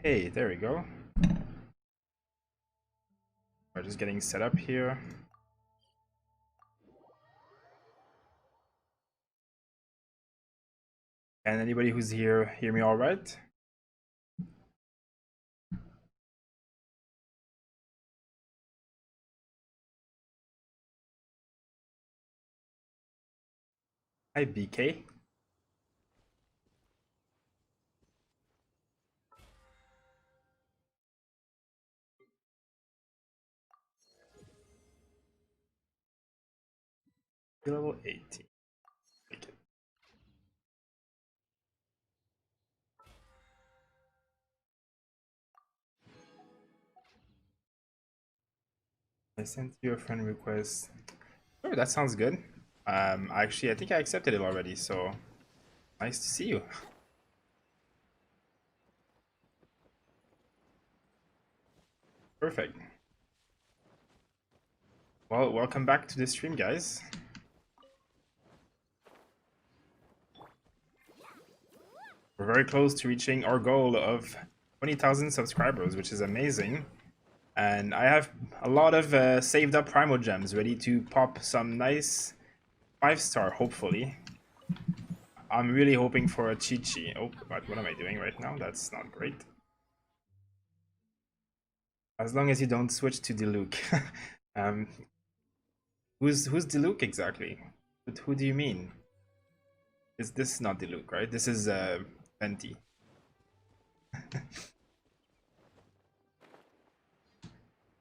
Hey, there we go. We're just getting set up here. And anybody who's here hear me all right? Hi, BK. Level 18. Take it. I sent you a friend request. Oh, that sounds good. Actually, I think I accepted it already, so nice to see you. Perfect. Well, welcome back to the stream, guys. We're very close to reaching our goal of 20,000 subscribers, which is amazing. And I have a lot of saved up Primo Gems ready to pop some nice 5-star, hopefully. I'm really hoping for a Chi-Chi. Oh, but what am I doing right now? That's not great. As long as you don't switch to Diluc. um, who's Diluc exactly? But who do you mean? Is this not Diluc, right? This is Venti.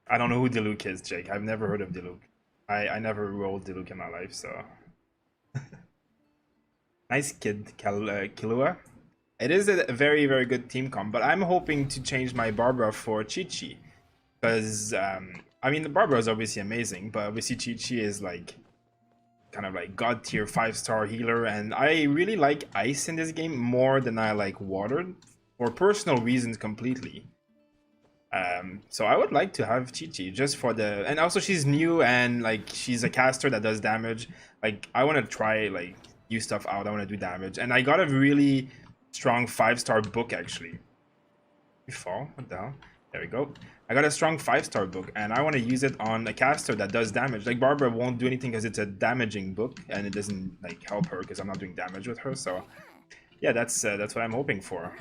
I don't know who Diluc is, Jake. I've never heard of Diluc. I never rolled Diluc in my life, so. Nice kid, Killua. It is a very, very good team comp, but I'm hoping to change my Barbara for Chi-Chi. Because, I mean, the Barbara is obviously amazing, but obviously Chi-Chi is like kind of like god tier 5-star healer, and I really like ice in this game more than I like water for personal reasons completely. So I would like to have Chi-Chi just for the, and also she's new and like she's a caster that does damage. Like I want to try like new stuff out. I want to do damage, and I got a really strong 5-star book actually. You fall? What the hell? There we go. I got a strong 5-star book, and I want to use it on a caster that does damage. Like Barbara won't do anything because it's a damaging book, and it doesn't like help her because I'm not doing damage with her. So yeah, that's what I'm hoping for.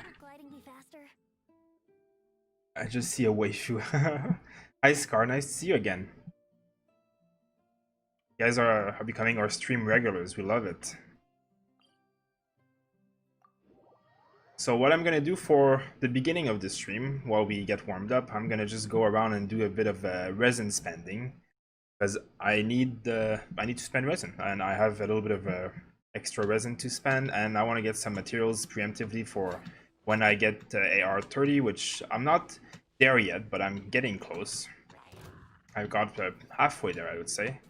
I just see a waifu. Hi Scar, nice to see you again. You guys are becoming our stream regulars. We love it. So what I'm gonna do for the beginning of the stream, while we get warmed up, I'm gonna just go around and do a bit of resin spending, because I need to spend resin, and I have a little bit of extra resin to spend, and I want to get some materials preemptively for when I get AR30, which I'm not there yet, but I'm getting close. I've got halfway there, I would say.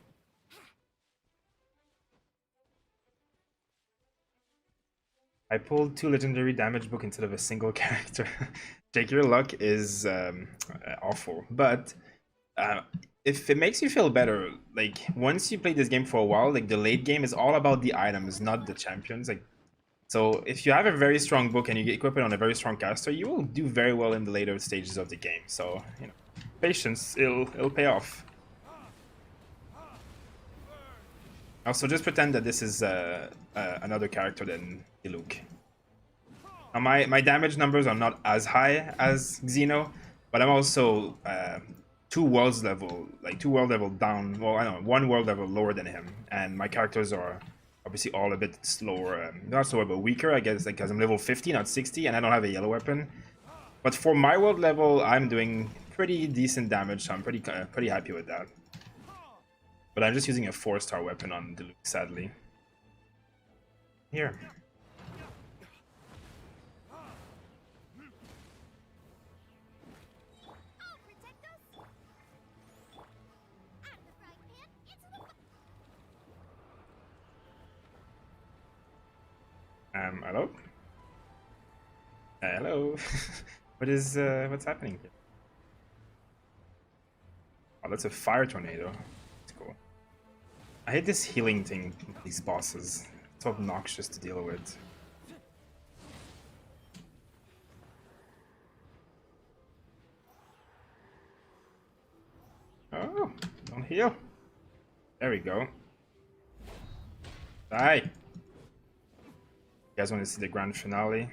I pulled 2 legendary damage book instead of a single character. Jake, your luck is awful, but if it makes you feel better, like once you play this game for a while, like the late game is all about the items, not the champions. Like, so if you have a very strong book and you equip it on a very strong caster, you will do very well in the later stages of the game. So you know, patience, it'll pay off. Also, just pretend that this is another character than Diluc. Now, my damage numbers are not as high as Xeno, but I'm also 2 worlds level, like 2 world level down. Well, I don't know, 1 world level lower than him, and my characters are obviously all a bit slower, not slower, but weaker, I guess, like because I'm level 50, not 60, and I don't have a yellow weapon. But for my world level, I'm doing pretty decent damage, so I'm pretty happy with that. But I'm just using a 4-star weapon on Diluc, sadly. Here. Hello? Hello? What's happening here? Oh, that's a fire tornado. That's cool. I hate this healing thing, these bosses. It's so obnoxious to deal with. No, don't heal. There we go. Die. You guys want to see the grand finale?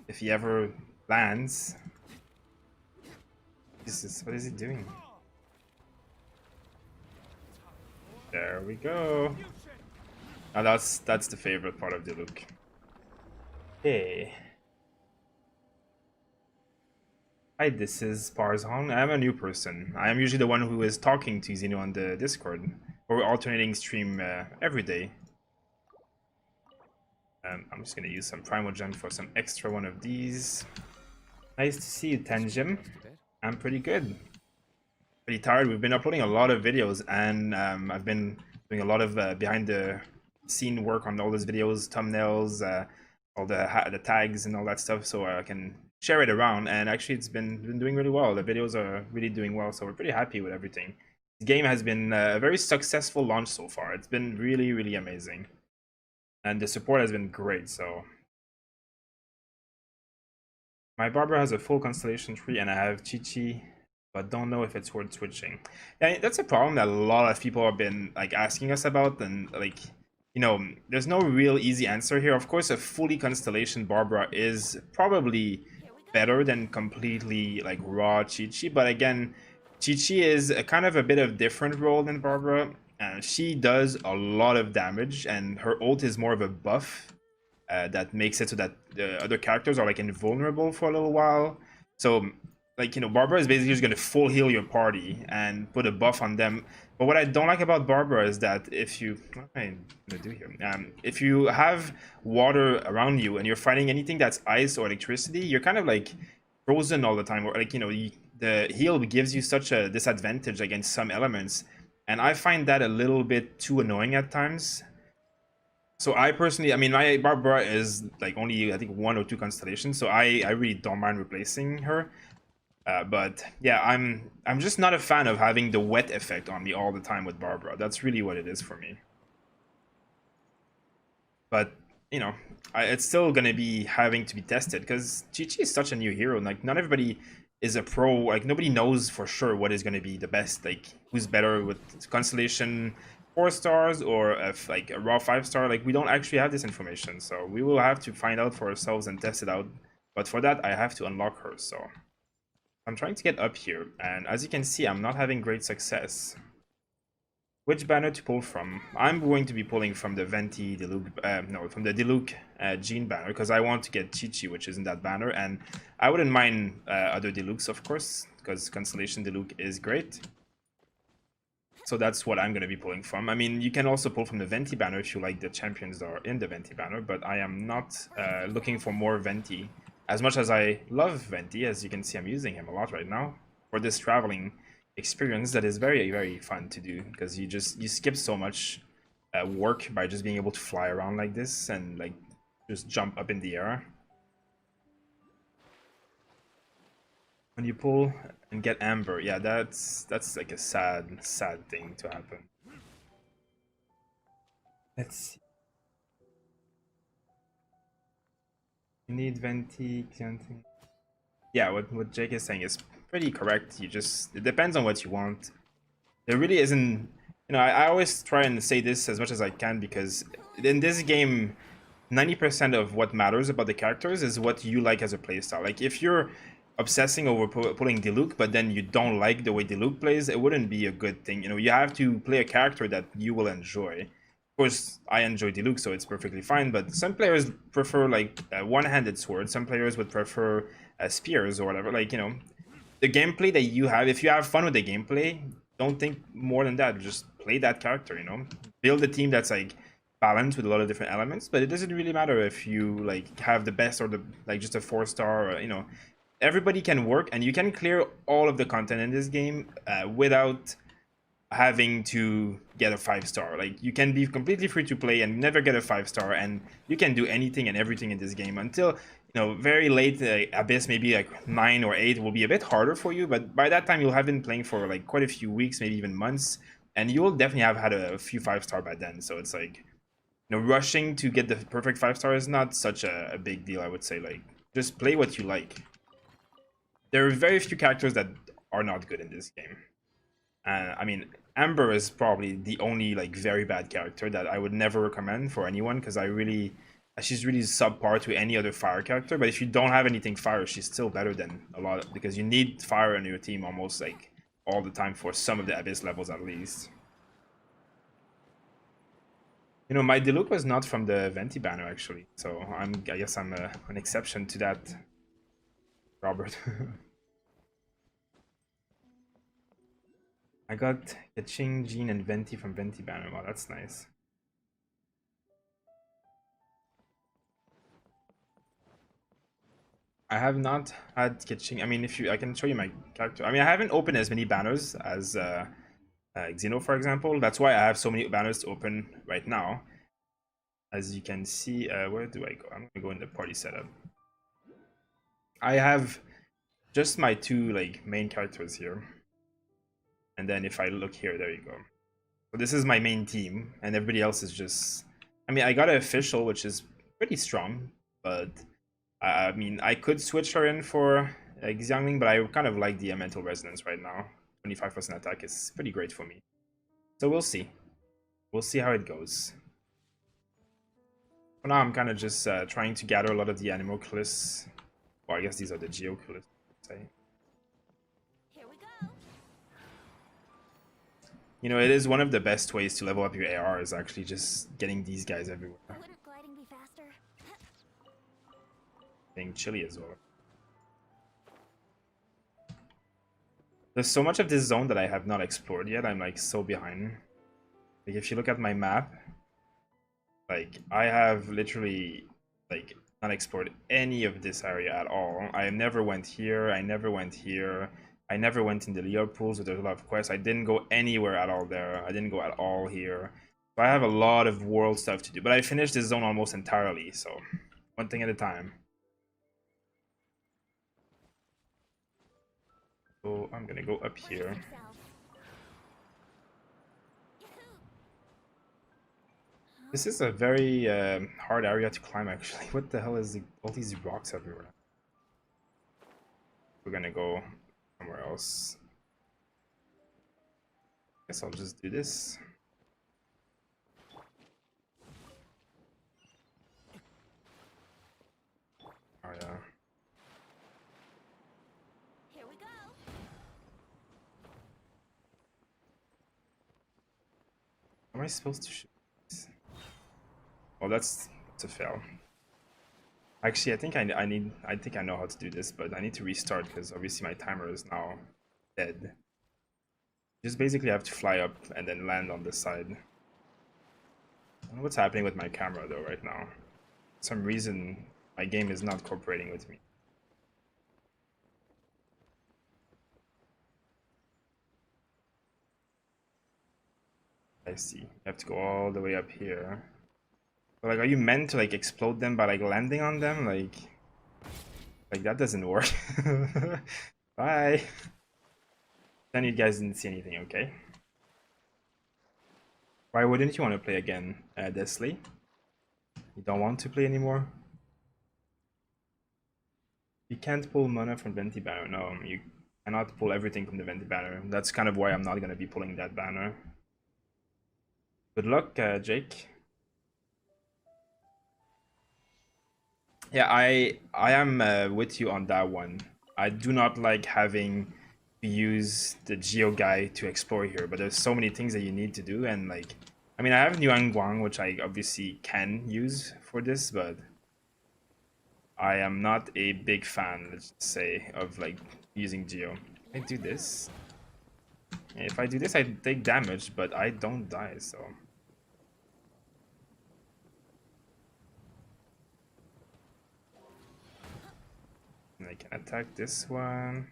If he ever lands. What is he doing? There we go. Now that's the favorite part of Diluc. Okay. Hi, this is Barzon. I'm a new person. I am usually the one who is talking to Zeno on the Discord. We're alternating stream every day. I'm just gonna use some Primal Gem for some extra one of these. Nice to see you, Tenjim. I'm pretty good. Pretty tired. We've been uploading a lot of videos, and I've been doing a lot of behind the scene work on all those videos, thumbnails, all the tags and all that stuff, so I can share it around. And actually, it's been doing really well. The videos are really doing well, so we're pretty happy with everything. The game has been a very successful launch so far. It's been really, really amazing. And the support has been great, so... My Barbara has a full constellation tree, and I have Chi-Chi, but don't know if it's worth switching. Yeah, that's a problem that a lot of people have been like asking us about, and like, you know, there's no real easy answer here. Of course, a fully constellation Barbara is probably better than completely like raw Chi-Chi, but again, Chi-Chi is a kind of a bit of different role than Barbara. She does a lot of damage, and her ult is more of a buff that makes it so that the other characters are like invulnerable for a little while. So, like, you know, Barbara is basically just going to full heal your party and put a buff on them. But what I don't like about Barbara is that if you... What am I going to do here? If you have water around you and you're fighting anything that's ice or electricity, you're kind of like frozen all the time. Or like, you know, the heal gives you such a disadvantage against some elements. And I find that a little bit too annoying at times. So I personally, I mean, my Barbara is like only, I think, 1 or 2 constellations. So I really don't mind replacing her. But yeah, I'm just not a fan of having the wet effect on me all the time with Barbara. That's really what it is for me. But, you know, it's still going to be having to be tested because Chi-Chi is such a new hero. Like, not everybody is a pro. Like, nobody knows for sure what is going to be the best. Like, who's better with Constellation 4 stars or if, like, a raw 5-star. Like, we don't actually have this information. So we will have to find out for ourselves and test it out. But for that, I have to unlock her, so... I'm trying to get up here, and as you can see, I'm not having great success. Which banner to pull from? I'm going to be pulling from the Venti Diluc, no, from the Diluc Gene banner, because I want to get Chi-Chi, which is in that banner, and I wouldn't mind other Dilucs, of course, because Constellation Diluc is great. So that's what I'm going to be pulling from. I mean, you can also pull from the Venti banner if you like the champions that are in the Venti banner, but I am not looking for more Venti. As much as I love Venti, as you can see, I'm using him a lot right now for this traveling experience that is very, very fun to do because you skip so much work by just being able to fly around like this and like just jump up in the air. When you pull and get Amber, yeah, that's like a sad thing to happen. Let's see. You need Venti, something. Yeah, what Jake is saying is pretty correct. It depends on what you want. There really isn't, you know, I always try and say this as much as I can because in this game, 90% of what matters about the characters is what you like as a playstyle. Like, if you're obsessing over pulling Diluc, but then you don't like the way Diluc plays, it wouldn't be a good thing. You know, you have to play a character that you will enjoy. Of course, I enjoy Diluc, so it's perfectly fine, but some players prefer, like, one-handed swords. Some players would prefer spears or whatever. Like, you know, the gameplay that you have, if you have fun with the gameplay, don't think more than that. Just play that character, you know? Build a team that's, like, balanced with a lot of different elements, but it doesn't really matter if you, like, have the best or, like, just a 4-star, or, you know. Everybody can work, and you can clear all of the content in this game without having to get a 5-star. Like, you can be completely free to play and never get a 5-star, and you can do anything and everything in this game until, you know, very late Abyss, maybe like 9 or 8 will be a bit harder for you, but by that time you'll have been playing for like quite a few weeks, maybe even months, and you will definitely have had a few 5-star by then. So it's like, you know, rushing to get the perfect 5-star is not such a big deal, I would say. Like, just play what you like. There are very few characters that are not good in this game. I mean, Amber is probably the only like very bad character that I would never recommend for anyone because she's really subpar to any other fire character. But if you don't have anything fire, she's still better than a lot because you need fire on your team almost like all the time for some of the abyss levels at least. You know, my Diluc was not from the Venti banner actually, so I guess I'm an exception to that, Robert. I got Kaching, Jean, and Venti from Venti banner. Wow, that's nice. I have not had Kaching. I mean, I can show you my character. I mean, I haven't opened as many banners as Xeno, for example. That's why I have so many banners to open right now. As you can see, where do I go? I'm gonna go in the party setup. I have just my two like main characters here. And then if I look here, there you go. So this is my main team, and everybody else is just... I mean, I got an official, which is pretty strong, but I mean, I could switch her in for Xiangling, but I kind of like the Elemental Resonance right now. 25% attack is pretty great for me. So we'll see. We'll see how it goes. For now, I'm kind of just trying to gather a lot of the Animalclists. Well, I guess these are the Geoclists, say. You know, it is one of the best ways to level up your AR is actually just getting these guys everywhere. Wouldn't gliding be faster? Being chilly as well. There's so much of this zone that I have not explored yet. I'm like so behind. Like if you look at my map, like I have literally like not explored any of this area at all. I never went here. I never went here. I never went in the Leo pools, so there's a lot of quests. I didn't go anywhere at all there. I didn't go at all here. So I have a lot of world stuff to do. But I finished this zone almost entirely, so one thing at a time. So I'm gonna go up here. This is a very hard area to climb actually. What the hell is all these rocks everywhere? We're gonna go somewhere else. Guess I'll just do this. Oh yeah. Here we go. Am I supposed to shoot this? Well, that's a fail. Actually, I think I think I know how to do this, but I need to restart because obviously my timer is now dead. Just basically have to fly up and then land on this side. I don't know what's happening with my camera though right now. For some reason, my game is not cooperating with me. I see. You have to go all the way up here. But like, are you meant to like explode them by like landing on them? Like that doesn't work. Bye. Then you guys didn't see anything, okay? Why wouldn't you want to play again, Desley? You don't want to play anymore? You can't pull mana from Venti banner. No, you cannot pull everything from the Venti banner. That's kind of why I'm not going to be pulling that banner. Good luck, Jake. Yeah, I am with you on that one. I do not like having to use the Geo guy to explore here, but there's so many things that you need to do, and like, I mean, I have Yuan Guang, which I obviously can use for this, but I am not a big fan, let's say, of like using Geo. I do this. If I do this, I take damage, but I don't die, so. And I can attack this one.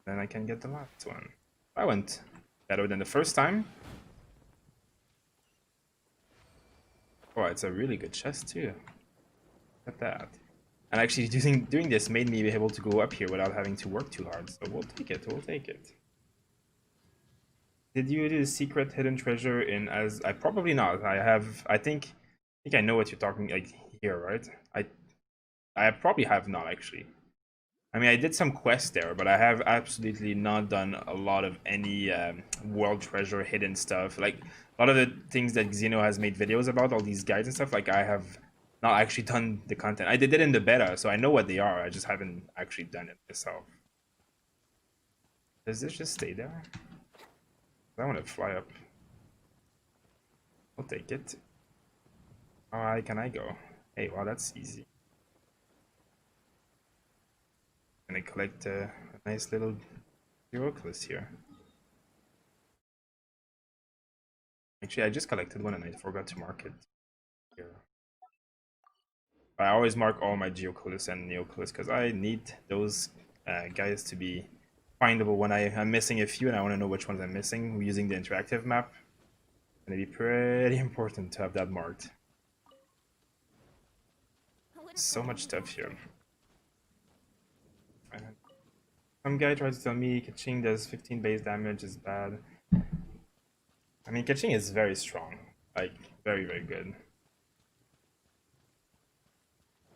Then I can get the last one. I went better than the first time. Oh, it's a really good chest too. Look at that. And actually doing this made me able to go up here without having to work too hard. So we'll take it, we'll take it. Did you do the secret hidden treasure in as... I probably not. I think I know what you're talking like here, right? I probably have not actually. I mean, I did some quests there, but I have absolutely not done a lot of any world treasure hidden stuff. Like a lot of the things that Xeno has made videos about, all these guides and stuff. Like I have not actually done the content. I did it in the beta, so I know what they are. I just haven't actually done it myself. Does this just stay there? I want to fly up. I'll take it. How high can I go? Hey, wow, that's easy. Gonna collect a nice little Euroclus here. Actually, I just collected one and I forgot to mark it here. I always mark all my Geoculus and Neoculus because I need those guys to be findable when I'm missing a few and I want to know which ones I'm missing using the interactive map. It's going to be pretty important to have that marked. So much stuff here. Some guy tries to tell me Kaching does 15 base damage is bad. I mean, Kaching is very strong. Like, very, very good.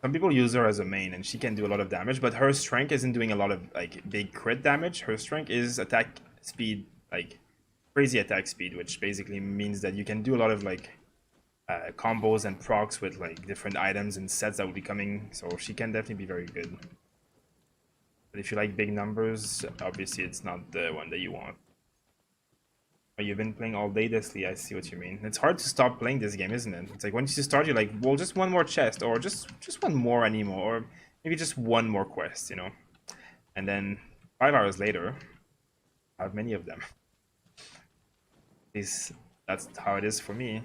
Some people use her as a main and she can do a lot of damage, but her strength isn't doing a lot of like big crit damage. Her strength is attack speed, like crazy attack speed, which basically means that you can do a lot of like combos and procs with like different items and sets that will be coming. So she can definitely be very good. But if you like big numbers, obviously it's not the one that you want. Oh, you've been playing all day, Desley. I see what you mean. It's hard to stop playing this game, isn't it? It's like once you start, you're like, well, just one more chest, or just one more anemo, or maybe just one more quest, you know. And then 5 hours later, I have many of them. At least that's how it is for me.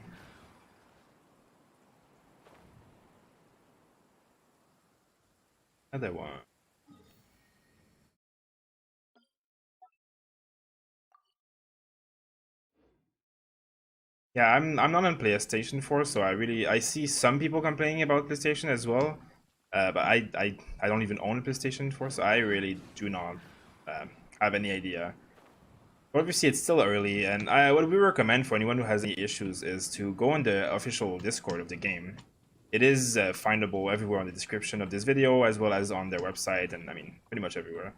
Another one. Yeah, I'm not on PlayStation 4, so I see some people complaining about PlayStation as well. But I don't even own a PlayStation 4, so I really do not have any idea. But obviously, it's still early, and what we recommend for anyone who has any issues is to go on the official Discord of the game. It is findable everywhere on the description of this video, as well as on their website, and I mean, pretty much everywhere.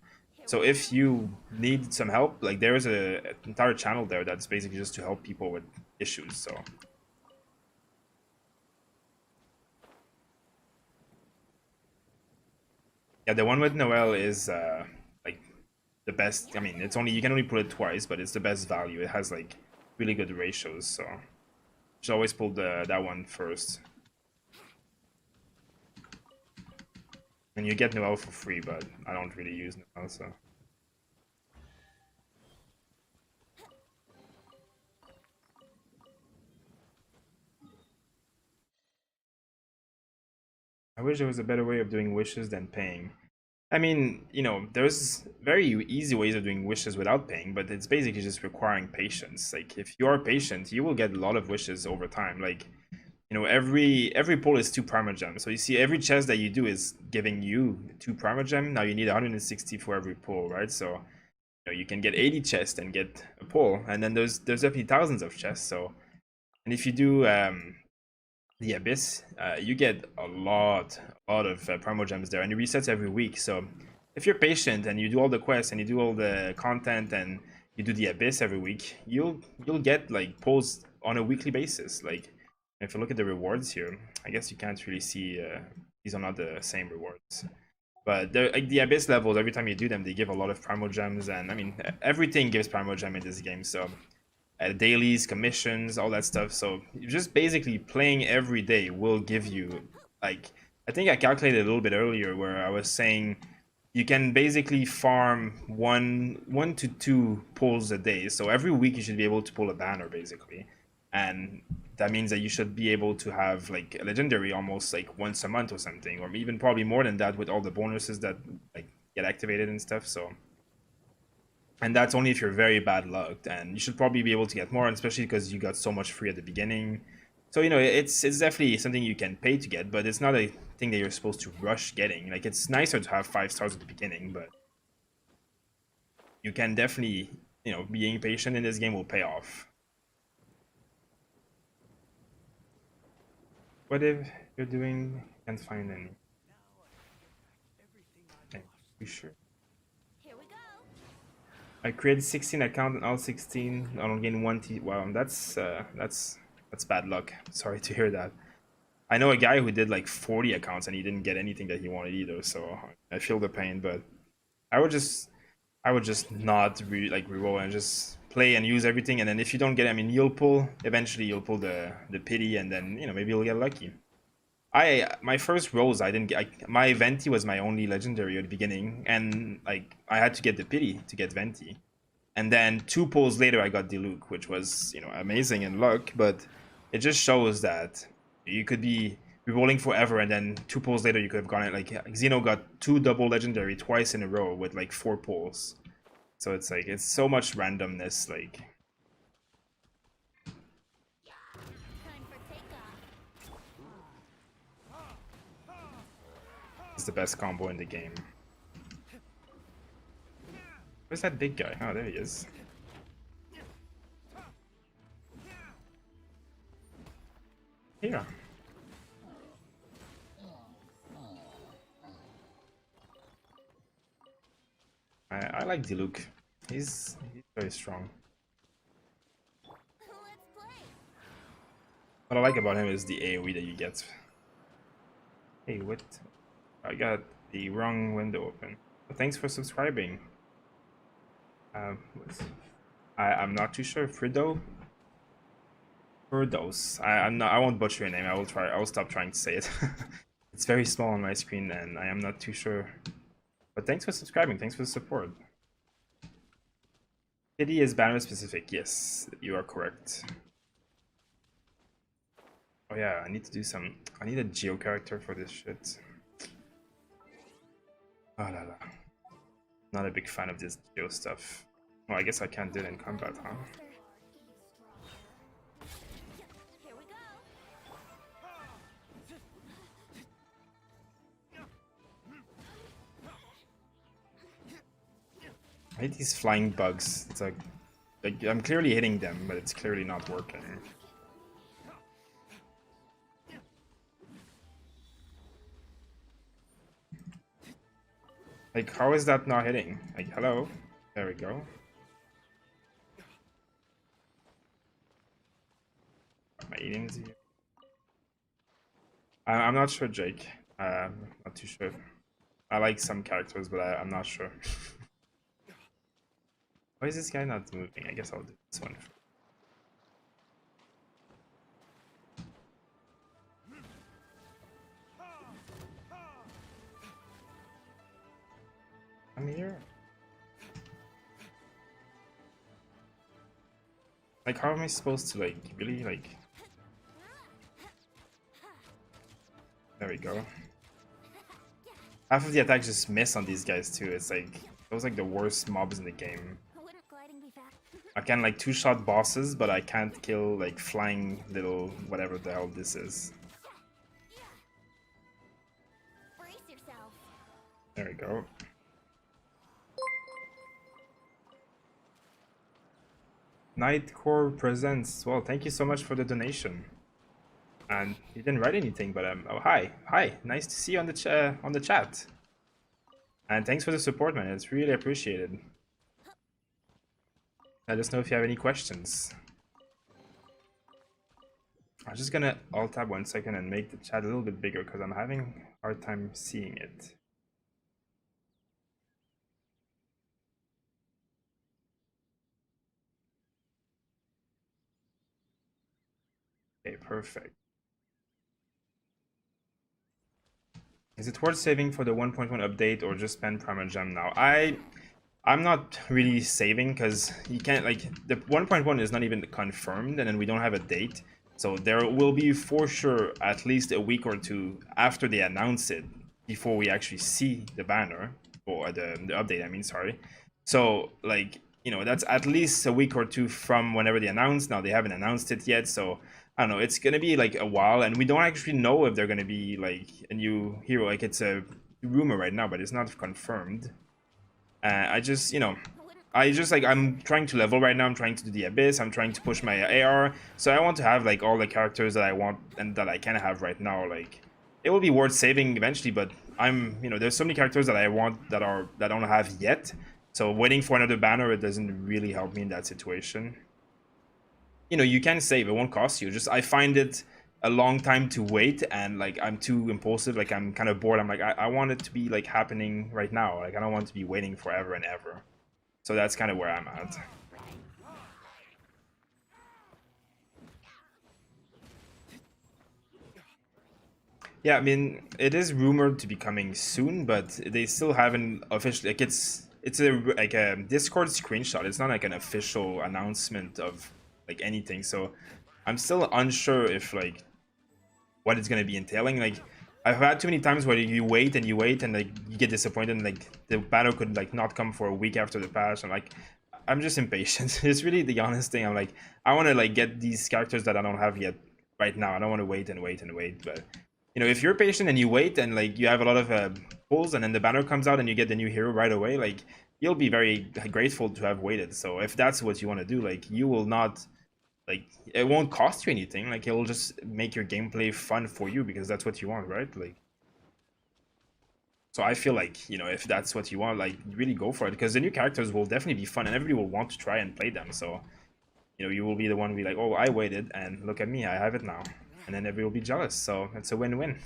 So if you need some help, like there is an entire channel there that's basically just to help people with issues. So yeah, the one with Noel is like the best. I mean, it's only you can only pull it twice, but it's the best value. It has like really good ratios, so you should always pull that one first. And you get Noel for free, but I don't really use Noel, so. I wish there was a better way of doing wishes than paying. I mean, you know, there's very easy ways of doing wishes without paying, but it's basically just requiring patience. Like, if you are patient, you will get a lot of wishes over time. Like, you know, every pull is 2 Primogems. So you see, every chest that you do is giving you 2 Primogem. Now you need 160 for every pull, right? So, you know, you can get 80 chests and get a pull, and then there's definitely thousands of chests. So, and if you do the Abyss, you get a lot of Primogems there, and it resets every week. So if you're patient and you do all the quests and you do all the content and you do the Abyss every week, you'll get like pulls on a weekly basis. Like if you look at the rewards here, I guess you can't really see these are not the same rewards. But like the Abyss levels, every time you do them, they give a lot of Primogems, and I mean everything gives Primogem in this game. So dailies, commissions, all that stuff. So just basically playing every day will give you, like, I think I calculated a little bit earlier where I was saying you can basically farm one to two pulls a day. So every week you should be able to pull a banner basically, and that means that you should be able to have like a legendary almost like once a month or something, or even probably more than that with all the bonuses that like get activated and stuff. So and that's only if you're very bad lucked, and you should probably be able to get more, and especially because you got so much free at the beginning. So you know it's definitely something you can pay to get, but it's not a thing that you're supposed to rush getting. Like it's nicer to have 5 stars at the beginning, but you can definitely, you know, being patient in this game will pay off. What if you're doing can't find any? Okay. You sure? Here we go. I created 16 accounts and all 16 I don't gain 1 T. Wow, that's bad luck. Sorry to hear that. I know a guy who did like 40 accounts and he didn't get anything that he wanted either, so I feel the pain, but I would just not reroll and just play and use everything, and then if you don't get it, I mean eventually you'll pull the pity, and then maybe you'll get lucky. My first rolls I didn't get, my Venti was my only legendary at the beginning, and like I had to get the pity to get Venti. And then 2 pulls later I got Diluc, which was, amazing in luck, but it just shows that you could be rolling forever, and then 2 pulls later you could have gotten it. Like Xeno got 2 double legendary twice in a row with like 4 pulls. So it's like, it's so much randomness, like. Time for takeoff. It's the best combo in the game. Where's that big guy? Oh, there he is. Here. I like Diluc. He's very strong. Let's play. What I like about him is the AoE that you get. Hey, what? I got the wrong window open. But thanks for subscribing. I'm not too sure. Frido? Firdos. I won't butcher your name. I will stop trying to say it. It's very small on my screen and I am not too sure. But thanks for subscribing. Thanks for the support. Pity is banner specific. Yes, you are correct. Oh yeah, I need to do some. I need a geo character for this shit. Oh la la. Not a big fan of this geo stuff. Well, I guess I can't do it in combat, huh? Here we go. I hate these flying bugs. It's like I'm clearly hitting them, but it's clearly not working. Like, how is that not hitting? Like, hello? There we go. Am I eating here? I'm not sure, Jake. Not too sure. I like some characters, but I'm not sure. Why is this guy not moving? I guess I'll do this one first. I'm here. Like, how am I supposed to, like, really, like... There we go. Half of the attacks just miss on these guys, too. It's like, those like the worst mobs in the game. Wouldn't gliding be fast? I can, like, 2-shot bosses, but I can't kill, like, flying little whatever the hell this is. Brace yourself. There we go. Nightcore presents. Well, thank you so much for the donation. And he didn't write anything, but oh hi, nice to see you on the chat. And thanks for the support, man. It's really appreciated. Let us know if you have any questions. I'm just gonna alt tab 1 second and make the chat a little bit bigger because I'm having a hard time seeing it. Okay, perfect. Is it worth saving for the 1.1 update or just spend Primal Gem now? I'm not really saving because you can't, like, the 1.1 is not even confirmed and then we don't have a date. So there will be for sure at least a week or 2 after they announce it before we actually see the banner or the update, I mean, sorry. So like, that's at least a week or 2 from whenever they announce. Now they haven't announced it yet, so I don't know, it's gonna be like a while, and we don't actually know if they're gonna be like a new hero. Like, it's a rumor right now, but it's not confirmed. I just, I'm trying to level right now. I'm trying to do the Abyss. I'm trying to push my AR. So I want to have like all the characters that I want and that I can have right now. Like, it will be worth saving eventually, but there's so many characters that I want that I don't have yet. So waiting for another banner, it doesn't really help me in that situation. You can save, it won't cost you. Just I find it a long time to wait, and like I'm too impulsive, like I'm kind of bored. I'm like, I want it to be like happening right now. Like I don't want to be waiting forever and ever. So that's kind of where I'm at. Yeah, I mean, it is rumored to be coming soon, but they still haven't officially, like it's a Discord screenshot. It's not like an official announcement of like anything. So I'm still unsure if like what it's gonna be entailing. Like I've had too many times where you wait and like you get disappointed and like the battle could like not come for a week after the patch. And like I'm just impatient. It's really the honest thing. I'm like I want to like get these characters that I don't have yet right now. I don't want to wait and wait and wait. But if you're patient and you wait and like you have a lot of pulls and then the banner comes out and you get the new hero right away, like you'll be very grateful to have waited. So if that's what you want to do, like you will not like it won't cost you anything. Like it will just make your gameplay fun for you because that's what you want, right? Like so I feel like if that's what you want, like really go for it because the new characters will definitely be fun and everybody will want to try and play them. So you will be the one to be like, oh, I waited and look at me, I have it now, and then everybody will be jealous. So it's a win-win.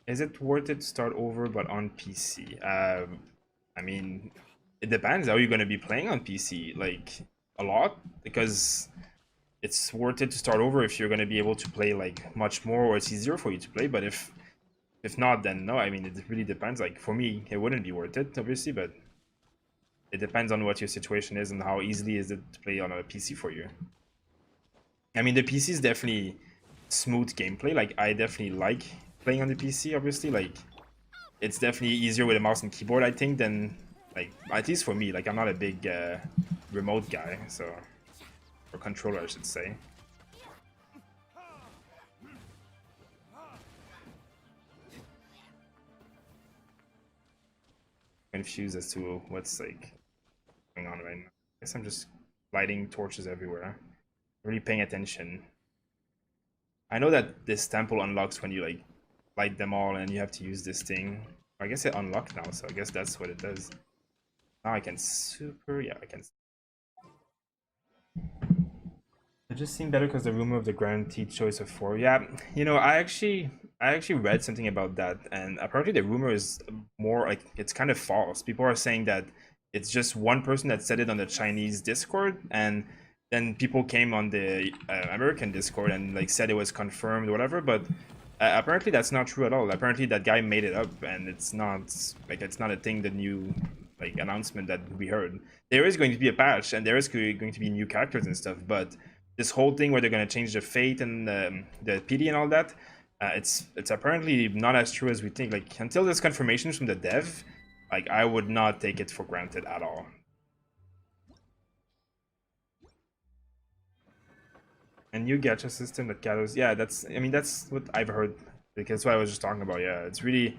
Is it worth it to start over but on PC? I mean, it depends. Are you going to be playing on PC like a lot? Because it's worth it to start over if you're going to be able to play like much more, or it's easier for you to play. But if not, then no. I mean, it really depends. Like for me, it wouldn't be worth it, obviously, but it depends on what your situation is and how easily is it to play on a PC for you. I mean, the PC is definitely smooth gameplay. Like I definitely like playing on the PC. Obviously, like it's definitely easier with a mouse and keyboard, I think, than like at least for me. Like I'm not a big remote guy, so or controller, I should say. Confused as to what's like going on right now. I guess I'm just lighting torches everywhere. Really paying attention. I know that this temple unlocks when you like light them all and you have to use this thing. I guess it unlocked now, so I guess that's what it does. Now I can super, yeah, I can. It just seemed better because the rumor of the guaranteed choice of 4. Yeah, I actually read something about that, and apparently the rumor is more like it's kind of false. People are saying that it's just one person that said it on the Chinese Discord, and then people came on the American Discord and like said it was confirmed or whatever. But apparently that's not true at all. Apparently that guy made it up, and it's not a thing. The new like announcement that we heard. There is going to be a patch, and there is going to be new characters and stuff, but this whole thing where they're going to change the fate and the PD and all that, it's apparently not as true as we think. Like until there's confirmations from the dev, like I would not take it for granted at all. A new gacha system that gathers, yeah, that's what I've heard. Because that's what I was just talking about. Yeah, it's really,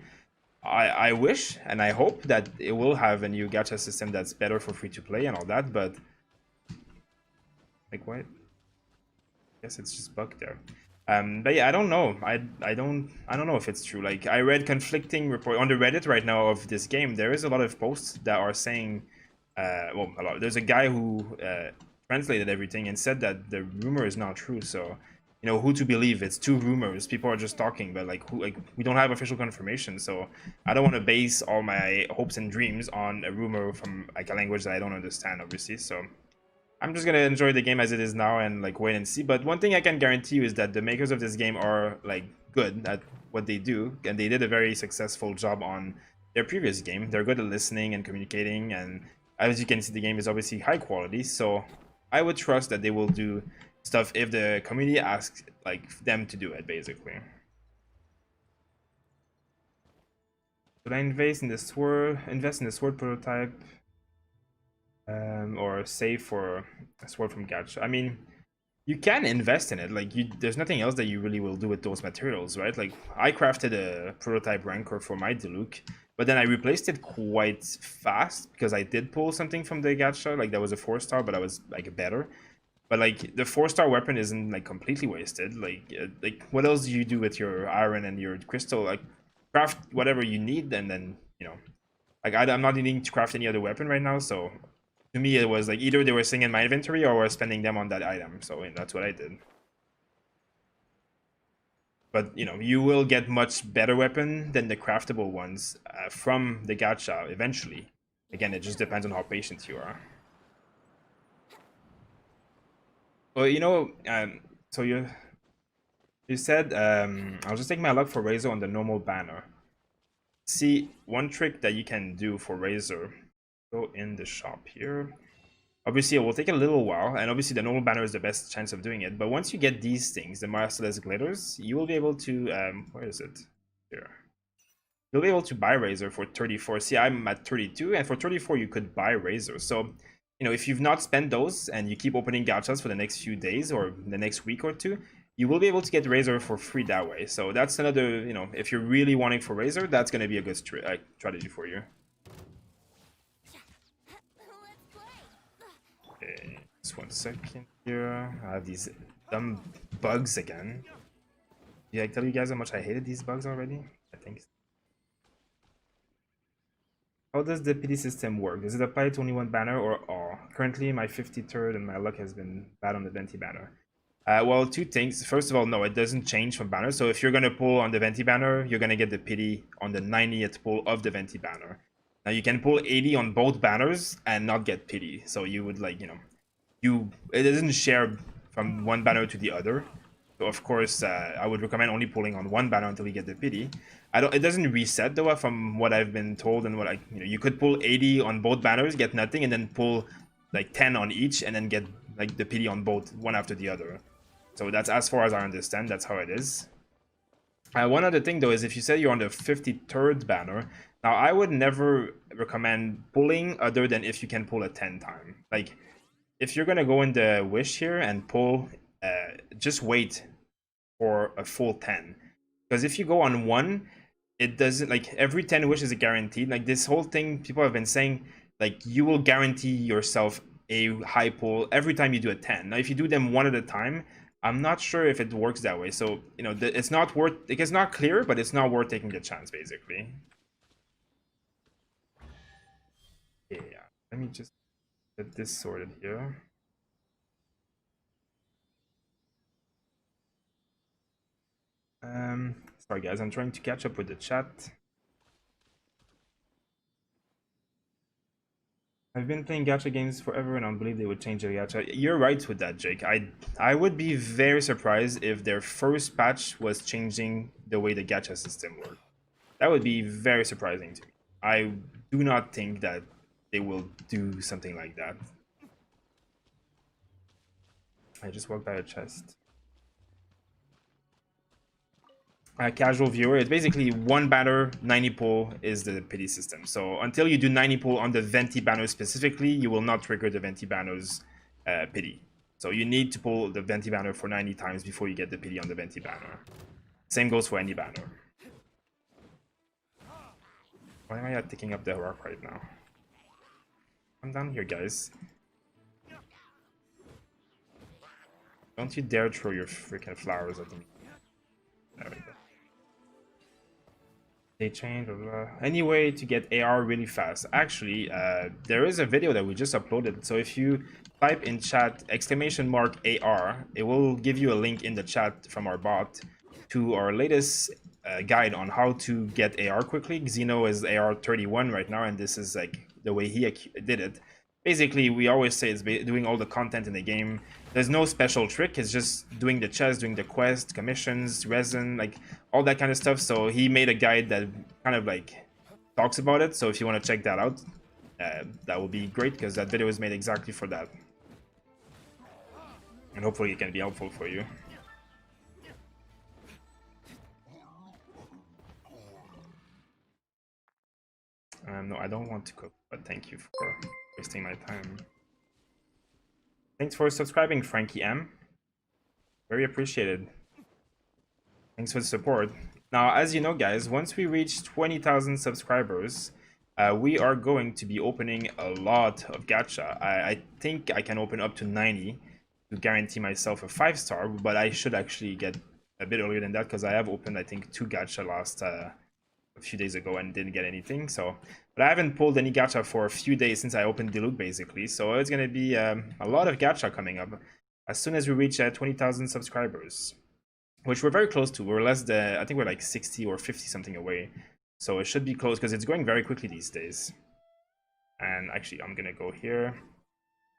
I wish and I hope that it will have a new gacha system that's better for free to play and all that, but like what? Guess it's just bugged there. But yeah, I don't know. I don't know if it's true. Like I read conflicting report on the Reddit right now of this game. There is a lot of posts that are saying, well, a lot. There's a guy who translated everything and said that the rumor is not true. So, who to believe? It's two rumors. People are just talking, but like who? Like we don't have official confirmation. So I don't want to base all my hopes and dreams on a rumor from like a language that I don't understand, obviously. So. I'm just gonna enjoy the game as it is now and like wait and see. But one thing I can guarantee you is that the makers of this game are like good at what they do, and they did a very successful job on their previous game. They're good at listening and communicating, and as you can see, the game is obviously high quality. So I would trust that they will do stuff if the community asks like them to do it, basically. Should I invest in the sword prototype? Or save for a sword from gacha. I mean, you can invest in it. Like, there's nothing else that you really will do with those materials, right? Like, I crafted a prototype rancor for my Diluc, but then I replaced it quite fast because I did pull something from the gacha. Like, that was a 4-star, but I was like better. But like the 4-star weapon isn't like completely wasted. Like what else do you do with your iron and your crystal? Like craft whatever you need, and then like I'm not needing to craft any other weapon right now. So to me, it was like either they were staying in my inventory or I was spending them on that item. So that's what I did. But you will get much better weapon than the craftable ones from the gacha eventually. Again, it just depends on how patient you are. Well, so you said I'll just take my luck for Razor on the normal banner. See, one trick that you can do for Razor, go in the shop here. Obviously, it will take a little while, and obviously the normal banner is the best chance of doing it. But once you get these things, the Merciless Glitters, you will be able to, where is it? Here. You'll be able to buy Razor for 34. See, I'm at 32, and for 34 you could buy Razor. So, if you've not spent those, and you keep opening gachas for the next few days, or the next week or two, you will be able to get Razor for free that way. So that's another, if you're really wanting for Razor, that's going to be a good strategy for you. Okay, just 1 second here. I have these dumb bugs again. Did I tell you guys how much I hated these bugs already? I think so. How does the pity system work? Does it apply to only one banner or all? Currently, my 53rd and my luck has been bad on the Venti banner. Well, two things. First of all, no, it doesn't change from banner. So if you're going to pull on the Venti banner, you're going to get the pity on the 90th pull of the Venti banner. Now, you can pull 80 on both banners and not get pity. So you would, like, it doesn't share from one banner to the other. So of course, I would recommend only pulling on one banner until you get the pity. It doesn't reset though, from what I've been told, and what you could pull 80 on both banners, get nothing, and then pull like 10 on each, and then get like the pity on both, one after the other. So that's as far as I understand. That's how it is. One other thing though is if you say you're on the 53rd banner, now I would never recommend pulling other than if you can pull a 10 time. Like if you're gonna go in the wish here and pull, just wait for a full 10, because if you go on one, it doesn't, like every 10 wishes is guaranteed. Like this whole thing, people have been saying like you will guarantee yourself a high pull every time you do a 10. Now if you do them one at a time, I'm not sure if it works that way. So it's not worth, like, it's not clear, but it's not worth taking the chance basically. Yeah, let me just get this sorted here. Sorry guys, I'm trying to catch up with the chat. I've been playing gacha games forever and I don't believe they would change the gacha. You're right with that, Jake. I would be very surprised if their first patch was changing the way the gacha system worked. That would be very surprising to me. I do not think that they will do something like that. I just walked by a chest. Casual viewer, it's basically one banner, 90 pull is the pity system. So until you do 90 pull on the Venti banner specifically, you will not trigger the Venti banner's pity. So you need to pull the Venti banner for 90 times before you get the pity on the Venti banner. Same goes for any banner. Why am I not picking up the rock right now? Come down here, guys. Don't you dare throw your freaking flowers at me. There we go. They change, blah, blah. Any way to get AR really fast? Actually, there is a video that we just uploaded. So if you type in chat !AR, it will give you a link in the chat from our bot to our latest guide on how to get AR quickly. Xeno is AR 31 right now, and this is like the way he did it. Basically, we always say it's doing all the content in the game. There's no special trick. It's just doing the chest, doing the quest, commissions, resin, like all that kind of stuff. So he made a guide that kind of like talks about it. So if you want to check that out, that will be great, because that video is made exactly for that. And hopefully it can be helpful for you. No, I don't want to cook, but thank you for wasting my time. Thanks for subscribing, Frankie M. Very appreciated. Thanks for the support. Now, as you know, guys, once we reach 20,000 subscribers, we are going to be opening a lot of gacha. I think I can open up to 90. to guarantee myself a 5-star, but I should actually get a bit earlier than that because I have opened, I think, 2 gacha last a few days ago and didn't get anything. So, but I haven't pulled any gacha for a few days since I opened Diluc, basically. So it's gonna be a lot of gacha coming up as soon as we reach 20,000 subscribers, which we're very close to. We're less than, I think we're like 60 or 50 something away. So it should be close because it's going very quickly these days. And actually, I'm gonna go here.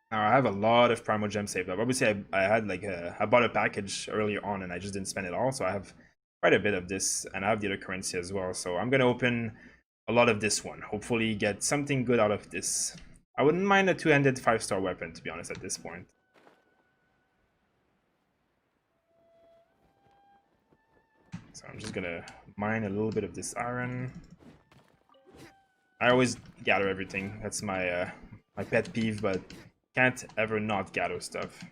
Now I have a lot of Primal Gem saved up. Obviously, I had like I bought a package earlier on and I just didn't spend it all. So I have quite a bit of this, and I have the other currency as well. So I'm gonna open a lot of this one. Hopefully, get something good out of this. I wouldn't mind a 2-handed 5-star weapon, to be honest, at this point. So I'm just gonna mine a little bit of this iron. I always gather everything. That's my my pet peeve, but can't ever not gather stuff.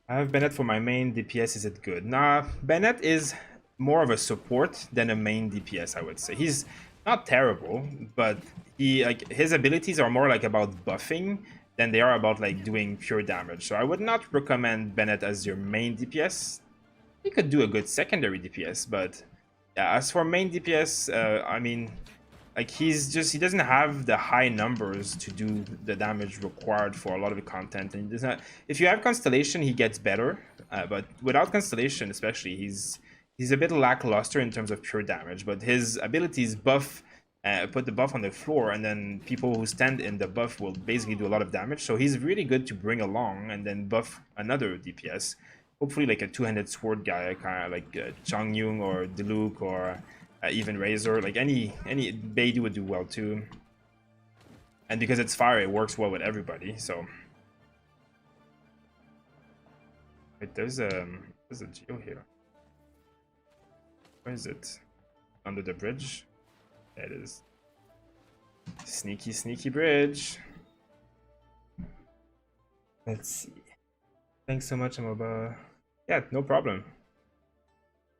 I have Bennett for my main DPS. Is it good? Nah, Bennett is more of a support than a main DPS, I would say. He's not terrible, but he like his abilities are more like about buffing than they are about like doing pure damage. So I would not recommend Bennett as your main DPS. He could do a good secondary DPS, but yeah, as for main DPS, I mean, like he doesn't have the high numbers to do the damage required for a lot of the content, and he does not. If you have Constellation, he gets better, but without Constellation, especially, he's a bit lackluster in terms of pure damage. But his abilities buff, put the buff on the floor, and then people who stand in the buff will basically do a lot of damage. So he's really good to bring along and then buff another DPS. Hopefully, like a 2-handed sword guy, kind of like Changyung or Diluc or even Razor. Like any Beidou would do well too. And because it's fire, it works well with everybody. So, wait, there's a geo here. Where is it? Under the bridge. There it is. Sneaky, sneaky bridge. Let's see. Thanks so much, Amoba. Yeah, no problem.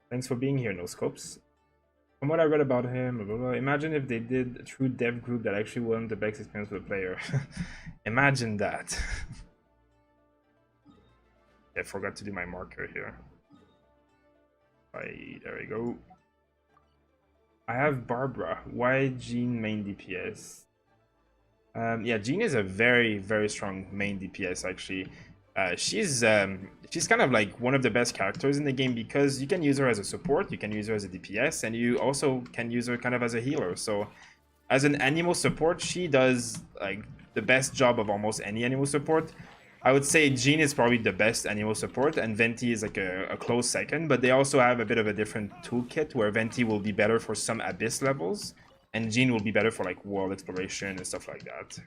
Thanks for being here, No Scopes. From what I read about him, blah, blah, blah, imagine if they did a true dev group that actually won the best experience for the player. Imagine that. I forgot to do my marker here. There we go. I have Barbara. Why Jean main DPS? Yeah, Jean is a very, very strong main DPS, actually. She's kind of like one of the best characters in the game because you can use her as a support, you can use her as a DPS, and you also can use her kind of as a healer. So as an animal support, she does like the best job of almost any animal support. I would say Jean is probably the best animal support, and Venti is like a close second, but they also have a bit of a different toolkit where Venti will be better for some Abyss levels, and Jean will be better for like world exploration and stuff like that.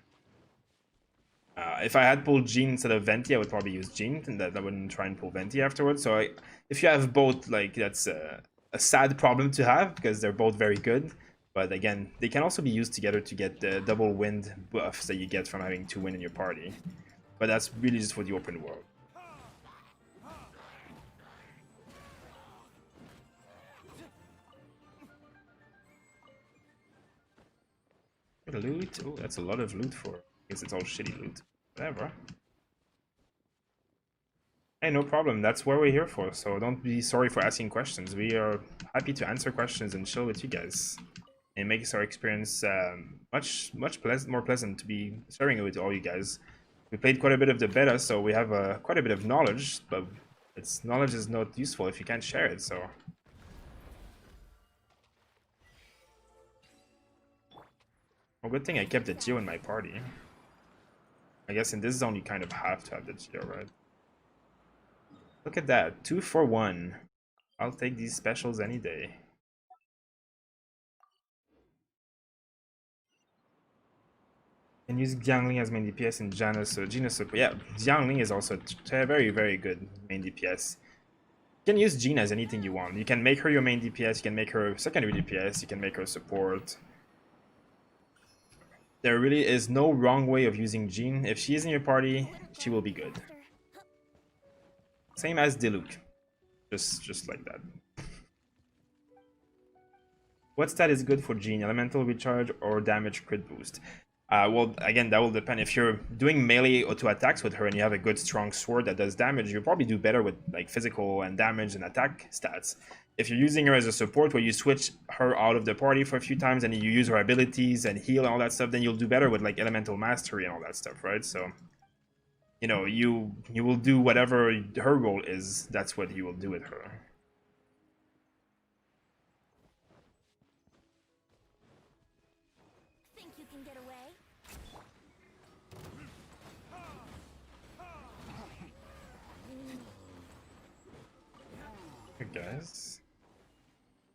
If I had pulled Jean instead of Venti, I would probably use Jean, and that I wouldn't try and pull Venti afterwards. So if you have both, like that's a sad problem to have because they're both very good. But again, they can also be used together to get the double wind buffs that you get from having 2 wind in your party. But that's really just for the open world. Loot? Oh, that's a lot of loot for. I guess it's all shitty loot. Whatever. Hey, no problem. That's what we're here for. So don't be sorry for asking questions. We are happy to answer questions and chill with you guys. It makes our experience much more pleasant to be sharing it with all you guys. We played quite a bit of the beta, so we have quite a bit of knowledge, but knowledge is not useful if you can't share it. So. Well, good thing I kept the Geo in my party. I guess in this zone you kind of have to have the Geo, right? Look at that, 2 for 1. I'll take these specials any day. And use Jiangling as main DPS in Janus or Genus. Yeah, Jiangling is also a very, very good main DPS. You can use Jean as anything you want. You can make her your main DPS, you can make her secondary DPS, you can make her support. There really is no wrong way of using Jean. If she is in your party, she will be good. Same as Diluc. Just like that. What stat is good for Jean? Elemental recharge or damage crit boost? Well, again, that will depend. If you're doing melee auto attacks with her and you have a good strong sword that does damage, you'll probably do better with like physical and damage and attack stats. If you're using her as a support where you switch her out of the party for a few times and you use her abilities and heal and all that stuff, then you'll do better with like elemental mastery and all that stuff, right? So, you know, you will do whatever her role is. That's what you will do with her. Think you can get away? I guess.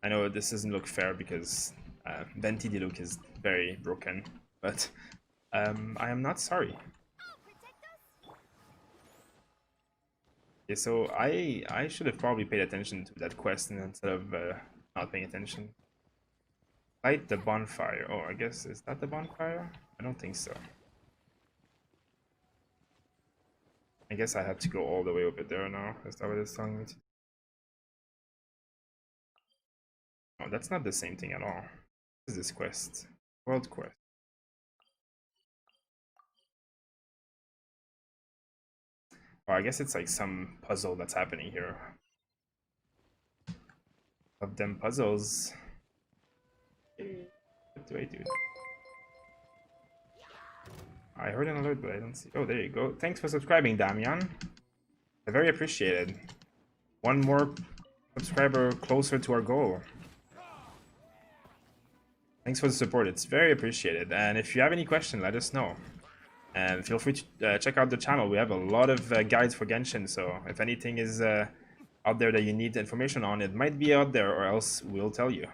I know this doesn't look fair because Venti Diluc is very broken, but I am not sorry. Oh, protect us? Okay, so I should have probably paid attention to that quest instead of not paying attention. Light the bonfire. Oh, I guess, is that the bonfire? I don't think so. I guess I have to go all the way over there now. Is that what it's telling me to? Oh, that's not the same thing at all. What is this quest? World quest. Oh, I guess it's like some puzzle that's happening here. Of them puzzles. What do I do? I heard an alert, but I don't see. Oh, there you go. Thanks for subscribing, Damian. I very appreciated. One more subscriber closer to our goal. Thanks for the support. It's very appreciated. And if you have any question, let us know. And feel free to check out the channel. We have a lot of guides for Genshin, so if anything is out there that you need information on, it might be out there, or else we'll tell you.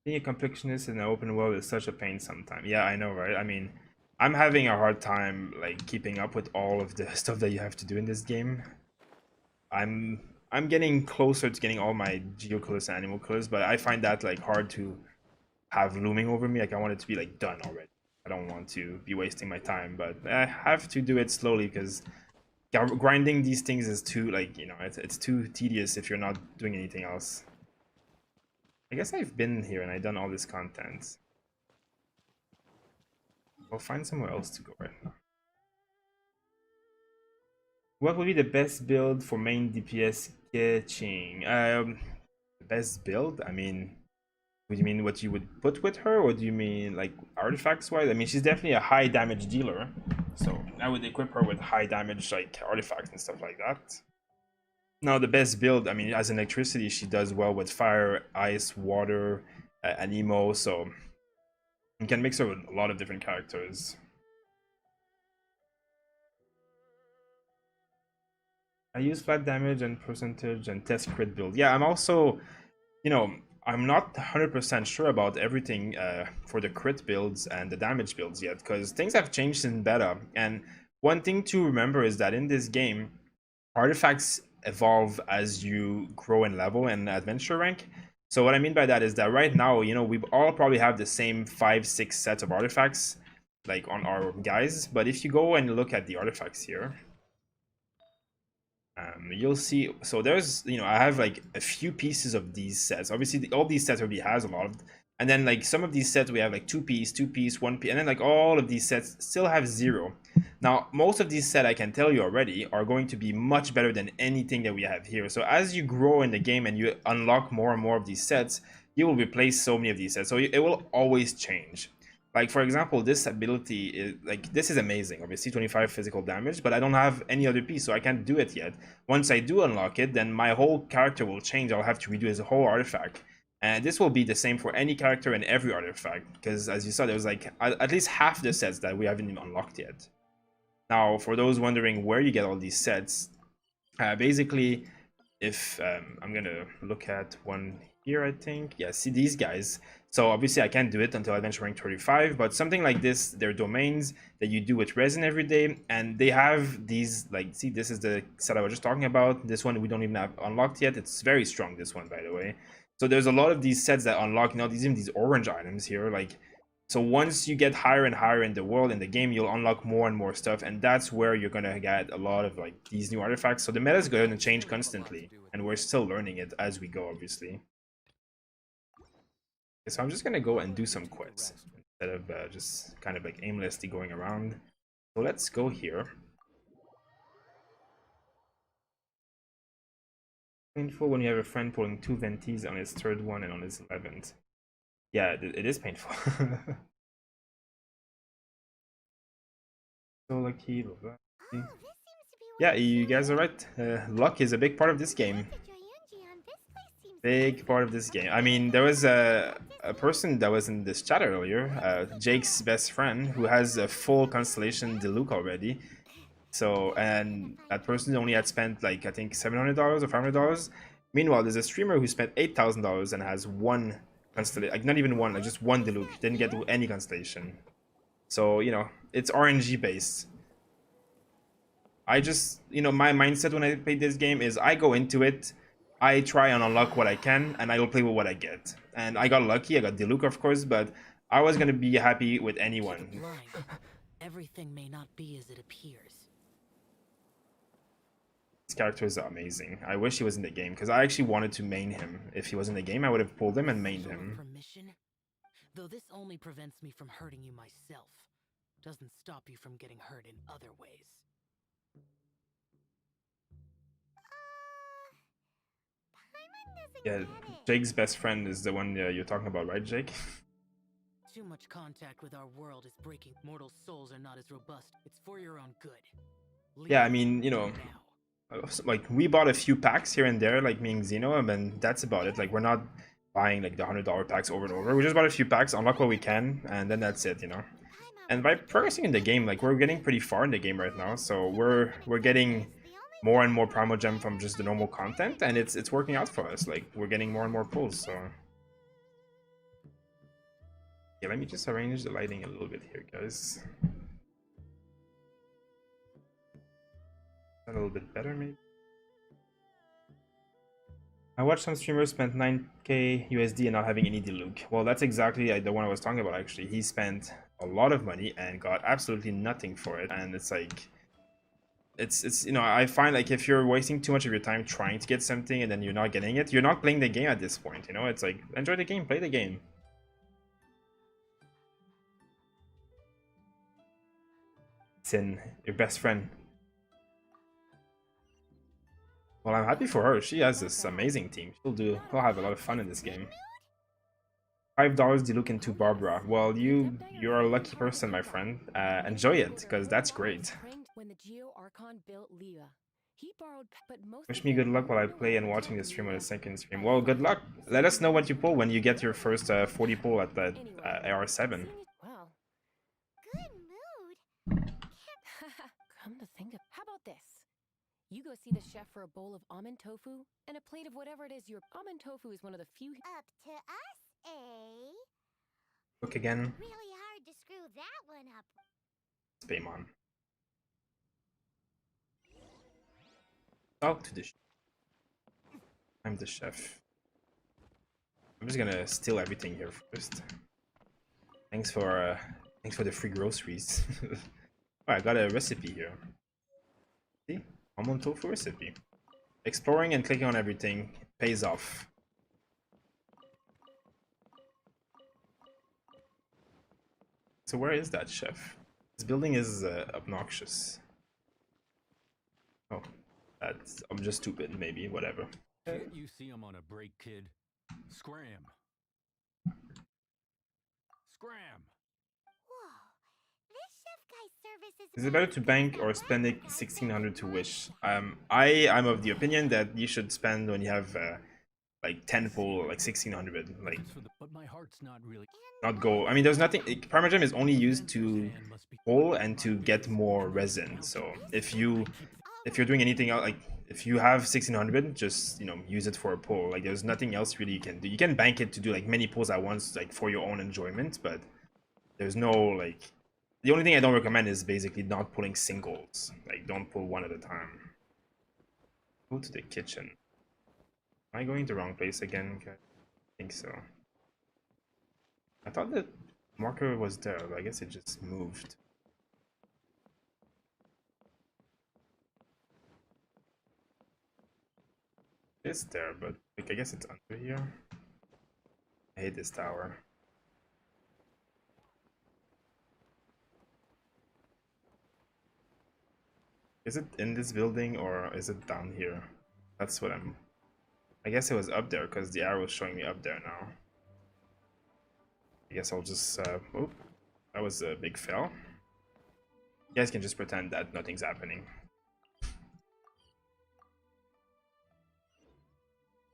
Being a completionist in an open world is such a pain sometimes. Yeah, I know, right? I mean, I'm having a hard time like keeping up with all of the stuff that you have to do in this game. I'm getting closer to getting all my geo colors and animal colors, but I find that like hard to have looming over me. Like I want it to be like done already. I don't want to be wasting my time, but I have to do it slowly because grinding these things is too like, you know, it's too tedious if you're not doing anything else. I guess I've been here and I've done all this content. I'll find somewhere else to go right now. What would be the best build for main DPS sketching? Best build? I mean, do you mean what you would put with her, or do you mean like artifacts wise? I mean, she's definitely a high damage dealer, so I would equip her with high damage like artifacts and stuff like that. Now, the best build, I mean, as an electricity, she does well with fire, ice, water, and emo, so you can mix her with a lot of different characters. I use flat damage and percentage and test crit build. Yeah, I'm also, you know, I'm not 100% sure about everything for the crit builds and the damage builds yet, because things have changed in beta. And one thing to remember is that in this game, artifacts evolve as you grow in level and adventure rank. So what I mean by that is that right now, you know, we all probably have the same 5-6 sets of artifacts, like on our guys. But if you go and look at the artifacts here, you'll see. So there's, you know, I have like a few pieces of these sets. Obviously, all these sets already has a lot of, and then like some of these sets we have like 2 piece, 2 piece, 1 piece, and then like all of these sets still have 0. Now, most of these sets I can tell you already are going to be much better than anything that we have here. So as you grow in the game and you unlock more and more of these sets, you will replace so many of these sets. So it will always change. Like, for example, this ability is like, this is amazing. Obviously 25 physical damage, but I don't have any other piece, so I can't do it yet. Once I do unlock it, then my whole character will change. I'll have to redo his whole artifact. And this will be the same for any character and every artifact, because as you saw, there's like at least half the sets that we haven't even unlocked yet. Now, for those wondering where you get all these sets, basically, if I'm gonna look at one here, I think. Yeah, see these guys. So obviously I can't do it until adventure rank 35, but something like this, they're domains that you do with resin every day, and they have these, like, see, this is the set I was just talking about. This one we don't even have unlocked yet. It's very strong, this one, by the way. So there's a lot of these sets that unlock, you know, these even these orange items here, like, so once you get higher and higher in the world, in the game, you'll unlock more and more stuff, and that's where you're gonna get a lot of like these new artifacts. So the meta is going to change constantly, and we're still learning it as we go, obviously. So I'm just gonna go and do some quests instead of just kind of like aimlessly going around. So let's go here. Painful when you have a friend pulling 2 venties on his third one and on his 11th. Yeah, it is painful. So lucky. Oh, this seems to be Yeah, where you Julie guys are is. right. Luck is a big part of this Looking game. at the Joyunji on this place seems Big part of this game. I mean, there was a person that was in this chat earlier, Jake's best friend, who has a full constellation Diluc already. So, and that person only had spent like I think $700 or $500. Meanwhile, there's a streamer who spent $8,000 and has one constellation, like not even one, like just one Diluc. Didn't get to any constellation. So you know, it's RNG based. I just, you know, my mindset when I play this game is I go into it, I try and unlock what I can, and I will play with what I get. And I got lucky, I got Diluc, of course, but I was gonna be happy with anyone. Blind. Everything may not be as it appears. This character is amazing. I wish he was in the game, because I actually wanted to main him. If he was in the game, I would have pulled him and mained Show of him. permission? Though this only prevents me from hurting you myself, doesn't stop you from getting hurt in other ways. Paimon doesn't Yeah, get it. Jake's best friend is the one you're talking about, right, Jake? Too much contact with our world is breaking. Mortal souls are not as robust. It's for your own good. Leave Yeah, I mean, you know, now. like we bought a few packs here and there, like me and Xeno, and then that's about it. Like we're not buying like the $100 packs over and over. We just bought a few packs, unlock what we can, and then that's it, you know. And by progressing in the game, like we're getting pretty far in the game right now, so we're getting more and more Primogem from just the normal content, and it's working out for us. Like we're getting more and more pulls. So yeah, let me just arrange the lighting a little bit here, guys. A little bit better, maybe. I watched some streamers spend 9k USD and not having any Diluc. Well, that's exactly the one I was talking about, actually. He spent a lot of money and got absolutely nothing for it. And it's like, it's you know, I find like if you're wasting too much of your time trying to get something and then you're not getting it, you're not playing the game at this point, you know? It's like, enjoy the game, play the game. Sin, your best friend. Well, I'm happy for her. She has this amazing team. She'll have a lot of fun in this game. $5 Diluc into Barbara. Well, you're a lucky person, my friend. Enjoy it, because that's great. When the Geo Archon built Leah, he borrowed, but most Wish me good luck while I play and watching the stream on the second stream. Well, good luck. Let us know what you pull when you get your first 40 pull at the AR7. Wow. Good mood. Come to think of, how about this? You go see the chef for a bowl of almond tofu and a plate of whatever it is your almond tofu is one of the few. Up to us, eh? Look again. Really hard to screw that one up. Spaymon. Talk to the chef. I'm the chef. I'm just gonna steal everything here first. Thanks for the free groceries. Oh, I got a recipe here. See? Almond tofu recipe. Exploring and clicking on everything pays off. So where is that chef? This building is obnoxious. Oh, I'm just stupid, maybe, whatever. Can't you see I'm on a break, kid? Scram. Scram. Whoa. This chef guy's service Is it better to bank or spend 1600 to wish? I'm of the opinion that you should spend when you have like 10 pull, like 1600, like But my heart's not really. not go. I mean, there's nothing. Parmesan is only used to pull and to get more resin. So if you're doing anything else, like if you have 1600, just use it for a pull. Like there's nothing else really you can do. You can bank it to do like many pulls at once, like for your own enjoyment, but there's no like. The only thing I don't recommend is basically not pulling singles. Like don't pull one at a time. Go to the kitchen. Am I going to the wrong place again? I think so. I thought the marker was there, but I guess it just moved. It's there, but like, I guess it's under here. I hate this tower. Is it in this building or is it down here? That's what I'm... I guess it was up there because the arrow is showing me up there now. I guess I'll just... oh, that was a big fail. You guys can just pretend that nothing's happening.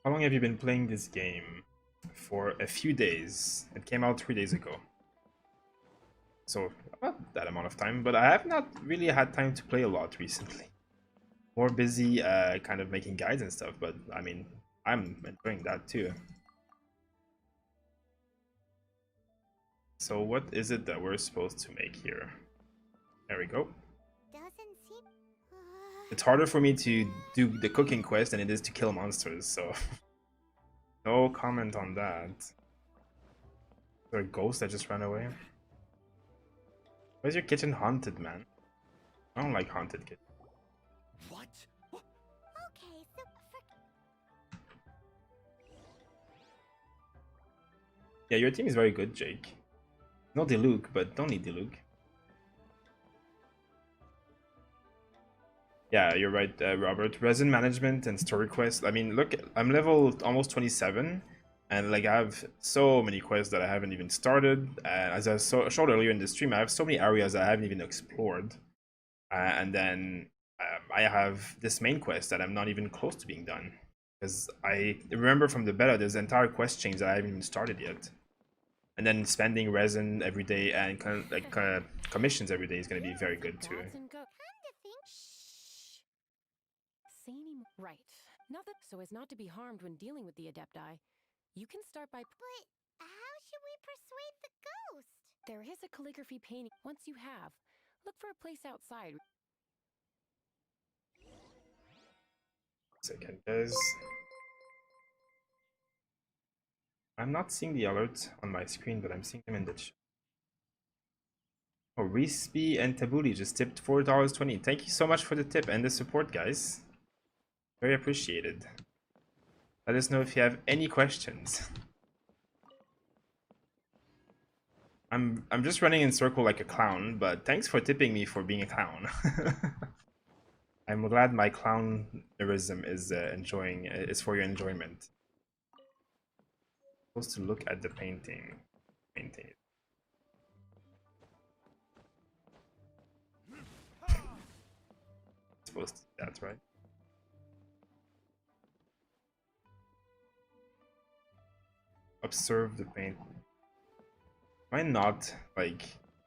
How long have you been playing this game? For a few days. It came out 3 days ago. So, not that amount of time, but I have not really had time to play a lot recently. More busy kind of making guides and stuff, but I mean, I'm enjoying that too. So what is it that we're supposed to make here? There we go. Doesn't seem. It's harder for me to do the cooking quest than it is to kill monsters, so... No comment on that. Is there a ghost that just ran away? Where's your kitchen haunted, man? I don't like haunted kitchen. What? Okay, so Yeah, your team is very good, Jake. No Diluc, but don't need Diluc. Yeah, you're right, Robert. Resin management and story quests. I mean, look, I'm level almost 27, and like I have so many quests that I haven't even started. And as I showed earlier in the stream, I have so many areas that I haven't even explored. And then I have this main quest that I'm not even close to being done. Because I remember from the beta, there's entire quest chains that I haven't even started yet. And then spending resin every day and commissions every day is going to be very good too. Gods and go- come to think. Shh. Say any right. Not that so as not to be harmed when dealing with the Adepti. You can start by. But how should we persuade the ghost? There is a calligraphy painting. Once you have, look for a place outside. Second, guys. I'm not seeing the alerts on my screen, but I'm seeing them in the chat. Oh, Risby and Tabuli just tipped $4.20. Thank you so much for the tip and the support, guys. Very appreciated. Let us know if you have any questions. I'm just running in circle like a clown, but thanks for tipping me for being a clown. I'm glad my clownerism is is for your enjoyment. Supposed to look at the painting. Supposed to, that's right. Observe the paint. Am I not like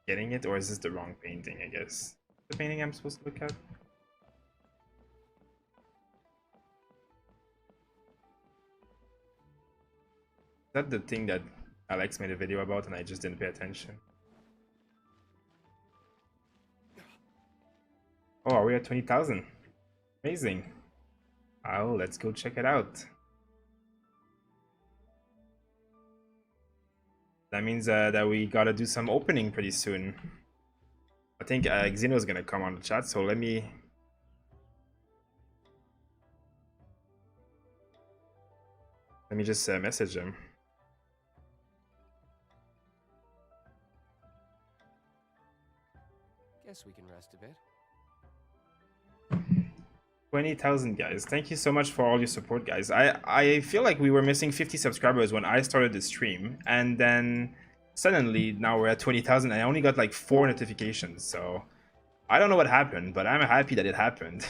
getting it, or is this the wrong painting? I guess the painting I'm supposed to look at. Is that the thing that Alex made a video about and I just didn't pay attention? Oh, are we at 20,000? Amazing. Oh, let's go check it out. That means that we gotta do some opening pretty soon. I think Xeno's gonna come on the chat, so let me just message him. Guess we can rest a bit. 20,000 guys. Thank you so much for all your support, guys. I feel like we were missing 50 subscribers when I started the stream, and then suddenly now we're at 20,000. I only got like 4 notifications, so I don't know what happened, but I'm happy that it happened.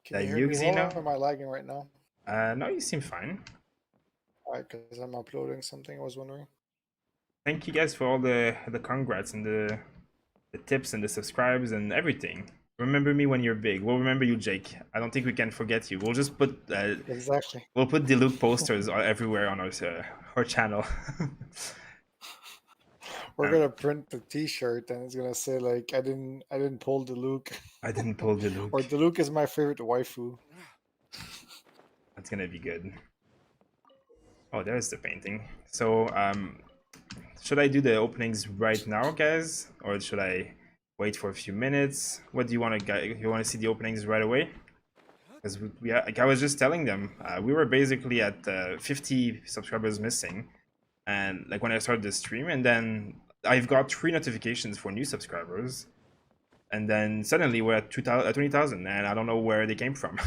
Can you hear me well, or am I lagging right now? No, you seem fine. Alright, because I'm uploading something, I was wondering. Thank you guys for all the congrats and the tips and the subscribes and everything. Remember me when you're big. We'll remember you, Jake. I don't think we can forget you. We'll just put exactly. We'll put Diluc posters everywhere on our channel. We're gonna print the T-shirt and it's gonna say like, I didn't pull Diluc. I didn't pull Diluc. Or Diluc is my favorite waifu. That's gonna be good. Oh, there's the painting. So should I do the openings right now, guys, or should I wait for a few minutes? What do you want to get? You want to see the openings right away? Because like I was just telling them, we were basically at 50 subscribers missing, and like when I started the stream, and then I've got 3 notifications for new subscribers, and then suddenly we're at 20,000, and I don't know where they came from.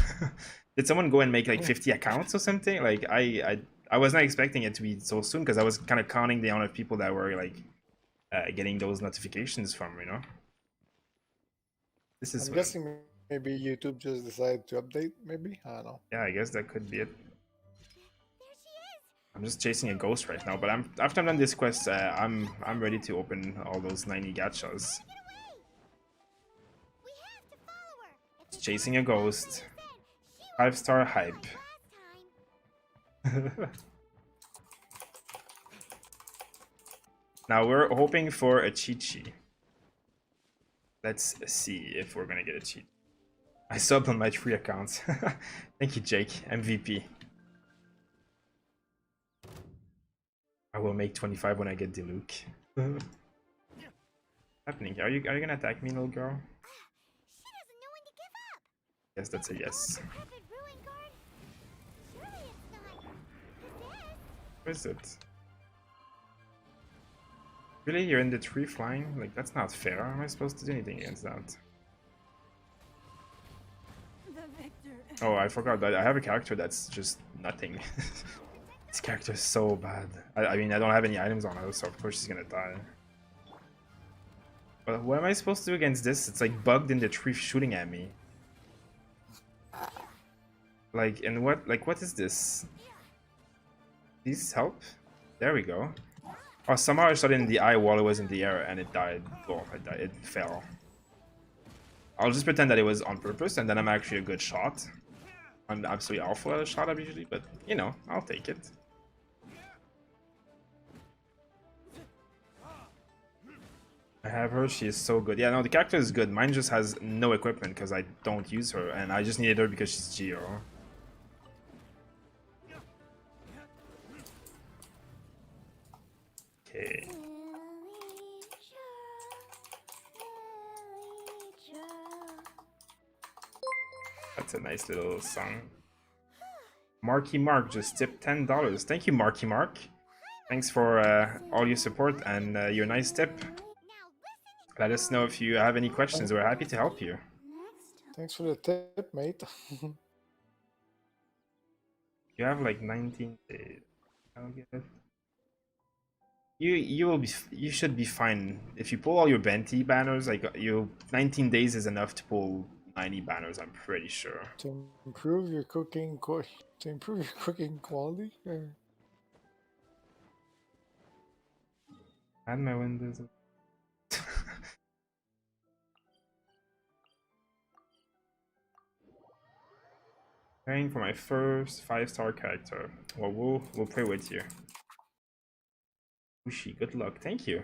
Did someone go and make like 50 accounts or something? Like I was not expecting it to be so soon because I was kind of counting the amount of people that were like getting those notifications from, you know. This is I'm what guessing maybe YouTube just decided to update. Maybe I don't know. yeah, I guess that could be it. There she is. I'm just chasing a ghost right now, but after I'm done this quest, I'm ready to open all those 90 gachas. Get away. We have to follow her. If Just the chasing a ghost ghost. follows us in, she 5-star won't hype. like last time. Now we're hoping for a Chi-Chi. Let's see if we're gonna get a cheat. I subbed on my 3 accounts. Thank you, Jake. MVP. I will make 25 when I get Diluc. Happening? Are you gonna attack me, little girl? She doesn't know when to give up. Yes, that's a yes. Decrepit ruin guard. Surely it's not. Where is it? Really? You're in the tree flying? Like, that's not fair. How am I supposed to do anything against that? The victor. Oh, I forgot that I have a character that's just nothing. This character is so bad. I mean, I don't have any items on her, so of course she's gonna die. But what am I supposed to do against this? It's like bugged in the tree shooting at me. Like, and what? Like, what is this? Please help? There we go. Oh, somehow I shot it in the eye while it was in the air and it died. Well, it fell. I'll just pretend that it was on purpose and then I'm actually a good shot. I'm absolutely awful at a shot usually, but you know, I'll take it. I have her, she is so good. Yeah, no, the character is good. Mine just has no equipment because I don't use her and I just needed her because she's Geo. Okay. That's a nice little song. Marky Mark just tipped $10. Thank you, Marky Mark. Thanks for all your support and your nice tip. Now listen. Let us know if you have any questions. We're happy to help you. Thanks for the tip, mate. You have like 19 days. I'll get it. You should be fine if you pull all your Benti banners. Like 19 days is enough to pull 90 banners. I'm pretty sure. To improve your cooking quality. And my windows. Praying for my first 5-star character. Well, we'll pray with you. Ushi, good luck. Thank you.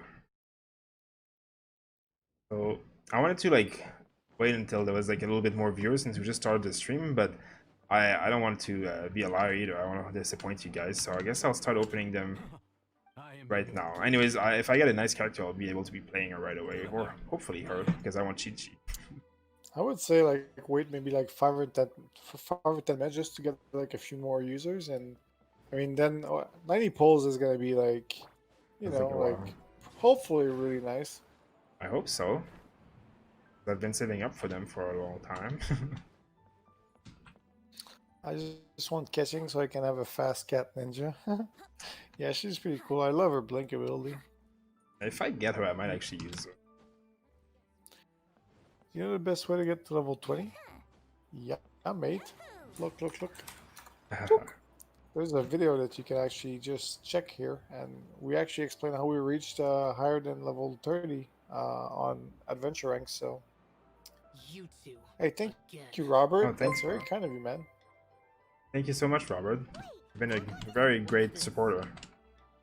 So I wanted to like wait until there was like a little bit more viewers since we just started the stream, but I don't want to be a liar either. I want to disappoint you guys, so I guess I'll start opening them right now. Anyways, if I get a nice character, I'll be able to be playing her right away, or hopefully her, because I want Chi-Chi. I would say like wait maybe like 5 or 10 minutes just to get like a few more users, and I mean then 90 polls is gonna be like, you That's know, like a like while. hopefully really nice. I hope so. I've been saving up for them for a long time. I just want catching so I can have a fast cat ninja. Yeah, she's pretty cool. I love her blink ability. If I get her, I might actually use her. You know the best way to get to level 20? Yeah, mate. Look. There's a video that you can actually just check here, and we actually explain how we reached higher than level 30 on adventure ranks. So, You two. hey, thank Again. you, Robert. Oh, thanks, That's very bro. kind of you, man. Thank you so much, Robert. You've been a very great supporter.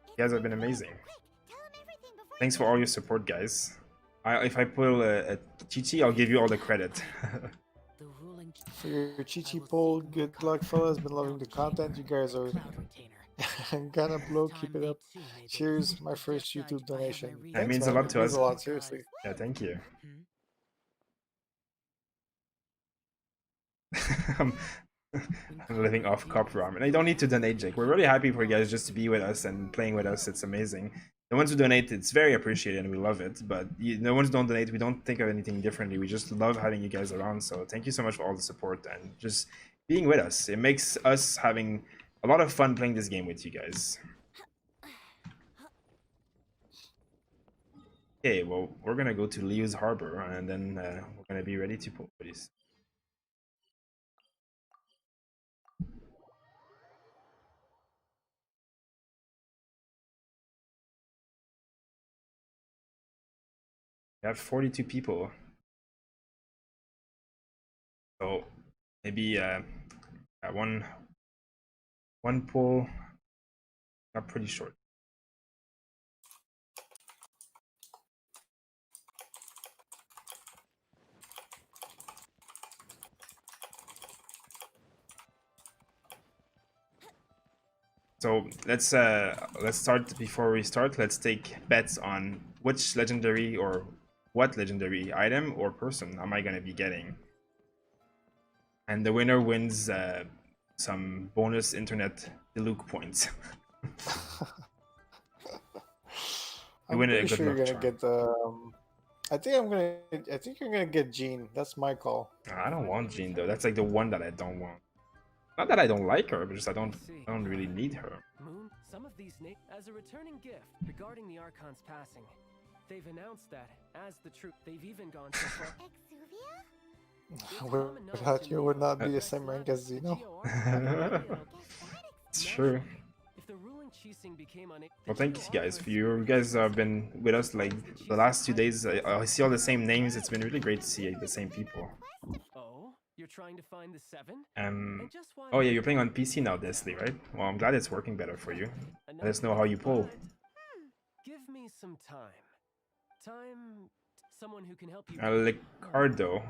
You guys have been amazing. Tell him everything before. Thanks for all your support, guys. If I pull a Chi-Chi, I'll give you all the credit. The ruling For your Chi-Chi I will poll, seek good more luck, contact fellas. with Been loving the Cloud content. You guys are Cloud Retainer. gonna blow. Time Keep it they up. too may be. Cheers, my The first death YouTube judge, I have my donation. reasons. That means Thanks, a man. lot to It means us. a lot, seriously. Yeah, thank you. Hmm? I'm, I'm living off copper ramen. And you don't need to donate, Jake. We're really happy for you guys just to be with us and playing with us. It's amazing. The ones who donate, it's very appreciated and we love it. But the ones who don't donate, we don't think of anything differently. We just love having you guys around. So thank you so much for all the support and just being with us. It makes us having a lot of fun playing this game with you guys. Okay, well, we're gonna go to Leo's Harbor and then we're gonna be ready to pull for this. We have 42 people. So maybe one pull got pretty short. So let's start. Before we start, let's take bets on which legendary or what legendary item or person am I gonna be getting, and the winner wins some bonus internet Diluc points. You I'm win a pretty good sure you're luck gonna charm. get I think you're gonna get Jean. That's my call. I don't want Jean though. That's like the one that I don't want. Not that I don't like her, but just I don't really need her. Moon, some of these as a returning gift regarding the Archon's passing. They've announced that as the truth. They've even gone so far. Exuvia? Without you, would not be the same rank as Zeno. It's true. If the ruling Qixing became Well, thank you guys for you guys have been with us like the last 2 days. I see all the same names. It's been really great to see the same people. Oh, you're trying to find the seven? Oh yeah, you're playing on PC now, Desley, right? Well, I'm glad it's working better for you. Let us know how you pull. Give me some time. Someone who can help you. Ricardo.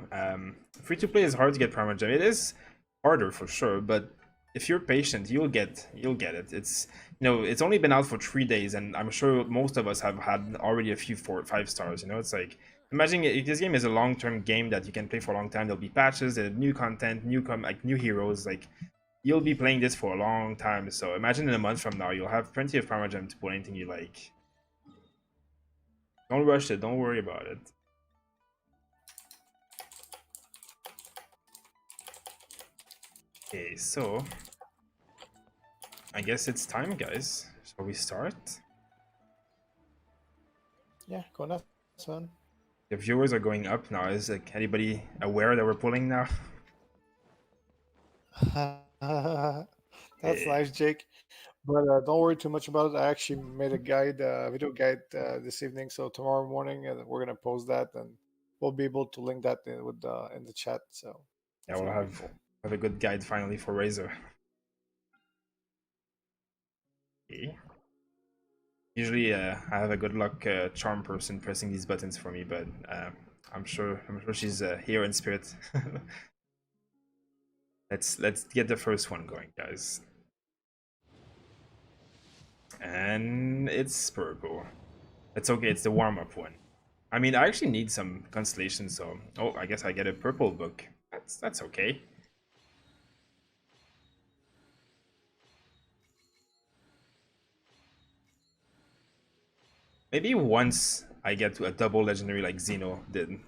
Free to play is hard to get Primogem. It is harder for sure, but if you're patient, you'll get it. It's it's only been out for 3 days, and I'm sure most of us have had already a few 4 or 5 stars. It's like imagine if this game is a long-term game that you can play for a long time. There'll be patches, there'll be new content, new heroes. Like you'll be playing this for a long time. So imagine in a month from now, you'll have plenty of Primogem to pull anything you like. Don't rush it. Don't worry about it. Okay, so I guess it's time, guys. Shall we start? Yeah, go nuts, son. The viewers are going up now. Is like anybody aware that we're pulling now? That's nice, Jake. But don't worry too much about it. I actually made a video guide this evening. So tomorrow morning, we're gonna post that, and we'll be able to link that in in the chat. So Yeah, we'll have a good guide finally for Razor. Okay. Usually, I have a good luck charm person pressing these buttons for me, but I'm sure she's here in spirit. Let's get the first one going, guys. And it's purple. It's okay. It's the warm-up one. I mean, I actually need some constellations, so I guess I get a purple book. That's okay. Maybe once I get to a double legendary like Xeno did.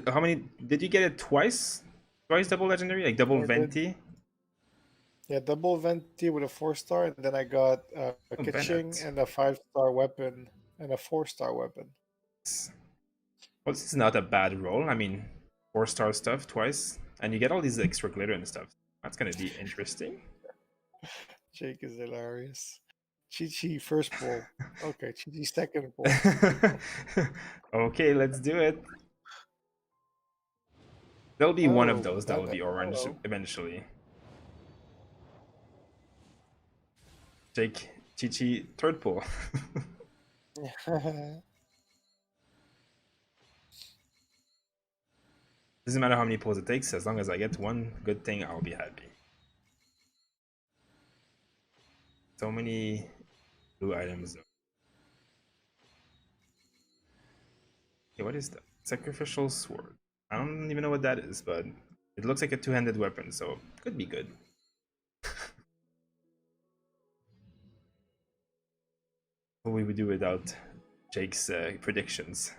How many did you get it twice? Twice double legendary, like double Venti? Yeah, double Venti with a 4-star, and then I got a Kaching Bennett. and a 5-star weapon and a 4-star weapon. Well, this is not a bad roll. I mean, 4-star stuff twice, and you get all these extra glitter and stuff. That's gonna be interesting. Jake is hilarious. Chi first pull. Okay, Chi second pull. Okay, let's do it. There'll be one of those that will be orange eventually. Jake, Chi, third pull. Doesn't matter how many pulls it takes, as long as I get one good thing, I'll be happy. So many blue items though. Okay, what is that? Sacrificial sword. I don't even know what that is, but It looks like a two-handed weapon, so could be good. What we would do without Jake's predictions.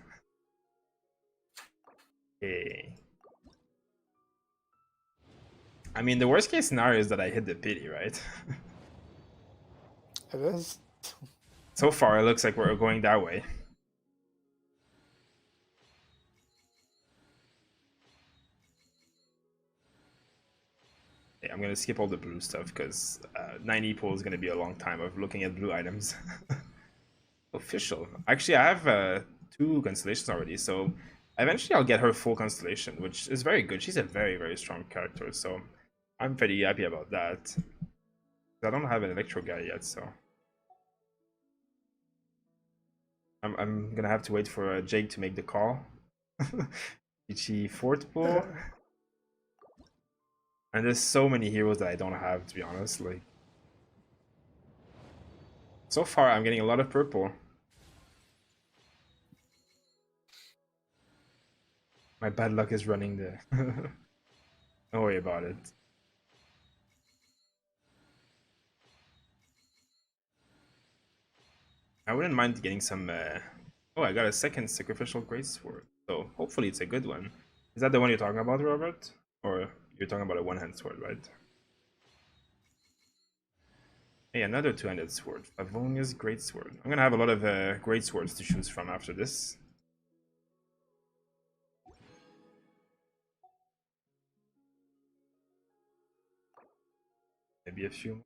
Okay. I mean, the worst case scenario is that I hit the pity, right? It is. So far, it looks like we're going that way. Okay, I'm gonna skip all the blue stuff because 90 pull is gonna be a long time of looking at blue items. Official. Actually, I have 2 constellations already, so eventually I'll get her full constellation, which is very good. She's a very, very strong character, so I'm pretty happy about that. I don't have an electro guy yet, so I'm gonna have to wait for Jake to make the call. Ichi fourth pull. And there's so many heroes that I don't have, to be honest. Like, so far I'm getting a lot of purple. My bad luck is running there. Don't worry about it. I wouldn't mind getting some. Oh, I got a second sacrificial greatsword. So hopefully it's a good one. Is that the one you're talking about, Robert? Or you're talking about a one-hand sword, right? Hey, another two-handed sword. Favonia's greatsword. I'm gonna have a lot of greatswords to choose from after this. Maybe a few more.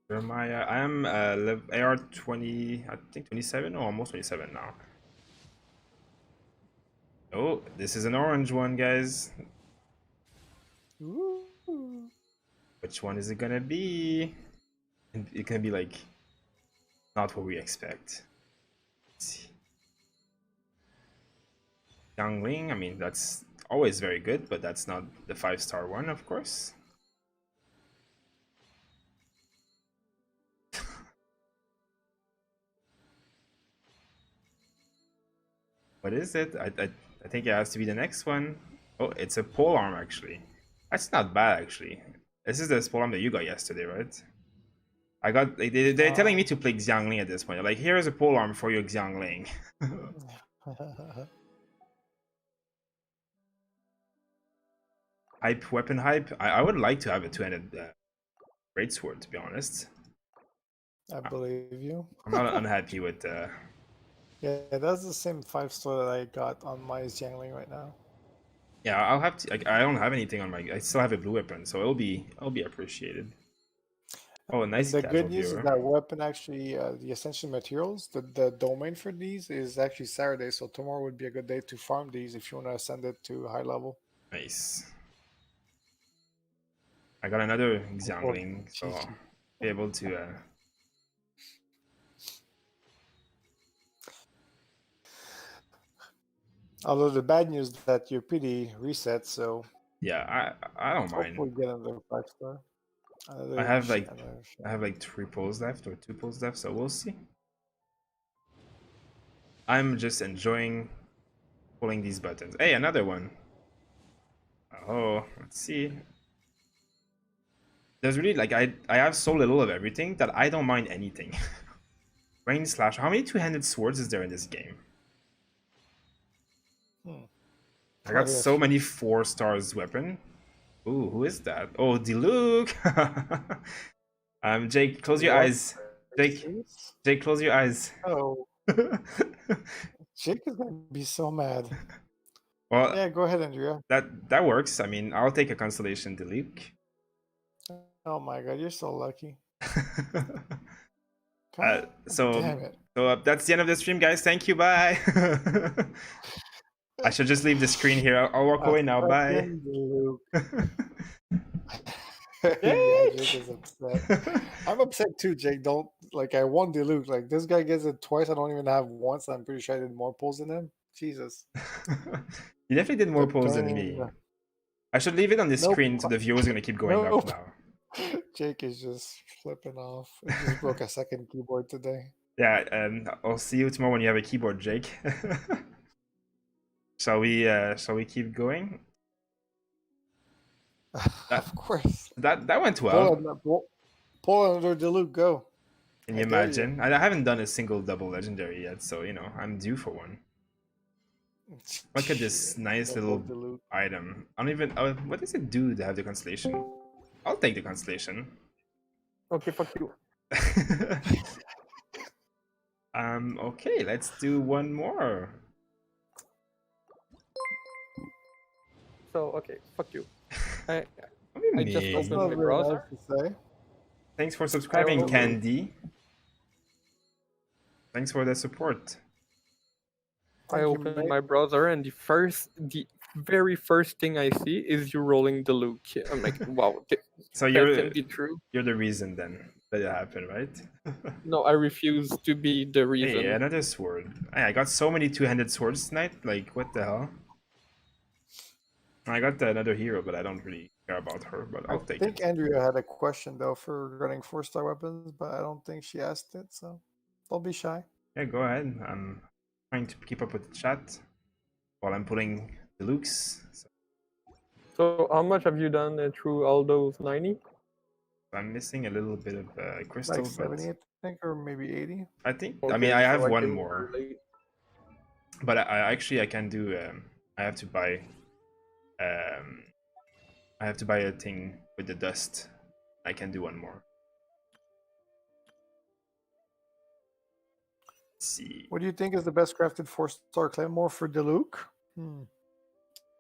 Jeremiah, I am AR 20, I think 27 or almost 27 now. Oh, this is an orange one, guys. Ooh. Which one is it gonna be? It can be like not what we expect. Let's see. Youngling, I mean that's always very good, but that's not the 5-star one, of course. What is it? I think it has to be the next one. Oh, it's a pole arm actually. That's not bad actually. This is the pole arm that you got yesterday, right? I got they're telling me to play Xiangling at this point. Like, here is a pole arm for your Xiangling. Hype, weapon hype. I would like to have a two-handed greatsword, to be honest. I believe you. I'm not unhappy with. Yeah, that's the same 5-star that I got on my Xiangling right now. Yeah, I'll have to. I don't have anything on my. I still have a blue weapon, so it'll be appreciated. Oh, And nice the casual good news viewer. is that weapon actually, the essential materials, the domain for these is actually Saturday, so tomorrow would be a good day to farm these if you want to send it to high level. Nice. I got another Or Xiangling, so GG. I'll be able to. Although the bad news is that your PD resets, so Yeah, I don't mind. hopefully get another 5-star. I have like Another I have like 3 pulls left or 2 pulls left, so we'll see. I'm just enjoying pulling these buttons. Hey, another one. Oh, let's see. There's really like I have so little of everything that I don't mind anything. Rain slash. How many two-handed swords is there in this game? I got Probably a so few. many 4 stars weapon. Ooh, who is that? Oh, Diluc. Jake, close your What? eyes. Jake, close your eyes. Oh, Jake is gonna be so mad. Well, Yeah, go ahead, Andrea. that works. I mean, I'll take a constellation Diluc. Oh my god, you're so lucky. Uh, God so damn it. so that's the end of the stream, guys. Thank you. Bye. I should just leave the screen here. I'll walk A away now. Bye. fucking Diluc. Yeah, Jake Jake! is upset. I'm upset too, Jake. Don't like I won Diluc. Like this guy gets it twice. I don't even have once. I'm pretty sure I did more pulls than him. Jesus. You definitely did more The pulls than pain. me. I should leave it on the Nope. screen so the viewers are gonna keep going Nope. up now. Jake is just flipping off. He just broke a second keyboard today. Yeah, and I'll see you tomorrow when you have a keyboard, Jake. Shall we keep going? That Of course. that went Pull, well. pull another Diluc, go. Can I you dare you. imagine? I haven't done a single double legendary yet, so you know I'm due for one. Look at this Shit, nice double little Diluc. item. I don't even. What does it do to have the constellation? I'll take the constellation. Okay, fuck you. Okay, let's do one more. So okay, fuck you. I What do you I just mean? That's opened not my very browser. nice to say. Thanks for subscribing, opened- Candy. Thanks for the support. I Thank you, opened mate. my browser and the very first thing I see is you rolling the Luke. I'm like, wow, So that you're can be true. the reason then that it happened, right? No, I refuse to be the reason. Hey, another sword. Hey, I got so many two-handed swords tonight. Like, what the hell? I got another hero, but I don't really care about her. But I'll I take think it. Andrea had a question though for running 4-star weapons, but I don't think she asked it, so don't be shy. Yeah, go ahead. I'm trying to keep up with the chat while I'm putting Dilucs. So So how much have you done through all those 90? I'm missing a little bit of crystal, Like 70, I think, or maybe 80. but I think I Okay, mean I so have one can more, relate. but I actually I can do. I have to buy. I have to buy a thing with the dust. I can do one more. Let's see. What do you think is the best crafted 4-star claymore for Diluc?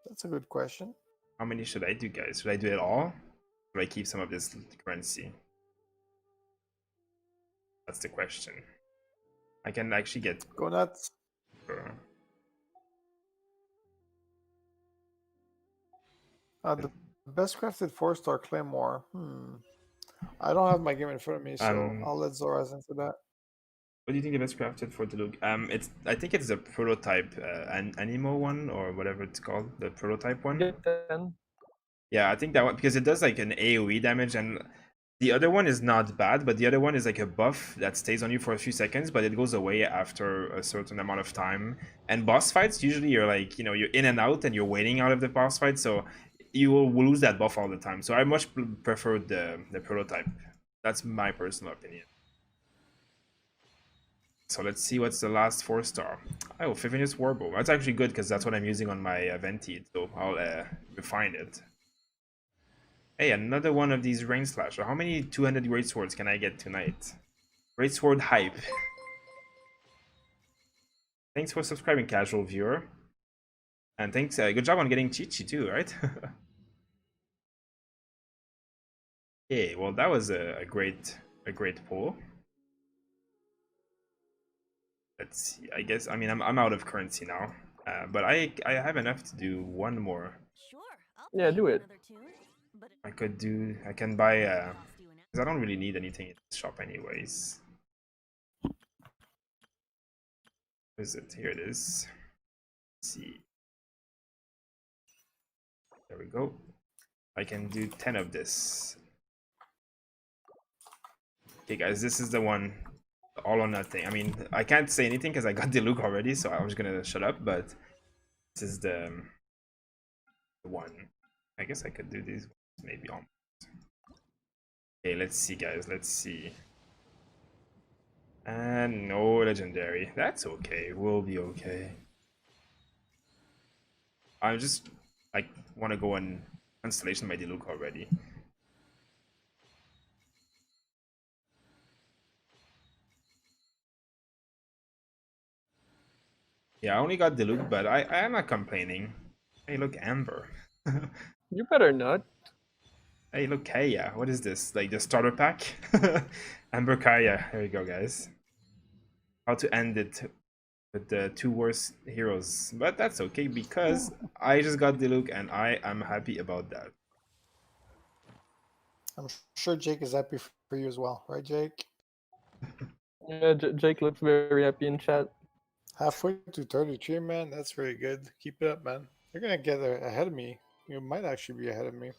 That's a good question. How many should I do, guys? Should I do it all? Or I keep some of this currency? That's the question. I can actually get. Go nuts. The best crafted 4-star claymore. I don't have my game in front of me, so I'll let Zoraz answer that. What do you think the best crafted for the look? It's I think it's a prototype, an Animo one or whatever it's called, the prototype one. Get 10. Yeah, I think that one because it does like an AOE damage, and the other one is not bad, but the other one is like a buff that stays on you for a few seconds, but it goes away after a certain amount of time. And boss fights, usually you're like, you're in and out and you're waiting out of the boss fight, so you will lose that buff all the time. So I much prefer the prototype. That's my personal opinion. So let's see what's the last 4-star. Oh, Fivinus Warbow. That's actually good because that's what I'm using on my Venti, so I'll refine it. Hey, another one of these Rain Slasher. How many 200 Great Swords can I get tonight? Great Sword hype. Thanks for subscribing, casual viewer. And thanks, good job on getting Chi-Chi too, right? Okay, well that was a great pull. Let's see. I guess I'm out of currency now, but I have enough to do one more. Sure, I'll Yeah, play do it. another tune, but it I can buy cost you an because I don't really need anything in the shop anyways. Where is it? Here it is. Let's see. There we go. I can do 10 of this. Okay, guys, this is the one. All or nothing. I mean, I can't say anything because I got Diluc already, so I was gonna shut up. But this is the one. I guess I could do these maybe on. Okay, let's see, guys. Let's see. And no legendary. That's okay. We'll be okay. I just like want to go on Constellation by Diluc already. Yeah, I only got Diluc, but I am not complaining. Hey, look, Amber. You better not. Hey, look, Kaya. What is this? Like the starter pack? Amber Kaya. There you go, guys. How to end it with the two worst heroes. But that's okay because I just got Diluc and I am happy about that. I'm sure Jake is happy for you as well, right, Jake? Yeah, Jake looks very happy in chat. Halfway to 33, man. That's very good. Keep it up, man. You're gonna get ahead of me. You might actually be ahead of me.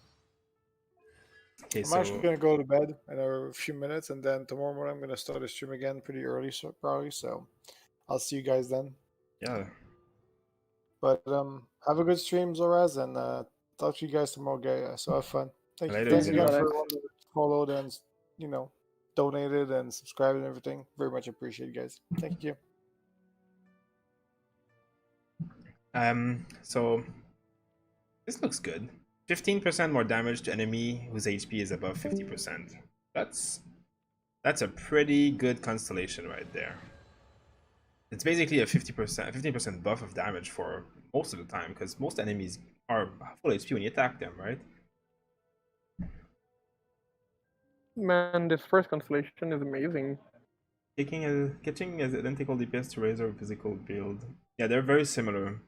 Okay, I'm so actually gonna go to bed in a few minutes, and then tomorrow morning I'm gonna start a stream again pretty early, so probably. So I'll see you guys then. yeah. But have a good stream, Zoraz, and talk to you guys tomorrow, guys. So have fun. Later, Thanks again Diluc. for everyone that followed and donated and subscribed and everything. Very much appreciate, guys. Thank you. So this looks good. 15% more damage to enemy whose HP is above 50%. That's a pretty good constellation right there. It's basically a 15% buff of damage for most of the time, because most enemies are full HP when you attack them, right? Man, this first constellation is amazing. Getting as identical DPS to Razor physical build. Yeah, they're very similar.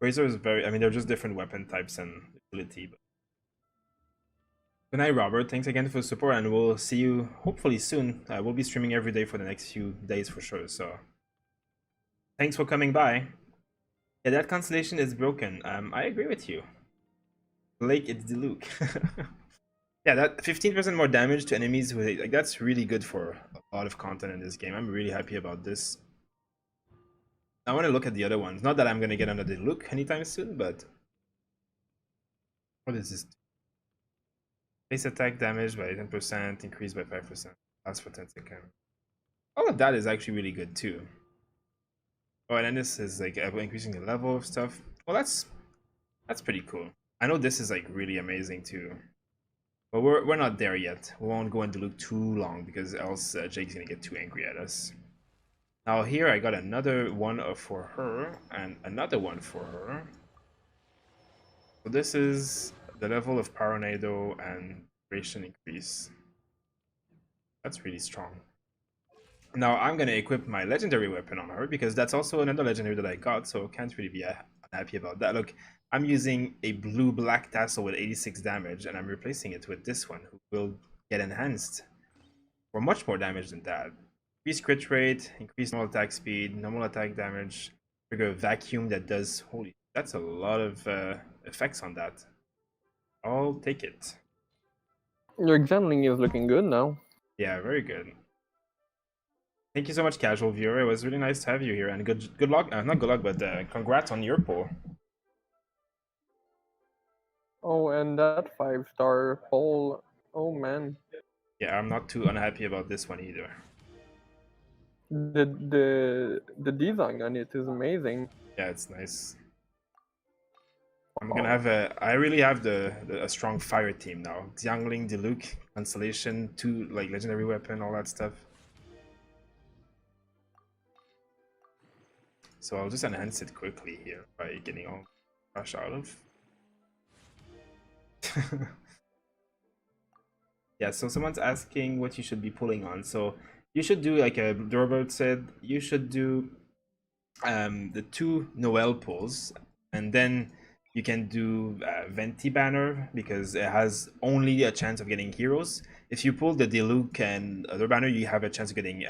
Razor is very, I mean, they're just different weapon types and ability. But... Good night, Robert. Thanks again for the support, and we'll see you hopefully soon. We'll be streaming every day for the next few days for sure, so thanks for coming by. Yeah, that constellation is broken. I agree with you. Blake, it's Diluc. Yeah, that 15% more damage to enemies with like that's really good for a lot of content in this game. I'm really happy about this. I want to look at the other ones. Not that I'm gonna get under the Diluc anytime soon, but what is this? Base attack damage by 10%, increased by 5%, lasts for 10 seconds. All of that is actually really good too. Oh, and then this is like increasing the level of stuff. Well, that's pretty cool. I know this is like really amazing too. But we're not there yet. We won't go into Diluc too long because else Jake's gonna get too angry at us. Now here I got another one for her and another one for her. So this is the level of Paronado and duration increase. That's really strong. Now I'm gonna equip my legendary weapon on her because that's also another legendary that I got, so can't really be unhappy about that. Look, I'm using a blue-black tassel with 86 damage, and I'm replacing it with this one, who will get enhanced for much more damage than that. Increased crit rate, increased normal attack speed, normal attack damage, trigger a vacuum that does... Holy, that's a lot of effects on that. I'll take it. Your examining is looking good now. Yeah, very good. Thank you so much, casual viewer. It was really nice to have you here, and good luck. Not good luck, but congrats on your poll. Oh, and that 5-star poll. Oh man. Yeah, I'm not too unhappy about this one either. The design on it is amazing. Yeah, it's nice. I'm gonna have I really have a strong fire team now. Xiangling, Diluc, Constellation, 2 like legendary weapon, all that stuff. So I'll just enhance it quickly here by getting all rush out of. Yeah, so someone's asking what you should be pulling on. So you should do, like Robert said, you should do the 2 Noel pulls, and then you can do Venti Banner because it has only a chance of getting heroes. If you pull the Diluc and other banner, you have a chance of getting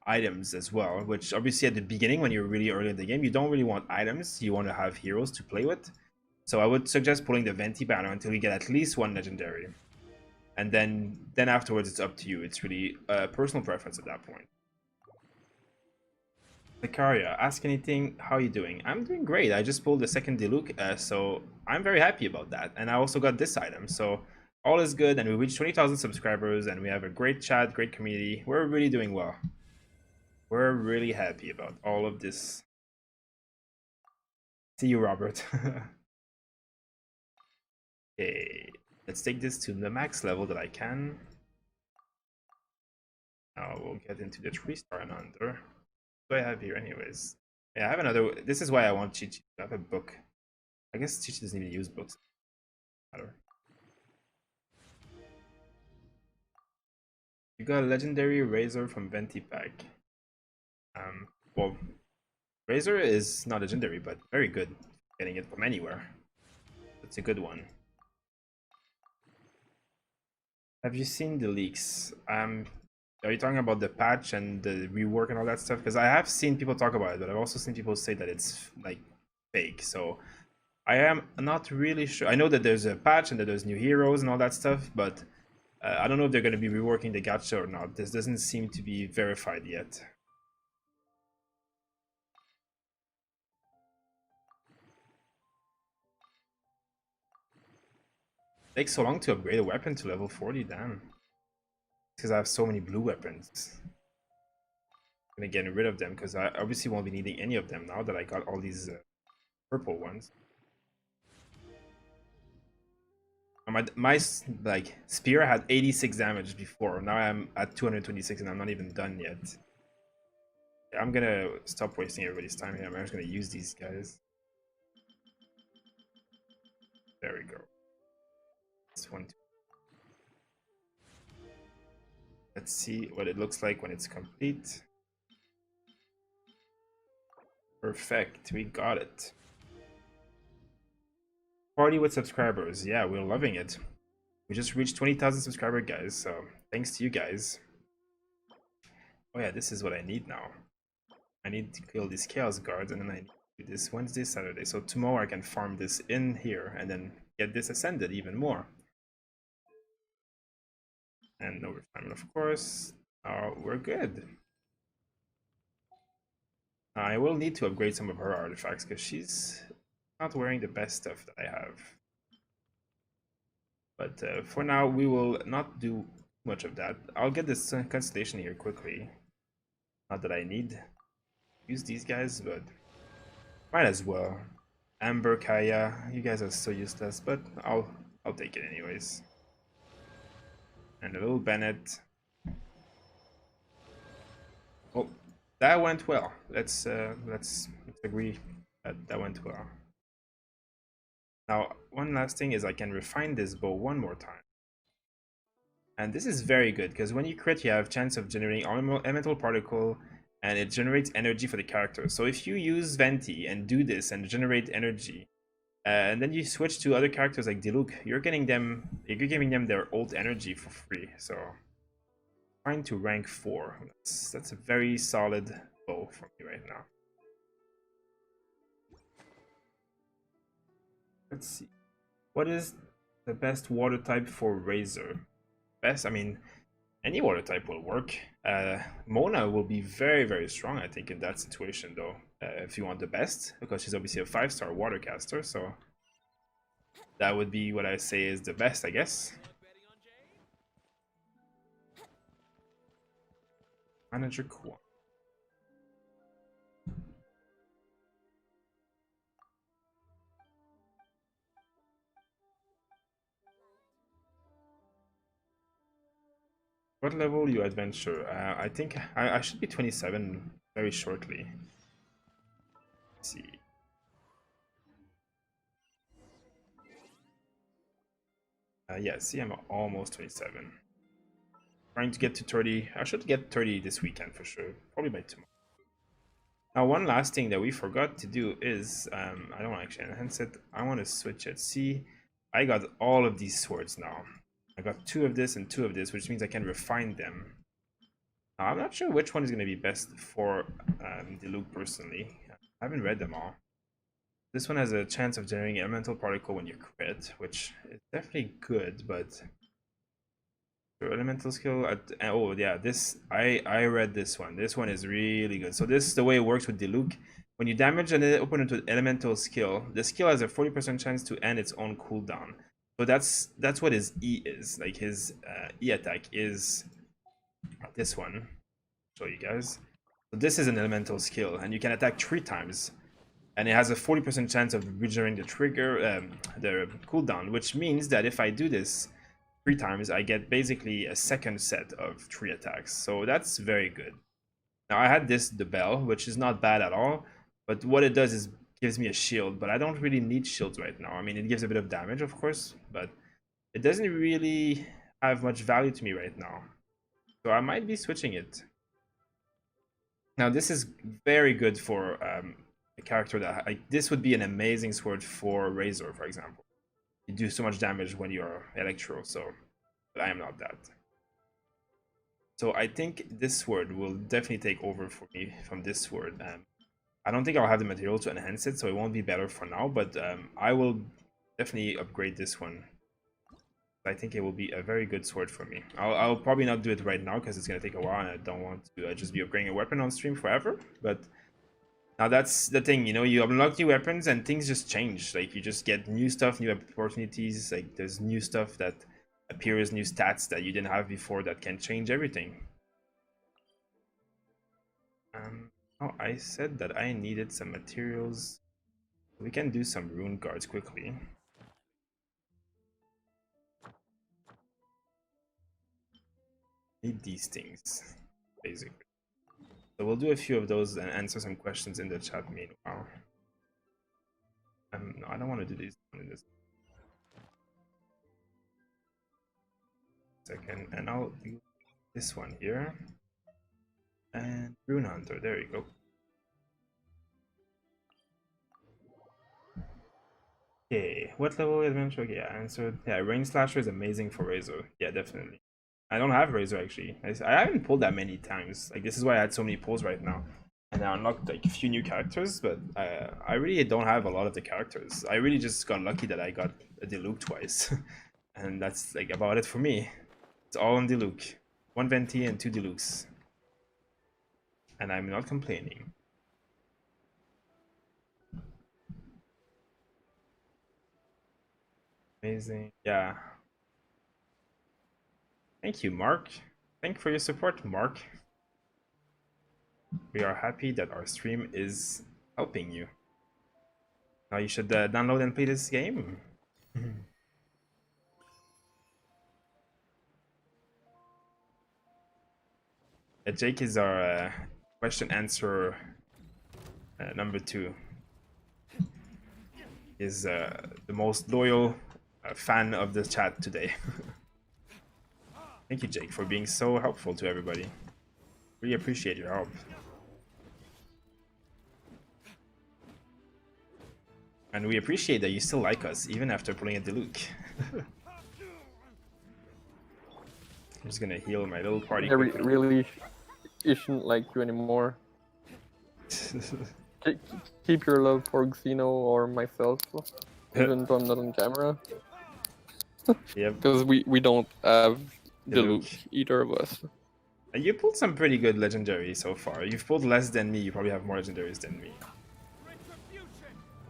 items as well, which obviously at the beginning, when you're really early in the game, you don't really want items. You want to have heroes to play with. So I would suggest pulling the Venti Banner until you get at least 1 legendary. And then afterwards, it's up to you. It's really personal preference at that point. Zakaria, ask anything. How are you doing? I'm doing great. I just pulled the second Diluc, so I'm very happy about that. And I also got this item, so all is good. And we reached 20,000 subscribers, and we have a great chat, great community. We're really doing well. We're really happy about all of this. See you, Robert. Okay, let's take this to the max level that I can. Now we'll get into the 3-star and under. What do I have here anyways? Yeah, I have another. This is why I want Chi-Chi to have a book. I guess Chi-Chi doesn't even use books. Matter. You got a legendary Razor from Venti Pack. Well, Razor is not legendary, but very good. Getting it from anywhere. It's a good one. Have you seen the leaks? Are you talking about the patch and the rework and all that stuff? Because I have seen people talk about it, but I've also seen people say that it's like fake. So I am not really sure. I know that there's a patch and that there's new heroes and all that stuff, but I don't know if they're going to be reworking the gacha or not. This doesn't seem to be verified yet. Takes so long to upgrade a weapon to level 40, damn. Because I have so many blue weapons. I'm gonna get rid of them because I obviously won't be needing any of them now that I got all these purple ones. My like spear had 86 damage before. Now I'm at 226 and I'm not even done yet. Yeah, I'm gonna stop wasting everybody's time here. I'm just gonna use these guys. There we go. This one. Let's see what it looks like when it's complete. Perfect, we got it. Party with subscribers. Yeah, we're loving it. We just reached 20,000 subscribers, guys, so thanks to you guys. Oh yeah, this is what I need now. I need to kill these Chaos Guards, and then I need to do this Wednesday, Saturday. So tomorrow I can farm this in here, and then get this ascended even more. And no refinement, of course. We're good. I will need to upgrade some of her artifacts, because she's not wearing the best stuff that I have. But for now, we will not do much of that. I'll get this constellation here quickly. Not that I need to use these guys, but might as well. Amber, Kaya, you guys are so useless, but I'll take it anyways. And a little Bennett. Oh, that went well. Let's agree that that went well. Now, one last thing is I can refine this bow one more time. And this is very good, because when you crit, you have a chance of generating elemental particle, and it generates energy for the character. So if you use Venti and do this and generate energy, and then you switch to other characters like Diluc, you're giving them their old energy for free. So trying to rank 4. That's a very solid bow for me right now. Let's see. What is the best water type for Razor? Best? I mean, any water type will work. Mona will be very, very strong, I think, in that situation, though. If you want the best, because she's obviously a 5-star water caster, so that would be what I say is the best, I guess. Manager Quan. What level you adventure? I think I should be 27 very shortly. Let's see. Yeah, see, I'm almost 27. Trying to get to 30. I should get 30 this weekend for sure. Probably by tomorrow. Now, one last thing that we forgot to do is, I don't want to actually enhance it. I want to switch it. See, I got all of these swords now. I got 2 of this and 2 of this, which means I can refine them. Now, I'm not sure which one is going to be best for Diluc personally. I haven't read them all. This one has a chance of generating elemental particle when you crit, which is definitely good, but elemental skill oh yeah, this I read this one. This one is really good. So this is the way it works with Diluc. When you damage an opponent with elemental skill, the skill has a 40% chance to end its own cooldown. So that's what his E is. Like his E attack is this one. I'll show you guys. So this is an elemental skill, and you can attack 3 times. And it has a 40% chance of regenerating the trigger, the cooldown, which means that if I do this 3 times, I get basically a second set of 3 attacks. So that's very good. Now I had the bell, which is not bad at all, but what it does is gives me a shield, but I don't really need shields right now. I mean, it gives a bit of damage, of course, but it doesn't really have much value to me right now. So I might be switching it. Now this is very good for a character that, like, this would be an amazing sword for Razor, for example. You do so much damage when you're Electro, so, but I am not that. So I think this sword will definitely take over for me from this sword. I don't think I'll have the material to enhance it, so it won't be better for now, but I will definitely upgrade this one. I think it will be a very good sword for me. I'll probably not do it right now because it's going to take a while and I don't want to just be upgrading a weapon on stream forever, but Now that's the thing, you know, you unlock new weapons and things just change. Like you just get new stuff, new opportunities. Like there's new stuff that appears, new stats that you didn't have before that can change everything. Oh, I said that I needed some materials. We can do some rune guards quickly. Need these things, basically. So we'll do a few of those and answer some questions in the chat meanwhile. No, I don't want to do these in this second, and I'll do this one here. And Rune Hunter, there you go. Okay, what level adventure? Okay, I answered. Yeah, Rain Slasher is amazing for Razor. Yeah, definitely. I don't have Razor actually. I haven't pulled that many times. Like this is why I had so many pulls right now. And I unlocked like a few new characters, but I really don't have a lot of the characters. I really just got lucky that I got a Diluc twice. And that's like about it for me. It's all on Diluc. 1 Venti and 2 Dilucs. And I'm not complaining. Amazing. Yeah. Thank you, Mark. Thank you for your support, Mark. We are happy that our stream is helping you. Now you should download and play this game. Jake is our question answer number 2. Is the most loyal fan of the chat today. Thank you, Jake, for being so helpful to everybody. Really appreciate your help. And we appreciate that you still like us, even after pulling a Diluc. I'm just gonna heal my little party. I really shouldn't like you anymore. Keep your love for Xeno or myself, even though I'm not on camera. Yep. Because we don't have Diluc. Diluc, either of us. You pulled some pretty good legendaries so far. You've pulled less than me. You probably have more legendaries than me.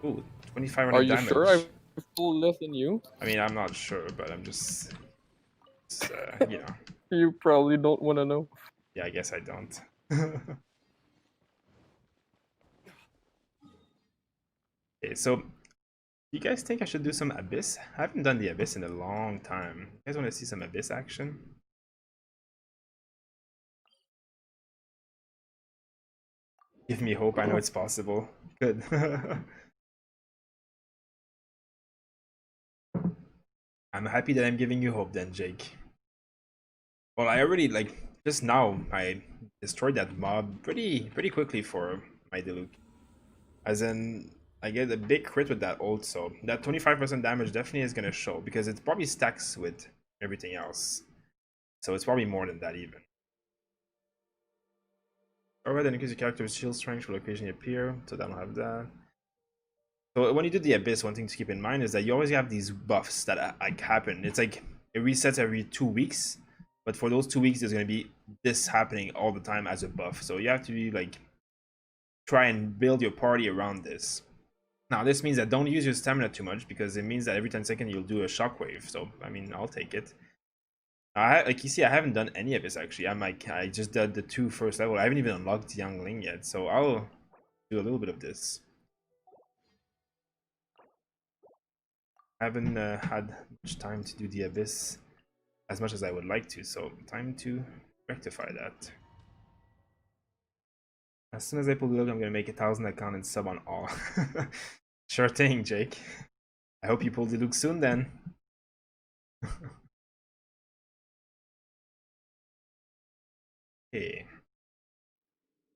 Ooh, 2,500 Are you damage. sure I've pulled less than you? I mean, I'm not sure, but I'm just you know. You probably don't want to know. Yeah, I guess I don't. Okay, so you guys think I should do some Abyss? I haven't done the Abyss in a long time. You guys want to see some Abyss action? Give me hope, I know it's possible. Good. I'm happy that I'm giving you hope then, Jake. Well, I already, like, just now, I destroyed that mob pretty quickly for my Diluc. As in, I get a big crit with that ult, so that 25% damage definitely is going to show, because it probably stacks with everything else. So it's probably more than that even. Alright, then increase your character's shield strength will occasionally appear, so I don't have that. So when you do the Abyss, one thing to keep in mind is that you always have these buffs that like happen. It's like it resets every 2 weeks, but for those 2 weeks, there's going to be this happening all the time as a buff. So you have to be like try and build your party around this. Now this means that don't use your stamina too much, because it means that every 10 seconds you'll do a shockwave. So I mean, I'll take it. Like you see, I haven't done any of this actually. I just did the 2 first level. I haven't even unlocked Young Ling yet, so I'll do a little bit of this. I haven't had much time to do the Abyss as much as I would like to, so time to rectify that. As soon as I pull the look, I'm gonna make 1,000 account and sub on all. Sure thing, Jake. I hope you pull the look soon then. Okay.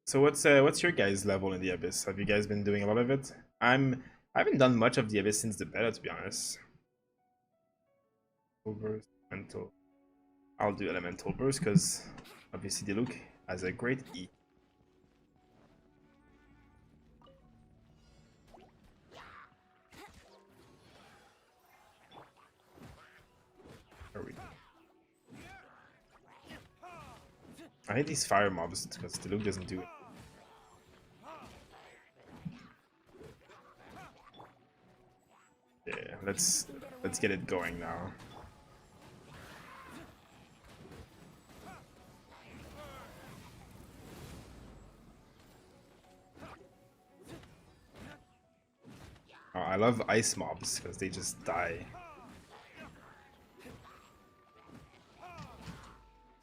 So what's your guys' level in the Abyss? Have you guys been doing a lot of it? I haven't done much of the Abyss since the beta, to be honest. Burst, elemental. I'll do elemental burst because obviously Diluc has a great E. There we go. I hate these fire mobs because Diluc doesn't do it. Yeah, let's get it going now. Oh, I love ice mobs because they just die.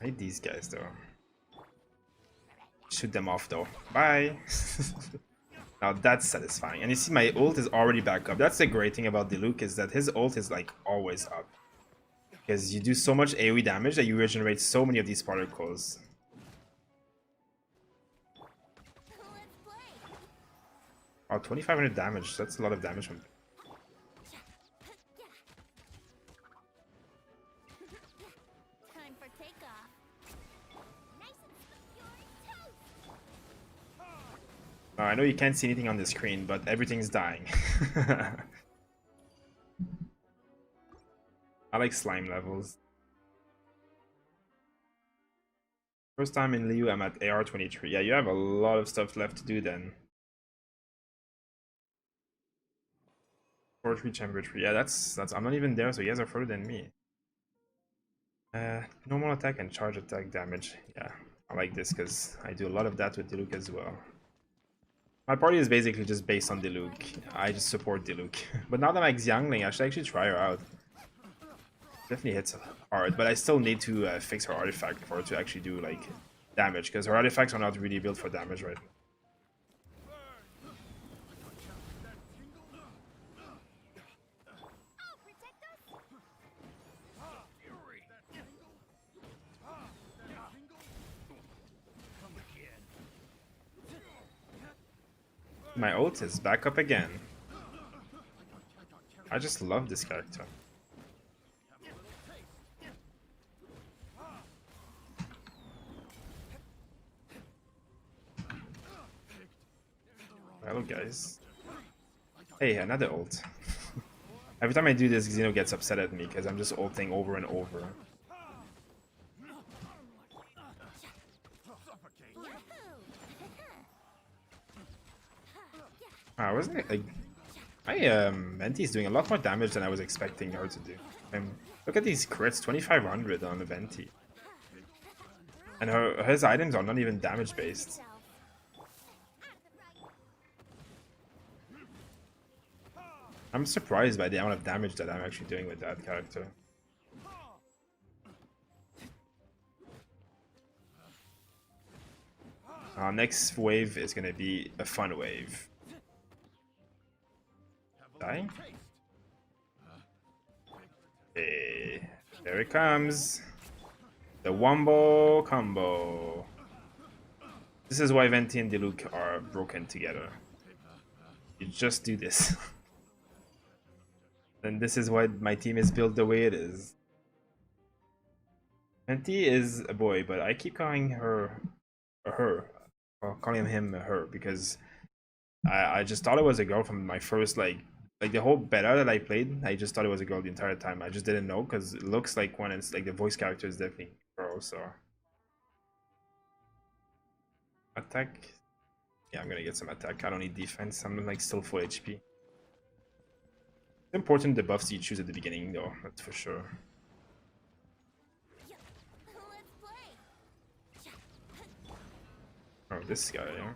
I hate these guys though. Shoot them off though. Bye. Now that's satisfying. And you see my ult is already back up. That's the great thing about Diluc is that his ult is like always up. Because you do so much AoE damage that you regenerate so many of these particles. Let's play. Oh, 2500 damage. That's a lot of damage from. Time for takeoff. Nice and secure toast. I know you can't see anything on the screen, but everything's dying. I like slime levels. First time in Liu, I'm at AR 23. Yeah, you have a lot of stuff left to do then. Forge reach chamber 3. Yeah, that's I'm not even there, so you guys are further than me. Normal attack and charge attack damage. Yeah, I like this because I do a lot of that with Diluc as well. My party is basically just based on Diluc. I just support Diluc. But now that I'm Xiangling, I should actually try her out. Definitely hits hard, but I still need to fix her artifact for her to actually do like damage, because her artifacts are not really built for damage right now. I'll protect us. My ult is back up again. I just love this character. Hello guys. Hey, another ult. Every time I do this, Xeno gets upset at me because I'm just ulting over and over. Wasn't it like my Venti is doing a lot more damage than I was expecting her to do. Look at these crits, 2500 on the Venti. And his items are not even damage based. I'm surprised by the amount of damage that I'm actually doing with that character. Our next wave is gonna be a fun wave. Die? Hey, there it comes. The Wombo combo. This is why Venti and Diluc are broken together. You just do this. And this is why my team is built the way it is. Venti is a boy, but I keep calling her a her. Or calling him a her because I just thought it was a girl from my first like the whole beta that I played. I just thought it was a girl the entire time. I just didn't know because it looks like when it's like the voice character is definitely a girl. So attack. Yeah, I'm gonna get some attack. I don't need defense. I'm like still full HP. It's important the buffs you choose at the beginning though, that's for sure. Let's play. Oh, this guy, yeah.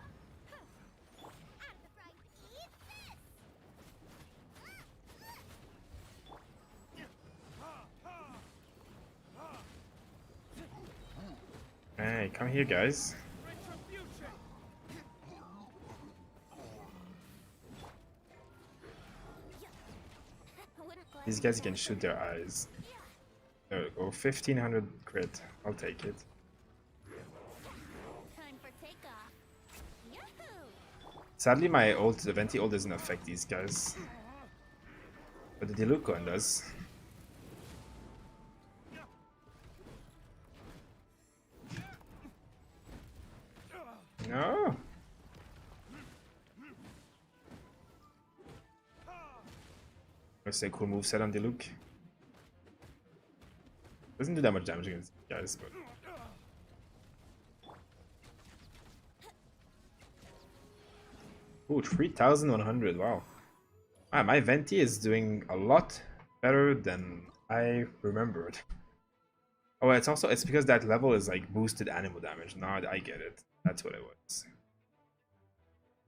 Hey, come here, guys. These guys can shoot their eyes. There we go, 1500 crit. I'll take it. Time for takeoff. Yahoo! Sadly, my ult, the Venti ult doesn't affect these guys. But the Diluc one does. No! That's a cool moveset on Diluc. Doesn't do that much damage against guys, but... Ooh, 3100, wow. My Venti is doing a lot better than I remembered. Oh, it's because that level is like boosted animal damage. Now I get it. That's what it was.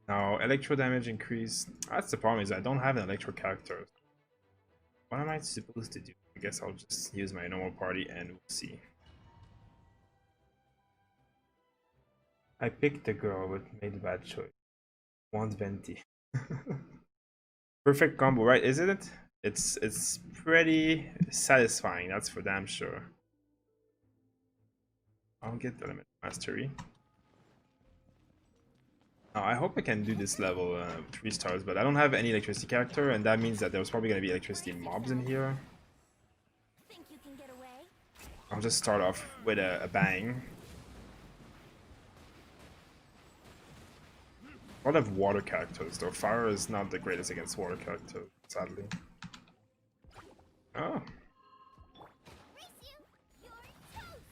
Now electro damage increase. That's the problem, is I don't have an electro character. What am I supposed to do? I guess I'll just use my normal party and we'll see. I picked a girl but made a bad choice. Want Venti. Perfect combo, right? Isn't it? It's pretty satisfying, that's for damn sure. I'll get the limit mastery. Now, I hope I can do this level 3 stars, but I don't have any electricity character, and that means that there's probably going to be electricity mobs in here. Think you can get away? I'll just start off with a bang. A lot of water characters, though. Fire is not the greatest against water characters, sadly. Oh. Race you! You're toast!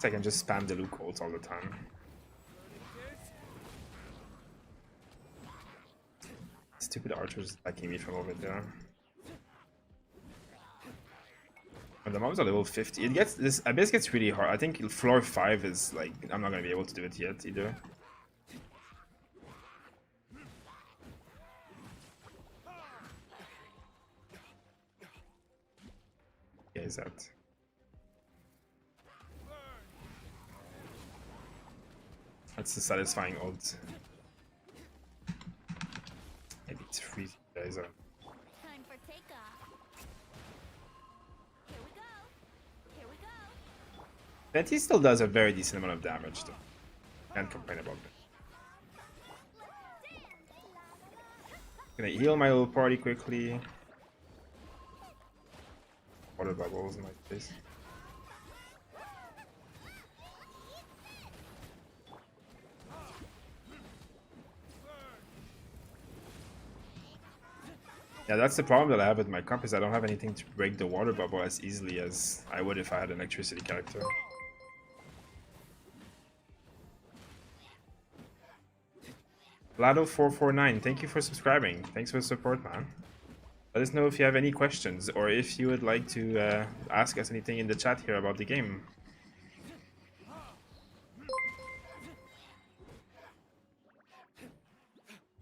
I can just spam Diluc ults all the time. Stupid archers attacking me from over there. When the mobs are level 50, it gets this abyss gets really hard. I think floor 5 is like I'm not gonna be able to do it yet either. Yeah, is that? That's the satisfying ult. Maybe it's freezing guys out. Time for takeoff. Here we go. Here we go. Venti still does a very decent amount of damage though. Can't complain about that. Gonna heal my little party quickly. Water bubbles in my face. Yeah, that's the problem that I have with my comp, is I don't have anything to break the water bubble as easily as I would if I had an electricity character. Lado449, thank you for subscribing. Thanks for the support, man. Let us know if you have any questions, or if you would like to ask us anything in the chat here about the game.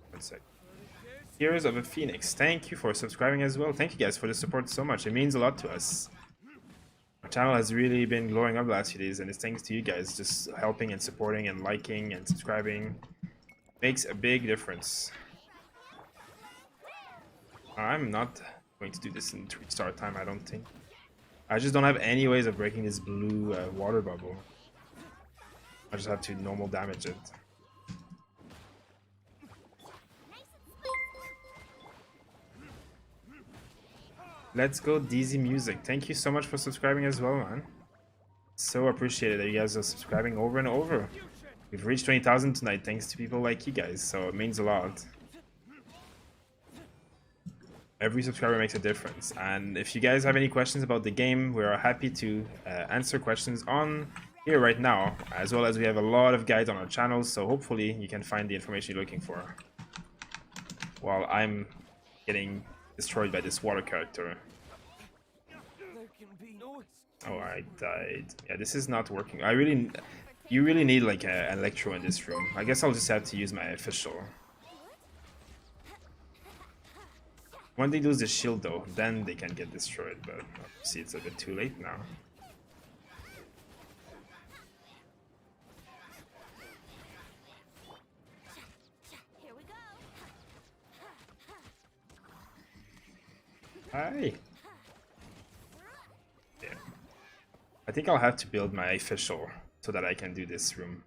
One sec. Heroes of a Phoenix, thank you for subscribing as well. Thank you guys for the support so much. It means a lot to us. Our channel has really been glowing up the last few days, and it's thanks to you guys just helping and supporting and liking and subscribing. Makes a big difference. I'm not going to do this in 3-star time, I don't think. I just don't have any ways of breaking this blue water bubble. I just have to normal damage it. Let's go DZ Music. Thank you so much for subscribing as well, man. So appreciated that you guys are subscribing over and over. We've reached 20,000 tonight thanks to people like you guys, so it means a lot. Every subscriber makes a difference, and if you guys have any questions about the game, we are happy to answer questions on here right now, as well as we have a lot of guides on our channel, so hopefully you can find the information you're looking for. While I'm getting destroyed by this water character. Oh, I died. Yeah, this is not working. You really need like an electro in this room. I guess I'll just have to use my official. When they lose the shield though, then they can get destroyed, but see, it's a bit too late now. Here we go. Hi. Yeah. I think I'll have to build my official so that I can do this room.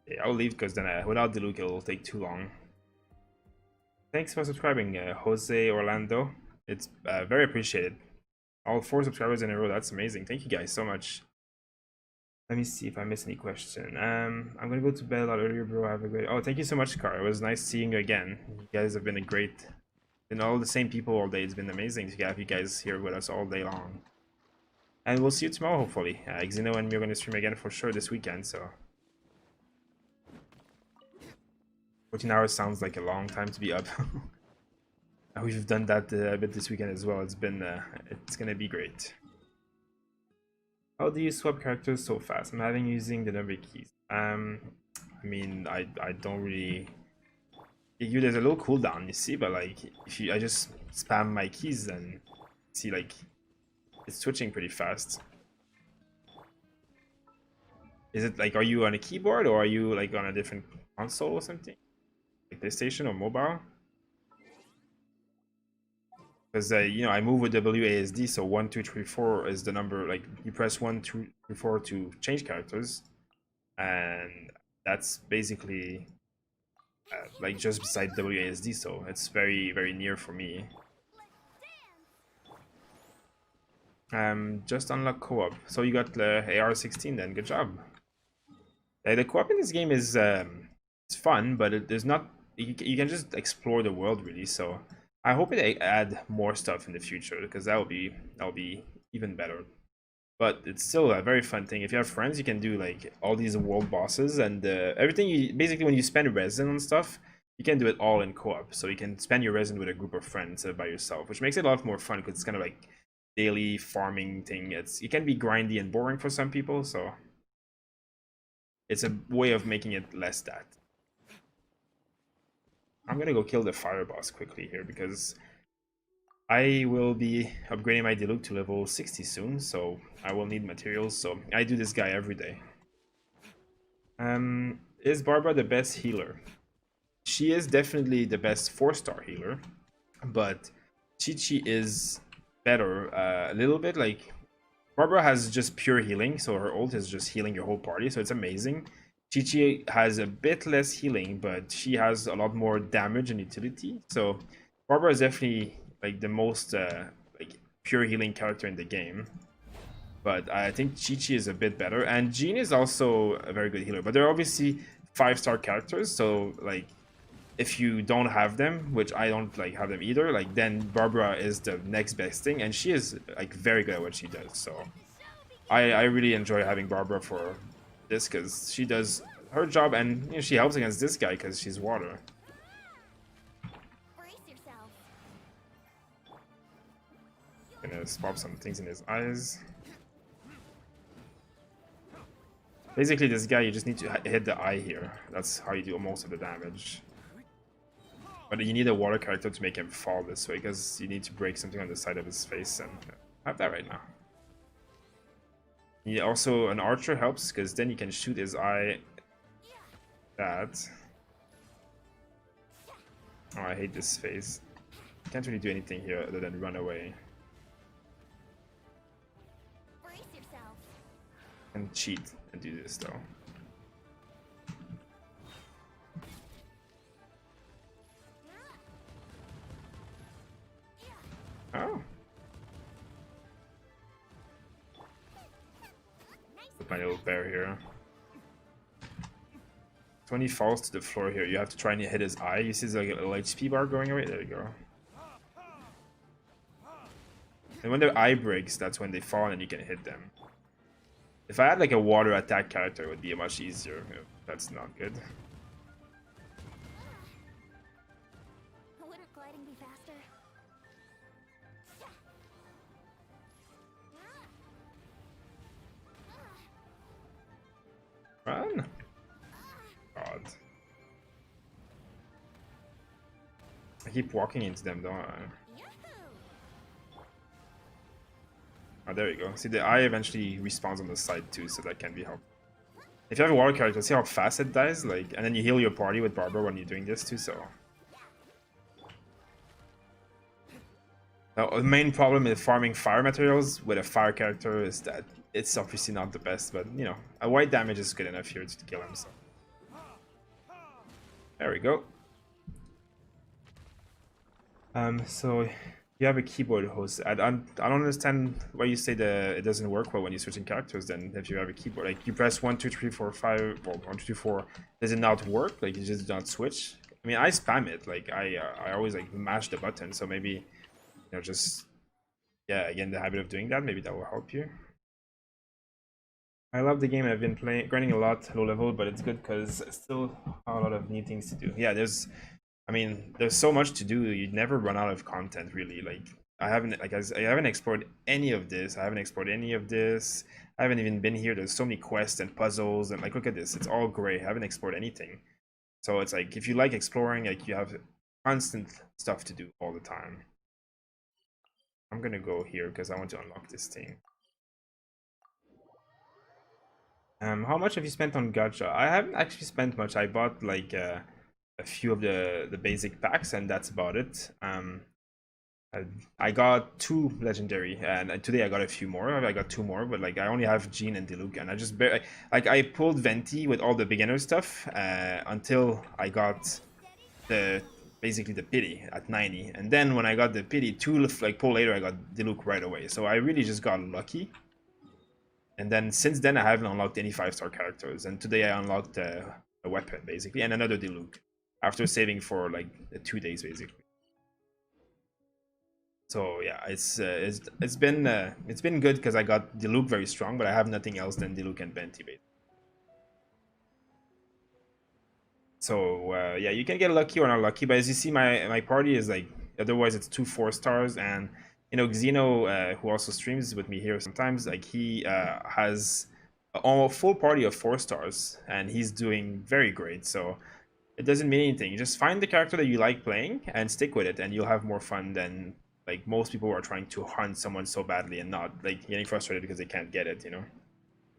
Yeah, I'll leave because then without Diluc it'll take too long. Thanks for subscribing, Jose Orlando. It's very appreciated. All 4 subscribers in a row, that's amazing. Thank you guys so much. Let me see if I missed any question. I'm gonna go to bed a lot earlier, bro. Have a great... Oh, thank you so much, Car. It was nice seeing you again. You guys have been a great... Been all the same people all day. It's been amazing to have you guys here with us all day long. And we'll see you tomorrow, hopefully. Xeno and me are going to stream again for sure this weekend, so... 14 hours sounds like a long time to be up. We've done that a bit this weekend as well. It's been... it's going to be great. How do you swap characters so fast? I'm having using the number keys. I mean, I don't really... There's a little cooldown, you see, but like, if I just spam my keys and see, like, it's switching pretty fast. Is it like, are you on a keyboard or are you like on a different console or something? Like PlayStation or mobile? Because you know, I move with WASD, so 1, 2, 3, 4 is the number. Like you press 1, 2, 3, 4 to change characters, and that's basically like just beside WASD. So it's very very near for me. Just unlock co-op. So you got the AR-16 then. Good job. The co-op in this game is it's fun, but there's not. You can just explore the world really. So I hope it add more stuff in the future because that'll be even better. But it's still a very fun thing. If you have friends, you can do like all these world bosses and everything. You basically when you spend resin on stuff, you can do it all in co-op. So you can spend your resin with a group of friends instead of by yourself, which makes it a lot more fun because it's kind of like daily farming thing. It can be grindy and boring for some people, so it's a way of making it less that. I'm gonna go kill the fire boss quickly here because I will be upgrading my Diluc to level 60 soon, so I will need materials, so I do this guy every day. Is Barbara the best healer? She is definitely the best 4-star healer, but Chi-Chi is better a little bit. Like Barbara has just pure healing, so her ult is just healing your whole party, so it's amazing. Chi-Chi has a bit less healing, but she has a lot more damage and utility. So Barbara is definitely like the most like pure healing character in the game. But I think Chi-Chi is a bit better, and Jean is also a very good healer. But they're obviously 5-star characters, so like if you don't have them, which I don't like have them either, like then Barbara is the next best thing, and she is like very good at what she does. So I really enjoy having Barbara for this because she does her job, and you know, she helps against this guy because she's water. Brace yourself. Gonna swap some things in his eyes. Basically, this guy, you just need to hit the eye here. That's how you do most of the damage. But you need a water character to make him fall this way, because you need to break something on the side of his face, and I have that right now. Yeah, also an archer helps, because then you can shoot his eye. That. Oh, I hate this phase. Can't really do anything here other than run away. Brace yourself. And cheat and do this though. Oh. Put my little bear here. So when he falls to the floor here, you have to try and hit his eye. You see there's like a little HP bar going away. There you go. And when their eye breaks, that's when they fall and you can hit them. If I had like a water attack character, it would be much easier. That's not good. Wouldn't gliding be faster? Run! God. I keep walking into them, don't I? Oh, there you go. See, the eye eventually respawns on the side too, so that can be helpful. If you have a water character, see how fast it dies? Like, and then you heal your party with Barbara when you're doing this too, so... Now, the main problem with farming fire materials with a fire character is that it's obviously not the best, but, you know, a white damage is good enough here to kill him, so... There we go. So... You have a keyboard host. I don't understand why you say that it doesn't work well when you're switching characters. Then, if you have a keyboard, like you press 1, 2, 3, 4, 5, well, 1, 2, 3, 4, does it not work? Like you just don't switch? I mean, I spam it. Like I always like mash the button. So maybe, you know, just yeah, again, the habit of doing that. Maybe that will help you. I love the game. I've been playing, grinding a lot, low level, but it's good because still a lot of new things to do. Yeah, I mean, there's so much to do. You'd never run out of content, really. Like, I haven't explored any of this. I haven't explored any of this. I haven't even been here. There's so many quests and puzzles, and like, look at this. It's all gray. I haven't explored anything. So it's like, if you like exploring, like, you have constant stuff to do all the time. I'm gonna go here because I want to unlock this thing. How much have you spent on gacha? I haven't actually spent much. I bought like a few of the basic packs, and that's about it. I got 2 legendary, and today I got a few more. I got 2 more, but like I only have Jean and Diluc, and I just like I pulled Venti with all the beginner stuff until I got basically the pity at 90, and then when I got the pity 2 like pull later, I got Diluc right away. So I really just got lucky. And then since then, I haven't unlocked any 5-star characters. And today I unlocked a weapon, basically, and another Diluc after saving for like 2 days, basically. So yeah, it's been good because I got Diluc very strong, but I have nothing else than Diluc and Venti, basically. So yeah, you can get lucky or not lucky, but as you see, my party is like, otherwise it's 2 4-stars, and you know, Xeno, who also streams with me here sometimes, like he has a full party of 4-stars, and he's doing very great. So it doesn't mean anything. You just find the character that you like playing and stick with it, and you'll have more fun than like most people who are trying to hunt someone so badly and not like getting frustrated because they can't get it. You know,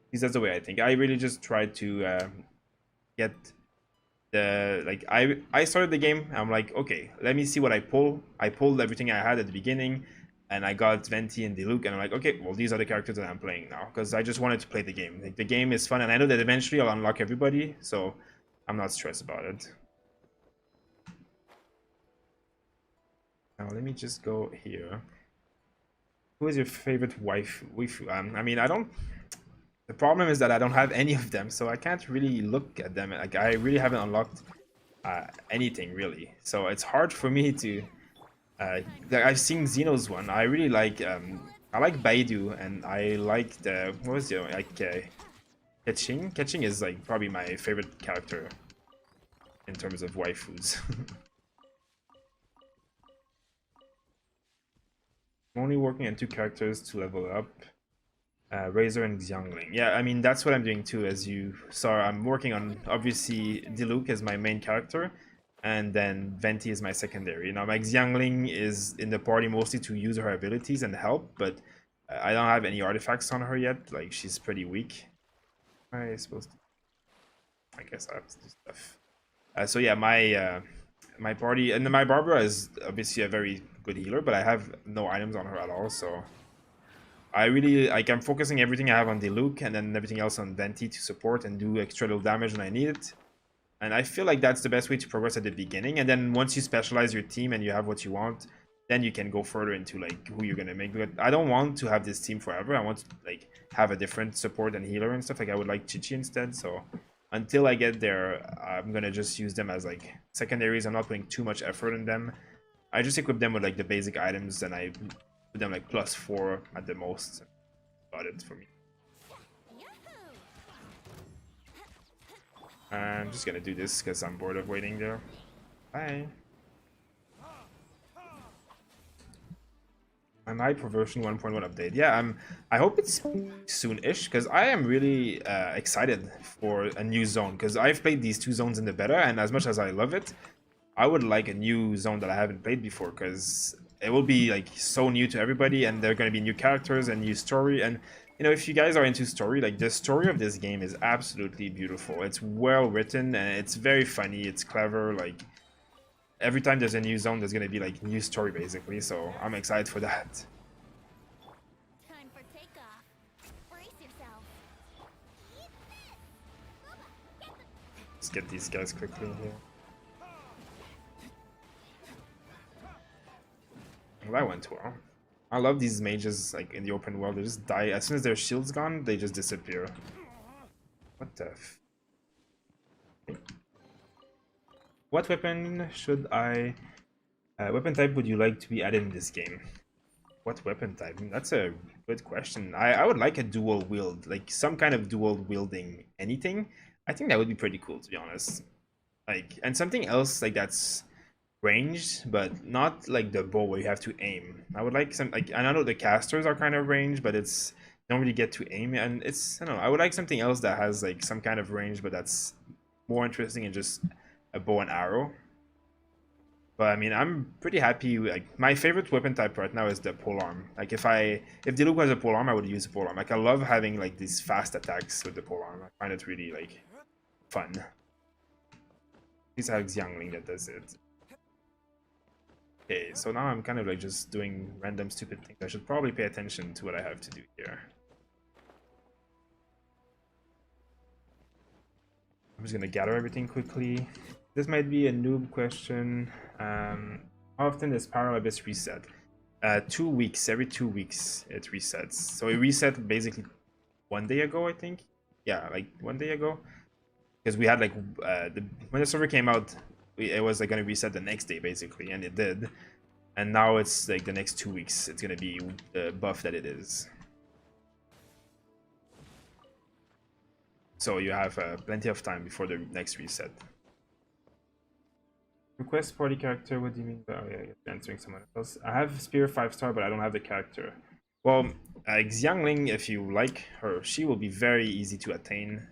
because that's the way I think. I really just try to get like I started the game. I'm like, okay, let me see what I pull. I pulled everything I had at the beginning, and I got Venti and Diluc, and I'm like, okay, well, these are the characters that I'm playing now because I just wanted to play the game. Like, the game is fun, and I know that eventually I'll unlock everybody, so I'm not stressed about it. Now let me just go here. Who is your favorite waifu? I mean, I don't. The problem is that I don't have any of them, so I can't really look at them. Like, I really haven't unlocked anything really, so it's hard for me to. I've seen Xeno's one. I really like. I like Baidu, and I like the what was it like Ketching. Ketching is like probably my favorite character in terms of waifus. I'm only working on 2 characters to level up. Razor and Xiangling. Yeah, I mean, that's what I'm doing too. As you saw, I'm working on, obviously, Diluc as my main character, and then Venti is my secondary. Now, my Xiangling is in the party mostly to use her abilities and help, but I don't have any artifacts on her yet. Like, she's pretty weak. I supposed to... I guess I have to do stuff. So yeah, my party, and my Barbara is obviously a very good healer, but I have no items on her at all, so I really, like, I'm focusing everything I have on Diluc and then everything else on Venti to support and do extra little damage when I need it. And I feel like that's the best way to progress at the beginning. And then once you specialize your team and you have what you want, then you can go further into like who you're gonna make. But I don't want to have this team forever. I want to like have a different support and healer and stuff. Like, I would like Chichi instead. So until I get there, I'm gonna just use them as like secondaries. I'm not putting too much effort in them. I just equip them with like the basic items, and I put them like +4 at the most. About it for me. I'm just gonna do this because I'm bored of waiting there. Bye. My Hyper version 1.1 update. Yeah, I hope it's soon-ish because I am really excited for a new zone because I've played these 2 zones in the beta, and as much as I love it, I would like a new zone that I haven't played before because it will be like so new to everybody, and there are going to be new characters and new story. And you know, if you guys are into story, like, the story of this game is absolutely beautiful. It's well written and it's very funny. It's clever. Like, every time there's a new zone, there's going to be like new story basically. So I'm excited for that. Time for takeoff. Brace yourself. Let's get these guys quickly here. Well, that went well. I love these mages, like, in the open world. They just die. As soon as their shield's gone, they just disappear. What the f... What weapon should I... weapon type would you like to be added in this game? What weapon type? That's a good question. I would like a dual wield, like some kind of dual wielding anything. I think that would be pretty cool, to be honest. Like, and something else like that's ranged, but not like the bow where you have to aim. I would like some like, and I know the casters are kind of ranged, but it's you don't really get to aim, and it's I don't know. I would like something else that has like some kind of range, but that's more interesting than just a bow and arrow. But I mean, I'm pretty happy. Like my favorite weapon type right now is the polearm. Like if Diluc was a polearm, I would use a polearm. Like I love having like these fast attacks with the polearm. I find it really like fun. At least I have Xiangling that does it. Okay, so now I'm kind of like just doing random stupid things. I should probably pay attention to what I have to do here. I'm just gonna gather everything quickly. This might be a noob question. How often does Parallel Abyss reset? 2 weeks. Every 2 weeks it resets. So it reset basically 1 day ago, I think. Yeah, like 1 day ago. Because we had like when the server came out, it was like gonna reset the next day basically, and it did. And now it's like the next 2 weeks. It's gonna be the buff that it is. So you have plenty of time before the next reset. Request party character, what do you mean by oh, yeah, you're answering someone else? I have Spear 5-star, but I don't have the character. Well, Xiangling, if you like her, she will be very easy to attain.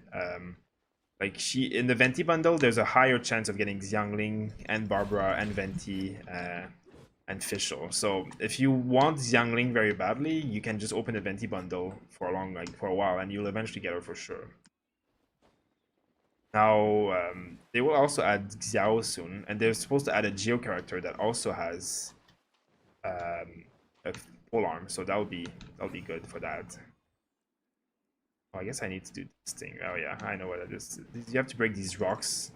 Like she in the Venti bundle, there's a higher chance of getting Xiangling and Barbara and Venti and Fischl. So if you want Xiangling very badly, you can just open the Venti bundle for a while, and you'll eventually get her for sure. Now, they will also add Xiao soon, and they're supposed to add a Geo character that also has a polearm, so that'll be good for that. Oh, I guess I need to do this thing. Oh yeah, I know what it is. You have to break these rocks,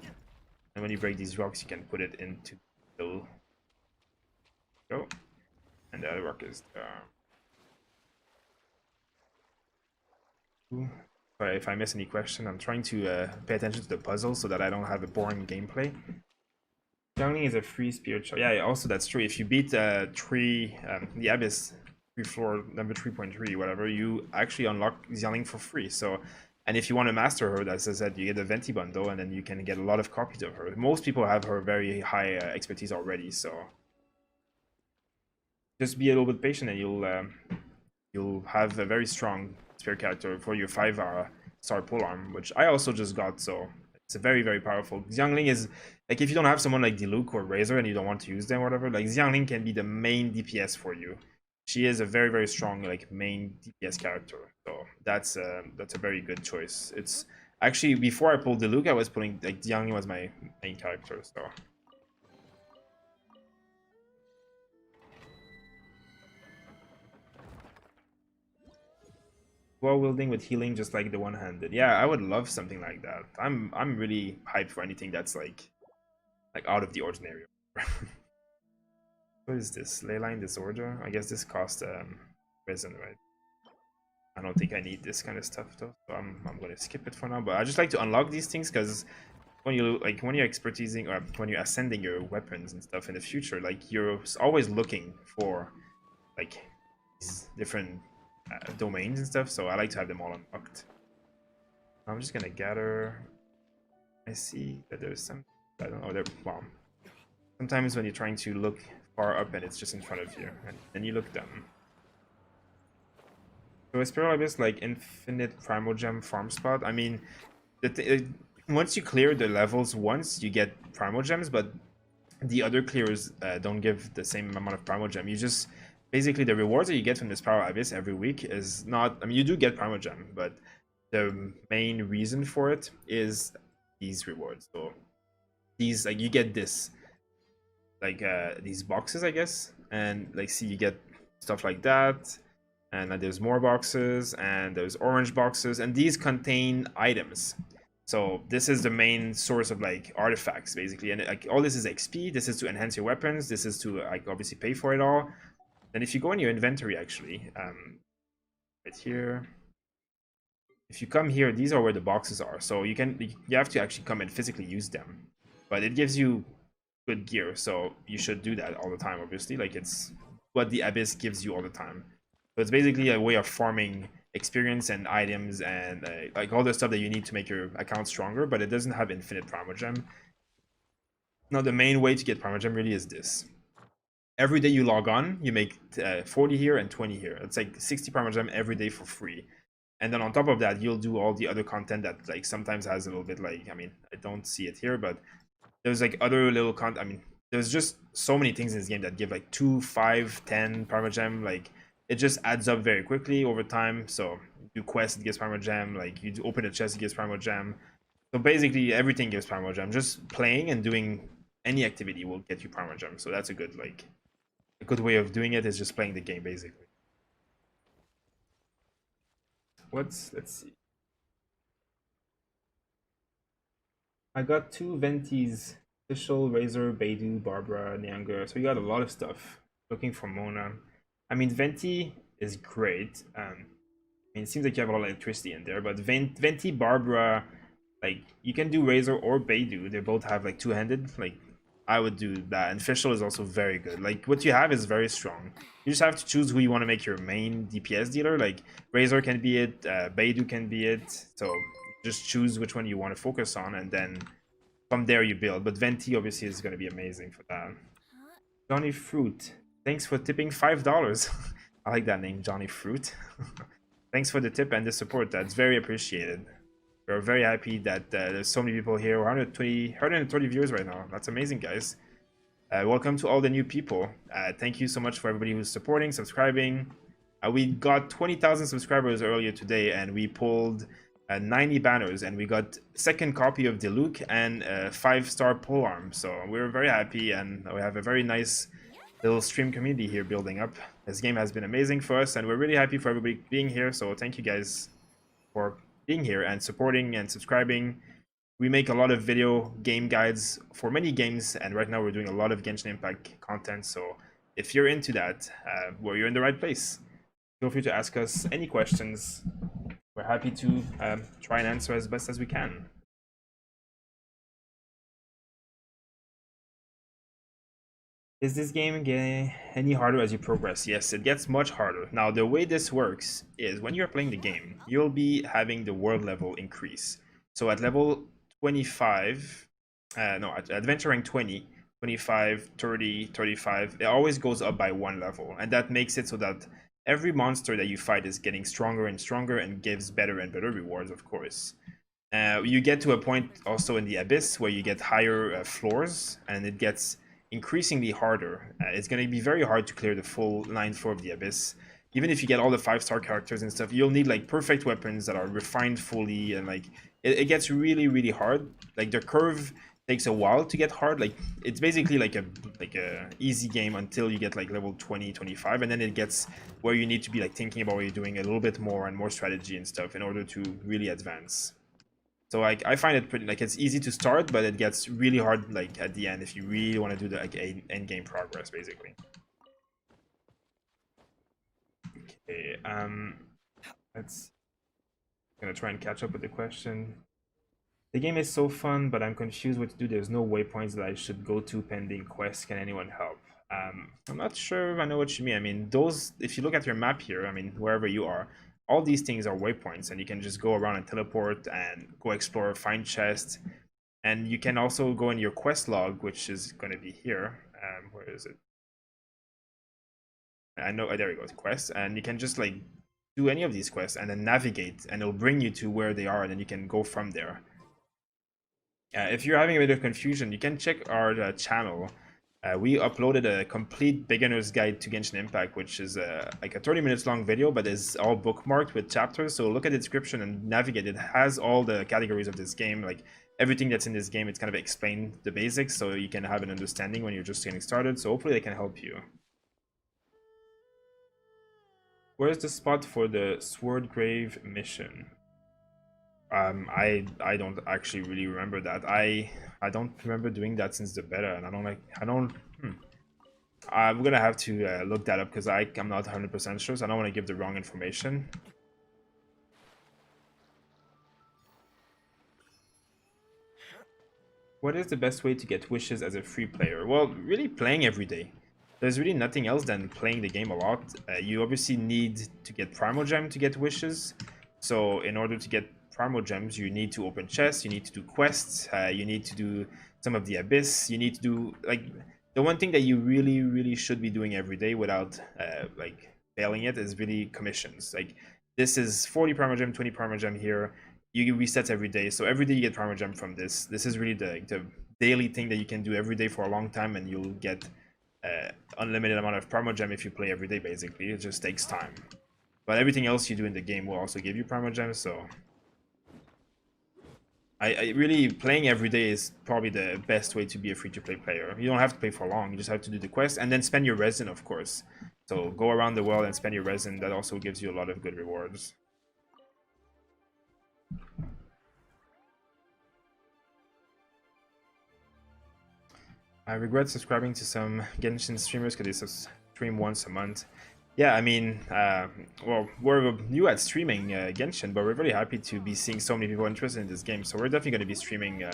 and when you break these rocks, you can put it into the go, and the other rock is Sorry if I miss any question. I'm trying to pay attention to the puzzle so that I don't have a boring gameplay. Xiangling is a free spirit shot. Yeah, also that's true. If you beat the Abyss, free floor number 3.3, whatever, you actually unlock Xiangling for free. So, and if you want to master her, as I said, you get the Venti bundle, and then you can get a lot of copies of her. Most people have her very high expertise already, so just be a little bit patient, and you'll have a very strong spirit character for your 5-star polearm, which I also just got, so it's a very, very powerful. Xiangling is, like, if you don't have someone like Diluc or Razor and you don't want to use them or whatever, like, Xiangling can be the main DPS for you. She is a very, very strong, like, main DPS character, so that's a very good choice. It's actually, before I pulled Diluc, I was pulling, like, Xiangling was my main character, so... Dual wielding with healing, just like the one-handed. Yeah, I would love something like that. I'm really hyped for anything that's like out of the ordinary. What is this? Leyline disorder? I guess this costs prison, right? I don't think I need this kind of stuff though, so I'm gonna skip it for now. But I just like to unlock these things because when you're expertising or when you're ascending your weapons and stuff in the future, like you're always looking for like these different domains and stuff, so I like to have them all unlocked. I'm just gonna gather. I see that there's some, I don't know, there. Well, sometimes when you're trying to look far up and it's just in front of you, and then you look down. So is Spiral Abyss like infinite Primogem farm spot? I mean, once you clear the levels once, you get Primogems, but the other clears don't give the same amount of Primogem. You just basically, the rewards that you get from this Spiral Abyss every week is not... I mean, you do get Primogem, but the main reason for it is these rewards. So these, like, you get this, like, these boxes, I guess. And, like, see, you get stuff like that. And then there's more boxes, and there's orange boxes. And these contain items. So this is the main source of, like, artifacts, basically. And, like, all this is XP. This is to enhance your weapons. This is to, like, obviously pay for it all. And if you go in your inventory, actually, right here, if you come here, these are where the boxes are. So you have to actually come and physically use them, but it gives you good gear, so you should do that all the time. Obviously, like, it's what the Abyss gives you all the time. So it's basically a way of farming experience and items and like all the stuff that you need to make your account stronger, but it doesn't have infinite Primogem. Now the main way to get Primogem really is this. Every day you log on, you make 40 here and 20 here. It's like 60 Primogem every day for free. And then on top of that, you'll do all the other content that like sometimes has a little bit like, I mean, I don't see it here, but there's like other little content. I mean, there's just so many things in this game that give like 2, 5, 10 Primogem. Like it just adds up very quickly over time. So you do quests, it gives Primogem. Like you open a chest, it gives Primogem. So basically everything gives Primogem. Just playing and doing any activity will get you Primogem. So that's a good way of doing it is just playing the game basically. Let's see. I got 2 Ventis, Official, Razor, Beidou, Barbara, Nyanga. So we got a lot of stuff. Looking for Mona. I mean, Venti is great. I mean, it seems like you have a lot of electricity in there, but Venti, Barbara, like you can do Razor or Beidou. They both have like two-handed. Like I would do that. And Official is also very good. Like what you have is very strong. You just have to choose who you want to make your main DPS dealer. Like Razor can be it, Beidou can be it. So just choose which one you want to focus on, and then from there you build. But Venti obviously is going to be amazing for that. Johnny Fruit, thanks for tipping $5. I like that name, Johnny Fruit. Thanks for the tip and the support. That's very appreciated. We're very happy that there's so many people here. 130 viewers right now. That's amazing, guys. Welcome to all the new people. Thank you so much for everybody who's supporting, subscribing. We got 20,000 subscribers earlier today, and we pulled 90 banners, and we got second copy of Diluc and a 5-star polearm. So we're very happy, and we have a very nice little stream community here building up. This game has been amazing for us, and we're really happy for everybody being here. So thank you guys for being here and supporting and subscribing. We make a lot of video game guides for many games, and right now we're doing a lot of Genshin Impact content. So if you're into that, well, you're in the right place. Feel free to ask us any questions. We're happy to try and answer as best as we can. Is this game getting any harder as you progress? Yes, it gets much harder. Now, the way this works is when you're playing the game, you'll be having the world level increase. So at level 25, at adventure rank 20, 25, 30, 35, it always goes up by 1 level. And that makes it so that every monster that you fight is getting stronger and stronger and gives better and better rewards, of course. You get to a point also in the Abyss where you get higher floors, and it gets increasingly harder. It's going to be very hard to clear the full 9th floor of the Abyss. Even if you get all the 5-star characters and stuff, you'll need like perfect weapons that are refined fully, and like it gets really, really hard. Like the curve takes a while to get hard. Like it's basically like a easy game until you get like level 20, 25, and then it gets where you need to be like thinking about what you're doing a little bit more and more strategy and stuff in order to really advance. So like I find it pretty like it's easy to start, but it gets really hard like at the end if you really want to do the like end game progress basically. Okay, let's gonna try and catch up with the question. The game is so fun, but I'm confused what to do. There's no waypoints that I should go to pending quests. Can anyone help? I'm not sure I know what you mean. I mean, those, if you look at your map here, I mean, wherever you are, all these things are waypoints, and you can just go around and teleport and go explore, find chests. And you can also go in your quest log, which is going to be here. Where is it? I know, there we go, quests. And you can just like do any of these quests and then navigate, and it'll bring you to where they are, and then you can go from there. If you're having a bit of confusion, you can check our channel. We uploaded a complete beginner's guide to Genshin Impact, which is like a 30 minutes long video, but is all bookmarked with chapters. So look at the description and navigate. It has all the categories of this game, like everything that's in this game. It's kind of explained the basics, so you can have an understanding when you're just getting started. So hopefully they can help you. Where's the spot for the Sword Grave mission? I don't actually really remember that. I don't remember doing that since the beta, and I'm gonna have to look that up because I'm not 100% sure, so I don't want to give the wrong information. What is the best way to get wishes as a free player? Well, really playing every day. there's really nothing else than playing the game a lot. You obviously need to get Primogem to get wishes. So in order to get Primogems, you need to open chests, you need to do quests, you need to do some of the Abyss, you need to do, like, the one thing that you really, really should be doing every day without, like, failing it is really commissions. Like, this is 40 Primogem, 20 Primogem here. You get resets every day, so every day you get Primogem from this. This is really the daily thing that you can do every day for a long time, and you'll get unlimited amount of Primogem if you play every day, basically. It just takes time. But everything else you do in the game will also give you Primogem, so... I really, playing every day is probably the best way to be a free-to-play player. You don't have to play for long, you just have to do the quest, and then spend your resin, of course. So go around the world and spend your resin, that also gives you a lot of good rewards. I regret subscribing to some Genshin streamers because they stream once a month. Yeah, I mean, well, we're new at streaming Genshin, but we're really happy to be seeing so many people interested in this game. So we're definitely going to be streaming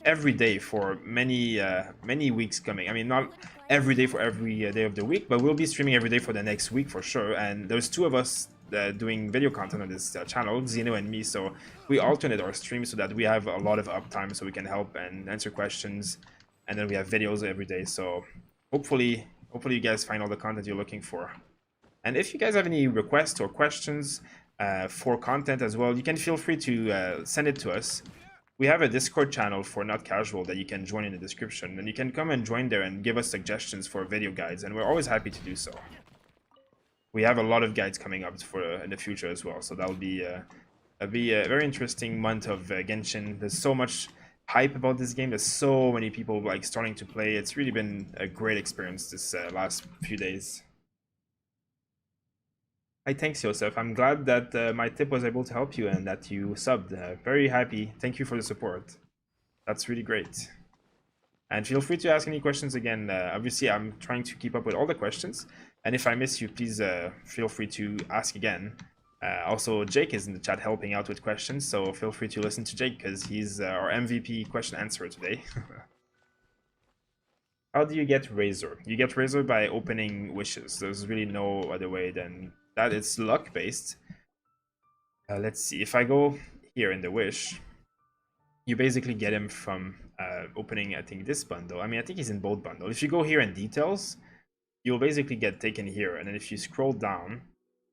every day for many weeks coming. I mean, not every day for every day of the week, but we'll be streaming every day for the next week for sure. And there's two of us doing video content on this channel, Zeno and me. So we alternate our streams so that we have a lot of uptime, so we can help and answer questions. And then we have videos every day. So hopefully you guys find all the content you're looking for. And if you guys have any requests or questions for content as well, you can feel free to send it to us. We have a Discord channel for Not Casual that you can join in the description, and you can come and join there and give us suggestions for video guides, and we're always happy to do so. We have a lot of guides coming up for in the future as well, so that'll be a very interesting month of Genshin. There's so much hype about this game. There's so many people like starting to play. It's really been a great experience this last few days. Hi, thanks, Joseph. I'm glad that my tip was able to help you and that you subbed. Very happy. Thank you for the support. That's really great. And feel free to ask any questions again. Obviously, I'm trying to keep up with all the questions. And if I miss you, please feel free to ask again. Also, Jake is in the chat helping out with questions, so feel free to listen to Jake because he's our MVP question answerer today. How do you get Razor? You get Razor by opening wishes. There's really no other way than that. It's luck based. Let's see. If I go here in the wish, you basically get him from opening, I think, this bundle. I mean, I think he's in both bundles. If you go here in details, you'll basically get taken here. And then if you scroll down,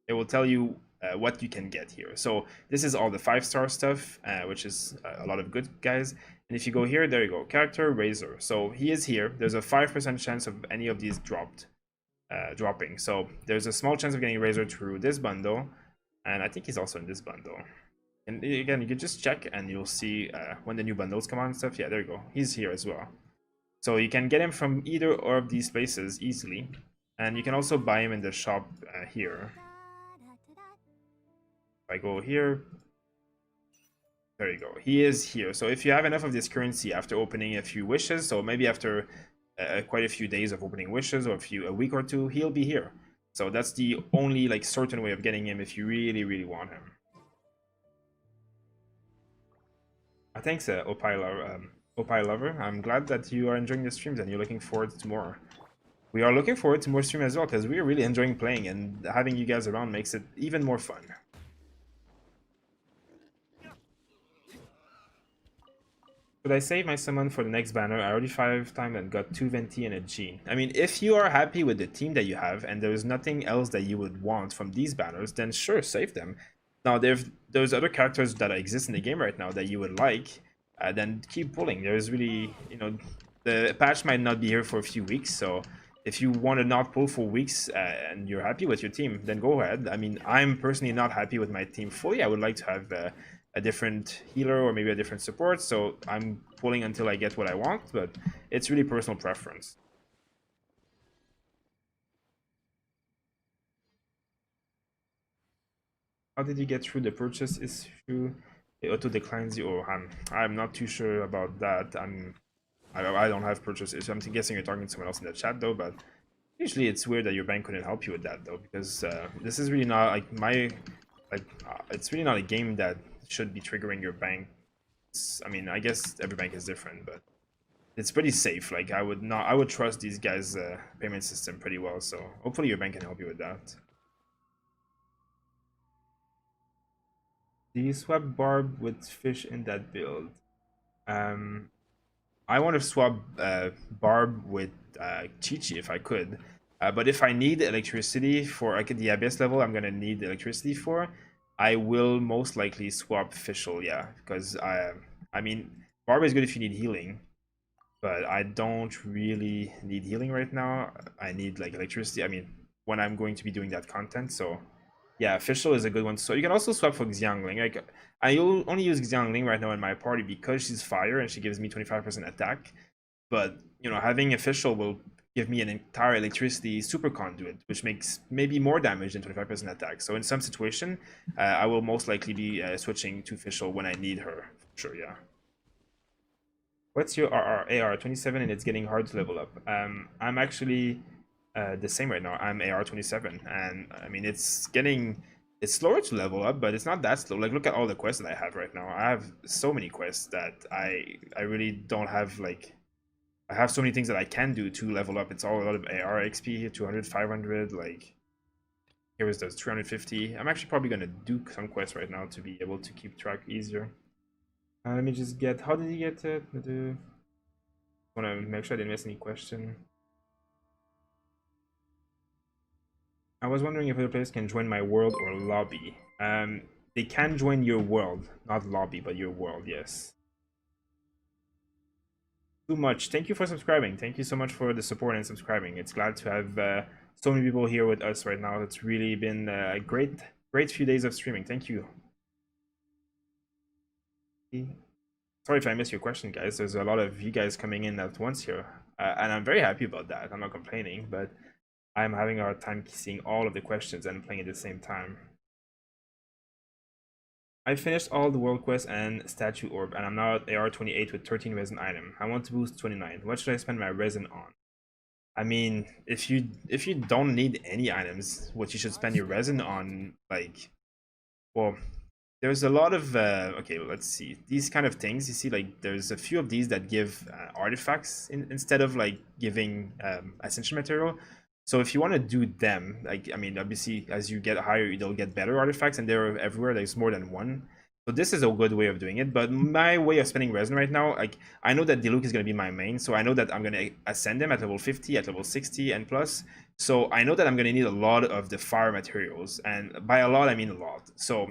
it will tell you what you can get here. So this is all the 5-star stuff, which is a lot of good guys. And if you go here, there you go, character Razor. So he is here. There's a 5% chance of any of these dropping. So there's a small chance of getting Razor through this bundle, and I think he's also in this bundle. And again, you can just check and you'll see when the new bundles come on and stuff. Yeah, there you go. He's here as well. So you can get him from either of these places easily, and you can also buy him in the shop here. If I go here, there you go. He is here. So if you have enough of this currency after opening a few wishes, so maybe after quite a few days of opening wishes or a week or two, he'll be here. So that's the only like certain way of getting him if you really want him. Thanks, Opie Lover. I'm glad that you are enjoying the streams and you're looking forward to more. We are looking forward to more streams as well because we are really enjoying playing, and having you guys around makes it even more fun. Should I save my summon for the next banner? I already 5 times and got 2 Venti and a G. I mean, if you are happy with the team that you have and there's nothing else that you would want from these banners, then sure, save them. Now, there's other characters that exist in the game right now that you would like, then keep pulling. There's really, you know, the patch might not be here for a few weeks, so if you want to not pull for weeks and you're happy with your team, then go ahead. I mean, I'm personally not happy with my team fully. I would like to have a different healer or maybe a different support, so I'm pulling until I get what I want, but it's really personal preference. How did you get through the purchase issue? It auto declines you. Oh, I'm not too sure about that. I don't have purchase issue. I'm guessing you're talking to someone else in the chat though, but usually it's weird that your bank couldn't help you with that though, because this is really not like it's really not a game that should be triggering your bank. I mean, I guess every bank is different, but it's pretty safe. Like I would trust these guys' payment system pretty well. So hopefully your bank can help you with that. Do you swap Barb with fish in that build? I want to swap Barb with Chi-Chi if I could. But if I need electricity for like the Abyss level, I'm gonna need electricity for. I will most likely swap Fischl, yeah, because I mean, Barb is good if you need healing, but I don't really need healing right now. I need like electricity. I mean, when I'm going to be doing that content, so yeah, Fischl is a good one. So you can also swap for Xiangling. Like I only use Xiangling right now in my party because she's fire and she gives me 25% attack. But you know, having a Fischl will give me an entire electricity super conduit, which makes maybe more damage than 25% attack. So in some situation, I will most likely be switching to Fischl when I need her. Sure, yeah. What's your RR? AR 27, and it's getting hard to level up. I'm actually the same right now. I'm AR 27, and I mean it's slower to level up, but it's not that slow. Like look at all the quests that I have right now. I have so many quests that I really don't have like. I have so many things that I can do to level up. It's all a lot of AR XP, 200, 500, like here is those 350. I'm actually probably gonna do some quests right now to be able to keep track easier. Let me just get, how did he get it? I want to make sure I didn't miss any question. I was wondering if other players can join my world or lobby. They can join your world, not lobby, but your world, yes. Too much. Thank you for subscribing. Thank you so much for the support and subscribing. It's glad to have so many people here with us right now. It's really been a great few days of streaming. Thank you. Sorry if I missed your question, guys. There's a lot of you guys coming in at once here, and I'm very happy about that. I'm not complaining, but I'm having a hard time seeing all of the questions and playing at the same time. I finished all the world quests and statue orb, and I'm now at AR 28 with 13 resin item. I want to boost 29. What should I spend my resin on? I mean, if you don't need any items, what you should spend your resin on, like, well, there's a lot of okay, let's see, these kind of things. You see, like there's a few of these that give artifacts instead of like giving ascension material. So if you want to do them, like I mean, obviously as you get higher, you'll get better artifacts, and they're everywhere. There's more than one. So this is a good way of doing it. But my way of spending resin right now, like I know that Diluc is going to be my main, so I know that I'm going to ascend him at level 50, at level 60 and plus. So I know that I'm going to need a lot of the fire materials, and by a lot I mean a lot. So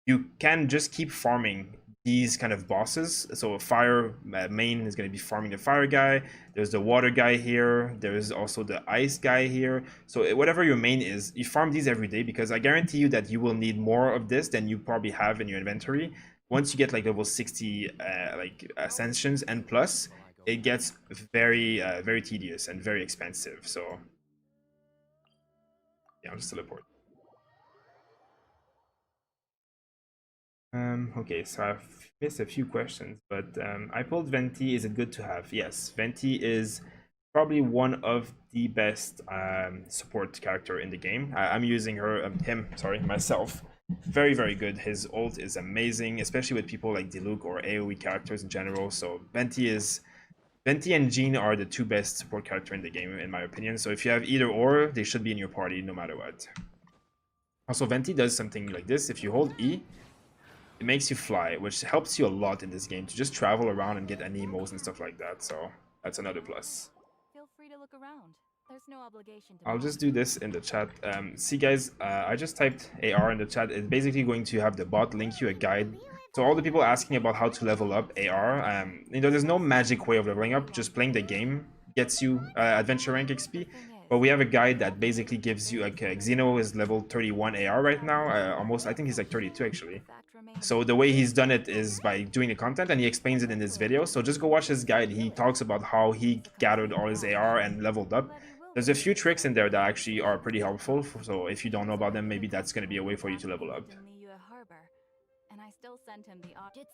you can just keep farming these kind of bosses. So fire main is going to be farming the fire guy. There's the water guy here. There's also the ice guy here. So whatever your main is, you farm these every day, because I guarantee you that you will need more of this than you probably have in your inventory. Once you get like level 60 like ascensions and plus, it gets very tedious and very expensive. So yeah, I'll just teleport. Okay, so I've missed a few questions, but I pulled Venti. Is it good to have? Yes, Venti is probably one of the best support character in the game. I'm using myself. Very good. His ult is amazing, especially with people like Diluc or AoE characters in general. So Venti and Jean are the two best support character in the game, in my opinion. So if you have either or, they should be in your party no matter what. Also, Venti does something like this. If you hold E, it makes you fly, which helps you a lot in this game to just travel around and get animals and stuff like that. So that's another plus. Feel free to look around. There's no obligation to I'll just do this in the chat. See guys, I just typed AR in the chat. It's basically going to have the bot link you a guide. So all the people asking about how to level up AR, you know, there's no magic way of leveling up. Just playing the game gets you adventure rank XP. But we have a guide that basically gives you, like, Xeno is level 31 AR right now. Almost, I think he's like 32 actually. So the way he's done it is by doing the content, and he explains it in this video. So just go watch his guide. He talks about how he gathered all his AR and leveled up. There's a few tricks in there that actually are pretty helpful. So if you don't know about them, maybe that's going to be a way for you to level up. Did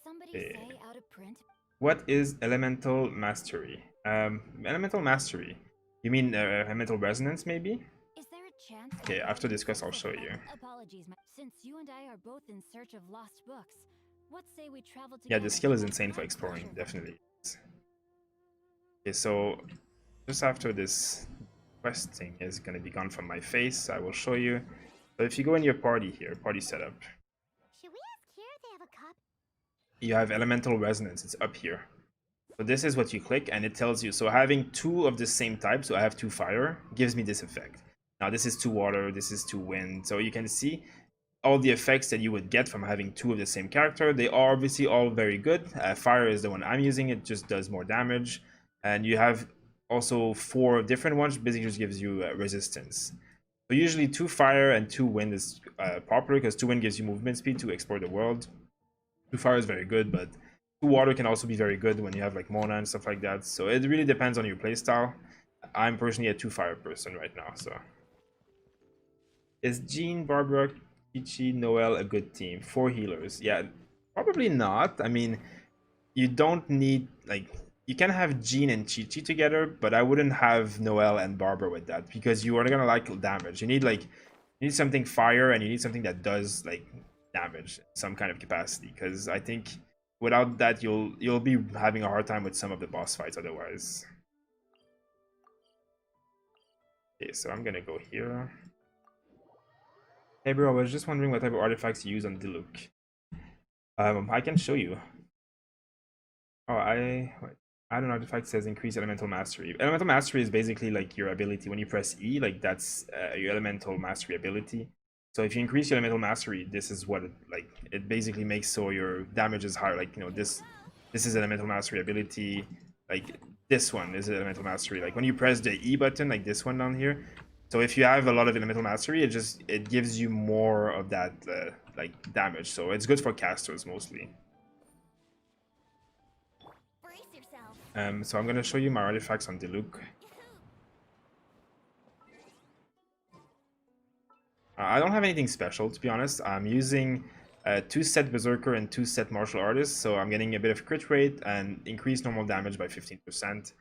somebody say out of print? What is elemental mastery? Elemental mastery. You mean elemental resonance, maybe? Is there a chance? Okay, after this quest, I'll show you. Apologies, since you and I are both in search of lost books, what say we travel together? Yeah, the skill is insane for exploring, definitely. Okay, so just after this quest thing is going to be gone from my face, I will show you. So if you go in your party here, party setup, Should we ask here if they have a cup? you have elemental resonance. It's up here. So this is what you click, and it tells you. So having two of the same type, so I have two fire, gives me this effect. Now this is two water, this is two wind. So you can see all the effects that you would get from having two of the same character. They are obviously all very good. Fire is the one I'm using. It just does more damage. And you have also 4 different ones, basically just gives you resistance. So usually 2 fire and 2 wind is popular, because 2 wind gives you movement speed to explore the world. 2 fire is very good, but 2 water can also be very good when you have like Mona and stuff like that. So it really depends on your playstyle. I'm personally a 2 fire person right now, so. Is Jean, Barbara, Kichi, Noel a good team? 4 healers. Yeah, probably not. I mean, you don't need, like, you can have Jean and Chi-Chi together, but I wouldn't have Noel and Barbara with that, because you are gonna like damage. You need something fire, and you need something that does like damage in some kind of capacity, because I think without that you'll be having a hard time with some of the boss fights otherwise. Okay, so I'm gonna go here. Hey bro, I was just wondering what type of artifacts you use on Diluc. I can show you. Oh, I don't know. Artifact says increase elemental mastery. Elemental mastery is basically like your ability. When you press E, like that's your elemental mastery ability. So if you increase your elemental mastery, this is what it basically makes so your damage is higher. Like, you know, this is elemental mastery ability. Like this one is elemental mastery. Like when you press the E button, like this one down here. So if you have a lot of elemental mastery, it gives you more of that like damage. So it's good for casters mostly. Brace yourself. So I'm gonna show you my artifacts on Diluc. I don't have anything special, to be honest. I'm using 2 set Berserker and 2 set Martial Artist, so I'm getting a bit of crit rate and increased normal damage by 15%.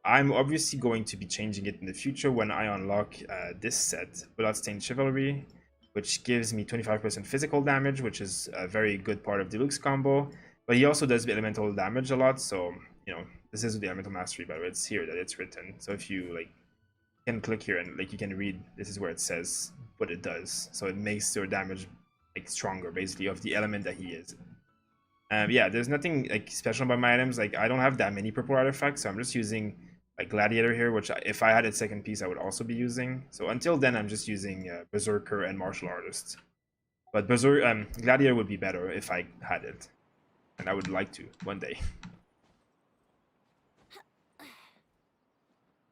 I'm obviously going to be changing it in the future when I unlock this set, Bloodstained Chivalry, which gives me 25% physical damage, which is a very good part of Diluc's combo. But he also does elemental damage a lot, so, you know, this is the elemental mastery, by the way. It's here that it's written. So if you like can click here and like you can read, this is where it says what it does. So it makes your damage like stronger, basically, of the element that he is. Yeah, there's nothing like special about my items. Like I don't have that many purple artifacts, so I'm just using like Gladiator here, which if I had a second piece, I would also be using. So until then, I'm just using Berserker and Martial Artist. But Gladiator would be better if I had it, and I would like to one day.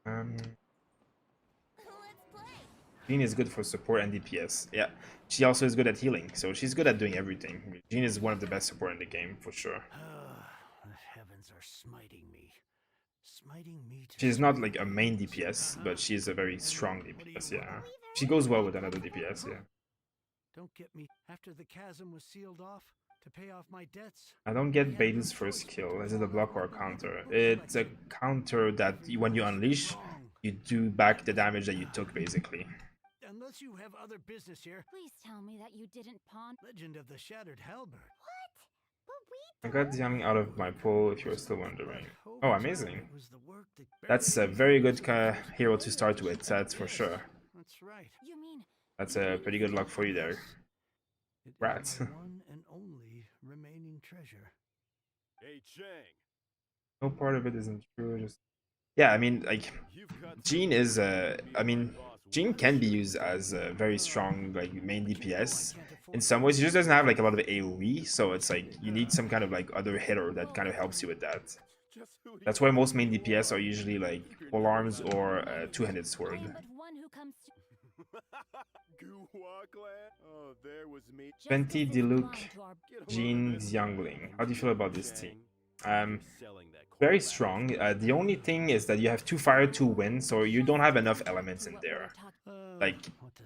Let's play. Jean is good for support and DPS. Yeah, she also is good at healing, so she's good at doing everything. Jean is one of the best support in the game, for sure. The heavens are smiting me. Smiting me to She's not like a main DPS, but she's a very strong DPS, yeah. She goes well with another DPS, yeah. Don't get me after the chasm was sealed off to pay off my debts. I don't get Baden's first kill. Is it a block or a counter? It's a counter that when you unleash, you do back the damage that you took, basically. Unless you have other business here. Please tell me that you didn't pawn. Legend of the Shattered Halberd. What? I But we got Xiang out of my pull, if you're still wondering. Oh, amazing. It was the work that That's a very good hero to start with, that's for sure. That's right. You mean That's a pretty good luck for you there. It is Rats. my one and only remaining treasure. Hey Chang, No part of it isn't true, just... Yeah, I mean, like, you've got Jean is, I mean, Jean can be used as a very strong, like, main DPS. In some ways, he just doesn't have, like, a lot of AoE, so it's like, you need some kind of, like, other hitter that kind of helps you with that. just who he That's why most main DPS are usually, like, polearms or a two-handed sword. I am but one who comes to Guhua clan? Oh, there was me. 20 justice is Diluc, blind to our Jean, Xiangling. How do you feel about this team? Selling that Very crap. strong. The only thing is that you have 2 fire, 2 wind, so you don't have enough elements in there. Like,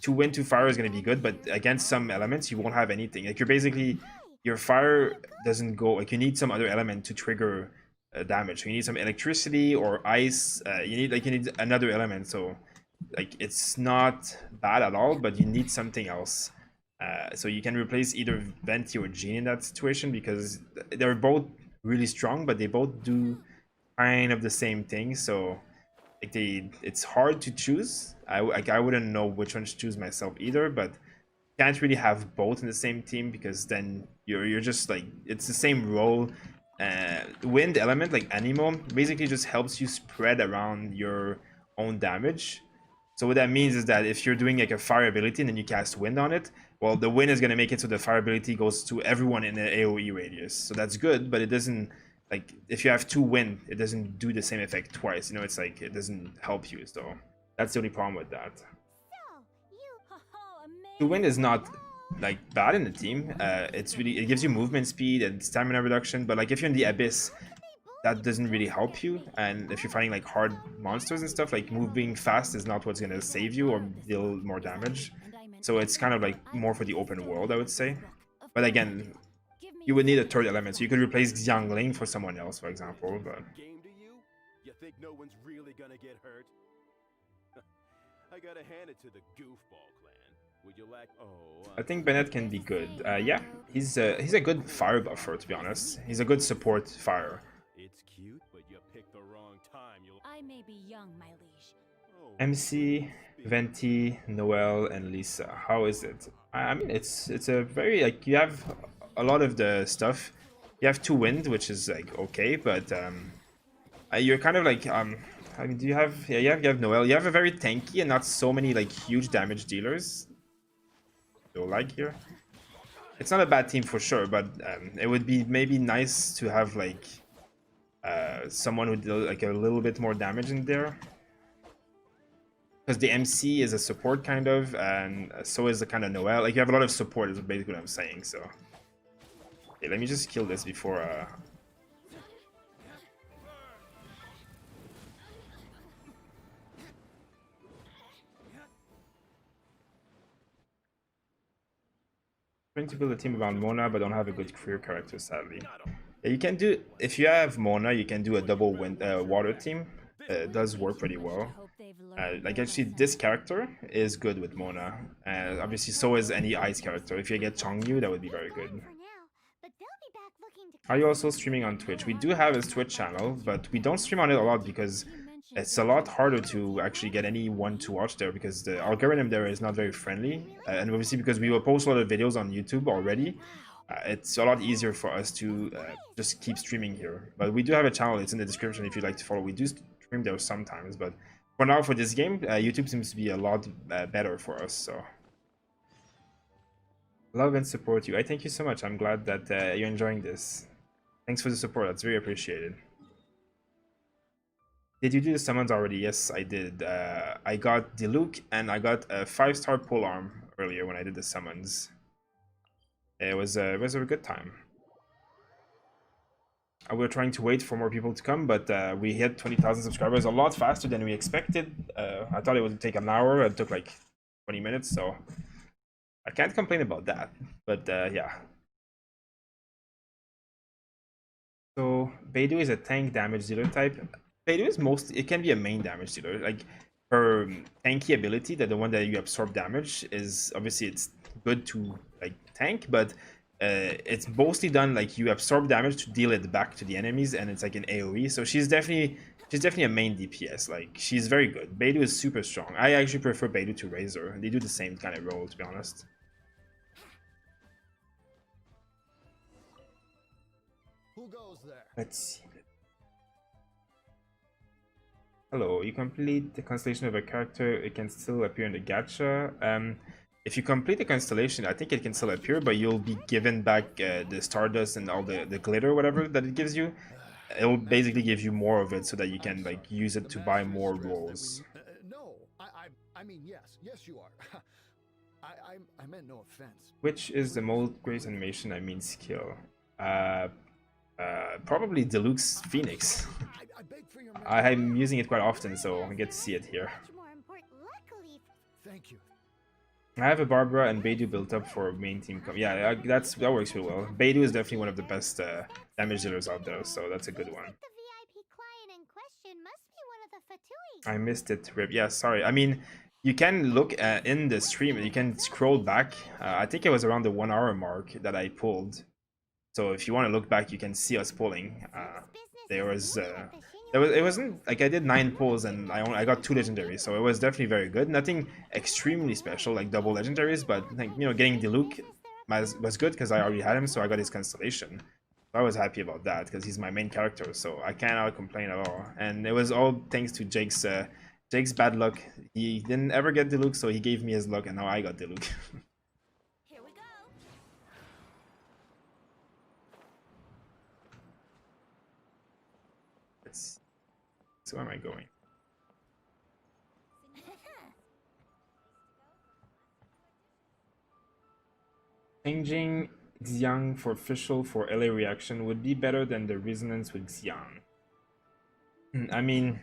2 wind, 2 fire is going to be good, but against some elements, you won't have anything. Like, you're basically... Your fire doesn't go... Like, you need some other element to trigger damage. So you need some electricity or ice. You need another element, so... Like, it's not bad at all, but you need something else. So you can replace either Venti or Jean in that situation, because they're both really strong, but they both do kind of the same thing. So like it's hard to choose. I wouldn't know which one to choose myself either, but can't really have both in the same team because then you're just like it's the same role. Wind element like Animo basically just helps you spread around your own damage. So what that means is that if you're doing like a fire ability and then you cast wind on it, well, the wind is gonna make it so the fire ability goes to everyone in the AOE radius. So that's good, but it doesn't like if you have two wind, it doesn't do the same effect twice. You know, it's like it doesn't help you. So that's the only problem with that. So, you Two wind is not like bad in the team. It's really it gives you movement speed and stamina reduction, but like if you're in the abyss, that doesn't really help you. And if you're fighting like hard monsters and stuff, like moving fast is not what's gonna save you or deal more damage. So it's kind of like more for the open world, I would say. But again, you would need a third element, so you could replace Xiangling for someone else, for example. But Game to you? You think no one's really gonna get hurt? I gotta hand it to the goofball clan. Would you like? Oh. I think Bennett can be good. Yeah, he's a good fire buffer, to be honest. He's a good support fire. It's cute, but you picked the wrong time. You'll. I may be young, my liege. Oh, MC, Venti, Noel, and Lisa. How is it? I mean, it's a very like you have a lot of the stuff. You have two wind, which is like okay, but you're kind of like I mean, do you have yeah you have Noel. You have a very tanky and not so many like huge damage dealers. You'll like here. It's not a bad team for sure, but it would be maybe nice to have like someone who did like a little bit more damage in there. Because the MC is a support kind of, and so is the kind of Noel. Like you have a lot of support is basically what I'm saying. So, okay, let me just kill this before. Trying to build a team around Mona, but don't have a good career character, sadly. Yeah, you can do if you have Mona, you can do a double wind water team. It does work pretty well. Like actually, this character is good with Mona. Obviously, so is any ice character. If you get Chongyu, that would be very good. For now, but they'll be back looking to Are you also streaming on Twitch? We do have a Twitch channel, but we don't stream on it a lot because it's a lot harder to actually get anyone to watch there because the algorithm there is not very friendly. And obviously, because we will post a lot of videos on YouTube already, it's a lot easier for us to just keep streaming here. But we do have a channel. It's in the description if you'd like to follow. We do stream there sometimes, but for now, for this game, YouTube seems to be a lot better for us. So, love and support you. I thank you so much. I'm glad that you're enjoying this. Thanks for the support. That's very appreciated. Did you do the summons already? Yes, I did. I got Diluc and I got a 5-star polearm earlier when I did the summons. It was a good time. We were trying to wait for more people to come, but we hit 20,000 subscribers a lot faster than we expected. I thought it would take an hour. It took like 20 minutes, so I can't complain about that. But yeah. So Beidou is a tank damage dealer type. Beidou is it can be a main damage dealer. Like her tanky ability, that the one that you absorb damage, is obviously it's good to like tank, but it's mostly done like you absorb damage to deal it back to the enemies, and it's like an AoE. So she's definitely a main DPS. Like she's very good. Beidou is super strong. I actually prefer Beidou to Razor. They do the same kind of role, to be honest. Who goes there? Let's see. Hello, you complete the constellation of a character, it can still appear in the gacha. If you complete the constellation, I think it can still appear, but you'll be given back the stardust and all the glitter, whatever that it gives you. It will basically give you more of it so that you can like use it to buy more rolls. No, I mean yes you are. I meant no offense. Which is the most great animation? I mean skill. Probably Diluc's Phoenix. I beg for your I'm using it quite often, so I get to see it here. much more important. Luckily, Thank you. I have a Barbara and Beidou built up for main team. Yeah, that works really well. Beidou is definitely one of the best damage dealers out there, so that's a good one. the VIP client in question must be one of the Fatui. I missed it, Rip. Yeah, sorry. I mean, you can look in the stream, you can scroll back. I think it was around the 1 hour mark that I pulled. So if you want to look back, you can see us pulling. There was It wasn't like I did 9 pulls and I got 2 legendaries, so it was definitely very good. Nothing extremely special like double legendaries, but like getting Diluc was good because I already had him, so I got his constellation. I was happy about that because he's my main character, so I cannot complain at all. And it was all thanks to Jake's bad luck. He didn't ever get Diluc, so he gave me his luck, and now I got Diluc. Here we go. So where am I going? Changing Xiang for official for LA reaction would be better than the resonance with Xiang. I mean,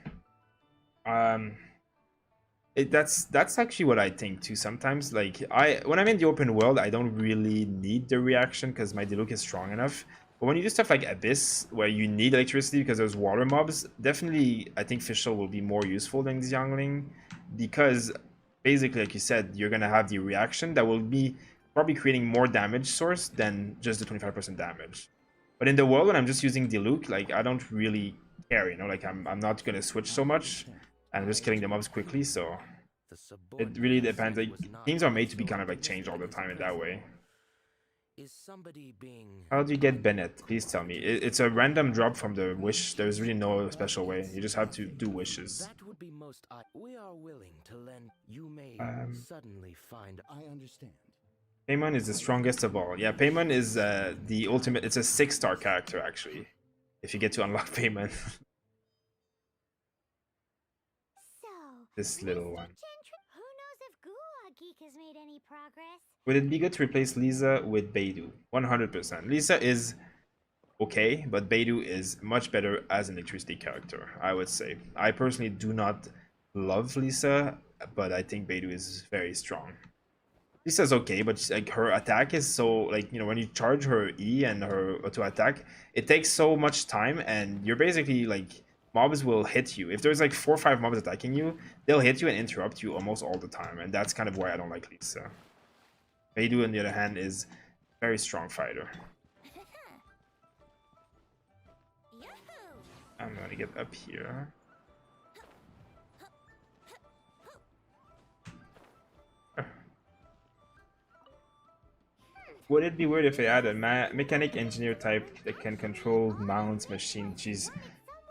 that's actually what I think too. Sometimes, like when I'm in the open world, I don't really need the reaction because my Diluc is strong enough. But when you do stuff like Abyss, where you need electricity because there's water mobs, definitely I think Fischl will be more useful than Xiangling because basically, like you said, you're gonna have the reaction that will be probably creating more damage source than just the 25% damage. But in the world when I'm just using Diluc, like I don't really care, like I'm not gonna switch so much. I'm just killing the mobs quickly, so it really depends. Like teams are made to be kind of like changed all the time in that way. Is somebody being... How do you get Bennett? Please tell me. It's a random drop from the wish. There's really no special way. You just have to do wishes. That would be most... We are willing to lend... You may suddenly find... I understand. Paimon is the strongest of all. Yeah, Paimon is the ultimate... It's a 6-star character, actually. If you get to unlock Paimon. This little one. Who knows if Gulag Geek has made any progress? Would it be good to replace Lisa with Beidou? 100%. Lisa is okay, but Beidou is much better as an electricity character, I would say. I personally do not love Lisa, but I think Beidou is very strong. Lisa's okay, but like her attack is so like when you charge her E and her auto attack, it takes so much time, and you're basically like mobs will hit you. If there's like 4 or 5 mobs attacking you, they'll hit you and interrupt you almost all the time, and that's kind of why I don't like Lisa. Beidou, on the other hand, is a very strong fighter. I'm gonna get up here. Would it be weird if I had a mechanic engineer type that can control mounts, machine? Jeez,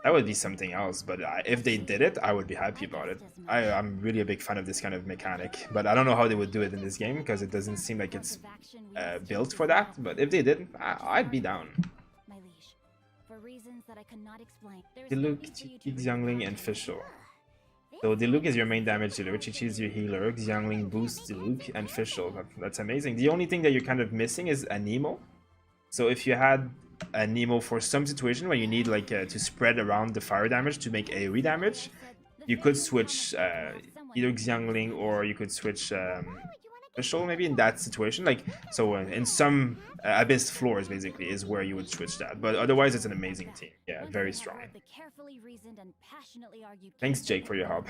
that would be something else. But if they did it, I would be happy about it. I'm really a big fan of this kind of mechanic, but I don't know how they would do it in this game because it doesn't seem like it's built for that. But if they did, I'd be down. My liege, for reasons that I cannot explain. Diluc, Xiangling, and Fischl. So Diluc is your main damage dealer, Chi-Chi is your healer, Xiangling boosts Diluc, and Fischl. That's amazing. The only thing that you're kind of missing is a Nemo. So if you had a Nemo for some situation where you need like to spread around the fire damage to make AoE damage, you could switch either Xiangling or you could switch Fischl maybe in that situation. Like so in some Abyss floors basically is where you would switch that. But otherwise it's an amazing team. Yeah, very strong. Thanks Jake for your help.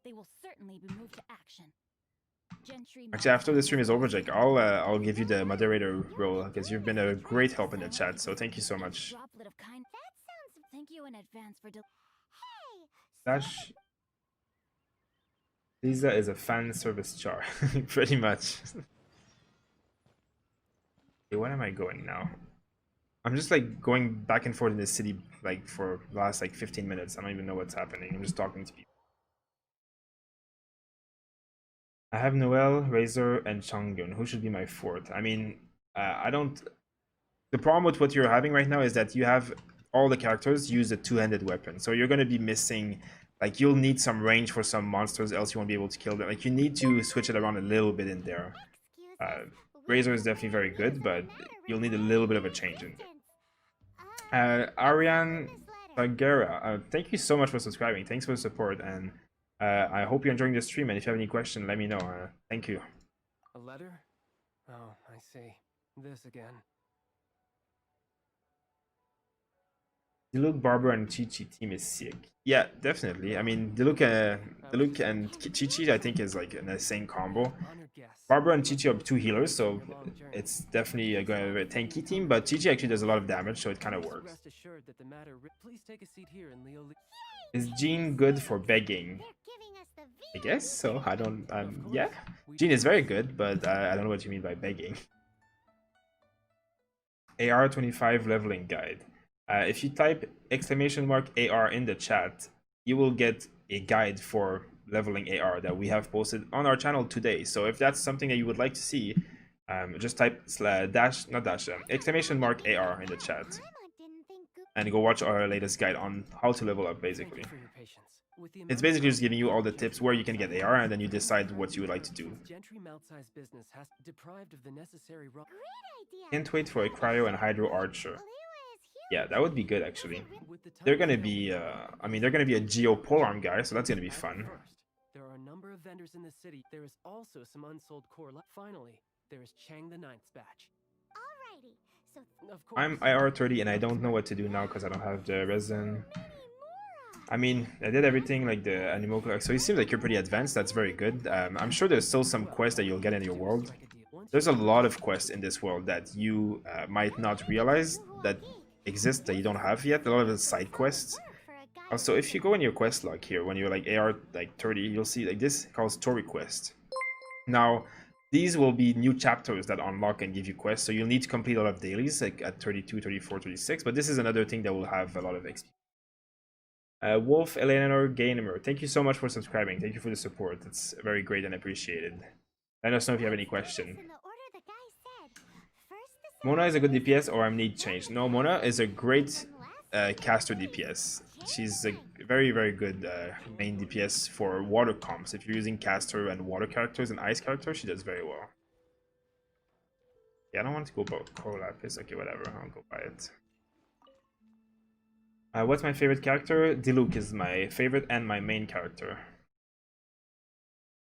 They will certainly be moved to action. Actually, after the stream is over, Jake, I'll give you the moderator role because you've been a great help in the chat. So thank you so much. Thank you in advance for Dash. Lisa is a fan service char, pretty much. Okay, where am I going now? I'm just like going back and forth in the city like for the last like 15 minutes. I don't even know what's happening. I'm just talking to people. I have Noel, Razor, and Changyun. Who should be my 4th? I mean, I don't... The problem with what you're having right now is that you have all the characters use a 2-handed weapon. So you're going to be missing... Like, you'll need some range for some monsters, else you won't be able to kill them. Like, you need to switch it around a little bit in there. Razor is definitely very good, but you'll need a little bit of a change in there. Ariane Bagheera, thank you so much for subscribing. Thanks for the support, and I hope you're enjoying the stream, and if you have any questions, let me know. Thank you. A letter? Oh, I see. This again. Diluc, Barber, and Chi-Chi team is sick. Yeah, definitely. I mean, Diluc and Chi-Chi, I think, is like an insane combo. Honored guests. Barber and Chi-Chi are two healers, so it's definitely a tanky team, but Chi-Chi actually does a lot of damage, so it kind of works. Rest assured that the matter. Please take a seat here, and Leo. Is Jean good for begging? They're giving us the I guess so. I don't. Yeah, Jean is very good, but I don't know what you mean by begging. AR25 leveling guide. If you type !AR in the chat, you will get a guide for leveling AR that we have posted on our channel today. So if that's something that you would like to see, just type !AR in the chat Paimon didn't think Goop and go watch our latest guide on how to level up. Basically, For your patience. With the it's amount basically of just giving you all the tips where you can get AR, and then you decide what you would like to do. Gentry Mount-sized business has deprived of the necessary raw. idea. Can't wait for a cryo and hydro archer. Lua is here. Yeah, that would be good actually. With the time They're gonna available, be, I mean, they're gonna be a Geo polearm guy, so that's gonna be fun. First, there are a number of vendors in the city. There is also some unsold core. Finally, there is Chang the Ninth's batch. Alrighty. So Of course. I'm IR30 and I don't know what to do now because I don't have the resin. I mean, I did everything like the animal, so it seems like you're pretty advanced. That's very good. I'm sure there's still some quests that you'll get in your world. There's a lot of quests in this world that you might not realize that exist that you don't have yet. A lot of it's side quests. for a guy Also, if you go in your quest log here, when you're like AR like 30, you'll see like this calls story quest. Now, these will be new chapters that unlock and give you quests, so you'll need to complete a lot of dailies like at 32, 34, 36. But this is another thing that will have a lot of XP. Wolf Eleanor Gainer, thank you so much for subscribing. Thank you for the support. It's very great and appreciated. Let us know if you have any question. in the order the guy said. First the Mona is a good DPS or I need change? No, Mona is a great caster DPS. She's a very, very good main DPS for water comps. If you're using caster and water characters and ice characters, she does very well. Yeah, I don't want to go about Coral Lapis. Okay, whatever. I'll go buy it. What's my favorite character? Diluc is my favorite and my main character.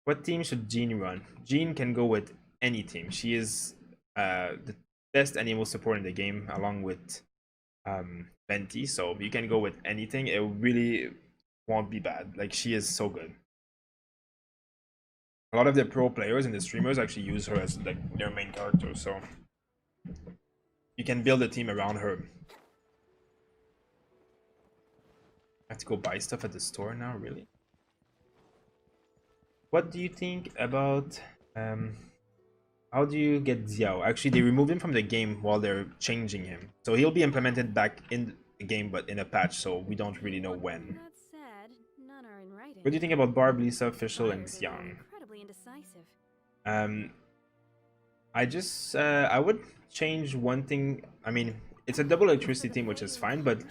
What team should Jean run? Jean can go with any team. She is the best animal support in the game, along with Venti. So you can go with anything. It really won't be bad. Like, she is so good. A lot of the pro players and the streamers actually use her as like their main character. So you can build a team around her. I have to go buy stuff at the store now, really? What do you think about how do you get Xiao? Actually, they removed him from the game while they're changing him, so he'll be implemented back in the game, but in a patch, so we don't really know when. That's sad. None are in writing. What do you think about Barb, Lisa, Fischl, and Xiang? Incredibly indecisive. I just I would change one thing. I mean, it's a double electricity team, which is fine, but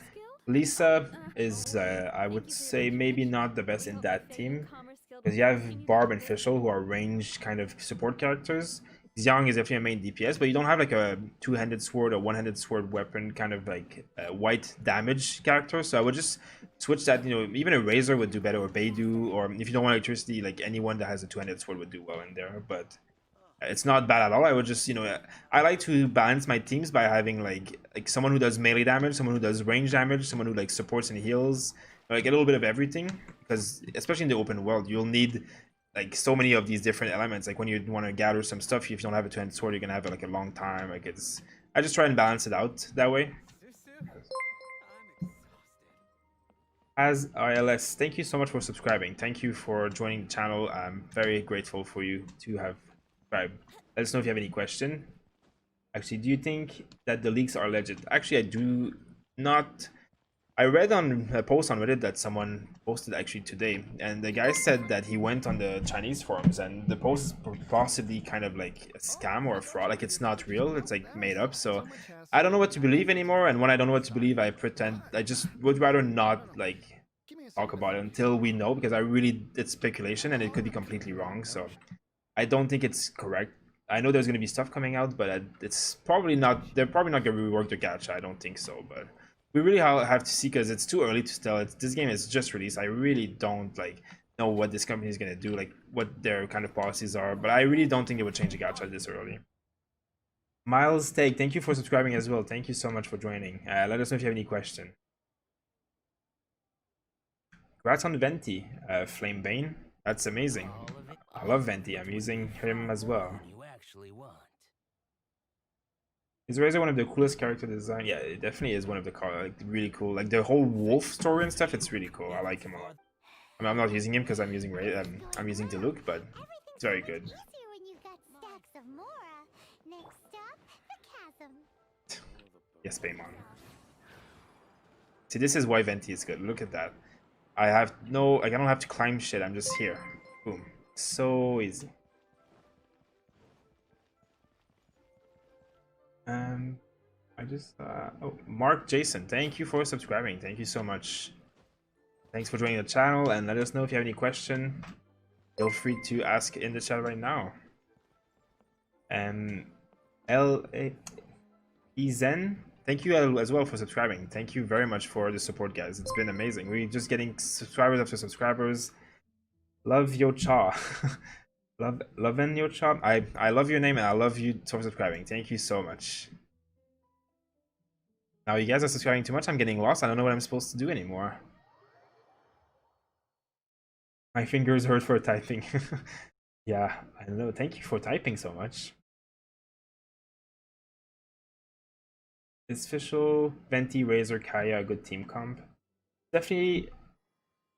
Lisa is I would say maybe not the best in that team, because you have Barb and Fischl who are ranged kind of support characters. Xiang is definitely a main DPS, but you don't have like a two-handed sword or one-handed sword weapon kind of like white damage character. So I would just switch that. You know, even a Razor would do better, or Beidou, or if you don't want electricity, like anyone that has a two-handed sword would do well in there. But it's not bad at all. I would just, you know, I like to balance my teams by having like someone who does melee damage, someone who does range damage, someone who like supports and heals, like a little bit of everything. Because especially in the open world, you'll need like so many of these different elements. Like when you want to gather some stuff, if you don't have a two-handed sword, you're gonna have it like a long time. Like it's, I just try and balance it out that way. As ILS, thank you so much for subscribing. Thank you for joining the channel. I'm very grateful for you to have subscribed. Let us know if you have any question. Actually, do you think that the leaks are legit? Actually, I do not. I read on a post on Reddit that someone posted actually today, and the guy said that he went on the Chinese forums, and the post is possibly kind of like a scam or a fraud. Like it's not real. It's like made up. So I don't know what to believe anymore. And when I don't know what to believe, I pretend. I just would rather not like talk about it until we know, because I really, it's speculation and it could be completely wrong. So I don't think it's correct. I know there's going to be stuff coming out, but it's probably not. They're probably not going to rework the gacha. I don't think so, but we really have to see, because it's too early to tell. This game is just released. I really don't like know what this company is going to do, like what their kind of policies are. But I really don't think it would change the gacha this early. Miles Take, thank you for subscribing as well. Thank you so much for joining. Let us know if you have any question. Congrats on Venti, Flame Bane. That's amazing. I love Venti. I'm using him as well. You actually want. Is Razor one of the coolest character design? Yeah, it definitely is one of the like, really cool. Like the whole wolf story and stuff. It's really cool. I like him a lot. I mean, I'm not using him because I'm using Diluc, but it's very good. Easier when you've got stacks of Mora. Next stop, the chasm. Yes, Paymon. See, this is why Venti is good. Look at that. I don't have to climb shit. I'm just here. Boom. So easy. Oh, Mark Jason, thank you for subscribing. Thank you so much. Thanks for joining the channel, and let us know if you have any question. Feel free to ask in the chat right now. And Zen, thank you as well for subscribing. Thank you very much for the support, guys. It's been amazing. We're just getting subscribers after subscribers. Love your cha. Loven your cha. I love your name, and I love you for subscribing. Thank you so much. Now you guys are subscribing too much. I'm getting lost. I don't know what I'm supposed to do anymore. My fingers hurt for typing. Yeah, I don't know. Thank you for typing so much. Is Official, Venti, Razor, Kaya a good team comp? Definitely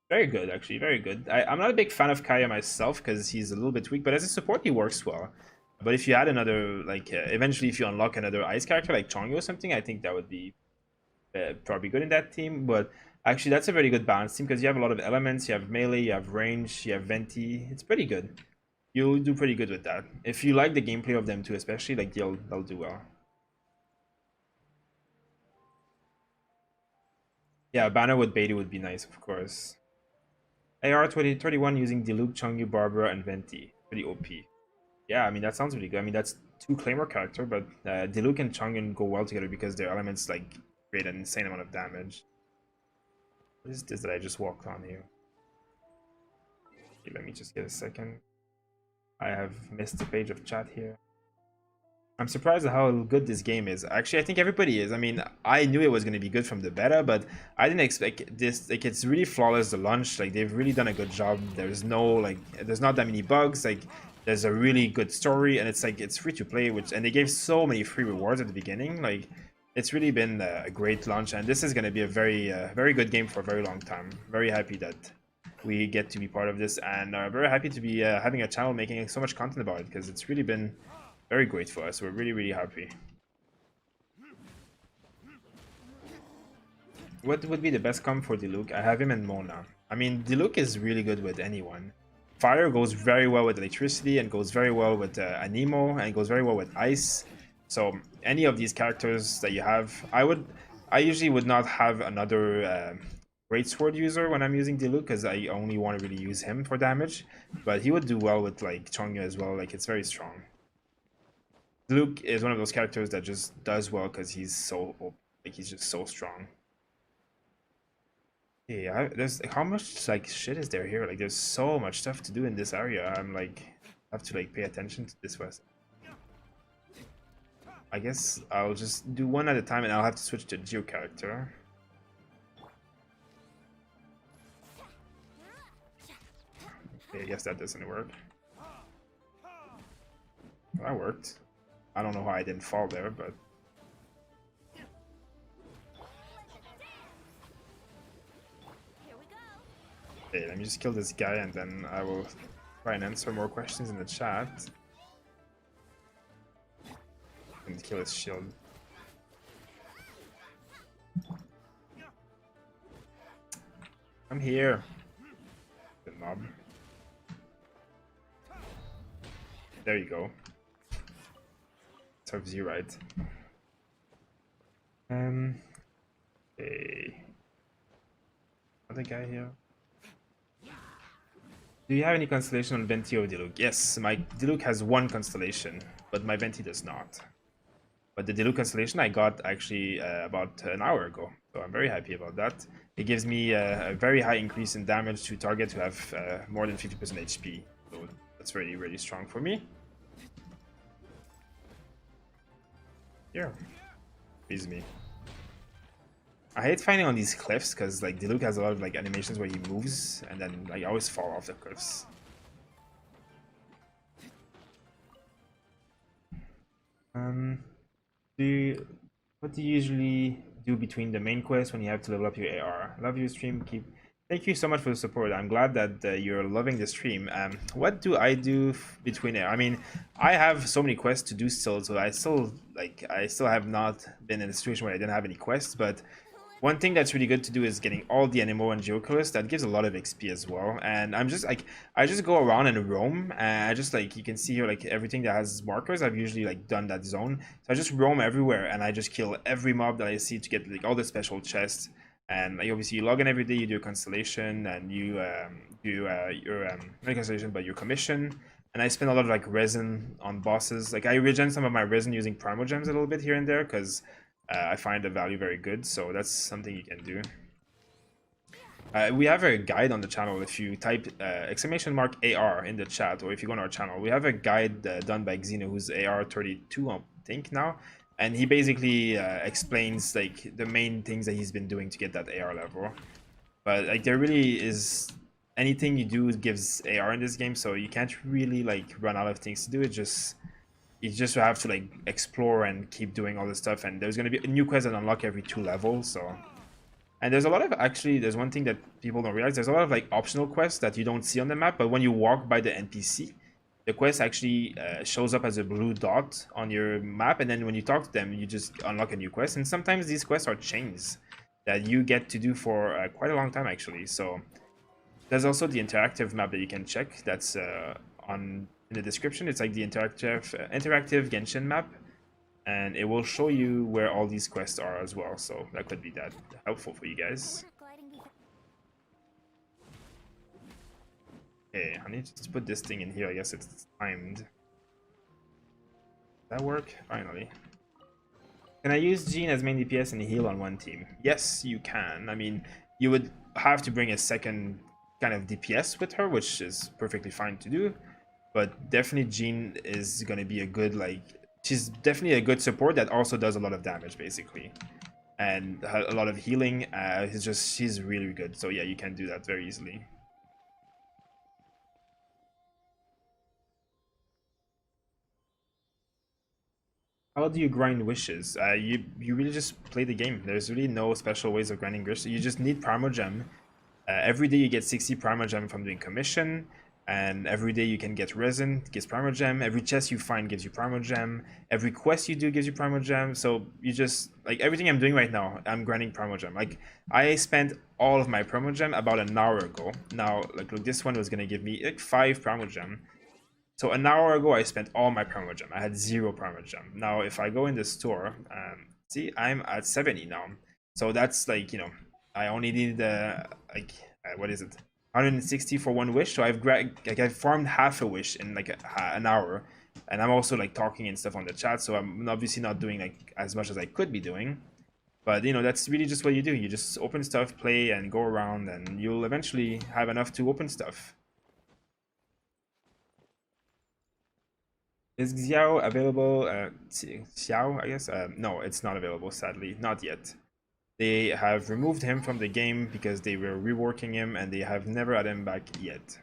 very good, actually. Very good. I'm not a big fan of Kaya myself because he's a little bit weak, but as a support, he works well. But if you add another, like, eventually if you unlock another ice character like Chongyou or something, I think that would be probably good in that team. But actually, that's a very good balanced team because you have a lot of elements. You have melee, you have range, you have Venti. It's pretty good. You'll do pretty good with that. If you like the gameplay of them too, especially, like, they'll do well. Yeah, a banner with Beta would be nice, of course. AR 2031 using Diluc, Chongyou, Barbara, and Venti. Pretty OP. Yeah, I mean, that sounds really good. I mean, that's 2 Claymore character, but Diluc and Chongyou go well together because their elements, like, create an insane amount of damage. What is this that I just walked on here? Okay, let me just get a second. I have missed the page of chat here. I'm surprised at how good this game is. Actually, I think everybody is. I mean, I knew it was going to be good from the beta, but I didn't expect this. Like, it's really flawless, the launch. Like, they've really done a good job. There's not that many bugs. Like, there's a really good story, and it's like, it's free to play, and they gave so many free rewards at the beginning. Like, it's really been a great launch, and this is going to be a very good game for a very long time. Very happy that we get to be part of this, and very happy to be having a channel making so much content about it, because it's really been very great for us. We're really happy. What would be the best comp for Diluc? I have him and Mona. I mean, Diluc is really good with anyone. Fire goes very well with electricity and goes very well with Anemo and goes very well with ice. So any of these characters that you have, I usually would not have another great sword user when I'm using Diluc because I only want to really use him for damage. But he would do well with like Chongyou as well. Like, it's very strong. Diluc is one of those characters that just does well because he's he's just so strong. Yeah, there's how much like shit is there here? Like, there's so much stuff to do in this area. I'm like, I have to like pay attention to this west. I guess I'll just do one at a time, and I'll have to switch to Geo character. Okay, I guess that doesn't work. That worked. I don't know how I didn't fall there, but okay, let me just kill this guy, and then I will try and answer more questions in the chat. And kill his shield. I'm here. The mob. There you go. Serves you right. Okay. Other guy here. Do you have any constellation on Venti or Diluc? Yes, my Diluc has 1 constellation, but my Venti does not. But the Diluc constellation I got actually about an hour ago, so I'm very happy about that. It gives me a very high increase in damage to target who have more than 50% HP, so that's really strong for me. Here, please me. I hate finding on these cliffs because like Diluc has a lot of like animations where he moves and then like I always fall off the cliffs. What do you usually do between the main quest when you have to level up your AR? Love your stream. Thank you so much for the support. I'm glad that you're loving the stream. What do I do between it? I mean, I have so many quests to do still, so I still have not been in a situation where I didn't have any quests. But one thing that's really good to do is getting all the Anemo and Geoculus. That gives a lot of XP as well. And I'm just like, I just go around and roam. And I just like, you can see here like everything that has markers. I've usually like done that zone. So I just roam everywhere and I just kill every mob that I see to get like all the special chests. And like, obviously you log in every day, you do a constellation and you do not constellation, but your commission. And I spend a lot of like resin on bosses. Like I regen some of my resin using primogems a little bit here and there because I find the value very good, so that's something you can do. We have a guide on the channel. If you type !AR in the chat, or if you go on our channel, we have a guide done by Xeno, who's AR 32, I think now, and he basically explains like the main things that he's been doing to get that AR level. But like there really is anything you do gives AR in this game, so you can't really like run out of things to do. You just have to like explore and keep doing all this stuff, and there's going to be a new quest that unlock every 2 levels. So, and there's a lot of there's one thing that people don't realize. There's a lot of like optional quests that you don't see on the map, but when you walk by the NPC, the quest actually shows up as a blue dot on your map, and then when you talk to them, you just unlock a new quest. And sometimes these quests are chains that you get to do for quite a long time actually. So there's also the interactive map that you can check. That's in the description. It's like the interactive Genshin map, and it will show you where all these quests are as well. So that could be that helpful for you guys. Okay, I need to put this thing in here. I guess it's timed. Does that work? Finally. Can I use Jean as main DPS and heal on one team? Yes, you can. I mean, you would have to bring a second kind of DPS with her, which is perfectly fine to do. But definitely Jean is going to be a good, like, she's definitely a good support that also does a lot of damage, basically. And a lot of healing. She's really good. So yeah, you can do that very easily. How do you grind wishes? You really just play the game. There's really no special ways of grinding wishes. You just need Primogem. Every day you get 60 Primogem from doing commission. And every day you can get resin, gives Primogem. Every chest you find gives you Primogem. Every quest you do gives you Primogem. So you just, like everything I'm doing right now, I'm grinding Primogem. Like I spent all of my Primogem about an hour ago. Now, like look, this one was gonna give me like 5 Primogem. So an hour ago I spent all my Primogem. I had 0 Primogem. Now if I go in the store, see I'm at 70 now. So that's like, you know, I only need what is it? 160 for one wish, so I've farmed half a wish in like an hour, and I'm also like talking and stuff on the chat, so I'm obviously not doing like as much as I could be doing, but you know that's really just what you do. You just open stuff, play, and go around, and you'll eventually have enough to open stuff. Is Xiao available? Xiao, I guess. No, it's not available. Sadly, not yet. They have removed him from the game because they were reworking him and they have never had him back yet.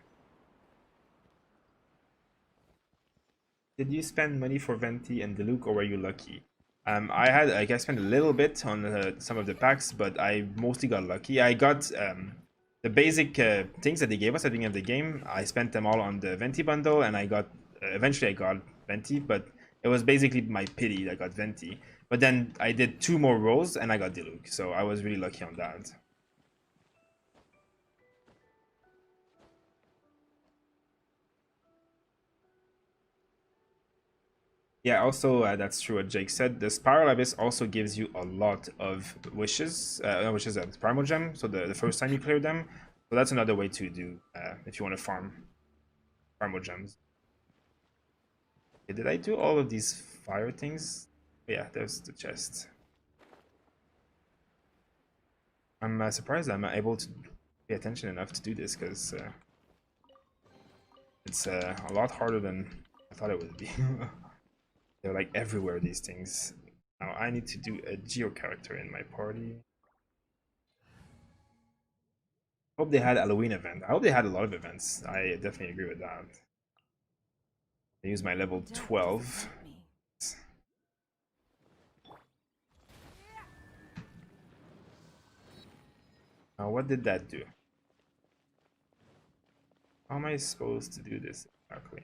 Did you spend money for Venti and Diluc, or were you lucky? I spent a little bit on some of the packs, but I mostly got lucky. I got the basic things that they gave us at the beginning of the game. I spent them all on the Venti bundle, and I got eventually I got Venti, but it was basically my pity that got Venti. But then I did 2 more rolls and I got Diluc, so I was really lucky on that. Yeah, also that's true what Jake said. The Spiral Abyss also gives you a lot of wishes, which is a Primogem, so the first time you clear them. So that's another way to do if you want to farm Primogems. Okay, did I do all of these fire things? Yeah, there's the chest. I'm surprised I'm able to pay attention enough to do this, because it's a lot harder than I thought it would be. They're like everywhere, these things. Now I need to do a Geo character in my party. Hope they had Halloween event. I hope they had a lot of events. I definitely agree with that. I use my level 12. Now, what did that do? How am I supposed to do this exactly?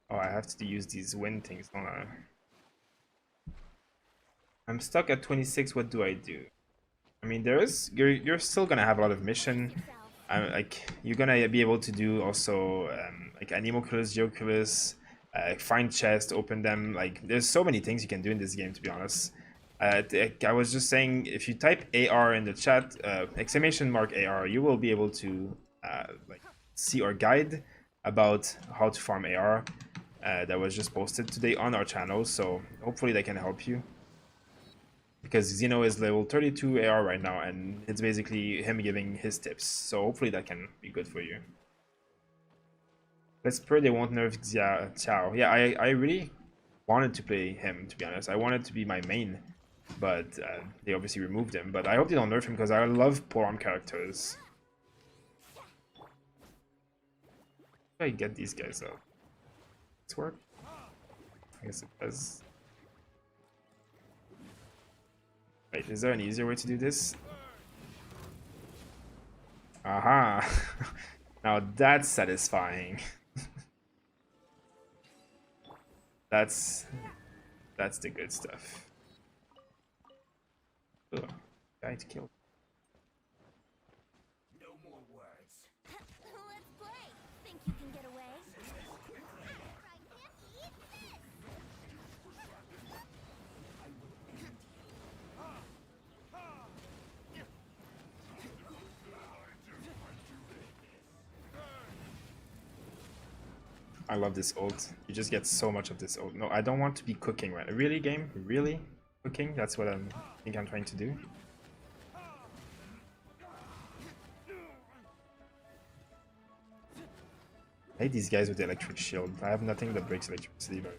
Oh, I have to use these wind things, don't I? I'm stuck at 26. What do I do? I mean, you're still gonna have a lot of mission. Like you're gonna be able to do also like Animoculus, Geoculus, find chests, open them. Like there's so many things you can do in this game, to be honest. I was just saying, if you type AR in the chat, exclamation mark AR, you will be able to like see our guide about how to farm AR that was just posted today on our channel. So hopefully that can help you. Because Xeno is level 32 AR right now, and it's basically him giving his tips. So hopefully that can be good for you. Let's pray they won't nerf Xiao. Yeah, I really wanted to play him, to be honest. I wanted to be my main, but they obviously removed him. But I hope they don't nerf him, because I love polearm characters. How do I get these guys up? Does this work? I guess it does. Wait, is there an easier way to do this? Aha! Now that's satisfying. That's the good stuff. Ugh, guy to kill. No more words. Let's play. Think you can get away? I love this ult. You just get so much of this ult. No, I don't want to be cooking right. Really, game? Really? Cooking? That's what I think I'm trying to do. I hate these guys with the electric shield. I have nothing that breaks electricity, but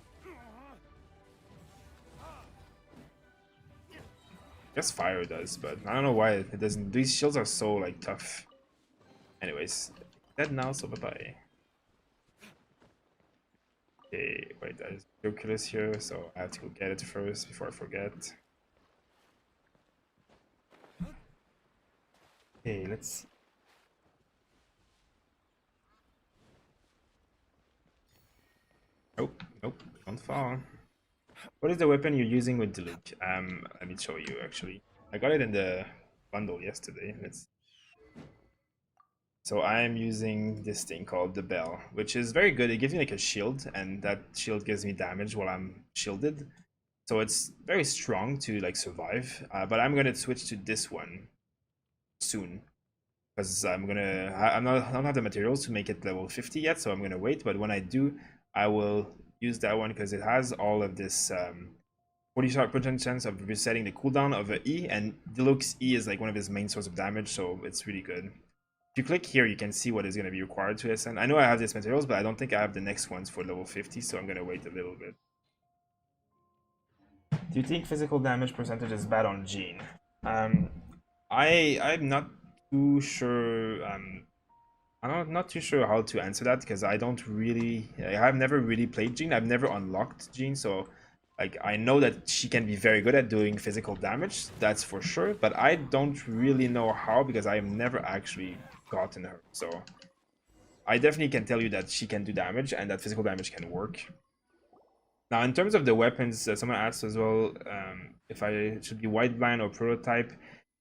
I guess fire does, but I don't know why it doesn't. These shields are so like tough. Anyways, dead now, so bye-bye. Okay, wait, there's Oculus here, so I have to go get it first before I forget. Okay, let's see. Nope, nope, don't fall. What is the weapon you're using with Diluc? Let me show you actually. I got it in the bundle yesterday. So I'm using this thing called the Bell, which is very good. It gives me like a shield, and that shield gives me damage while I'm shielded. So it's very strong to like survive. But I'm gonna switch to this one soon, because I don't have the materials to make it level 50 yet. So I'm gonna wait. But when I do, I will use that one because it has all of this 40% chance of resetting the cooldown of an E, and Diluc's E is like one of his main source of damage. So it's really good. If you click here, you can see what is going to be required to ascend. I know I have these materials, but I don't think I have the next ones for level 50, so I'm going to wait a little bit. Do you think physical damage percentage is bad on Jean? I'm not too sure. I'm not too sure how to answer that, because I have never really played Jean. I've never unlocked Jean, so like I know that she can be very good at doing physical damage, that's for sure, but I don't really know how, because I have never actually gotten her. So I definitely can tell you that she can do damage and that physical damage can work. Now, in terms of the weapons, someone asked as well if I should be white blind or prototype.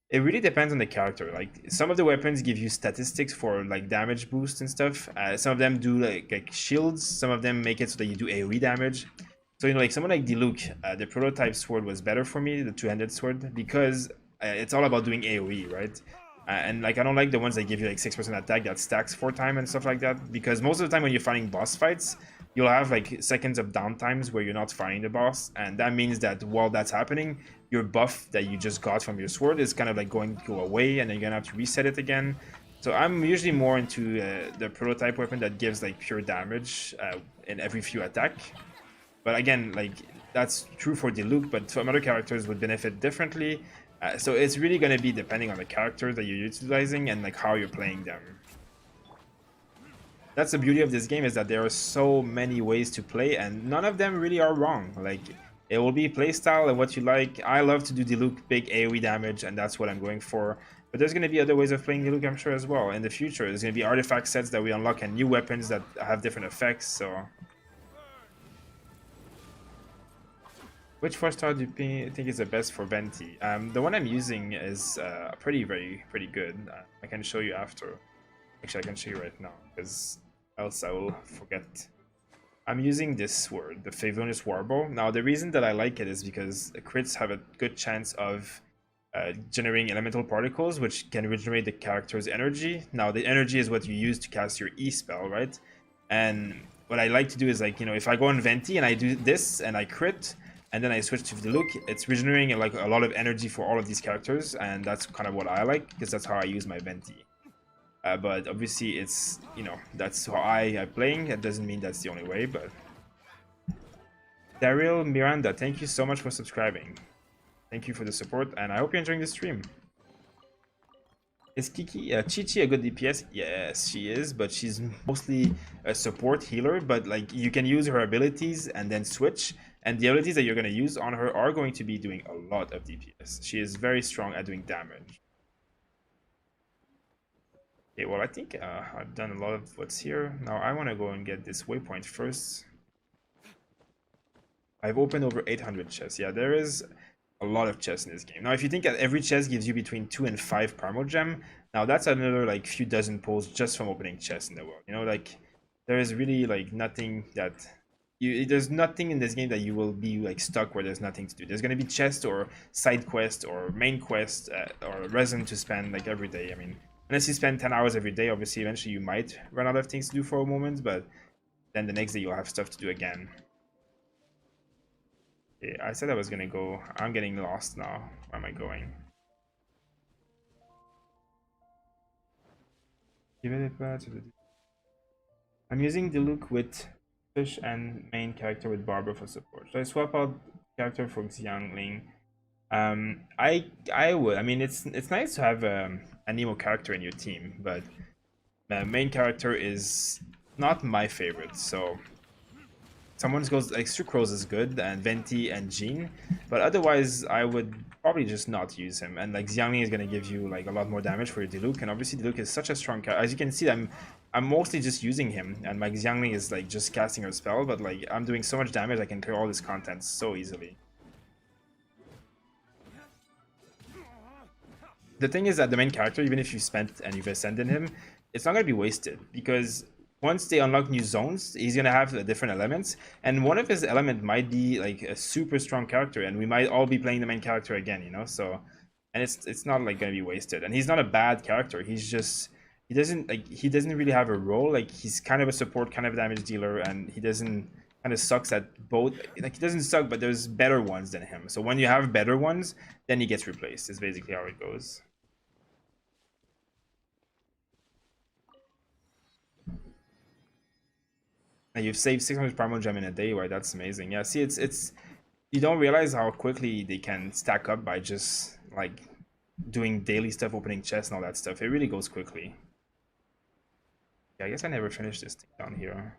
It really depends on the character. Like some of the weapons give you statistics for like damage boost and stuff. Some of them do like shields. Some of them make it so that you do AoE damage. So, you know, like someone like Diluc, the prototype sword was better for me, the two-handed sword, because it's all about doing AoE, right? And like I don't like the ones that give you like 6% attack that stacks 4 times and stuff like that, because most of the time when you're fighting boss fights, you'll have like seconds of downtimes where you're not fighting the boss, and that means that while that's happening, your buff that you just got from your sword is kind of like going to go away, and then you're gonna have to reset it again. So I'm usually more into the prototype weapon that gives like pure damage in every few attack. But again, like that's true for Diluc, but some other characters would benefit differently. So it's really going to be depending on the character that you're utilizing and like how you're playing them. That's the beauty of this game, is that there are so many ways to play and none of them really are wrong. Like, it will be playstyle and what you like. I love to do Diluc big AoE damage, and that's what I'm going for. But there's going to be other ways of playing Diluc, I'm sure, as well. In the future, there's going to be artifact sets that we unlock and new weapons that have different effects, so... Which 4-star do you think is the best for Venti? The one I'm using is pretty good. I can show you after. Actually, I can show you right now, because else I will forget. I'm using this word, the Favonius Warble. Now, the reason that I like it is because the crits have a good chance of generating elemental particles, which can regenerate the character's energy. Now, the energy is what you use to cast your E spell, right? And what I like to do is, like, you know, if I go on Venti and I do this and I crit, and then I switch to Diluc, it's regenerating like a lot of energy for all of these characters, and that's kind of what I like, because that's how I use my Venti. But obviously, it's, you know, that's how I'm playing. It doesn't mean that's the only way, but... Daryl Miranda, thank you so much for subscribing. Thank you for the support, and I hope you're enjoying the stream. Is Kiki, Chi-Chi a good DPS? Yes, she is, but she's mostly a support healer, but like, you can use her abilities and then switch, and the abilities that you're going to use on her are going to be doing a lot of DPS. She is very strong at doing damage. Okay, well, I think I've done a lot of what's here. Now I want to go and get this waypoint first. I've opened over 800 chests. Yeah, there is a lot of chests in this game. Now, if you think that every chest gives you between 2 and 5 Primogem, now that's another like few dozen pulls just from opening chests in the world. You know, like, there is really like nothing that there's nothing in this game that you will be like stuck where there's nothing to do. There's gonna be chests or side quests or main quests or resin to spend like every day. I mean, unless you spend 10 hours every day, obviously eventually you might run out of things to do for a moment, but then the next day you'll have stuff to do again. Yeah, I said I was gonna go. I'm getting lost now. Where am I going? I'm using Diluc with Fish and main character with Barbara for support. So I swap out character for Xiangling. I would. I mean, it's nice to have a Nemo character in your team, but the main character is not my favorite. So someone goes like Sucrose is good, and Venti and Jean, but otherwise I would probably just not use him. And like Xiangling is gonna give you like a lot more damage for your Diluc, and obviously Diluc is such a strong character. As you can see, I'm mostly just using him, and my Xiangling is like just casting her spell, but like I'm doing so much damage I can clear all this content so easily. The thing is that the main character, even if you spent and you've ascended him, it's not gonna be wasted, because once they unlock new zones, he's gonna have different elements, and one of his element might be like a super strong character, and we might all be playing the main character again, you know. So, and it's not like gonna be wasted. And he's not a bad character. He's just he doesn't really have a role. Like, he's kind of a support, kind of a damage dealer, and he doesn't kind of sucks at both. Like, he doesn't suck, but there's better ones than him. So when you have better ones, then he gets replaced. Is basically how it goes. And you've saved 600 Primogem in a day, right? That's amazing. Yeah, see, it's you don't realize how quickly they can stack up by just like doing daily stuff, opening chests and all that stuff. It really goes quickly. Yeah, I guess I never finished this thing down here.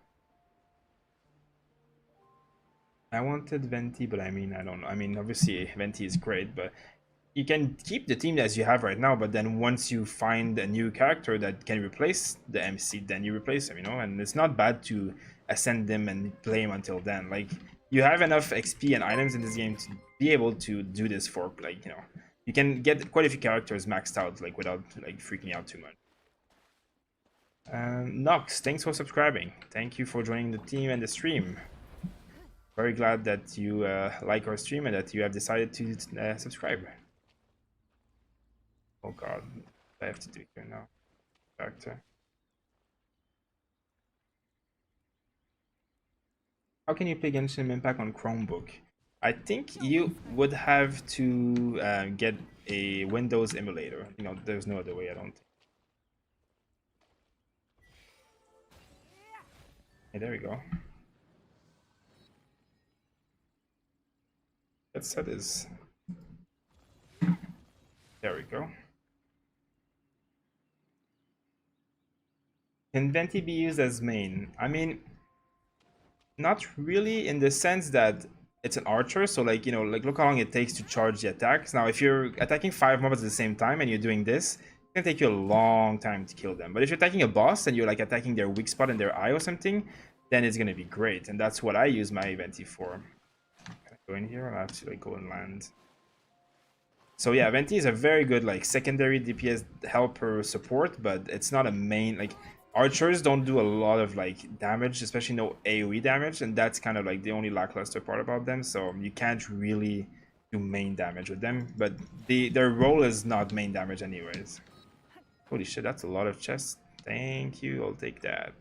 I wanted Venti, but I mean, I don't know. I mean, obviously Venti is great, but you can keep the team as you have right now, but then once you find a new character that can replace the MC, then you replace him, you know. And it's not bad to ascend them and play him until then. Like, you have enough XP and items in this game to be able to do this for, like, you know, you can get quite a few characters maxed out, like, without like freaking out too much. Nox, thanks for subscribing. Thank you for joining the team and the stream. Very glad that you like our stream and that you have decided to subscribe. Oh god, I have to do it here now. Character. How can you play Genshin Impact on Chromebook? I think you would have to get a Windows emulator. You know, there's no other way, I don't think. Hey, there we go. Let's set this. There we go. Can Venti be used as main? I mean, not really, in the sense that it's an archer, so like, you know, like look how long it takes to charge the attacks. Now if you're attacking 5 mobs at the same time and you're doing this, it's gonna take you a long time to kill them. But if you're attacking a boss and you're like attacking their weak spot in their eye or something, then it's gonna be great. And that's what I use my Venti for. Can I go in here? I have to like go and land. So yeah, Venti is a very good like secondary DPS helper support, but it's not a main. Like archers don't do a lot of like damage, especially no AoE damage, and that's kind of like the only lackluster part about them. So you can't really do main damage with them, but their role is not main damage anyways. Holy shit, that's a lot of chests. Thank you, I'll take that.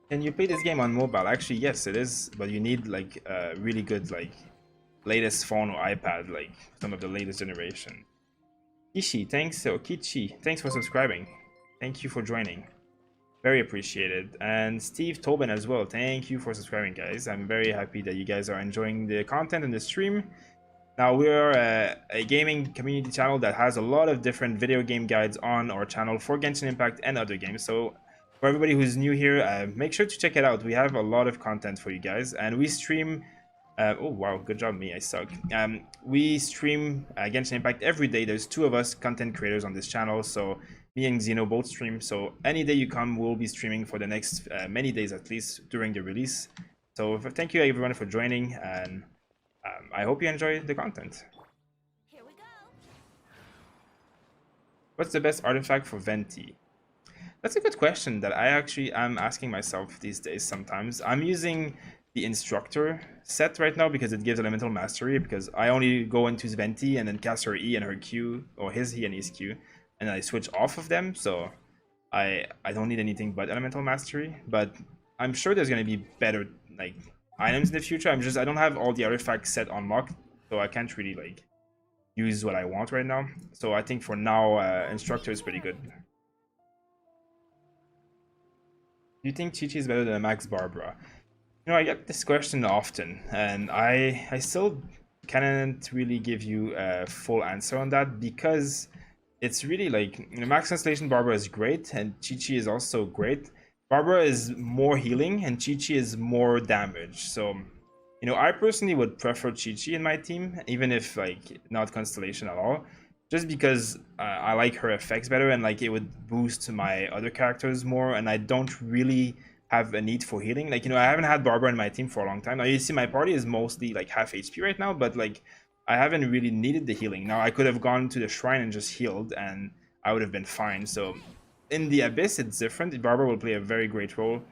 Can you play this game on mobile? Actually, yes, it is, but you need like a really good like latest phone or iPad, like some of the latest generation. Kichi, thanks. So Kichi, thanks for subscribing. Thank you for joining. Very appreciated. And Steve Tobin as well. Thank you for subscribing, guys. I'm very happy that you guys are enjoying the content and the stream. Now, we're a gaming community channel that has a lot of different video game guides on our channel for Genshin Impact and other games. So for everybody who's new here, make sure to check it out. We have a lot of content for you guys, and we stream. Oh wow, good job me, I suck. We stream Genshin Impact every day. There's 2 of us content creators on this channel, so me and Xeno both stream. So any day you come, we'll be streaming for the next many days at least during the release. So thank you everyone for joining, and I hope you enjoy the content. Here we go. What's the best artifact for Venti? That's a good question that I actually am asking myself these days sometimes. I'm using the instructor set right now because it gives elemental mastery, because I only go into Venti and then cast her E and her Q, or his E and his Q, and I switch off of them, so I don't need anything but elemental mastery. But I'm sure there's going to be better like items in the future. I don't have all the artifacts set unlocked, so I can't really like use what I want right now. So I think for now instructor is pretty good. Do you think Chi-Chi is better than a Max Barbara? You know, I get this question often, and I still can't really give you a full answer on that, because it's really like, you know, Max Translation Barbara is great, and Chi-Chi is also great. Barbara is more healing, and Chi-Chi is more damage. So, you know, I personally would prefer Chi-Chi in my team, even if like not Constellation at all. Just because I like her effects better, and like it would boost my other characters more, and I don't really have a need for healing. Like, you know, I haven't had Barbara in my team for a long time. Now you see my party is mostly like half HP right now, but like I haven't really needed the healing. Now I could have gone to the shrine and just healed and I would have been fine. So in the Abyss it's different. Barbara will play a very great role,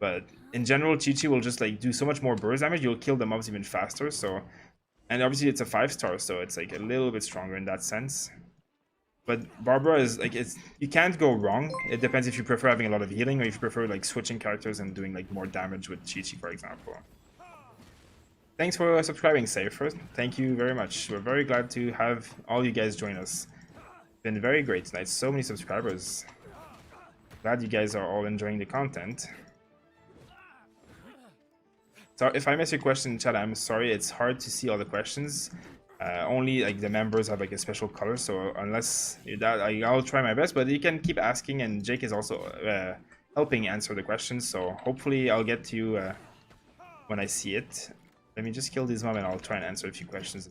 but in general Chi-Chi will just like do so much more burst damage. You'll kill the mobs even faster. So, and obviously it's a 5-star, so it's like a little bit stronger in that sense. But Barbara is like, you can't go wrong. It depends if you prefer having a lot of healing or if you prefer like switching characters and doing like more damage with Chi-Chi, for example. Thanks for subscribing, Safer. Thank you very much. We're very glad to have all you guys join us. It's been very great tonight. So many subscribers. Glad you guys are all enjoying the content. So if I miss your question in chat, I'm sorry. It's hard to see all the questions. Only like the members have like a special color, so unless that, I'll try my best. But you can keep asking, and Jake is also helping answer the questions. So hopefully I'll get to you when I see it. Let me just kill this mob, and I'll try and answer a few questions.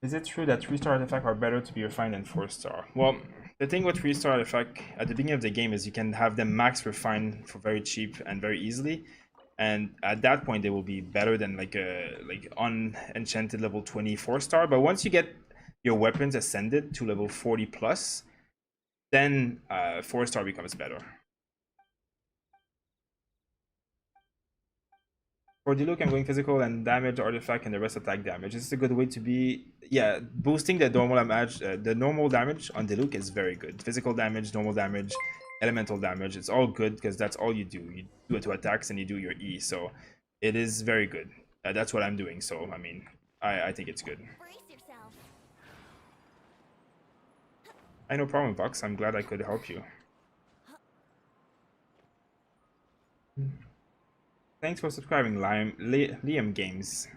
Is it true that 3-star artifacts are better to be refined than 4-star? Well, the thing with 3-star artifact at the beginning of the game is you can have them max refined for very cheap and very easily, and at that point they will be better than like a unenchanted level 24-star. But once you get your weapons ascended to level 40 plus, then 4-star becomes better. For Diluc, I'm going physical and damage artifact and the rest attack damage. This is a good way to be. Yeah, boosting the normal damage on Diluc is very good. Physical damage, normal damage, elemental damage. It's all good because that's all you do. You do it to attacks and you do your E. So it is very good. that's what I'm doing. So I mean, I think it's good. Brace yourself. I no problem, Vox. I'm glad I could help you. Thanks for subscribing, Liam Games.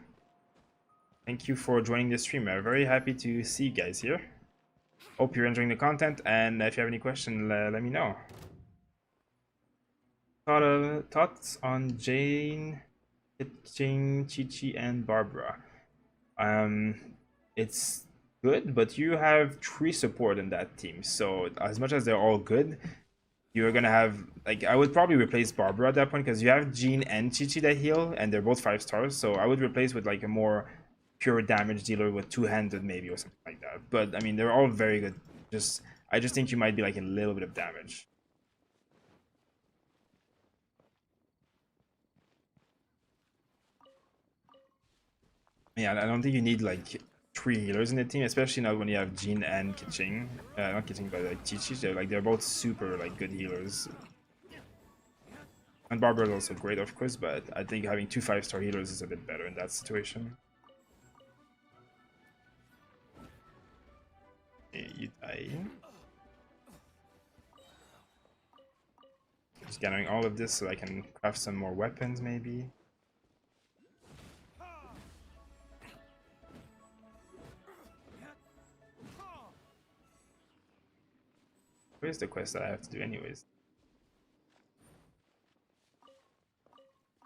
Thank you for joining the stream. I'm very happy to see you guys here. Hope you're enjoying the content, and if you have any questions, let me know. Thoughts on Jane, Chi-Chi, and Barbara? It's good, but you have 3 support in that team. So as much as they're all good, you're gonna have, like, I would probably replace Barbara at that point because you have Jean and Chi-Chi that heal, and they're both 5 stars. So I would replace with like a more pure damage dealer with 2-handed maybe or something like that. But I mean, they're all very good. I just think you might be like a little bit of damage. Yeah, I don't think you need like 3 healers in the team, especially not when you have Jean and Kiching. Not Kiching, but like Chi-Chi. They're both super like good healers. And Barbara is also great, of course, but I think having 2 5-star healers is a bit better in that situation. Okay, you die. Just gathering all of this so I can craft some more weapons, maybe. Where's the quest that I have to do anyways?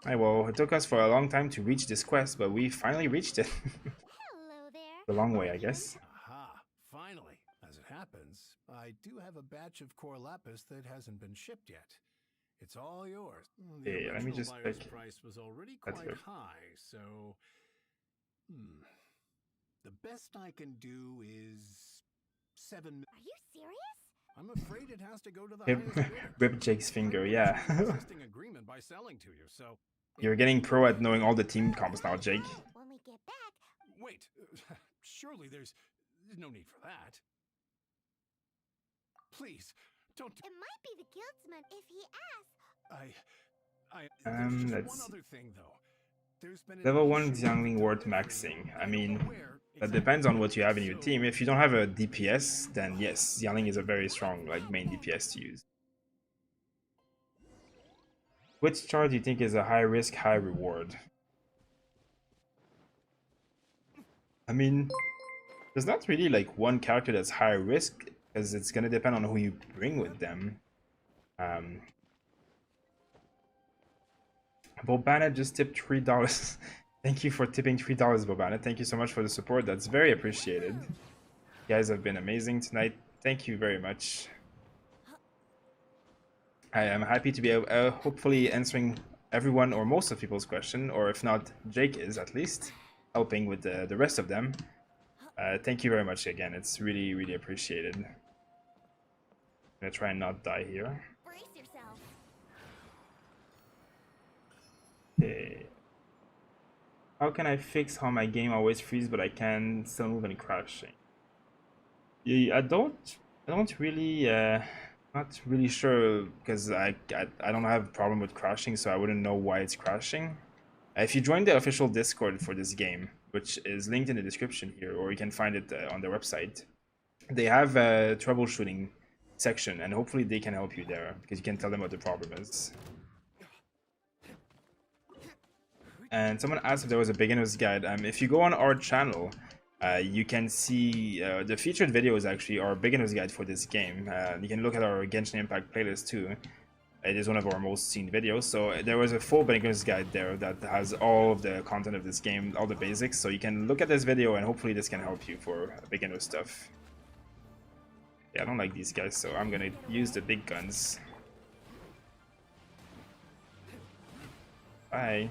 Alright, well, it took us for a long time to reach this quest, but we finally reached it. Hello there. The long way, I guess. Aha, finally. As it happens, I do have a batch of core lapis that hasn't been shipped yet. It's all yours. The Okay, let me original just buyer's check. price was already That's quite good. high, so the best I can do is 7. Are you serious? I'm afraid it has to go to the Rip, highest bidder. rip Jake's finger, yeah. Existing agreement by selling to you, so You're getting pro at knowing all the team comps now, Jake. When we get back, wait. Surely there's no need for that. Please, don't. it might be the guildsman if he asks. There's just let's one see. other thing though. There's been an Level 1 issue Xiangling with worth delivery. maxing. I I'm mean, aware that exactly depends on what what you have in your so- team. If you don't have a DPS, then yes, Xiangling is a very strong like main DPS to use. Which chart do you think is a high risk, high reward? I mean, there's not really like one character that's high risk, because it's gonna depend on who you bring with them. Bobana just tipped $3. Thank you for tipping $3, Bobana. Thank you so much for the support. That's very appreciated. You guys have been amazing tonight. Thank you very much. I am happy to be hopefully answering everyone or most of people's question, or if not, Jake is at least helping with the rest of them. Thank you very much again. It's really, really appreciated. I'm gonna try and not die here. Brace yourself. Okay. How can I fix how my game always freezes but I can still move and crashing? Yeah, I don't really not really sure, because I don't have a problem with crashing, so I wouldn't know why it's crashing. If you join the official Discord for this game, which is linked in the description here, or you can find it on their website, they have a troubleshooting section, and hopefully they can help you there, because you can tell them what the problem is. And someone asked if there was a beginner's guide. If you go on our channel, you can see the featured videos actually are beginner's guide for this game. You can look at our Genshin Impact playlist too. It is one of our most seen videos. So there was a full beginner's guide there that has all of the content of this game, all the basics. So you can look at this video and hopefully this can help you for beginner stuff. Yeah, I don't like these guys, so I'm gonna use the big guns. Bye.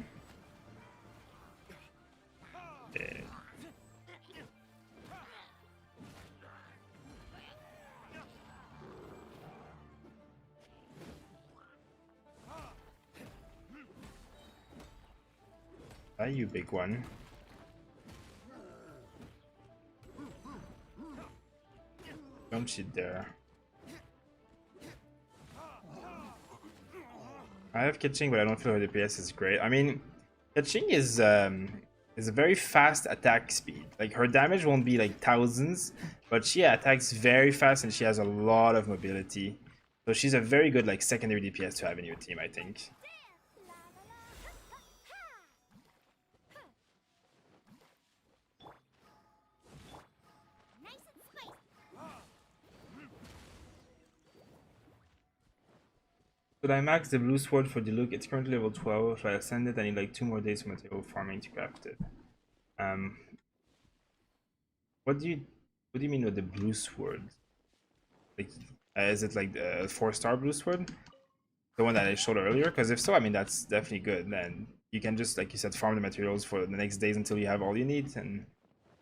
Yeah. Bye, you big one. Don't cheat there. I have catching, but I don't feel her DPS is great. I mean, Kaching is a very fast attack speed. Like her damage won't be like thousands, but she attacks very fast and she has a lot of mobility. So she's a very good like secondary DPS to have in your team, I think. Nice and spicy. Should I max the blue sword for Diluc? It's currently level 12. If I ascend it, I need like 2 more days for material farming to craft it. What do you mean with the blue sword? Like, is it like the 4-star blue sword? The one that I showed earlier? Because if so, I mean, that's definitely good. Then you can just, like you said, farm the materials for the next days until you have all you need. And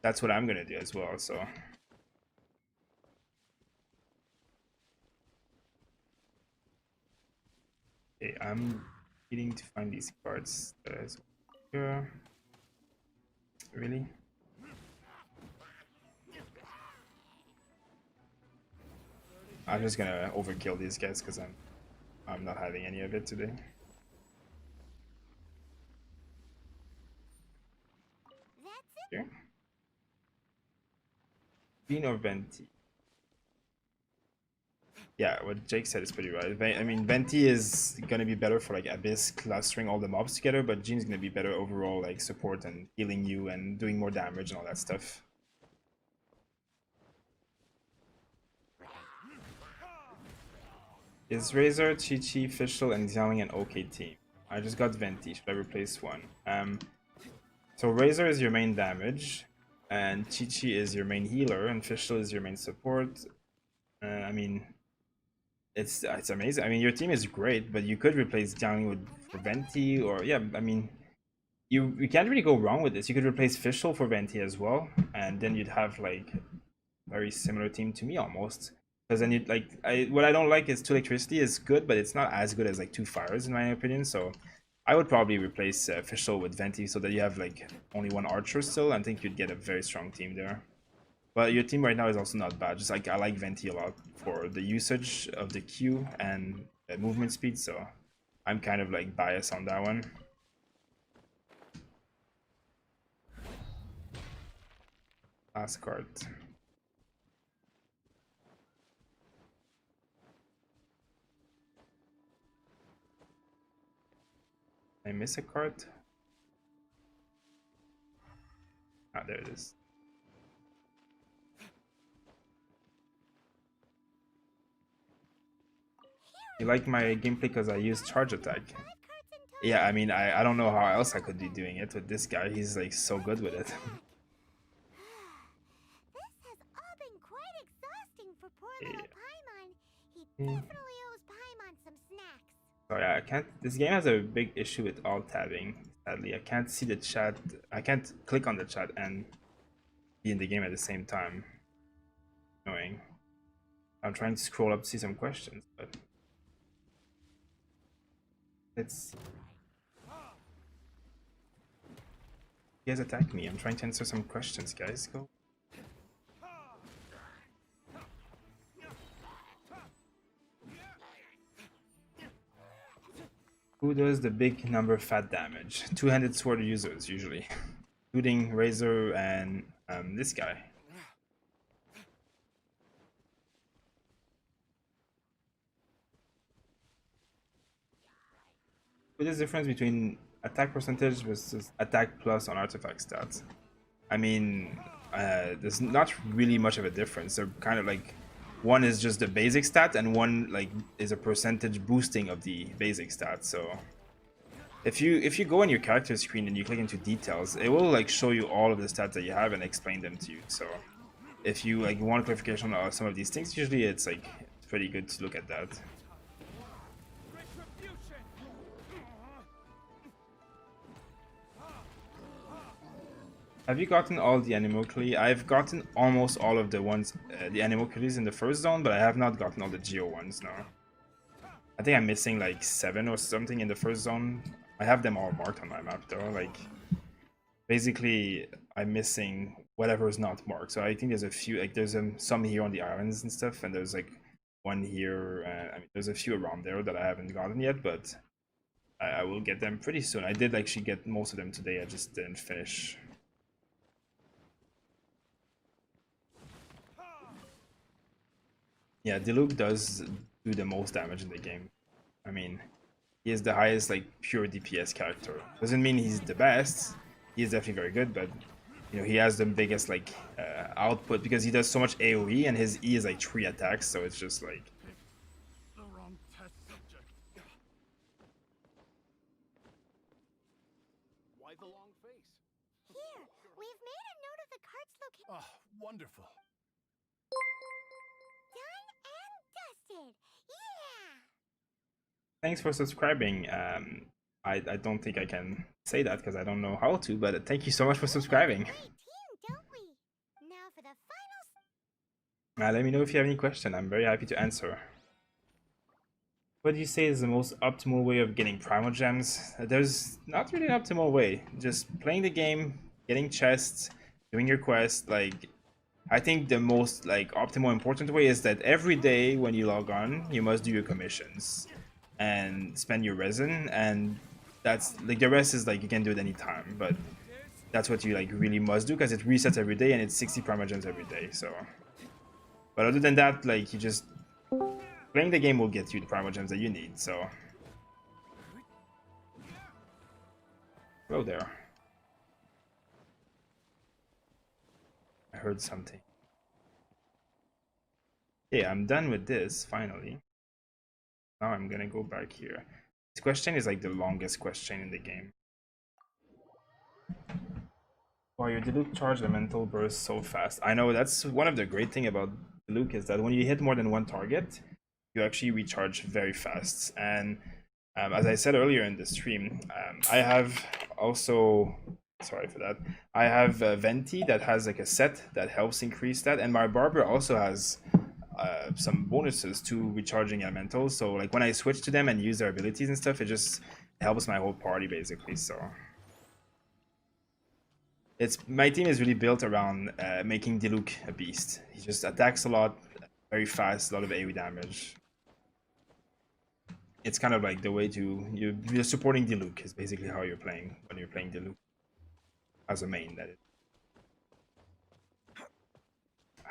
that's what I'm going to do as well, so... Okay, I'm needing to find these cards. Here. Really? I'm just gonna overkill these guys because I'm not having any of it today. Here. Bean or Venti? Yeah, what Jake said is pretty right. I mean, Venti is gonna be better for like Abyss clustering all the mobs together, but Jean's gonna be better overall, like support and healing you and doing more damage and all that stuff. Is Razor, Chi-Chi, Fischl, and Xiaoling an okay team? I just got Venti. Should I replace one? So Razor is your main damage, and Chi-Chi is your main healer, and Fischl is your main support. I mean, it's amazing. I mean, your team is great, but you could replace Xiaoling with for Venti, or yeah, I mean, you can't really go wrong with this. You could replace Fischl for Venti as well, and then you'd have like very similar team to me almost. Because then you'd like what I don't like is 2 electricity is good, but it's not as good as like 2 fires in my opinion. So I would probably replace Fischl with Venti so that you have like only 1 archer still. I think you'd get a very strong team there. But your team right now is also not bad. Just like I like Venti a lot for the usage of the Q and movement speed. So I'm kind of like biased on that one. Last card. I miss a card? Ah, there it is. You like my gameplay because I use charge attack? Yeah, I mean, I don't know how else I could be doing it with this guy. He's like so good with it. This has all been quite exhausting for poor little Paimon. He definitely owes Paimon some snacks. So yeah, I can't. This game has a big issue with alt tabbing. Sadly, I can't see the chat. I can't click on the chat and be in the game at the same time. Annoying. I'm trying to scroll up to see some questions, but it's. You guys attack me. I'm trying to answer some questions, guys. Go. Who does the big number fat damage? Two-handed sword users usually, including Razor and this guy. What is the difference between attack percentage versus attack plus on artifact stats? I mean, there's not really much of a difference. They're kind of like, one is just the basic stat and one like is a percentage boosting of the basic stat. So if you go on your character screen and you click into details, it will like show you all of the stats that you have and explain them to you. So if you like want clarification on some of these things, usually it's like it's pretty good to look at that. Have you gotten all the animoculi? I've gotten almost all of the ones, the animocules in the first zone, but I have not gotten all the geo ones now. I think I'm missing like 7 or something in the first zone. I have them all marked on my map though. Like, basically, I'm missing whatever is not marked. So I think there's a few, like there's some here on the islands and stuff, and there's like one here. I mean, there's a few around there that I haven't gotten yet, but I will get them pretty soon. I did actually get most of them today. I just didn't finish. Yeah, Diluc does do the most damage in the game. I mean, he is the highest like pure DPS character. Doesn't mean he's the best. He is definitely very good, but you know he has the biggest like output because he does so much AOE and his E is like 3 attacks, so it's just like. Why the long face? Here, we've made a note of the cart's location. Oh, wonderful. Done and dusted. Yeah! Thanks for subscribing. I don't think I can say that because I don't know how to, but thank you so much for subscribing. Great team, don't we? Now for the final. Let me know if you have any question. I'm very happy to answer. What do you say is the most optimal way of getting primal gems? There's not really an optimal way. Just playing the game, getting chests, doing your quest. Like, I think the most like optimal important way is that every day when you log on, you must do your commissions and spend your resin, and that's like the rest is like you can do it anytime, but that's what you like really must do because it resets every day and it's 60 primal gems every day. So, but other than that, like you just playing the game will get you the primal gems that you need. So, hello there. I heard something. Okay, I'm done with this finally. Now I'm gonna go back here. This question is like the longest question in the game. Wow, your Diluc charge elemental burst so fast. I know that's one of the great thing about Diluc is that when you hit more than one target, you actually recharge very fast. And as I said earlier in the stream, I have also, sorry for that, I have Venti that has like a set that helps increase that, and my Barber also has some bonuses to recharging elementals. So like when I switch to them and use their abilities and stuff, it just helps my whole party basically. So it's my team is really built around making Diluc a beast. He just attacks a lot, very fast, a lot of AoE damage. It's kind of like the way to you're supporting Diluc is basically how you're playing when you're playing Diluc as a main. That is.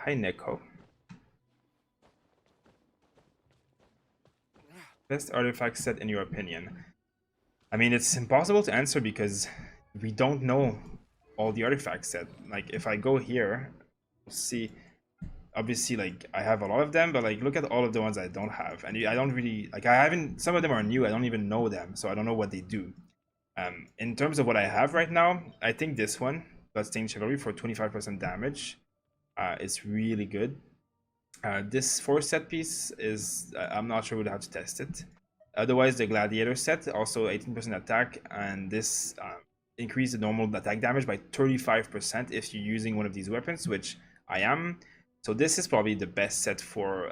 Hi Neko. Best artifact set in your opinion? I mean, it's impossible to answer because we don't know all the artifact set. Like, if I go here, we'll see. Obviously, like, I have a lot of them, but like, look at all of the ones I don't have. And I don't really, like, I haven't, some of them are new, I don't even know them, so I don't know what they do. In terms of what I have right now, I think this one, Bloodstained Chivalry for 25% damage, is really good. This 4 set piece is, I'm not sure we'd have to test it. Otherwise, the Gladiator set, also 18% attack, and this increase the normal attack damage by 35% if you're using one of these weapons, which I am. So this is probably the best set for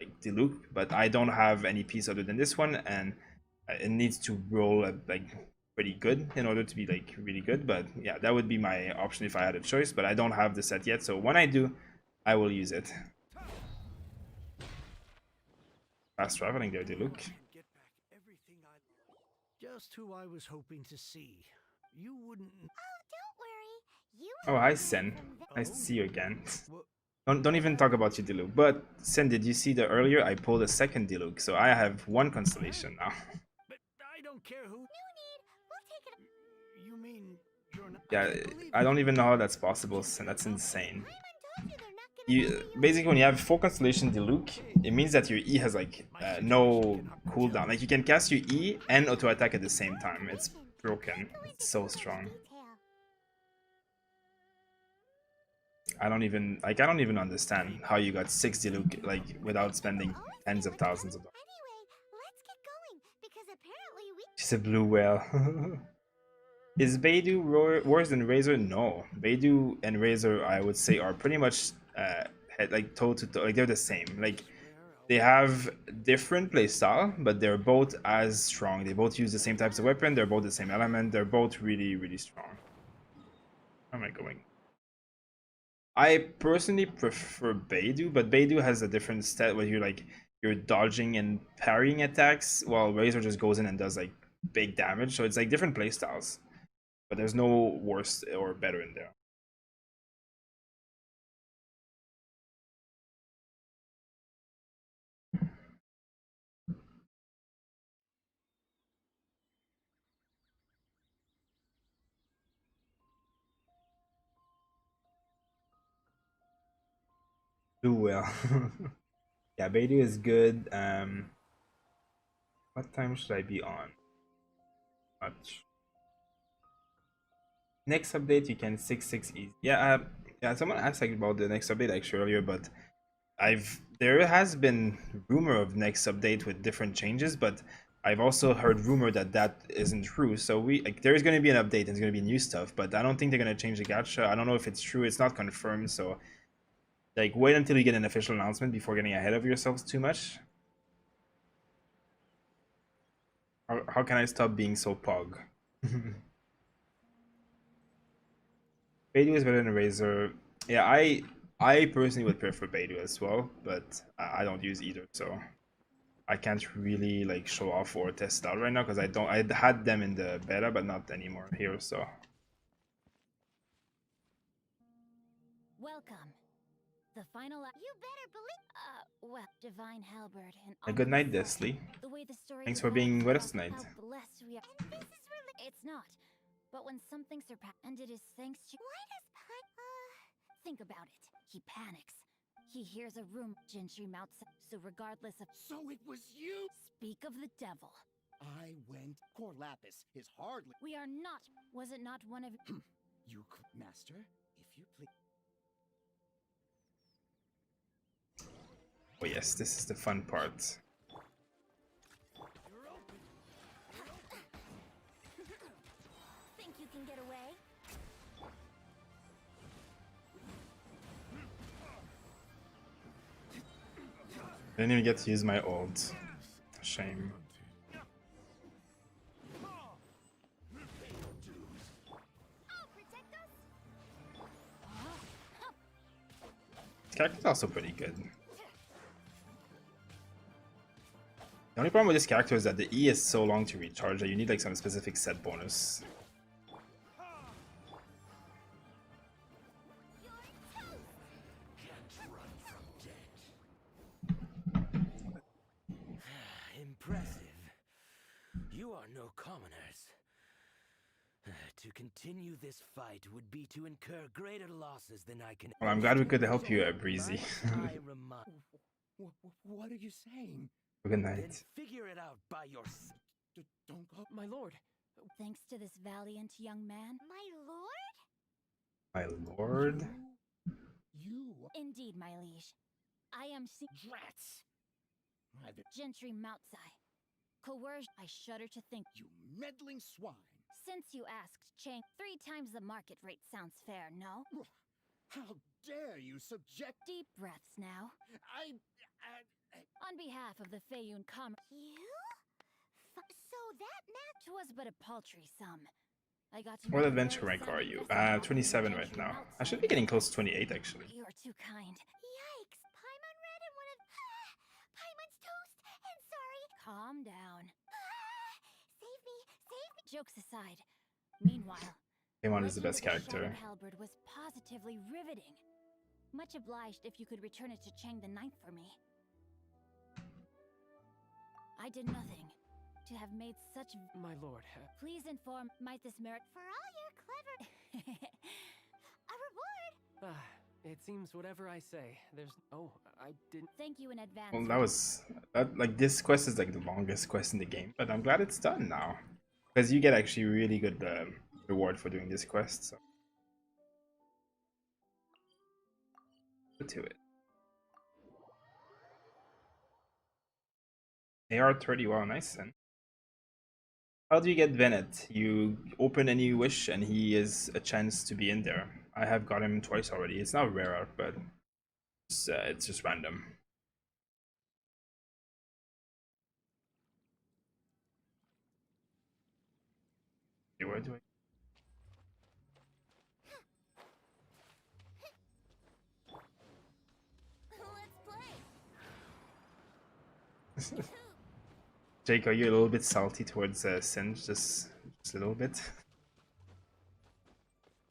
like Diluc, but I don't have any piece other than this one, and it needs to roll like pretty good in order to be like really good. But yeah, that would be my option if I had a choice, but I don't have the set yet, so when I do, I will use it. Fast traveling there, Diluc. Get back everything I just who I was hoping to see. You wouldn't. Oh, don't worry. You Oh, hi Sen. Nice to see you again. Don't even talk about your Diluc. But Sen, did you see that earlier I pulled a second Diluc, so I have 1 constellation now. But I don't care who. No need. We'll take it. You mean you're not? Yeah, I don't even know how that's possible, Sen. That's insane. Paimon told you they're not gonna You basically when you have 4 constellation Diluc, it means that your E has like no cooldown. Like you can cast your E and auto attack at the same time. It's broken. It's so strong. I don't even understand how you got 6 Diluc like without spending tens of thousands of dollars. Anyway, let's get going because apparently we. She's a blue whale. Is Beidou worse than Razor? No. Beidou and Razor, I would say, are pretty much like toe to toe. Like they're the same. Like they have different playstyle, but they're both as strong. They both use the same types of weapon. They're both the same element. They're both really, really strong. Where am I going? I personally prefer Beidou, but Beidou has a different stat where you're dodging and parrying attacks, while Razor just goes in and does like big damage. So it's like different playstyles, but there's no worse or better in there. Do well. Yeah, Beidou is good. What time should I be on? Much. Next update you can 6-6 easy. Yeah, yeah. Someone asked like about the next update actually earlier, but there has been rumor of next update with different changes, but I've also heard rumor that that isn't true. So there is going to be an update and there's going to be new stuff, but I don't think they're going to change the gacha. I don't know if it's true. It's not confirmed. So like wait until you get an official announcement before getting ahead of yourselves too much. How can I stop being so pog? Beidou is better than Razor. Yeah, I personally would prefer Beidou as well, but I don't use either, so I can't really like show off or test out right now because I had them in the beta, but not anymore here. So Welcome. The final You better believe well, Divine Halberd and a good night, Desley. the way the story Thanks for being with us tonight. how blessed we are. And this is really it's not. But when something surpasses and it is thanks to why does think about it. He panics. He hears a room Gentry mouths so regardless of So it was you? speak of the devil. I went. Corlapis is hardly. We are not was it not one of You could, Master, if you please. Oh yes, this is the fun part. think you can get away? I didn't even get to use my ult. Shame. This character's also pretty good. The only problem with this character is that the E is so long to recharge that you need like some specific set bonus. Impressive. You are no commoners. To continue this fight would be to incur greater losses than I can. Well, I'm glad we could help you, Breezy. What are you saying? Good night. Figure it out by yourself. Don't go, my lord. Thanks to this valiant young man. My lord? My lord? You. Indeed, my liege. I am Rats. Gentry Moutsai. Coerced, I shudder to think. You meddling swine. Since you asked, Chang, 3 times the market rate sounds fair, no? How dare you subject... Deep breaths now. On behalf of the Feiyun Commerce... You? So that match was but a paltry sum. I got to... What adventure rank are you? 27 right now. I should be getting close to 28 actually. You are too kind. Yikes! Paimon read and one of... Paimon's toast! And sorry... Calm down. Save me! Save me! Jokes aside. Meanwhile... Paimon is the best character. Halberd was positively riveting. Much obliged if you could return it to Chang the Ninth for me. I did nothing to have made such... My lord. Please inform might this merit... For all your clever... A reward! It seems whatever I say, there's... Oh, I didn't... Thank you in advance. Well, that was... like, this quest is like the longest quest in the game, but I'm glad it's done now. Because you get actually really good reward for doing this quest, so... Go to it. AR30, wow, nice then. How do you get Venet? You open any wish and he is a chance to be in there. I have got him twice already. It's not rare, but it's just random. Okay, where do I... Let's play! Jake, are you a little bit salty towards Singe? Just a little bit?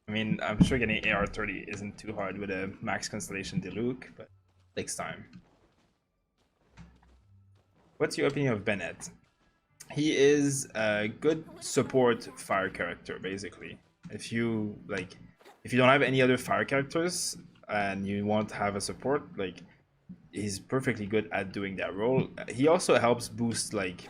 I mean, I'm sure getting AR30 isn't too hard with a max constellation Diluc, but it takes time. What's your opinion of Bennett? He is a good support fire character, basically. If you don't have any other fire characters and you want to have a support, like, he's perfectly good at doing that role. He also helps boost, like,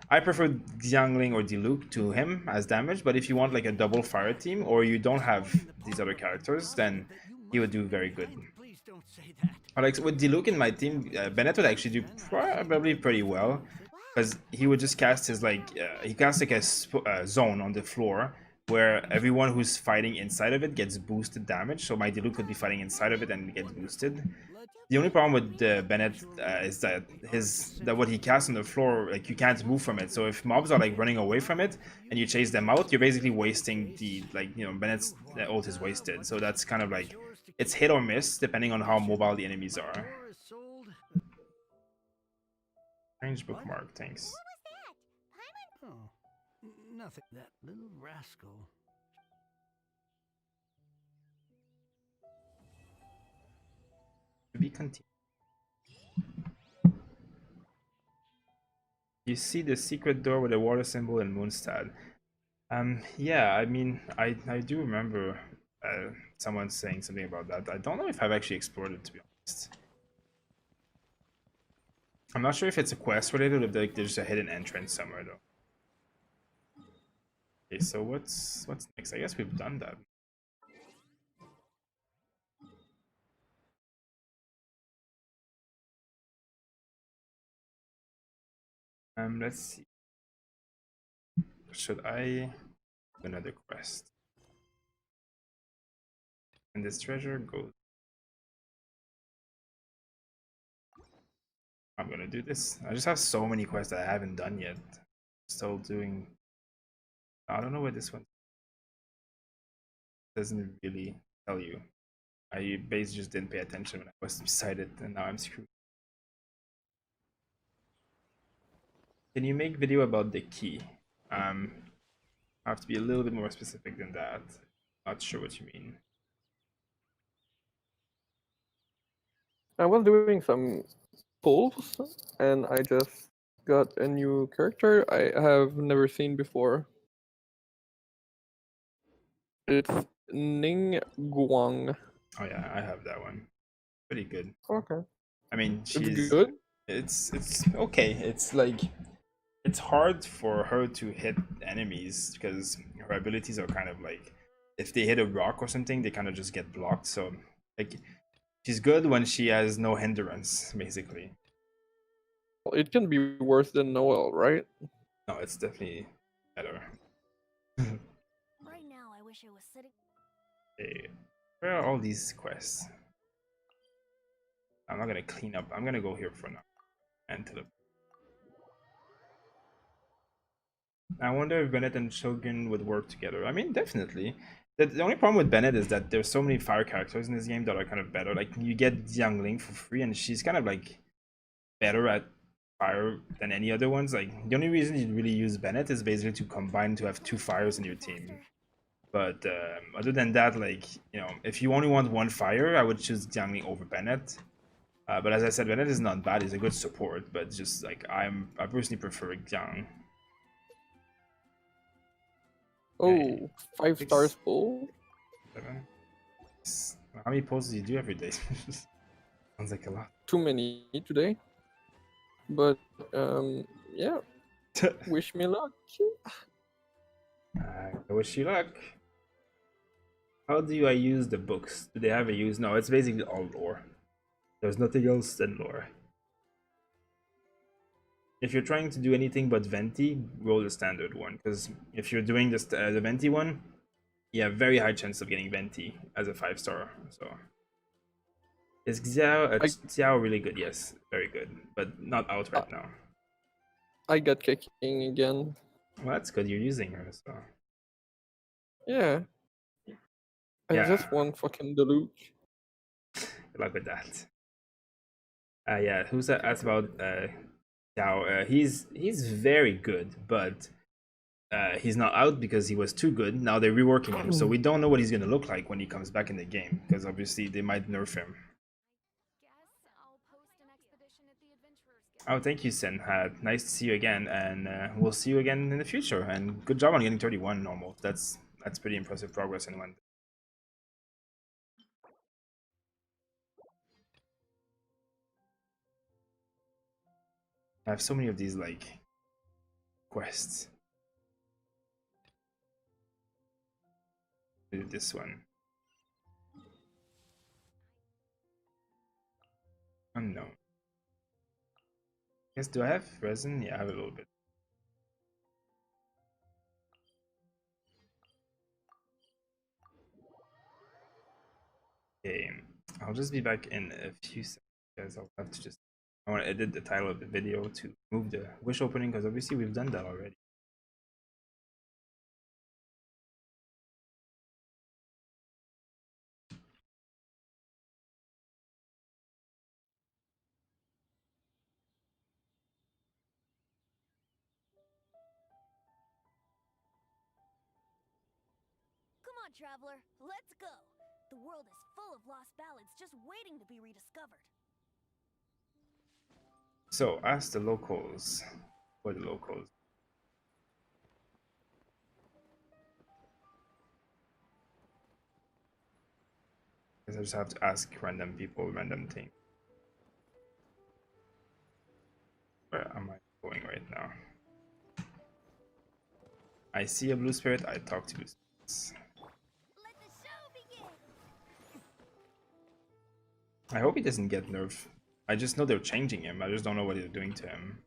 I prefer Xiangling or Diluc to him as damage, but if you want like a double fire team or you don't have these other characters, then he would do very good. Or like with Diluc in my team, Bennett would actually do probably pretty well, because he would just cast his he casts like a zone on the floor where everyone who's fighting inside of it gets boosted damage. So my Diluc could be fighting inside of it and get boosted. The only problem with Bennett is that what he casts on the floor, like, you can't move from it. So if mobs are like running away from it and you chase them out, you're basically wasting the Bennett's ult is wasted. So that's kind of like, it's hit or miss depending on how mobile the enemies are. Strange bookmark, thanks. Oh, nothing. That little rascal. To be continued. You see the secret door with a water symbol in Moonstad. Yeah, I mean, I do remember someone saying something about that. I don't know if I've actually explored it, to be honest. I'm not sure if it's a quest related or if there's a hidden entrance somewhere though. Okay, so what's next? I guess we've done that. Let's see. Should I do another quest? And this treasure goes. I'm gonna do this. I just have so many quests that I haven't done yet. Still doing. I don't know what this one doesn't really tell you. I basically just didn't pay attention when I was beside it, and now I'm screwed. Can you make video about the key? I have to be a little bit more specific than that. Not sure what you mean. I was doing some pulls, and I just got a new character I have never seen before. It's Ning Guang. Oh yeah, I have that one. Pretty good. Okay. I mean, she's It's good. It's okay. It's like, it's hard for her to hit enemies because her abilities are kind of like, if they hit a rock or something, they kind of just get blocked. So like, she's good when she has no hindrance, basically. It can be worse than Noel, right? No, it's definitely better. Right now, I wish I was sitting. Okay, where are all these quests? I'm not gonna clean up. I'm gonna go here for now. And to the. I wonder if Bennett and Shogun would work together. I mean, definitely. The only problem with Bennett is that there's so many fire characters in this game that are kind of better. Like, you get Xiangling for free, and she's kind of like better at fire than any other ones. Like, the only reason you really use Bennett is basically to combine to have 2 fires in your team. But other than that, like, if you only want 1 fire, I would choose Xiangling over Bennett. But as I said, Bennett is not bad. He's a good support, but just like, I personally prefer Xiang. Oh, Okay. 5 stars full. 7. How many pulls do you do every day? Sounds like a lot. Too many today. But yeah. Wish me luck. I wish you luck. How do I use the books? Do they have a use? No, it's basically all lore. There's nothing else than lore. If you're trying to do anything but Venti, roll the standard one. Because if you're doing this, the Venti one, you have very high chance of getting Venti as a 5-star. So is Xiao really good? Yes, very good, but not out right now. I got kicking again. Well, that's good. You're using her, so Yeah. I Yeah. just want fucking Diluc. Good luck with that. Yeah, who's that? That's about Now he's very good, but he's not out because he was too good. Now they're reworking him, so we don't know what he's gonna look like when he comes back in the game, because obviously they might nerf him. Oh, thank you, Sen. Nice to see you again, and we'll see you again in the future. And good job on getting 31 normal. That's pretty impressive progress in one. I have so many of these like quests. Do this one. Unknown. Yes, do I have resin? Yeah, I have a little bit. Okay, I'll just be back in a few seconds, guys. I'll have to just, I want to edit the title of the video to move the wish opening, because obviously we've done that already. Come on, traveler, let's go. The world is full of lost ballads just waiting to be rediscovered. So ask the locals. For the locals. I just have to ask random people random things. Where am I going right now? I see a blue spirit, I talk to blue spirits. Let the show begin. I hope he doesn't get nerfed. I just know they're changing him, I just don't know what they're doing to him.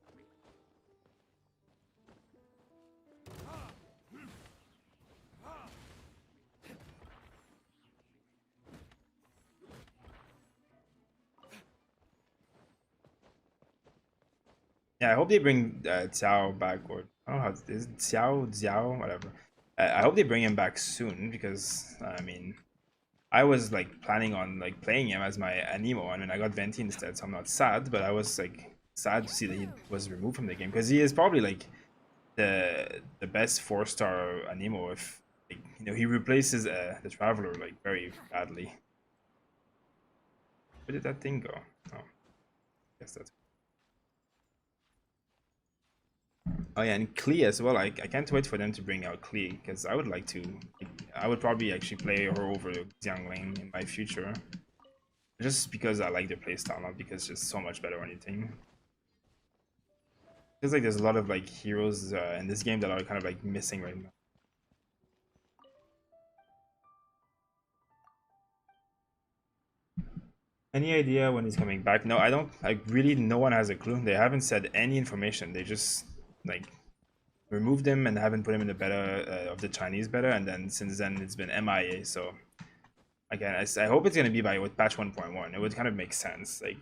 Yeah, I hope they bring Xiao back, or I don't know how is it Xiao, whatever. I hope they bring him back soon, because I mean, I was like planning on like playing him as my Anemo, and then I got Venti instead, so I'm not sad, but I was like sad to see that he was removed from the game, because he is probably like the best 4-star Anemo. If like, you know, he replaces the Traveler like very badly. Where did that thing go? Oh, guess that's. Oh yeah, and Klee as well. I can't wait for them to bring out Klee, because I would like to. I would probably actually play her over Xiangling in my future, just because I like their playstyle, not because it's just so much better or anything. Feels like there's a lot of like heroes in this game that are kind of like missing right now. Any idea when he's coming back? No, I don't. Like really, no one has a clue. They haven't said any information. They just like removed him and haven't put him in the beta of the Chinese beta, and then since then it's been MIA. So again, I hope it's gonna be by with patch 1.1. It would kind of make sense. Like,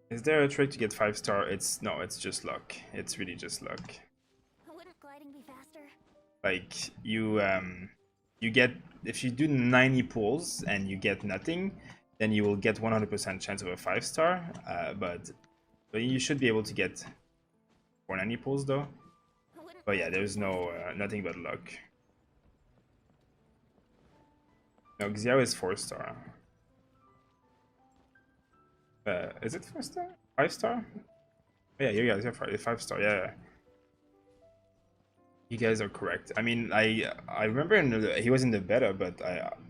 is there a trick to get 5-star? It's no, it's just luck. It's really just luck. Wouldn't gliding be faster? Like you get, if you do 90 pulls and you get nothing, then you will get 100% chance of a 5-star. But you should be able to get 490 pulls though. But yeah, there's no nothing but luck. No, Xiao is 4-star. Is it 4-star? 5-star? Yeah, you guys are 5-star. Yeah. You guys are correct. I mean, I remember he was in the beta, but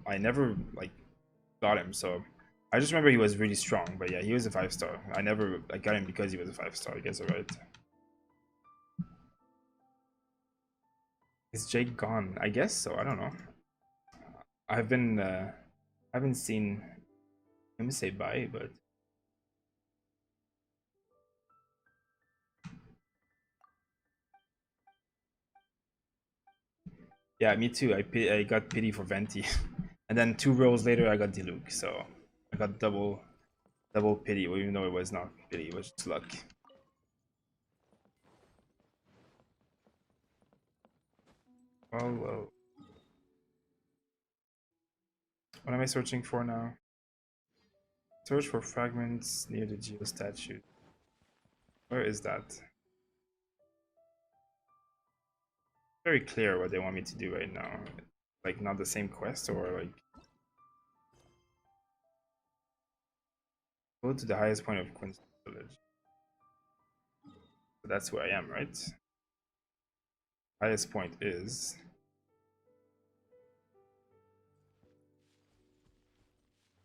I never like got him. So I just remember he was really strong. But yeah, he was a 5-star. I never got him because he was a 5-star. You guys are right. Is Jake gone? I guess so. I don't know. I've been haven't seen him say bye, but yeah, me too. I got pity for Venti, and then 2 rows later I got Diluc. So I got double pity, even though it was not pity, it was just luck. Well. What am I searching for now? Search for fragments near the geo statue. Where is that? Very clear what they want me to do right now. Like, not the same quest, or like go to the highest point of Queen's Village. So that's where I am, right? Highest point is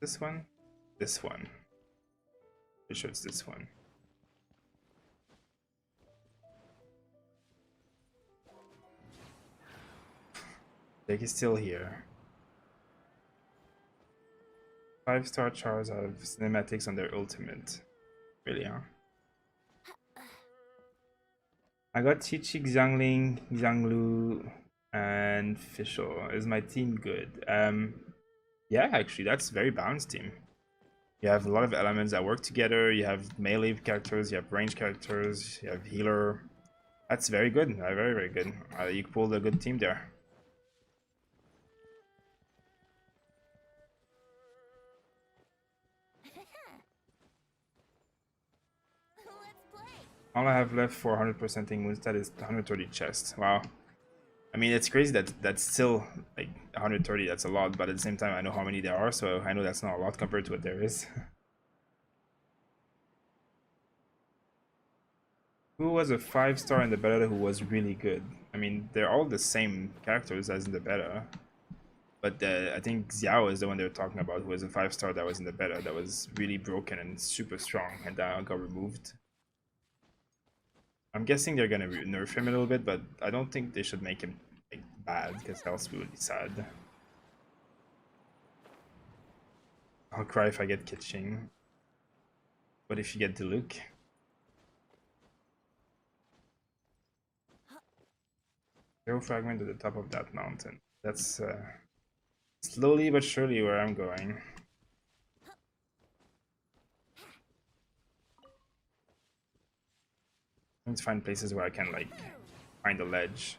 this one, this one. Pretty sure it's this one. Jake is still here. 5-star chars have cinematics on their ultimate. Really, huh? I got Chi-Chi, Xiangling, Xianglu, and Fischl. Is my team good? Yeah, actually, that's a very balanced team. You have a lot of elements that work together. You have melee characters, you have range characters, you have healer. That's very good. Very, very good. You pulled a good team there. All I have left for 100%ing Moonstat is 130 chests. Wow. I mean, it's crazy that that's still like 130. That's a lot, but at the same time, I know how many there are, so I know that's not a lot compared to what there is. Who was a 5-star in the beta who was really good? I mean, they're all the same characters as in the beta. But I think Xiao is the one they're talking about, who was a 5-star that was in the beta, that was really broken and super strong, and that got removed. I'm guessing they're gonna nerf him a little bit, but I don't think they should make him like, bad, because else we would be sad. I'll cry if I get Kitching. What if you get Diluc? Zero fragment at the top of that mountain. That's slowly but surely where I'm going. I need to find places where I can like find a ledge.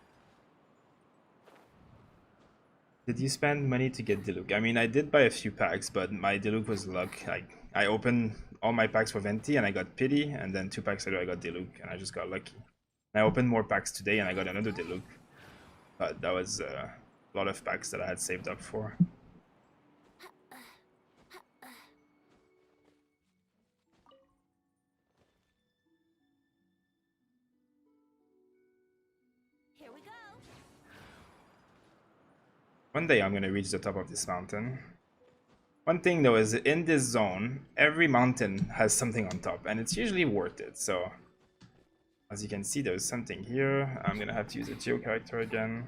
Did you spend money to get Diluc? I mean, I did buy a few packs, but my Diluc was luck. Like, I opened all my packs for Venti and I got Pity, and then 2 packs later I got Diluc, and I just got lucky. And I opened more packs today and I got another Diluc. But that was a lot of packs that I had saved up for. Here we go. One day I'm gonna reach the top of this mountain. One thing though is in this zone, every mountain has something on top, and it's usually worth it. So as you can see, there's something here. I'm gonna have to use a geo character again.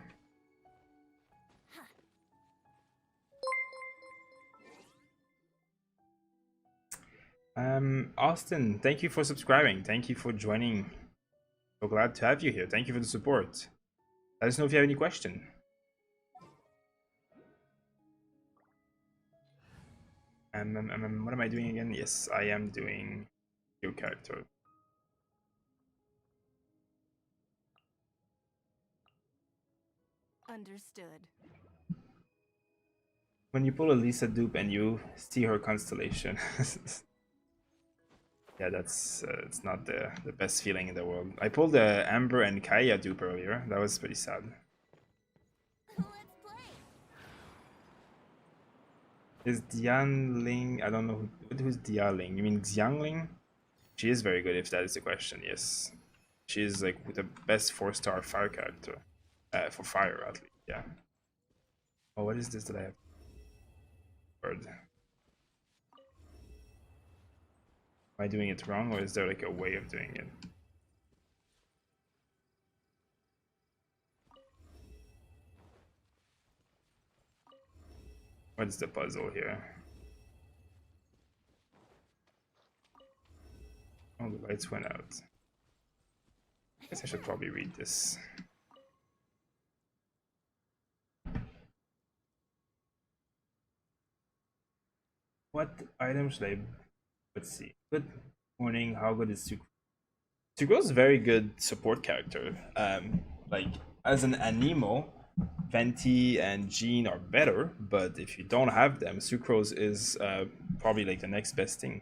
Austin, thank you for subscribing. Thank you for joining. So glad to have you here. Thank you for the support. Let us know if you have any question. What am I doing again? Yes, I am doing your character. Understood. When you pull a Lisa dupe and you see her constellation. Yeah, that's it's not the best feeling in the world. I pulled the Amber and Kaya dupe earlier. That was pretty sad. Is Dianling? I don't know who's Dialing. You mean Xiangling? She is very good if that is the question. Yes, she is like the best 4-star fire character for fire at least. Yeah. Oh, what is this that I have? Word. Am I doing it wrong, or is there like a way of doing it? What's the puzzle here? Oh, the lights went out. I guess I should probably read this. What item should I... Let's see. Good morning, how good is Sukro? Sukro's a very good support character. Like, as an Anemo, Venti and Gene are better, but if you don't have them, Sucrose is probably like the next best thing.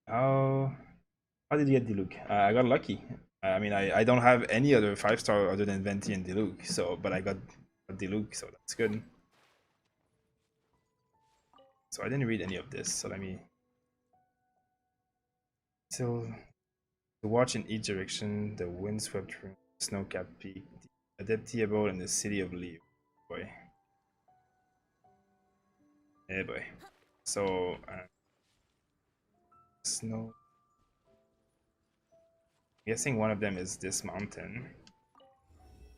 How did you get Diluc? I got lucky. I mean, I don't have any other 5-star other than Venti and Diluc, so but I got Diluc, so that's good. So I didn't read any of this, so let me. So to watch in each direction, the windswept room, snow-capped peak, the Adepti abode, and the city of Leaf. Boy. Yeah, boy. So snow. I'm guessing one of them is this mountain,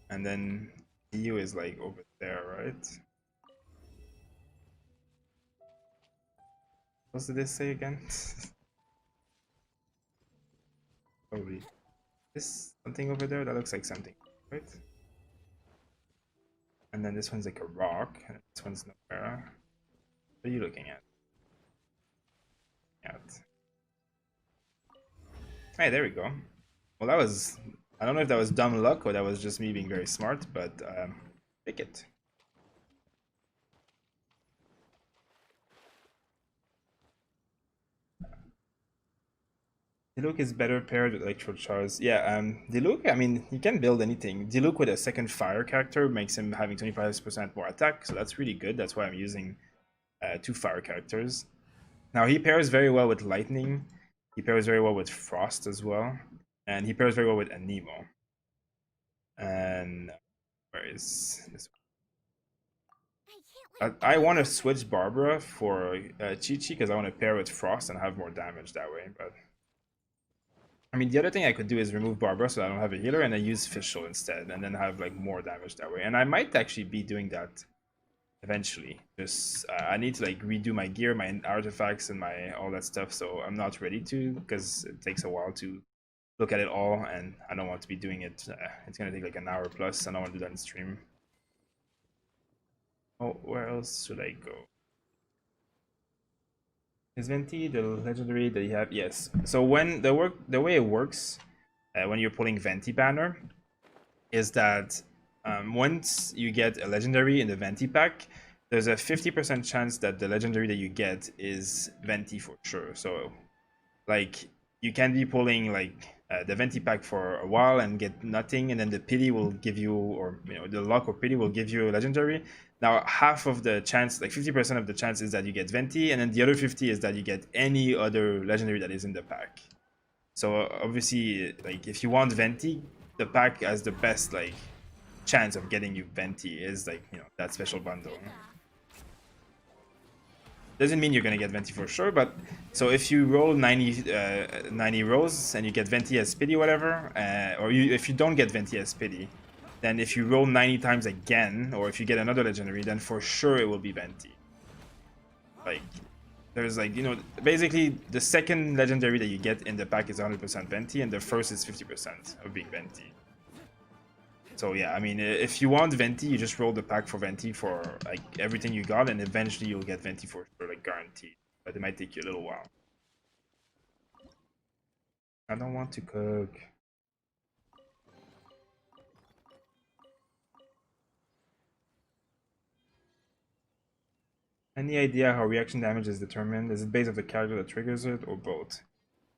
and then EU is like over there, right? What did this say again? Probably this something over there. That looks like something, right? And then this one's like a rock, and this one's nowhere. What are you looking at? Hey, there we go. Well, that was. I don't know if that was dumb luck or that was just me being very smart, but pick it. Diluc is better paired with Electro Charge. Yeah, Diluc, I mean, he can build anything. Diluc with a second fire character makes him having 25% more attack, so that's really good. That's why I'm using 2 fire characters. Now, he pairs very well with Lightning. He pairs very well with Frost as well. And he pairs very well with Anemo. And where is this one? I want to switch Barbara for Chi-Chi because I want to pair with Frost and have more damage that way, but... I mean, the other thing I could do is remove Barbara so I don't have a healer and then use Fischl instead and then have like more damage that way. And I might actually be doing that eventually. Just I need to like redo my gear, my artifacts, and my all that stuff. So I'm not ready to because it takes a while to look at it all, and I don't want to be doing it. It's gonna take like an hour plus. I don't want to do that in stream. Oh, where else should I go? Is Venti the legendary that you have? Yes. So when the way it works when you're pulling Venti banner is that once you get a legendary in the Venti pack, there's a 50% chance that the legendary that you get is Venti for sure. So like you can be pulling like the Venti pack for a while and get nothing, and then the pity will give you, or you know, the luck or pity will give you a legendary. Now half of the chance, like 50% of the chance, is that you get Venti, and then the other 50 is that you get any other legendary that is in the pack. So obviously, like if you want Venti, the pack has the best like chance of getting you Venti is like, you know, that special bundle. Doesn't mean you're gonna get Venti for sure, but so if you roll 90 rolls and you get Venti as pity, whatever, or if you don't get Venti as pity, then if you roll 90 times again, or if you get another legendary, then for sure it will be Venti. Like, there's like, you know, basically the second legendary that you get in the pack is 100% Venti, and the first is 50% of being Venti. So yeah, I mean, if you want Venti, you just roll the pack for Venti for like everything you got, and eventually you'll get Venti for sure, like guaranteed. But it might take you a little while. I don't want to cook. Any idea how reaction damage is determined? Is it based on the character that triggers it, or both?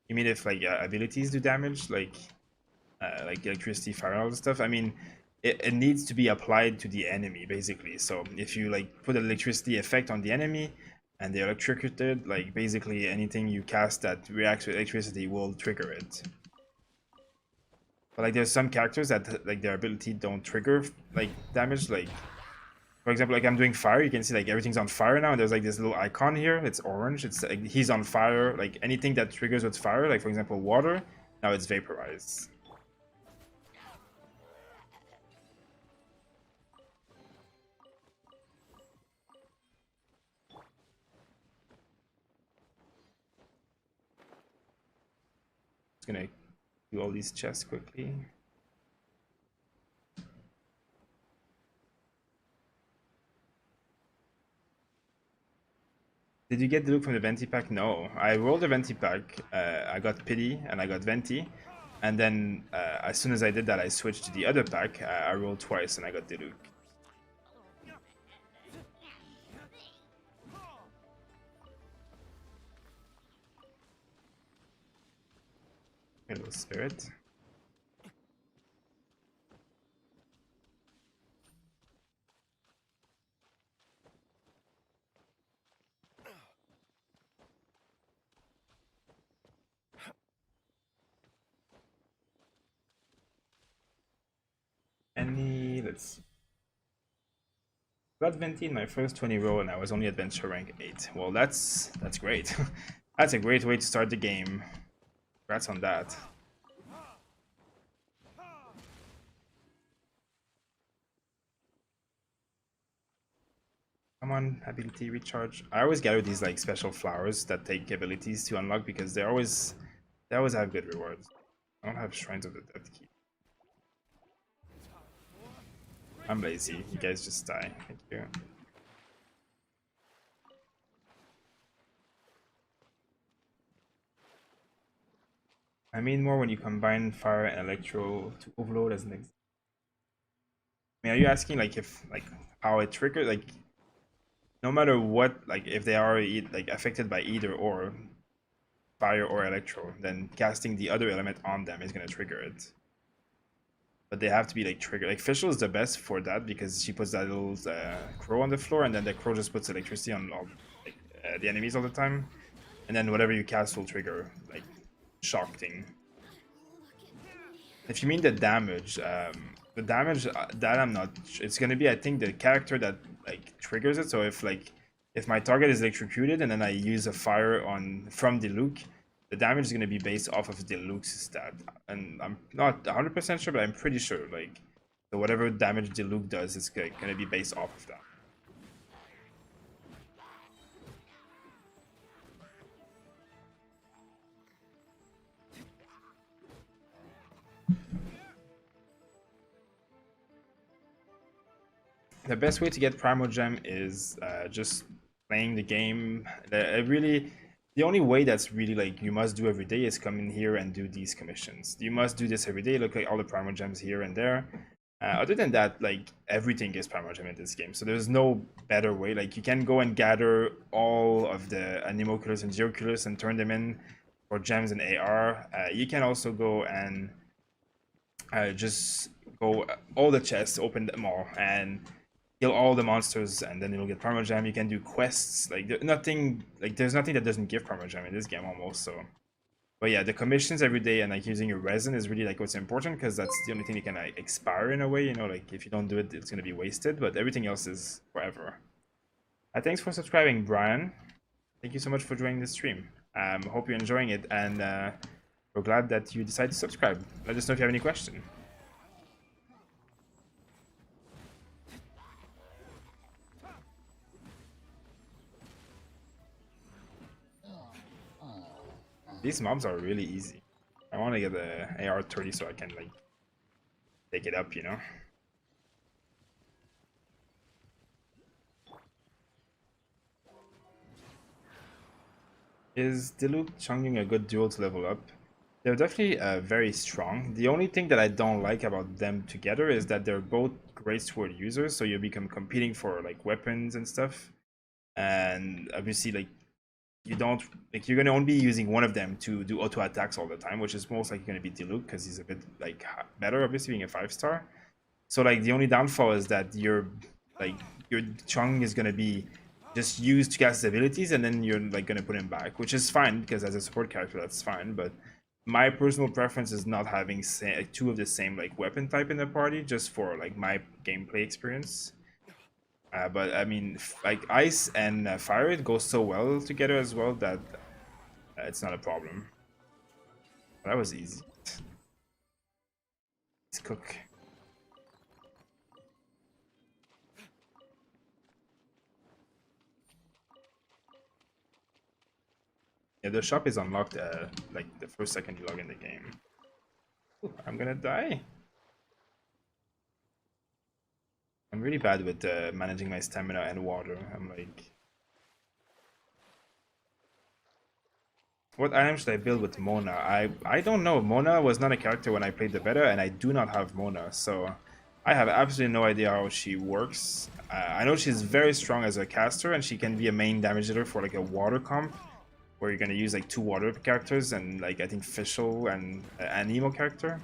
You mean if like abilities do damage, like electricity, fire, all the stuff? I mean, it needs to be applied to the enemy basically. So if you like put an electricity effect on the enemy and they're electrocuted, like basically anything you cast that reacts with electricity will trigger it. But like there's some characters that like their ability don't trigger like damage. Like for example, like I'm doing fire, you can see like everything's on fire now, and there's like this little icon here. It's orange. It's like he's on fire. Like anything that triggers with fire, like for example water, now it's vaporized. Just gonna do all these chests quickly. Did you get Diluc from the Venti pack? No, I rolled the Venti pack. I got Pity and I got Venti. And then as soon as I did that, I switched to the other pack. I rolled twice and I got Diluc. Hello, Spirit. Let's see. Got 20 in my first 20 roll and I was only adventure rank 8. Well, that's great. That's a great way to start the game. Congrats on that. Come on, ability recharge. I always gather these like special flowers that take abilities to unlock because they always have good rewards. I don't have Shrines of the Dead key. I'm lazy. You guys just die. Thank you. I mean more when you combine fire and electro to overload as an example. I mean, are you asking like if like how it triggers like no matter what, like if they are like affected by either or fire or electro, then casting the other element on them is gonna trigger it. But they have to be like triggered. Like Fischl is the best for that because she puts that little crow on the floor, and then the crow just puts electricity on all like, the enemies all the time, and then whatever you cast will trigger like shock thing. If you mean the damage that I'm not. It's gonna be I think the character that like triggers it. So if my target is electrocuted and then I use a fire on from Diluc, the damage is going to be based off of Diluc's stat, and I'm not 100% sure, but I'm pretty sure like so whatever damage Diluc does is going to be based off of that. The best way to get Primogem is just playing the game. The only way that's really like you must do every day is come in here and do these commissions. You must do this every day. Look like all the Primogems here and there. Other than that, like everything is Primogem in this game. So there's no better way. Like you can go and gather all of the Animoculus and Geoculus and turn them in for gems and AR. You can also go and just go all the chests, open them all, and kill all the monsters, and then you'll get Primogem. You can do quests. Like there's nothing that doesn't give Primogem in this game almost. So, but yeah, the commissions every day and like using your resin is really like what's important because that's the only thing that can like expire in a way. You know, like if you don't do it, it's gonna be wasted. But everything else is forever. Thanks for subscribing, Brian. Thank you so much for joining the stream. Hope you're enjoying it, and we're glad that you decided to subscribe. Let us know if you have any question. These mobs are really easy. I want to get the AR-30 so I can like take it up, you know. Is Diluc Changyun a good duo to level up? They're definitely very strong. The only thing that I don't like about them together is that they're both great sword users, so you become competing for like weapons and stuff. And obviously, like you don't like you're gonna only be using one of them to do auto attacks all the time, which is most likely gonna be Diluc because he's a bit like better, obviously being a 5-star. So like the only downfall is that your Chung is gonna be just used to cast his abilities, and then you're like gonna put him back, which is fine because as a support character that's fine. But my personal preference is not having two of the same like weapon type in the party, just for like my gameplay experience. But I mean, like ice and fire, it goes so well together as well that it's not a problem. That was easy. Let's cook. Yeah, the shop is unlocked like the first second you log in the game. Ooh, I'm gonna die. I'm really bad with managing my stamina and water. I'm like... What item should I build with Mona? I don't know. Mona was not a character when I played the beta, and I do not have Mona, so I have absolutely no idea how she works. I know she's very strong as a caster, and she can be a main damage dealer for like a water comp, where you're gonna use like 2 water characters and like I think Fischl and an emo character.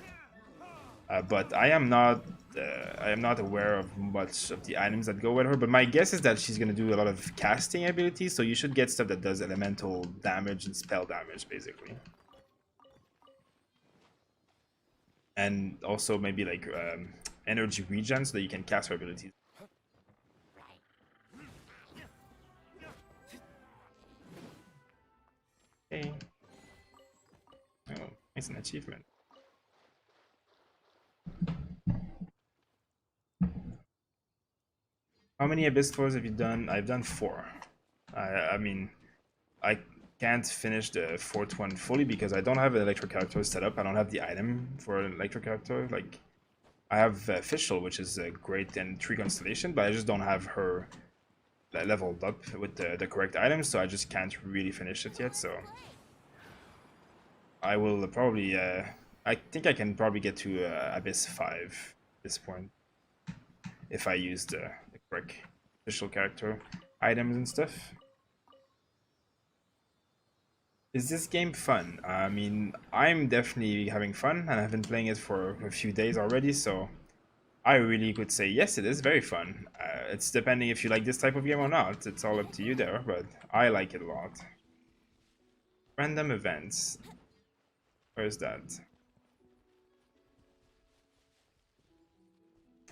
But I am not aware of much of the items that go with her. But my guess is that she's gonna do a lot of casting abilities, so you should get stuff that does elemental damage and spell damage, basically. And also maybe like energy regen, so that you can cast her abilities. Okay. Oh, it's an achievement. How many Abyss tours have you done? I've done 4. I mean, I can't finish the 4th one fully because I don't have an electro character set up. I don't have the item for an electro character. Like, I have Fischl, which is great in 3 constellation, but I just don't have her leveled up with the correct items, so I just can't really finish it yet. So I will probably. I think I can probably get to Abyss 5 at this point if I use the correct official character items and stuff. Is this game fun? I mean, I'm definitely having fun, and I've been playing it for a few days already, so I really could say yes, it is very fun. It's depending if you like this type of game or not. It's all up to you there, but I like it a lot. Random events. Where's that?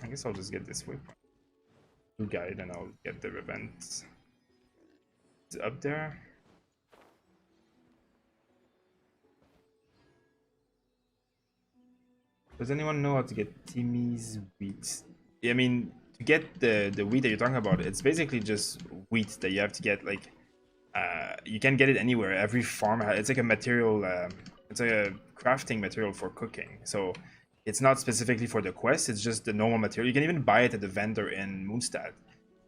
I guess I'll just get this waypoint. Guide, and I'll get the events. It's up there. Does anyone know how to get Timmy's wheat? I mean, to get the wheat that you're talking about, it's basically just wheat that you have to get. Like, you can get it anywhere. Every farm it's like a material. It's a crafting material for cooking. So it's not specifically for the quest. It's just the normal material. You can even buy it at the vendor in Moonstad.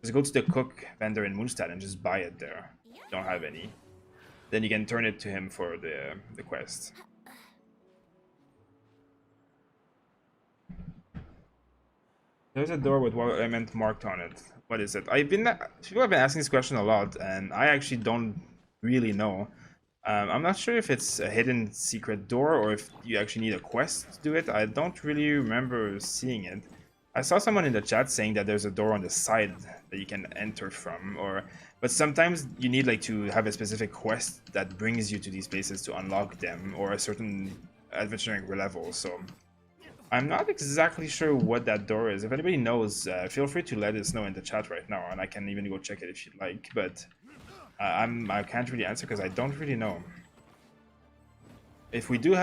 Just go to the cook vendor in Moonstad and just buy it there. If you don't have any. Then you can turn it to him for the quest. There's a door with water element marked on it. What is it? People have been asking this question a lot, and I actually don't really know. I'm not sure if it's a hidden secret door or if you actually need a quest to do it. I don't really remember seeing it. I saw someone in the chat saying that there's a door on the side that you can enter from, but sometimes you need like to have a specific quest that brings you to these places to unlock them, or a certain adventuring level. So I'm not exactly sure what that door is. If anybody knows, feel free to let us know in the chat right now, and I can even go check it if you'd like. But I can't really answer because I don't really know. If we do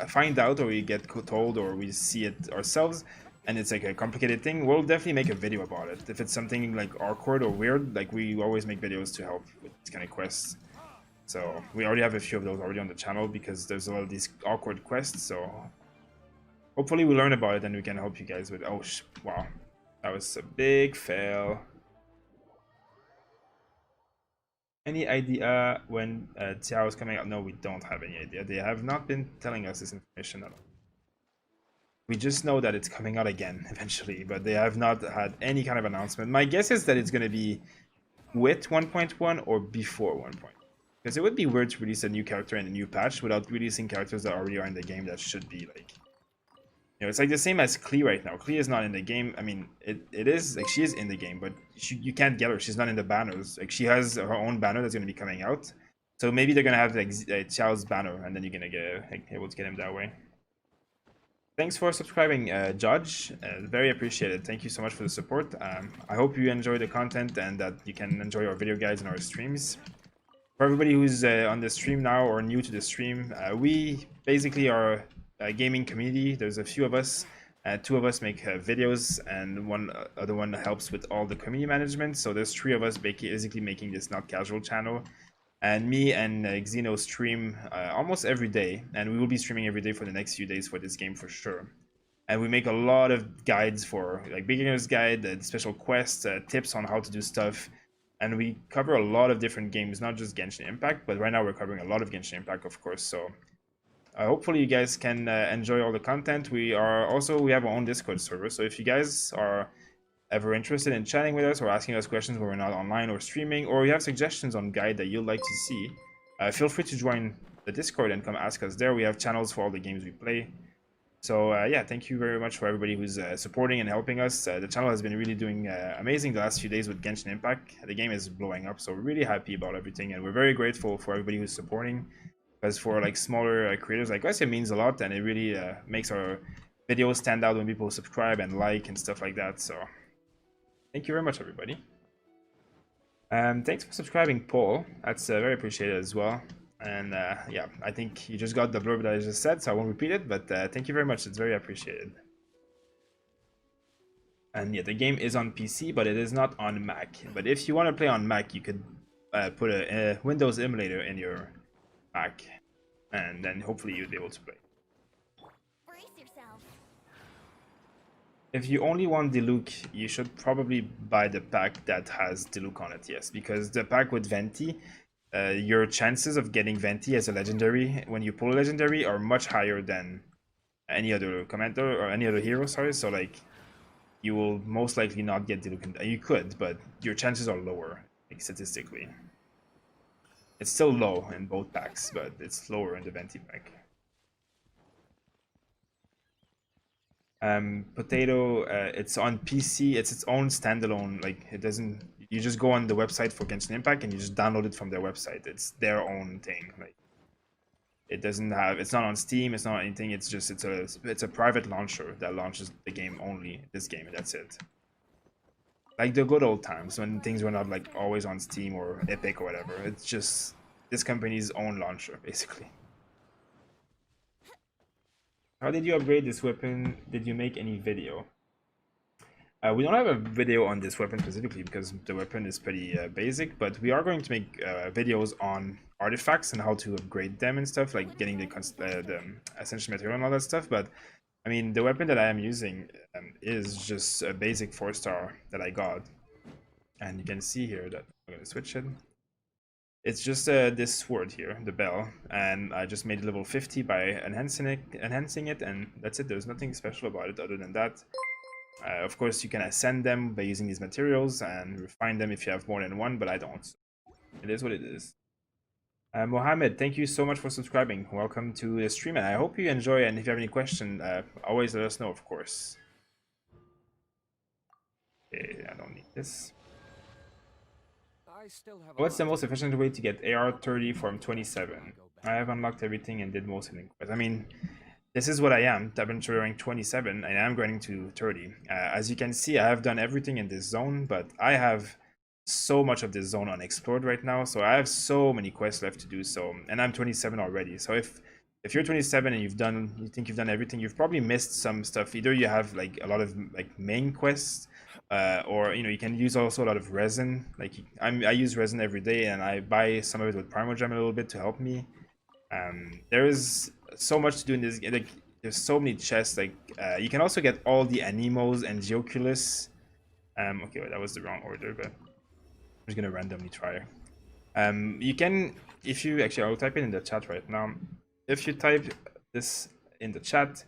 find out, or we get told, or we see it ourselves, and it's like a complicated thing, we'll definitely make a video about it. If it's something like awkward or weird, like we always make videos to help with these kind of quests. So we already have a few of those already on the channel because there's a lot of these awkward quests. So hopefully we learn about it and we can help you guys with. Oh, wow, that was a big fail. Any idea when Tiao is coming out? No, we don't have any idea. They have not been telling us this information at all. We just know that it's coming out again eventually, but they have not had any kind of announcement. My guess is that it's going to be with 1.1 or before 1.1. Because it would be weird to release a new character in a new patch without releasing characters that already are in the game that should be like... You know, it's like the same as Klee right now. Klee is not in the game. I mean, it is, like, she is in the game, but you can't get her. She's not in the banners. Like, she has her own banner that's going to be coming out. So maybe they're going to have, like, Xiao's banner, and then you're going to get able to get him that way. Thanks for subscribing, Judge. Very appreciated. Thank you so much for the support. I hope you enjoy the content and that you can enjoy our video guides and our streams. For everybody who's on the stream now or new to the stream, we basically are a gaming community. There's a few of us. 2 of us make videos, and one other one helps with all the community management. So there's 3 of us basically making this Not Casual channel. And me and Xeno stream almost every day, and we will be streaming every day for the next few days for this game for sure. And we make a lot of guides for like beginner's guide, special quests, tips on how to do stuff. and we cover a lot of different games, not just Genshin Impact, but right now we're covering a lot of Genshin Impact, of course. So hopefully you guys can enjoy all the content. We have our own Discord server, so if you guys are ever interested in chatting with us or asking us questions when we're not online or streaming, or you have suggestions on guide that you'd like to see, feel free to join the Discord and come ask us there. We have channels for all the games we play. So yeah, thank you very much for everybody who's supporting and helping us. The channel has been really doing amazing the last few days with Genshin Impact. The game is blowing up, so we're really happy about everything, and we're very grateful for everybody who's supporting. Because for like smaller creators like us, it means a lot, and it really makes our videos stand out when people subscribe and like and stuff like that. So thank you very much, everybody. Thanks for subscribing, Paul. That's very appreciated as well. And yeah, I think you just got the blurb that I just said, so I won't repeat it, but thank you very much. It's very appreciated. And yeah, the game is on PC, but it is not on Mac. But if you want to play on Mac, you could put a Windows emulator in your Mac, and then hopefully you'll be able to play. Brace yourself. If you only want Diluc, you should probably buy the pack that has Diluc on it, yes, because the pack with Venti, your chances of getting Venti as a legendary when you pull a legendary are much higher than any other commander or any other hero, sorry. So like, you will most likely not get Diluc. You could, but your chances are lower, like statistically. It's still low in both packs, but it's lower in the Venti pack. Potato, it's on PC. It's its own standalone. Like, it doesn't. You just go on the website for Genshin Impact and you just download it from their website. It's their own thing. Like, it doesn't have. It's not on Steam. It's not anything. It's just it's a private launcher that launches the game only. This game, and that's it. Like the good old times when things were not like always on Steam or Epic or whatever. It's just this company's own launcher, basically. How did you upgrade this weapon? Did you make any video? We don't have a video on this weapon specifically because the weapon is pretty basic, but we are going to make videos on artifacts and how to upgrade them and stuff, like getting the essential material and all that stuff. But I mean, the weapon that I am using is just a basic 4-star that I got, and you can see here that I'm going to switch it. It's just this sword here, the bell, and I just made it level 50 by enhancing it, and that's it. There's nothing special about it other than that. Of course, you can ascend them by using these materials and refine them if you have more than one, but I don't. It is what it is. Mohammed, thank you so much for subscribing. Welcome to the stream, and I hope you enjoy. And if you have any question, always let us know, of course. Okay, I don't need this. What's the most efficient way to get AR 30 from 27? I have unlocked everything and did most of the quests. I mean, this is what I am. I've been rank 27 and I'm going to 30. As you can see, I have done everything in this zone, but I have so much of this zone unexplored right now. So I have so many quests left to do. So, and I'm 27 already. So if you're 27 and you think you've done everything, you've probably missed some stuff. Either you have like a lot of like main quests, or you can use also a lot of resin. Like I use resin every day, and I buy some of it with Primogem a little bit to help me. There is so much to do in this. Like there's so many chests. Like you can also get all the Animos and Geoculus. Okay, wait, that was the wrong order, but I'm just gonna randomly try. You can, if you actually, I'll type it in the chat right now. If you type this in the chat,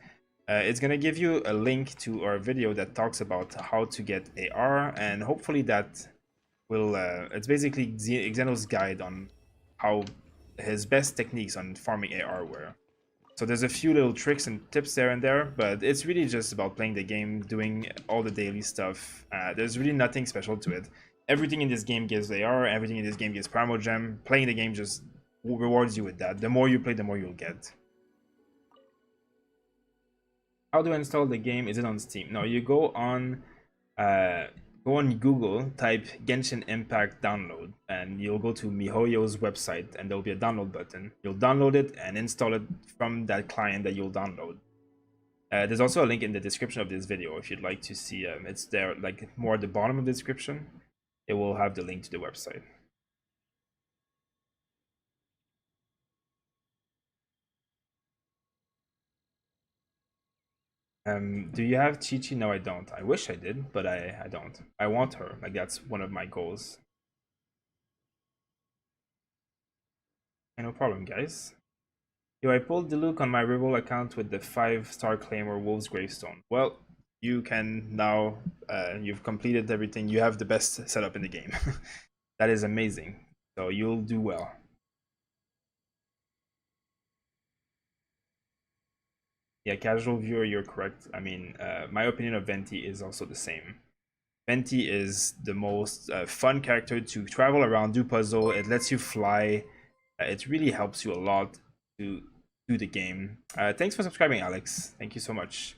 it's gonna give you a link to our video that talks about how to get AR, and hopefully that will. It's basically Xeno's guide on how his best techniques on farming AR were. So there's a few little tricks and tips there and there, but it's really just about playing the game, doing all the daily stuff. There's really nothing special to it. Everything in this game gives AR, everything in this game gives Primogem. Playing the game just rewards you with that. The more you play, the more you'll get. How do I install the game? Is it on Steam? No, you go on Google, type Genshin Impact download, and you'll go to miHoYo's website, and there'll be a download button. You'll download it and install it from that client that you'll download. There's also a link in the description of this video if you'd like to see. It's there, like more at the bottom of the description. It will have the link to the website. Do you have Chi-Chi? No, I don't. I wish I did, but I don't. I want her. Like, that's one of my goals. no problem, guys. Yo, I pulled Diluc on my Rival account with the 5-star Claymore Wolf's Gravestone. Well, you can now, you've completed everything. You have the best setup in the game. That is amazing. So you'll do well. Yeah, casual viewer, you're correct. I mean, my opinion of Venti is also the same. Venti is the most fun character to travel around, do puzzle. It lets you fly. It really helps you a lot to do the game. Thanks for subscribing, Alex. Thank you so much.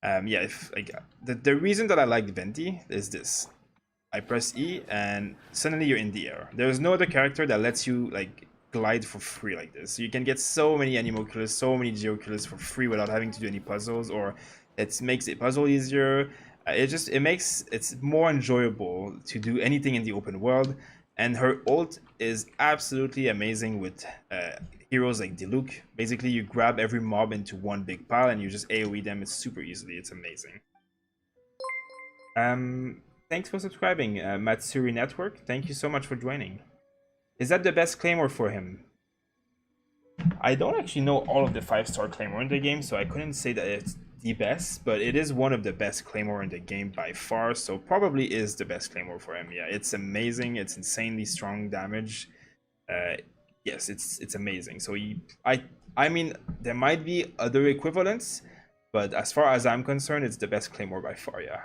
Yeah, if like the reason that I like Venti is this. I press E and suddenly you're in the air. There's no other character that lets you like glide for free like this. You can get so many Animoculus, so many Geoculus for free without having to do any puzzles, or it makes a puzzle easier. It makes it's more enjoyable to do anything in the open world. And her ult is absolutely amazing with heroes like Diluc. Basically, you grab every mob into one big pile and you just AoE them. It's super easily. It's amazing. Thanks for subscribing, Matsuri Network. Thank you so much for joining. Is that the best Claymore for him? I don't actually know all of the 5-star Claymore in the game, so I couldn't say that it's the best, but it is one of the best Claymore in the game by far, so probably is the best Claymore for him. Yeah, it's amazing. It's insanely strong damage. Yes, it's amazing. So I mean, there might be other equivalents, but as far as I'm concerned, it's the best Claymore by far, yeah.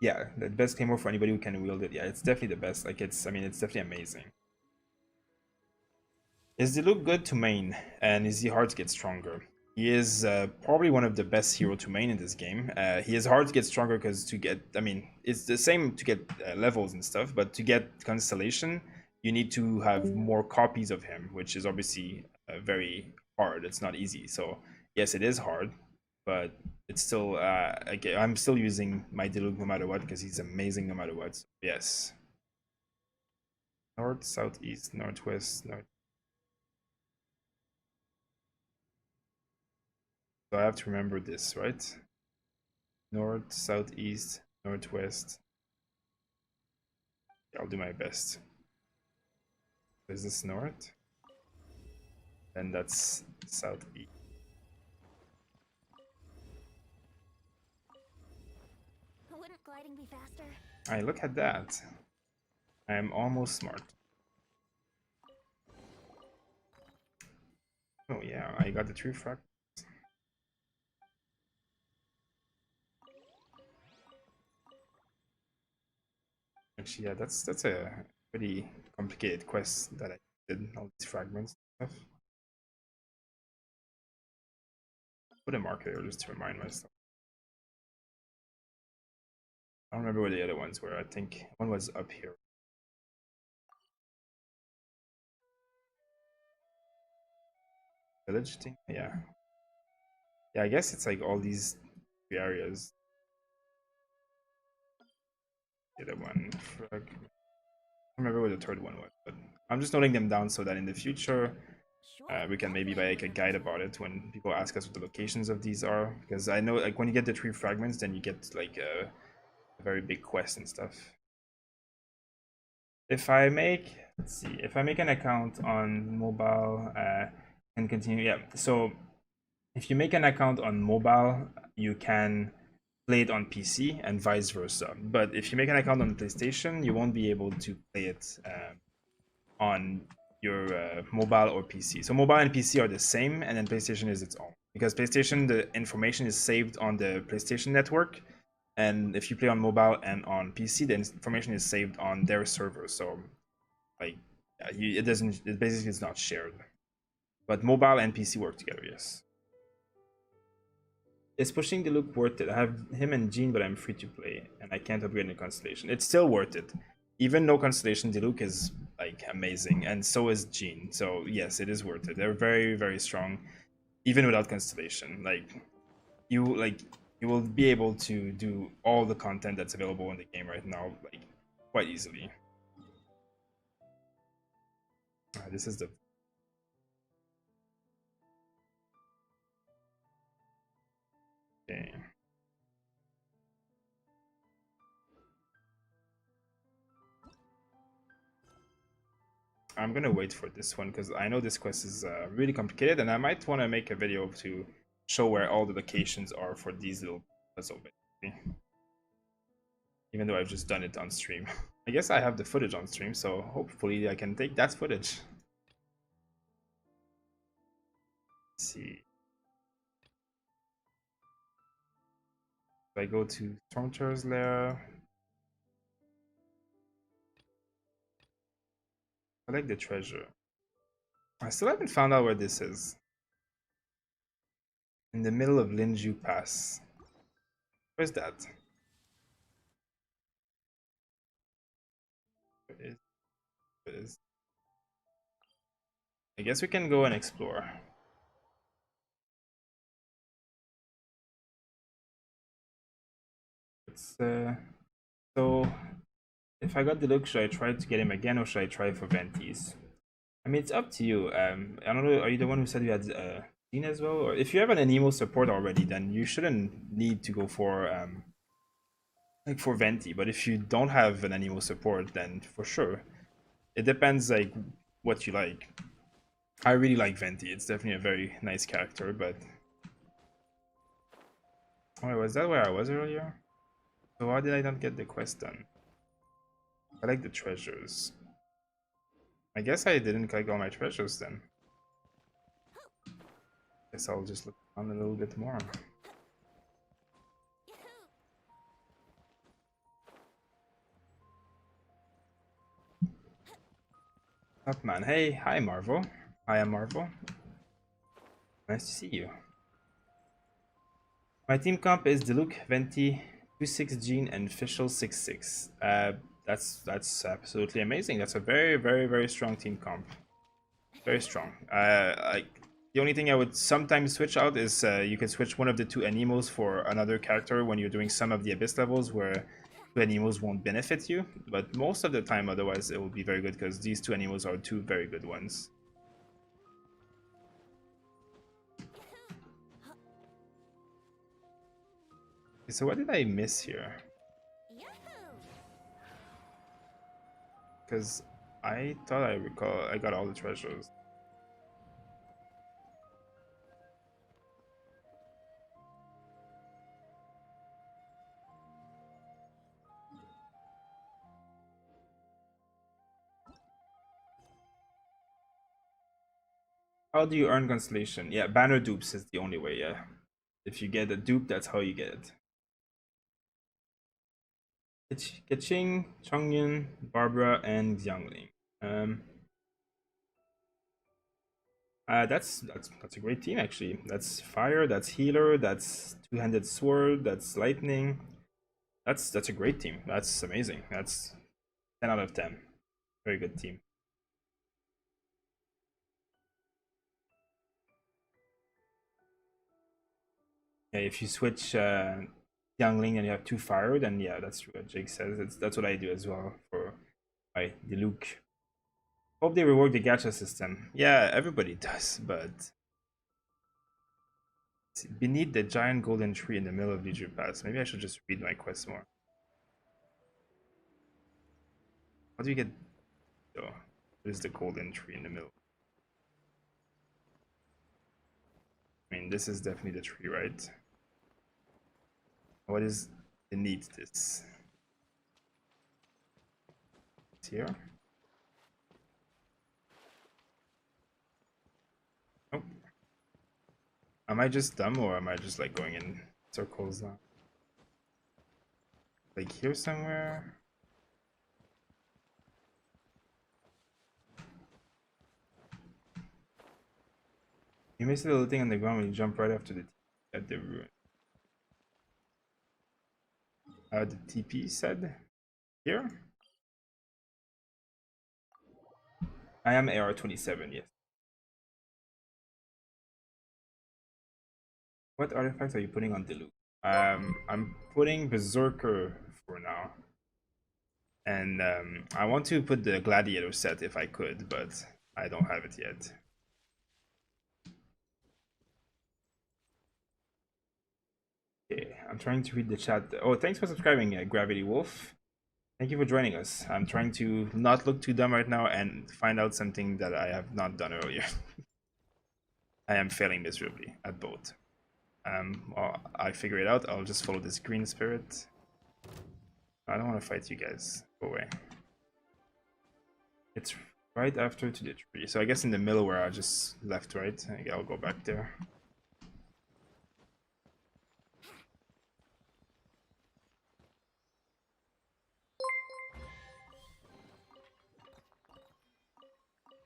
Yeah, the best Claymore for anybody who can wield it. Yeah, it's definitely the best. Like I mean, it's definitely amazing. Is the look good to main, and is he hard to get stronger? He is probably one of the best hero to main in this game. He is hard to get stronger because to get, I mean, it's the same to get levels and stuff, but to get Constellation, you need to have more copies of him, which is obviously very hard. It's not easy. So yes, it is hard, but it's still, okay, I'm still using my Diluc no matter what because he's amazing no matter what. So, yes. North, southeast, northwest, north. So I have to remember this, right? North, southeast, northwest. I'll do my best. Is this north? Then that's southeast. Wouldn't gliding be faster? Alright, look at that. I'm almost smart. Oh yeah, I got the true frag. Actually, yeah, that's a pretty complicated quest that I did, all these fragments and stuff. Put a marker here just to remind myself. I don't remember where the other ones were. I think one was up here. Village thing? Yeah. Yeah, I guess it's like all these areas. The other one, frag. I don't remember what the third one was, but I'm just noting them down so that in the future we can maybe make a guide about it when people ask us what the locations of these are. Because I know, like, when you get the 3 fragments, then you get like a very big quest and stuff. If I make, let's see, if I make an account on mobile and continue, yeah. So if you make an account on mobile, you can play it on PC and vice versa. But if you make an account on PlayStation, you won't be able to play it on your mobile or PC. So mobile and PC are the same, and then PlayStation is its own. Because PlayStation, the information is saved on the PlayStation network, and if you play on mobile and on PC, the information is saved on their server. So, like, it doesn't. It basically is not shared. But mobile and PC work together. Yes. Is pushing the look worth it? I have him and Jean, but I'm free to play, and I can't upgrade in Constellation. It's still worth it. Even no Constellation, Diluc is like amazing, and so is Jean. So yes, it is worth it. They're very, very strong, even without Constellation. Like you will be able to do all the content that's available in the game right now, like quite easily. This is the okay. I'm gonna wait for this one because I know this quest is really complicated, and I might want to make a video to show where all the locations are for these little puzzle basically. Even though I've just done it on stream. I guess I have the footage on stream, so hopefully I can take that footage. Let's see. If I go to Stormterror's lair, collect the treasure. I still haven't found out where this is. In the middle of Linju Pass. Where's that? Where is it? Is. I guess we can go and explore. It's so if I got Diluc, should I try to get him again or should I try for Ventis? I mean, it's up to you. I don't know. Are you the one who said you had Dean as well? Or if you have an Anemo support already, then you shouldn't need to go for like for Venti. But if you don't have an Anemo support, then for sure, it depends like what you like. I really like Venti. It's definitely a very nice character. But oh, was that where I was earlier? So why did I not get the quest done? I like the treasures. I guess I didn't collect all my treasures then. Guess I'll just look on a little bit more. Up man. Hey, hi Marvel. I am Marvel. Nice to see you. My team comp is Diluc, Venti, 2-6 Gene, and Fischl 6-6. That's absolutely amazing. That's a very strong team comp. Very strong. Like the only thing I would sometimes switch out is you can switch one of the two Anemos for another character when you're doing some of the Abyss levels where two Anemos won't benefit you. But most of the time, otherwise, it will be very good because these two Anemos are two very good ones. Okay, so what did I miss here? Because I thought I recall I got all the treasures. How do you earn constellation? Yeah, banner dupes is the only way, yeah. If you get a dupe, that's how you get it. Keqing, Chongyun, Barbara, and Xiangling. That's a great team actually. That's fire, that's healer, that's two-handed sword, that's lightning. That's a great team. That's amazing. That's 10 out of 10. Very good team. Yeah, if you switch Xiangling and you have two fire, then yeah, that's true. What Jake says. That's what I do as well for my Diluc. Hope they rework the gacha system. Yeah, everybody does, but beneath the giant golden tree in the middle of Leisure Pass. Maybe I should just read my quest more. How do you get? Oh, there's the golden tree in the middle. I mean, this is definitely the tree, right? What is beneath this? It's here. Nope. Am I just dumb or am I just like going in circles now? Like here somewhere? You miss the little thing on the ground when you jump right after at the ruin. The TP said? Here? I am AR-27, yes. What artifacts are you putting on Diluc? I'm putting Berserker for now. And I want to put the Gladiator set if I could, but I don't have it yet. Okay, I'm trying to read the chat. Oh, thanks for subscribing, Gravity Wolf. Thank you for joining us. I'm trying to not look too dumb right now and find out something that I have not done earlier. I am failing miserably at both. Well, I figure it out. I'll just follow this green spirit. I don't want to fight you guys. Go away. It's right after to the tree. So I guess in the middle where I just left, right? I'll go back there.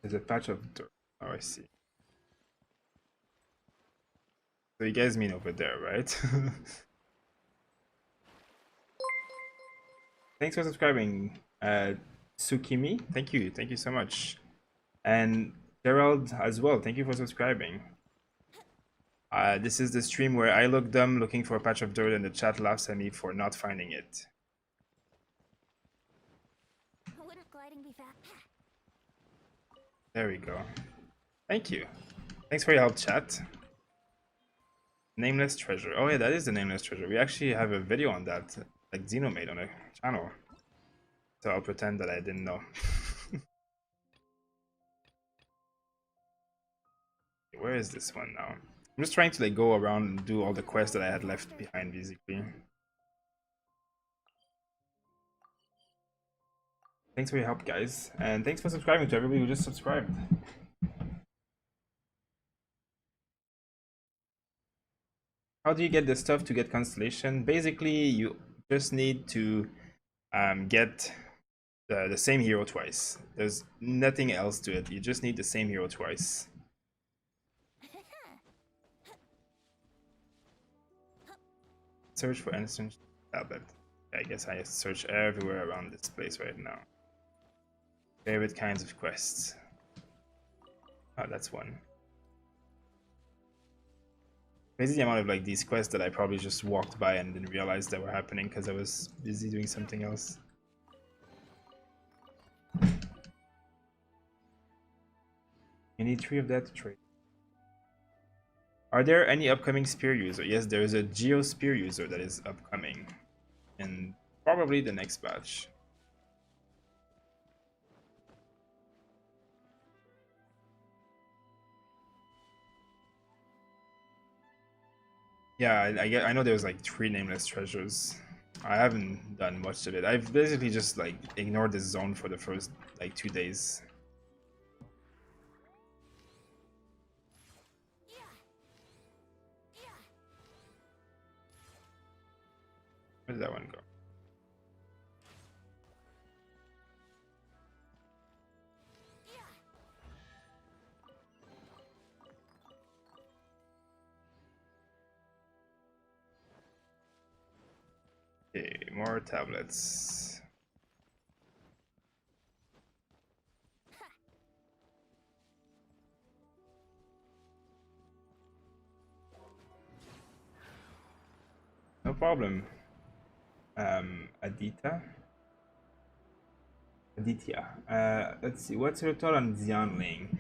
There's a patch of dirt. Oh, I see. So you guys mean over there, right? Thanks for subscribing, Tsukimi. Thank you so much. And Gerald as well. Thank you for subscribing. This is the stream where I look dumb looking for a patch of dirt and the chat laughs at me for not finding it. Wouldn't gliding be fast? There we go. Thank you. Thanks for your help, chat. Nameless treasure. Oh yeah, that is the nameless treasure. We actually have a video on that, like Xeno made on a channel. So I'll pretend that I didn't know. Where is this one now? I'm just trying to like go around and do all the quests that I had left behind, basically. Thanks for your help, guys, and thanks for subscribing to everybody who just subscribed. How do you get the stuff to get Constellation? Basically, you just need to get the same hero twice. There's nothing else to it. You just need the same hero twice. Search for instant tablet. I guess I search everywhere around this place right now. Favorite kinds of quests. Oh, that's one. Crazy the amount of like these quests that I probably just walked by and didn't realize that were happening because I was busy doing something else. You need 3 of that to trade. Are there any upcoming spear user? Yes, there is a Geo spear user that is upcoming. And probably the next batch. Yeah, I know there's like 3 nameless treasures. I haven't done much of it. I've basically just like ignored this zone for the first like 2 days. Where did that one go? Okay, more tablets. No problem. Aditya. Let's see. What's your thought on Xianling?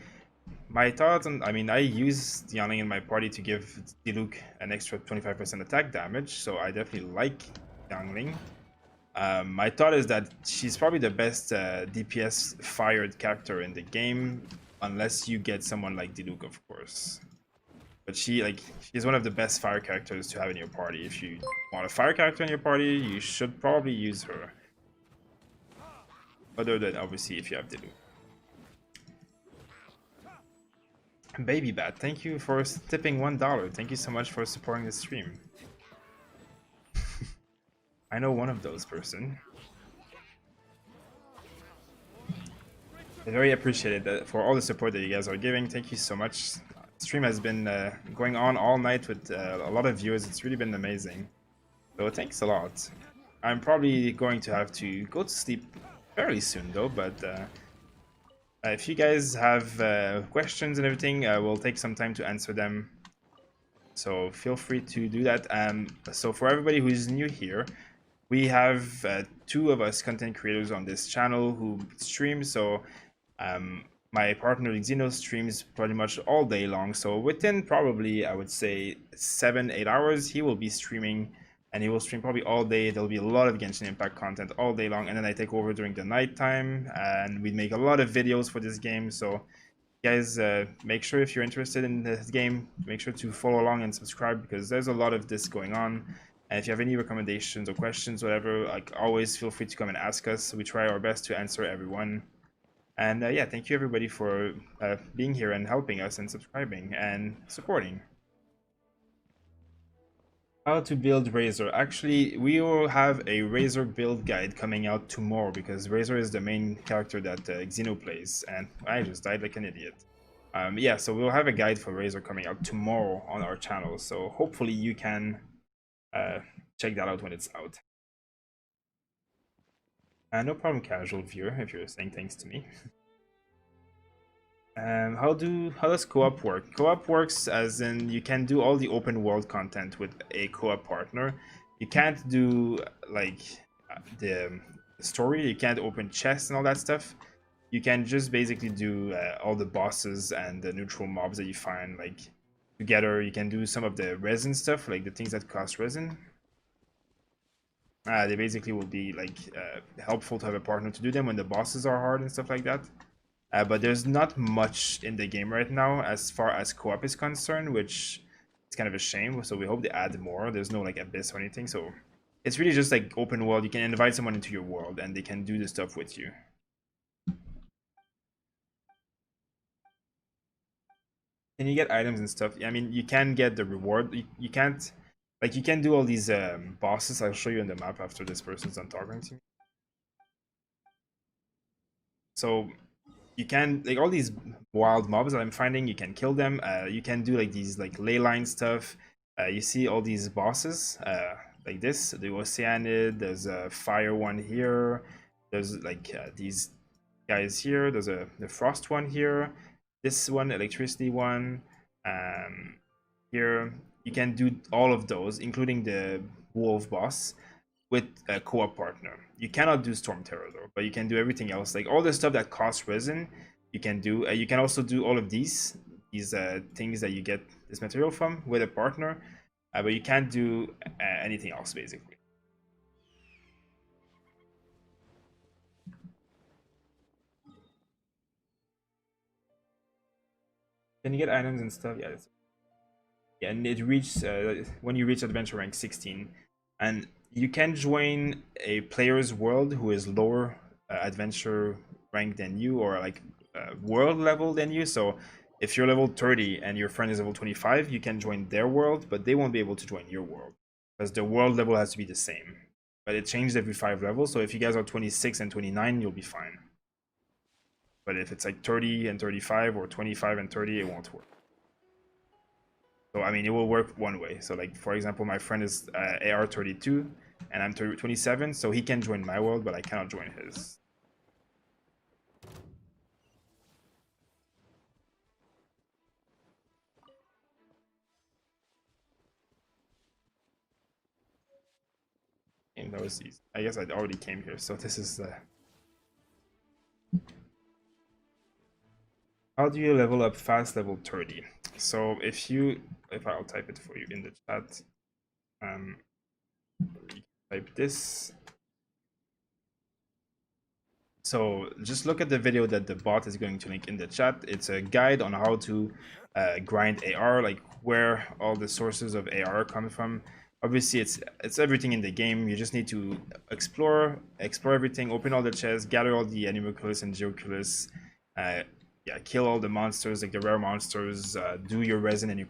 My thoughts on, I mean, I use Xianling in my party to give Diluc an extra 25% attack damage, so I definitely like Xianling. My thought is that she's probably the best DPS fired character in the game, unless you get someone like Diluc, of course. But she's one of the best fire characters to have in your party. If you want a fire character in your party, you should probably use her. Other than obviously if you have Diluc. Baby Bat, thank you for tipping $1. Thank you so much for supporting the stream. I know one of those person. I very appreciated for all the support that you guys are giving. Thank you so much. Stream has been going on all night with a lot of viewers. It's really been amazing. So thanks a lot. I'm probably going to have to go to sleep fairly soon though, but if you guys have questions and everything, we'll take some time to answer them. So feel free to do that. So for everybody who's new here, we have 2 of us content creators on this channel who stream. So my partner Xeno streams pretty much all day long. So within probably, I would say 7-8 hours, he will be streaming and he will stream probably all day. There'll be a lot of Genshin Impact content all day long, and then I take over during the nighttime, and we make a lot of videos for this game. So guys, make sure if you're interested in this game, make sure to follow along and subscribe, because there's a lot of this going on. And if you have any recommendations or questions, whatever, like always feel free to come and ask us. We try our best to answer everyone. And yeah, thank you everybody for being here and helping us and subscribing and supporting. How to build Razor. Actually, we will have a Razor build guide coming out tomorrow, because Razor is the main character that Xeno plays, and I just died like an idiot. Yeah, so we'll have a guide for Razor coming out tomorrow on our channel, so hopefully you can check that out when it's out. No problem, casual viewer, if you're saying thanks to me. How does co-op work? Co-op works as in you can do all the open world content with a co-op partner. You can't do like the story. You can't open chests and all that stuff. You can just basically do all the bosses and the neutral mobs that you find like together. You can do some of the resin stuff, like the things that cost resin. They basically will be like helpful to have a partner to do them when the bosses are hard and stuff like that. But there's not much in the game right now as far as co-op is concerned, which is kind of a shame. So we hope they add more. There's no like abyss or anything. So it's really just like open world. You can invite someone into your world and they can do the stuff with you. Can you get items and stuff? I mean, you can get the reward. You can't, like, you can do all these bosses. I'll show you on the map after this person's done talking to me. So you can, like, all these wild mobs that I'm finding, you can kill them. You can do like these like ley line stuff. You see all these bosses like this, the Oceanid, there's a fire one here, there's like these guys here, there's the frost one here, this one, electricity one, here. You can do all of those, including the wolf boss, with a co-op partner. You cannot do Storm Terror though, but you can do everything else, like all the stuff that costs resin. You can do. You can also do all of these things that you get this material from with a partner, but you can't do anything else basically. Can you get items and stuff? Yeah. Yeah, and it reaches when you reach adventure rank 16, and you can join a player's world who is lower adventure rank than you, or like world level than you. So if you're level 30 and your friend is level 25, you can join their world, but they won't be able to join your world because the world level has to be the same. But it changes every 5 levels. So if you guys are 26 and 29, you'll be fine. But if it's like 30 and 35 or 25 and 30, it won't work. So, I mean, it will work one way. So, like, for example, my friend is AR32, and I'm 27, so he can join my world, but I cannot join his. And that was easy. I guess I already came here, so this is the... How do you level up fast level 30? So if I'll type it for you in the chat, type this. So just look at the video that the bot is going to link in the chat. It's a guide on how to grind AR, like where all the sources of AR come from. Obviously, it's everything in the game. You just need to explore everything, open all the chests, gather all the animalculus and geoculus, yeah, kill all the monsters, like the rare monsters, do your resin and your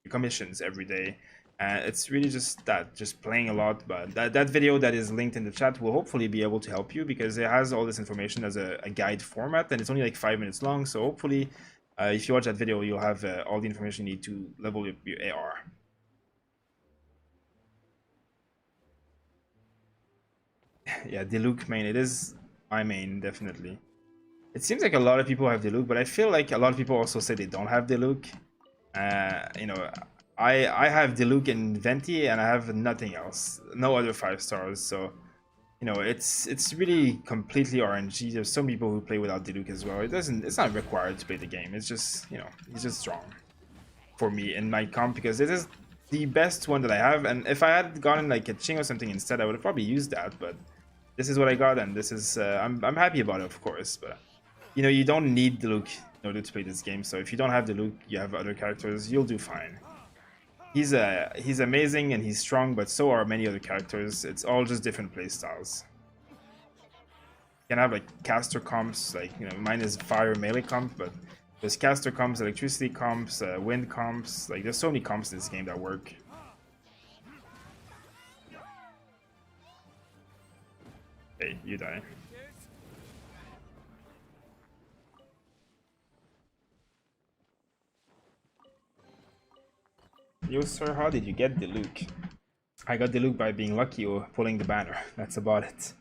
commissions every day. It's really just that, just playing a lot. But that video that is linked in the chat will hopefully be able to help you, because it has all this information as a guide format, and it's only like 5 minutes long. So hopefully, if you watch that video, you'll have all the information you need to level up your AR. Yeah, Diluc main. It is my main, definitely. It seems like a lot of people have Diluc, but I feel like a lot of people also say they don't have Diluc. You know, I have Diluc and Venti, and I have nothing else, no other 5 stars. So, you know, it's really completely RNG. There's some people who play without Diluc as well. It's not required to play the game. It's just, you know, it's just strong for me in my comp, because it is the best one that I have, and if I had gotten like a Ching or something instead, I would have probably used that, but this is what I got, and this is I'm happy about it, of course, but you know, you don't need Diluc in order to play this game, so if you don't have Diluc, you have other characters, you'll do fine. He's amazing and he's strong, but so are many other characters. It's all just different playstyles. You can have like caster comps, like, you know, mine is fire melee comp, but there's caster comps, electricity comps, wind comps. Like, there's so many comps in this game that work. Hey, you die. Yo, sir, how did you get Diluc? I got Diluc by being lucky or pulling the banner. That's about it.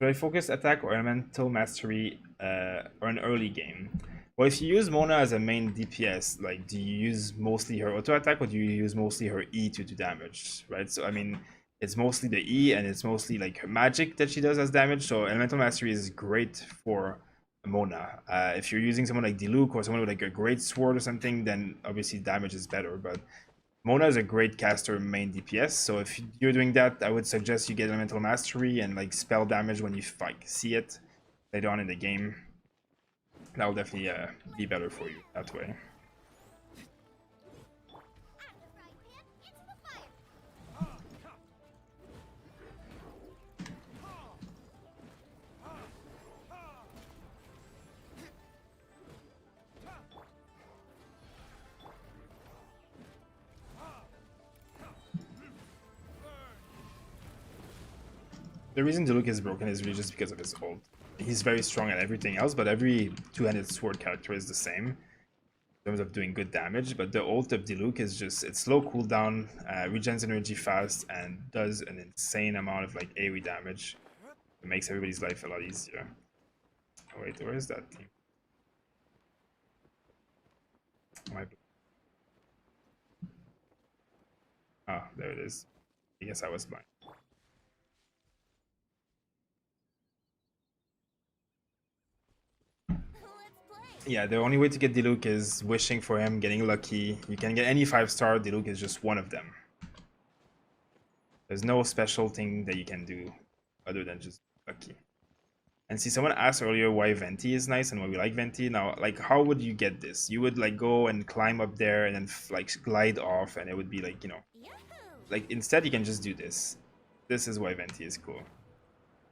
Should I focus attack or elemental mastery or an early game? Well, if you use Mona as a main DPS, like, do you use mostly her auto attack or do you use mostly her E to do damage, right? So, I mean, it's mostly the E and it's mostly like her magic that she does as damage. So, elemental mastery is great for Mona. If you're using someone like Diluc or someone with like a great sword or something, then obviously damage is better. But Mona is a great caster main DPS, so if you're doing that, I would suggest you get elemental mastery and like spell damage when you like see it later on in the game. That will definitely be better for you that way. The reason Diluc is broken is really just because of his ult. He's very strong at everything else, but every two-handed sword character is the same in terms of doing good damage. But the ult of Diluc is just, it's slow cooldown, regens energy fast, and does an insane amount of like AoE damage. It makes everybody's life a lot easier. Oh wait, where is that thing? Oh, there it is. I guess I was blind. Yeah, the only way to get Diluc is wishing for him, getting lucky. You can get any 5-star, Diluc is just one of them. There's no special thing that you can do other than just lucky. And see, someone asked earlier why Venti is nice and why we like Venti. Now, like, how would you get this? You would like go and climb up there and then like glide off, and it would be like, you know, like instead you can just do this. This is why Venti is cool.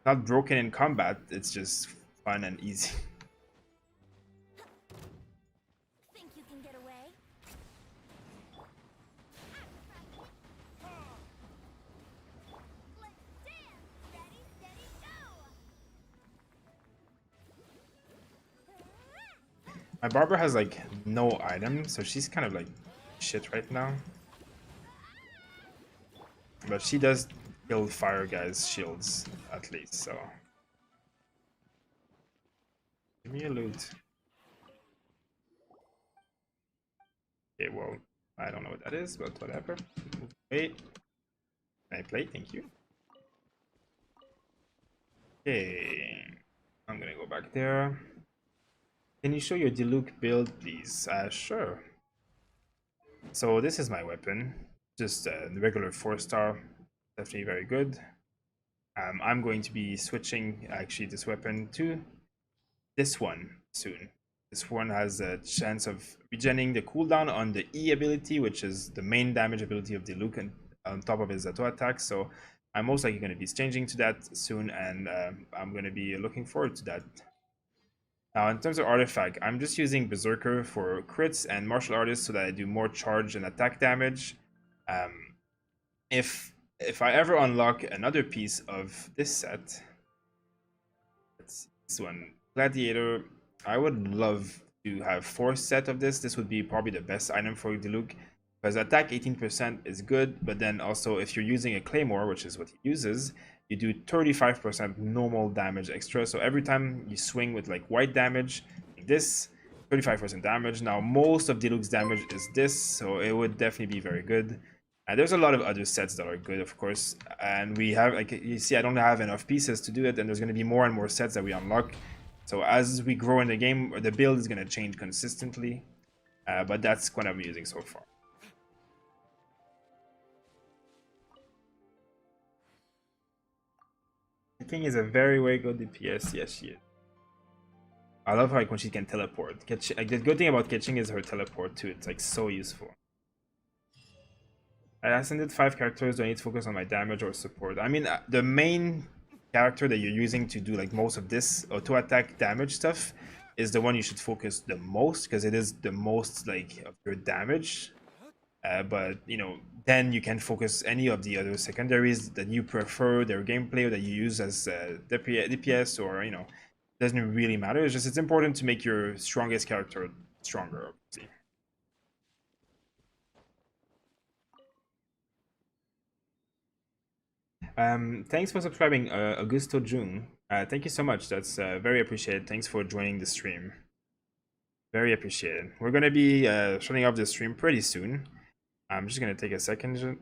Not broken in combat, it's just fun and easy. My Barbara has like no items, so she's kind of like shit right now. But she does kill fire guys' shields at least, so. Give me a loot. Okay, well, I don't know what that is, but whatever. Wait. Can I play? Thank you. Okay. I'm gonna go back there. Can you show your Diluc build, please? Sure. So this is my weapon. Just the regular 4-star. Definitely very good. I'm going to be switching, actually, this weapon to this one soon. This one has a chance of regenerating the cooldown on the E ability, which is the main damage ability of Diluc, and on top of his auto attack. So I'm most likely going to be changing to that soon, and I'm going to be looking forward to that. Now, in terms of artifact, I'm just using Berserker for crits and Martial Artist so that I do more charge and attack damage. If I ever unlock another piece of this set, it's this one, Gladiator, I would love to have 4 set of this. This would be probably the best item for Diluc, because attack 18% is good, but then also if you're using a Claymore, which is what he uses, you do 35% normal damage extra. So every time you swing with like white damage, like this, 35% damage. Now most of Diluc's damage is this, so it would definitely be very good. And there's a lot of other sets that are good, of course. And we have, like, you see, I don't have enough pieces to do it, and there's going to be more and more sets that we unlock. So as we grow in the game, the build is going to change consistently. But that's what I'm using so far. The king is a very good DPS. Yes, she is. I love how like when she can teleport. Like, the good thing about Kitching is her teleport too. It's like so useful. I ascended 5 characters. Do I need to focus on my damage or support? I mean, the main character that you're using to do like most of this auto attack damage stuff is the one you should focus the most, because it is the most like of your damage. But you know, then you can focus any of the other secondaries that you prefer, their gameplay, or that you use as DPS, or you know, doesn't really matter. It's just it's important to make your strongest character stronger, obviously. Thanks for subscribing, Augusto Jung. Thank you so much. That's very appreciated. Thanks for joining the stream. Very appreciated. We're gonna be shutting off the stream pretty soon. I'm just gonna take a second.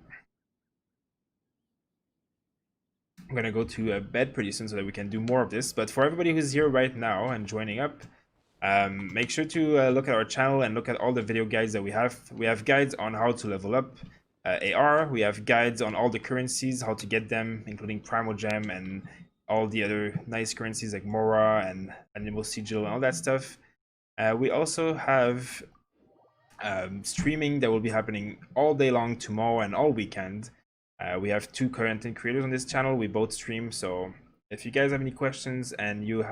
I'm gonna go to bed pretty soon so that we can do more of this. But for everybody who's here right now and joining up, make sure to look at our channel and look at all the video guides that we have. We have guides on how to level up AR. We have guides on all the currencies, how to get them, including Primal Gem and all the other nice currencies like Mora and Animal Sigil and all that stuff. We also have streaming that will be happening all day long tomorrow and all weekend. We have 2 content creators on this channel. We both stream, so if you guys have any questions and you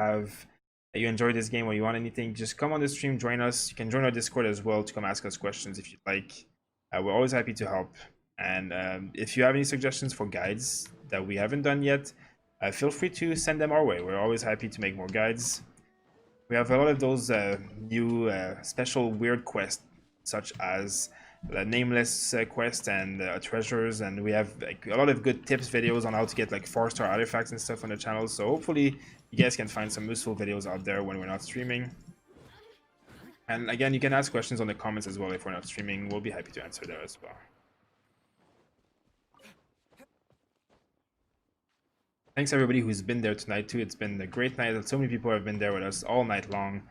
enjoy this game or you want anything, just come on the stream, join us. You can join our Discord as well to come ask us questions if you'd like. We're always happy to help. And if you have any suggestions for guides that we haven't done yet, feel free to send them our way. We're always happy to make more guides. We have a lot of those new special weird quests, such as the nameless quest and treasures, and we have like a lot of good tips videos on how to get like 4-star artifacts and stuff on the channel. So hopefully you guys can find some useful videos out there when we're not streaming. And again, you can ask questions on the comments as well if we're not streaming. We'll be happy to answer there as well. Thanks everybody who's been there tonight too. It's been a great night. So many people have been there with us all night long.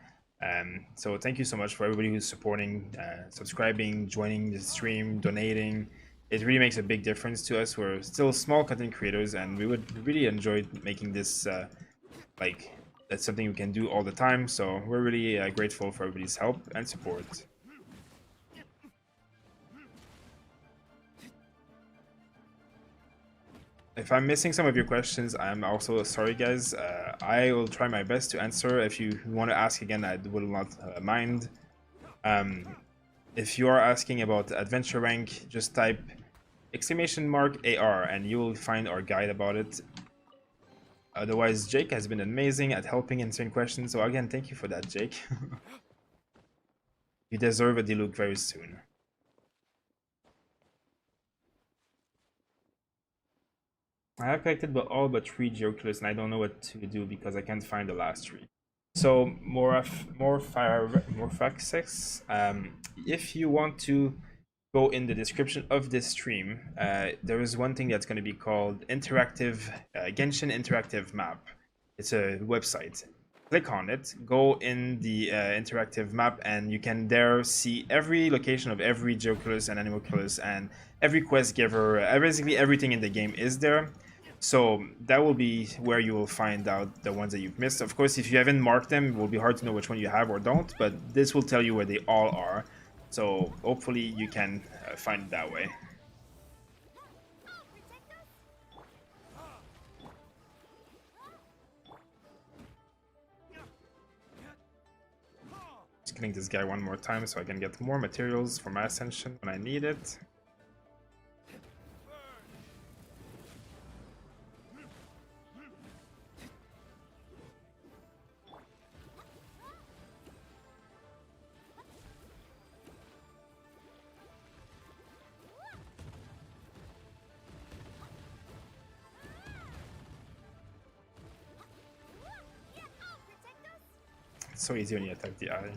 So thank you so much for everybody who's supporting, subscribing, joining the stream, donating. It really makes a big difference to us. We're still small content creators, and we would really enjoy making this like that's something we can do all the time. So we're really grateful for everybody's help and support. If I'm missing some of your questions, I'm also sorry, guys. I will try my best to answer. If you want to ask again, I will not mind. If you are asking about adventure rank, just type !AR and you will find our guide about it. Otherwise, Jake has been amazing at helping answering questions. So again, thank you for that, Jake. You deserve a Diluc very soon. I have collected all but 3 Geoculus, and I don't know what to do because I can't find the last 3. So Morphaxis, if you want to go in the description of this stream, there is one thing that's going to be called interactive Genshin interactive map. It's a website. Click on it, go in the interactive map, and you can there see every location of every Geoculus and Animalculus and every quest giver. Basically everything in the game is there. So that will be where you will find out the ones that you've missed. Of course, if you haven't marked them, it will be hard to know which one you have or don't, but this will tell you where they all are. So hopefully you can find it that way. Just killing this guy one more time so I can get more materials for my ascension when I need it. It's so easy when you attack the eye.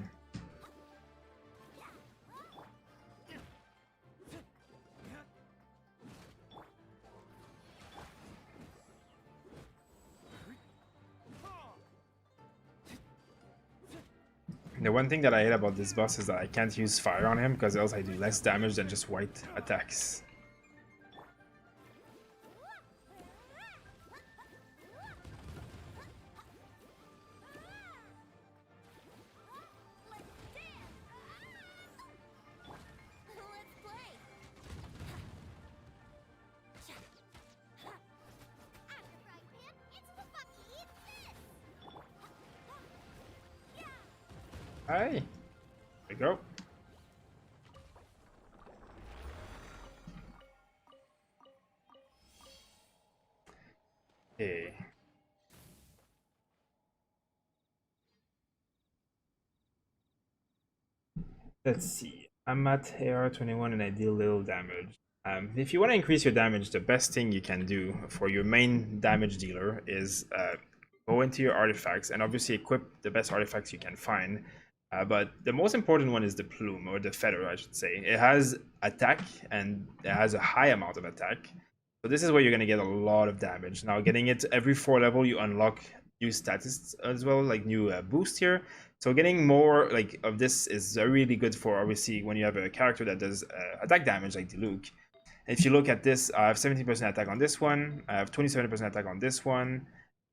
The one thing that I hate about this boss is that I can't use fire on him because else I do less damage than just white attacks. Hi. There we go. Okay. Let's see. I'm at AR21 and I deal little damage. If you want to increase your damage, the best thing you can do for your main damage dealer is go into your artifacts and obviously equip the best artifacts you can find. But the most important one is the plume, or the feather, I should say. It has attack and it has a high amount of attack. So this is where you're going to get a lot of damage. Now, getting it every 4 level, you unlock new statistics as well, like new boost here. So getting more like of this is really good for obviously when you have a character that does attack damage like Diluc. If you look at this, I have 17% attack on this one. I have 27% attack on this one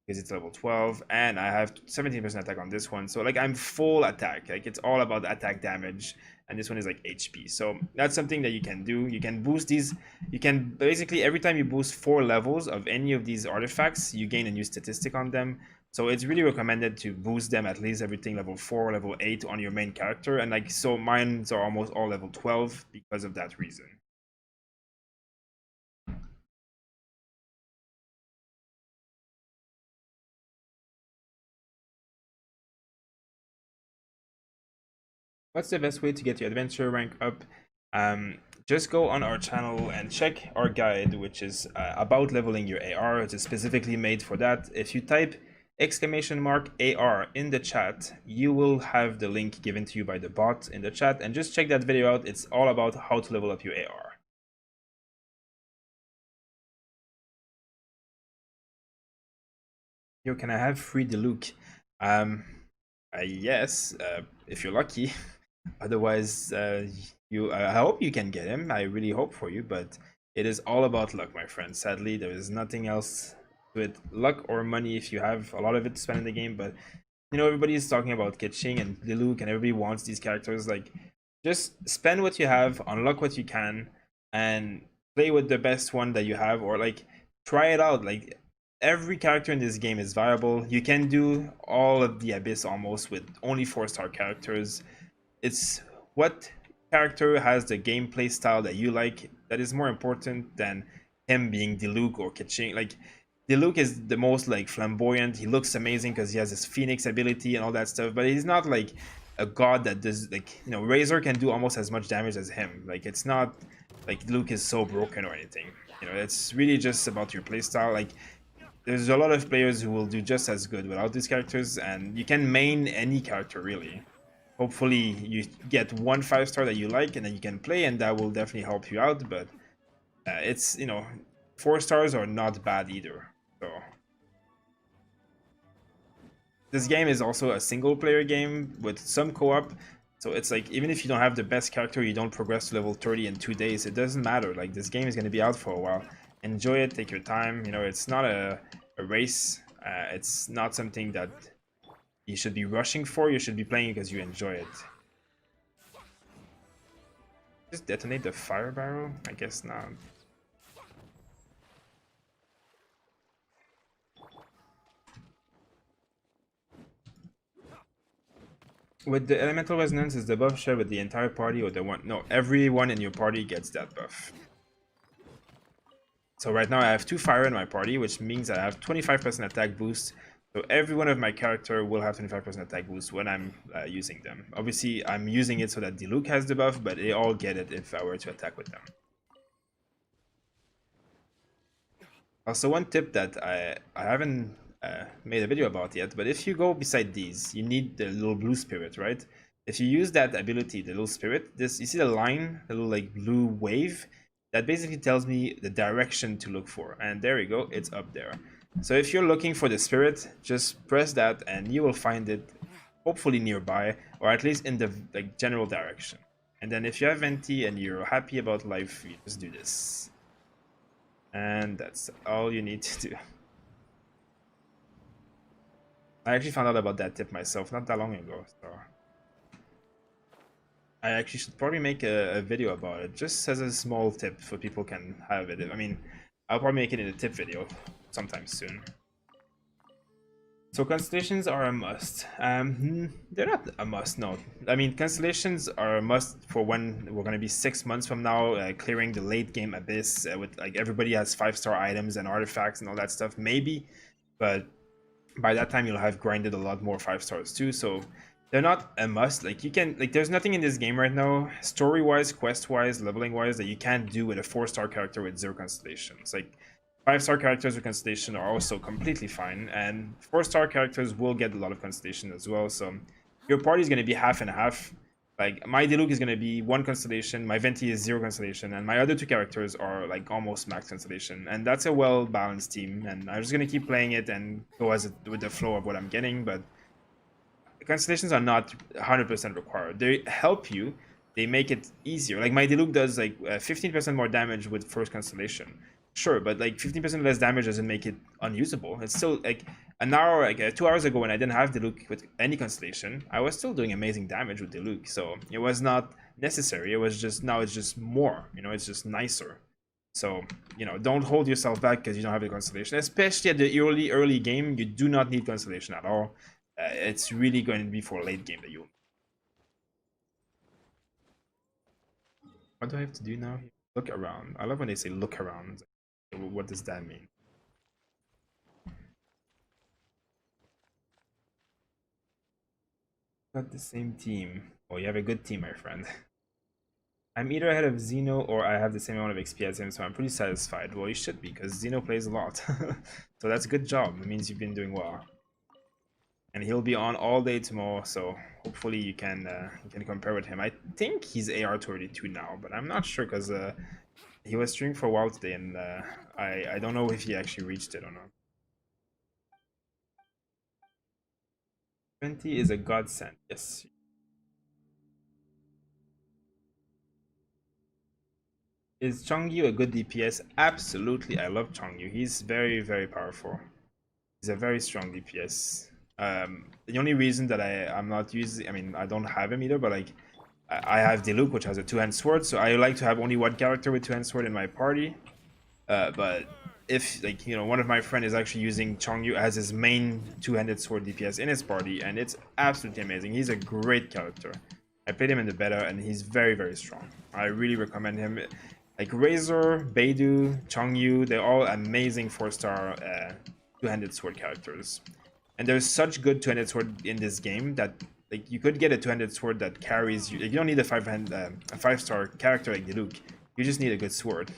because it's level 12, and I have 17% attack on this one. So like I'm full attack. Like it's all about attack damage, and this one is like HP. So that's something that you can do. You can boost these. You can basically every time you boost 4 levels of any of these artifacts, you gain a new statistic on them. So it's really recommended to boost them at least everything level 4, level 8 on your main character. And like so mine are almost all level 12 because of that reason. What's the best way to get your adventure rank up? Just go on our channel and check our guide, which is about leveling your AR. It is specifically made for that. If you type !AR in the chat, you will have the link given to you by the bot in the chat, and just check that video out. It's all about how to level up your AR. Yo, can I have free Diluc? Yes, if you're lucky. Otherwise, I hope you can get him. I really hope for you, but it is all about luck, my friend. Sadly, there is nothing else to it. Luck or money if you have a lot of it to spend in the game, but you know, everybody is talking about Kitching and Diluc, and everybody wants these characters. Like, just spend what you have, unlock what you can, and play with the best one that you have, or like try it out. Like, every character in this game is viable. You can do all of the Abyss almost with only 4-star characters. It's what character has the gameplay style that you like that is more important than him being Diluc or Kitching. Like, Diluc is the most like flamboyant. He looks amazing because he has his Phoenix ability and all that stuff, but he's not like a god that does, like, you know, Razor can do almost as much damage as him. Like, it's not like Diluc is so broken or anything. You know, it's really just about your playstyle. Like, there's a lot of players who will do just as good without these characters, and you can main any character really. Hopefully you get one 5-star that you like and then you can play, and that will definitely help you out. But it's, you know, 4 stars are not bad either. So this game is also a single player game with some co-op. So it's like, even if you don't have the best character, you don't progress to level 30 in 2 days, it doesn't matter. Like, this game is going to be out for a while. Enjoy it, take your time. You know, it's not a race. It's not something that you should be rushing for. You should be playing because you enjoy it. Just detonate the fire barrel? I guess not. With the elemental resonance, is the buff shared with the entire party or the one? No, everyone in your party gets that buff. So right now I have 2 fire in my party, which means I have 25% attack boost. So every one of my character will have 25% attack boost when I'm using them. Obviously, I'm using it so that Diluc has the buff, but they all get it if I were to attack with them. Also, one tip that I haven't made a video about yet, but if you go beside these, you need the little blue spirit, right? If you use that ability, the little spirit, this, you see the line, the little like blue wave, that basically tells me the direction to look for. And there we go, it's up there. So if you're looking for the spirit, just press that and you will find it hopefully nearby, or at least in the like general direction. And then if you have Venti and you're happy about life, you just do this. And that's all you need to do. I actually found out about that tip myself not that long ago, so I actually should probably make a video about it, just as a small tip for people can have it. I mean, I'll probably make it in a tip video sometime soon. So constellations are a must. They're not a must, no. I mean, constellations are a must for when we're gonna be 6 months from now, clearing the late game abyss with like everybody has 5-star items and artifacts and all that stuff. Maybe, but by that time you'll have grinded a lot more 5-stars too. So they're not a must. Like you can like there's nothing in this game right now, story-wise, quest-wise, leveling-wise, that you can't do with a 4-star character with 0 constellations. Like 5-star characters with constellation are also completely fine, and 4-star characters will get a lot of constellation as well. So your party is going to be half and half. Like my Diluc is going to be 1 constellation, my Venti is 0 constellation, and my other 2 characters are like almost max constellation. And that's a well-balanced team, and I'm just going to keep playing it and go as with the flow of what I'm getting. But constellations are not 100% required. They help you. They make it easier. Like my Diluc does like 15% more damage with first constellation. Sure, but like 15% less damage doesn't make it unusable. It's still like an hour, like 2 hours ago when I didn't have Diluc with any constellation, I was still doing amazing damage with Diluc. So it was not necessary. It was just, now it's just more, you know, it's just nicer. So, you know, don't hold yourself back because you don't have the constellation. Especially at the early game, you do not need constellation at all. It's really going to be for late game that you. What do I have to do now? Look around. I love when they say look around. What does that mean? Not the same team. Oh, you have a good team, my friend. I'm either ahead of Xeno or I have the same amount of XP as him, so I'm pretty satisfied. Well, you should be, because Xeno plays a lot. So that's a good job. It means you've been doing well. And he'll be on all day tomorrow, so hopefully you can compare with him. I think he's AR 32 now, but I'm not sure because he was streaming for a while today, and I don't know if he actually reached it or not. 20 is a godsend, yes. Is Chongyu a good DPS? Absolutely, I love Chongyu. He's very, very powerful. He's a very strong DPS. The only reason that I'm not using, I mean, I don't have him either, but like I have Diluc, which has a 2-hand sword, so I like to have only 1 character with 2-hand sword in my party. But if, like, you know, one of my friends is actually using Chongyu as his main 2-handed sword DPS in his party, and it's absolutely amazing. He's a great character. I played him in the beta, and he's very, very strong. I really recommend him. Like Razor, Beidou, Chongyu, they're all amazing 4-star 2-handed sword characters. And there's such good 2-handed sword in this game that like you could get a 2-handed sword that carries you. Like, you don't need a 5-star character like Diluc. You just need a good sword.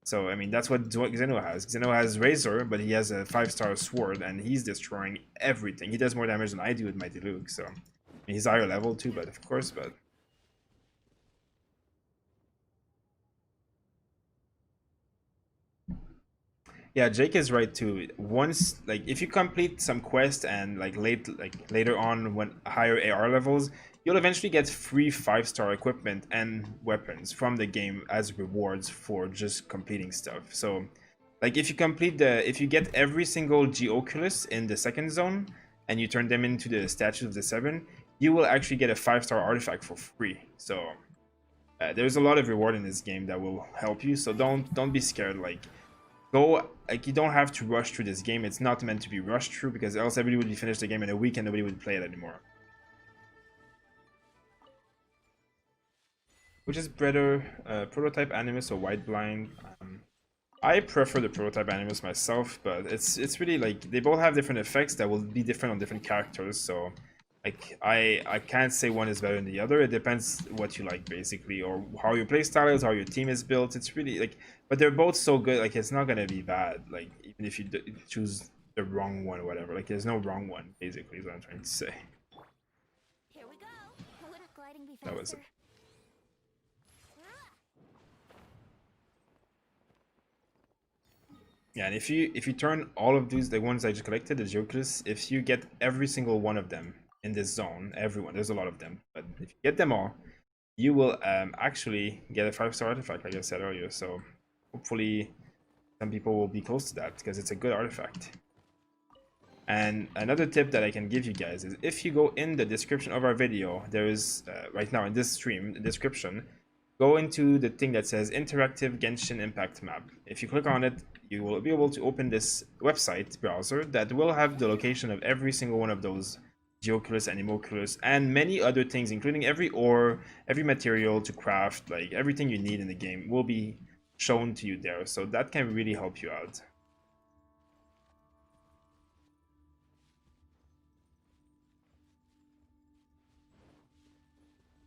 So I mean that's what Xeno has. Xeno has Razor, but he has a 5-star sword, and he's destroying everything. He does more damage than I do with my Diluc. So he's higher level too, but of course, but. Yeah, Jake is right too. Once, like, if you complete some quest and like later on when higher AR levels, you'll eventually get free 5-star equipment and weapons from the game as rewards for just completing stuff. So, like, if you get every single Geoculus in the second zone and you turn them into the Statues of the Seven, you will actually get a 5-star artifact for free. So, there's a lot of reward in this game that will help you. So don't be scared. Like. You don't have to rush through this game. It's not meant to be rushed through, because else everybody would finish the game in a week and nobody would play it anymore. Which is better, prototype Animus or White Blind? I prefer the prototype Animus myself, but it's really like they both have different effects that will be different on different characters. So like I can't say one is better than the other. It depends what you like basically, or how your playstyle is, how your team is built. It's really like, but they're both so good. Like it's not gonna be bad. Like even if you choose the wrong one or whatever. Like there's no wrong one basically. Is what I'm trying to say. Here we go. Wouldn't gliding be faster? That was it. Yeah, and if you turn all of these, the ones I just collected, the Joker's, if you get every single one of them in this zone, everyone, there's a lot of them, but if you get them all, you will actually get a 5-star artifact, like I said earlier. So hopefully some people will be close to that, because it's a good artifact. And another tip that I can give you guys is, if you go in the description of our video, there is right now in this stream, the description, go into the thing that says Interactive Genshin Impact Map. If you click on it, you will be able to open this website browser that will have the location of every single one of those Geoculus and Emoculus and many other things, including every ore, every material to craft, like everything you need in the game will be shown to you there. So that can really help you out.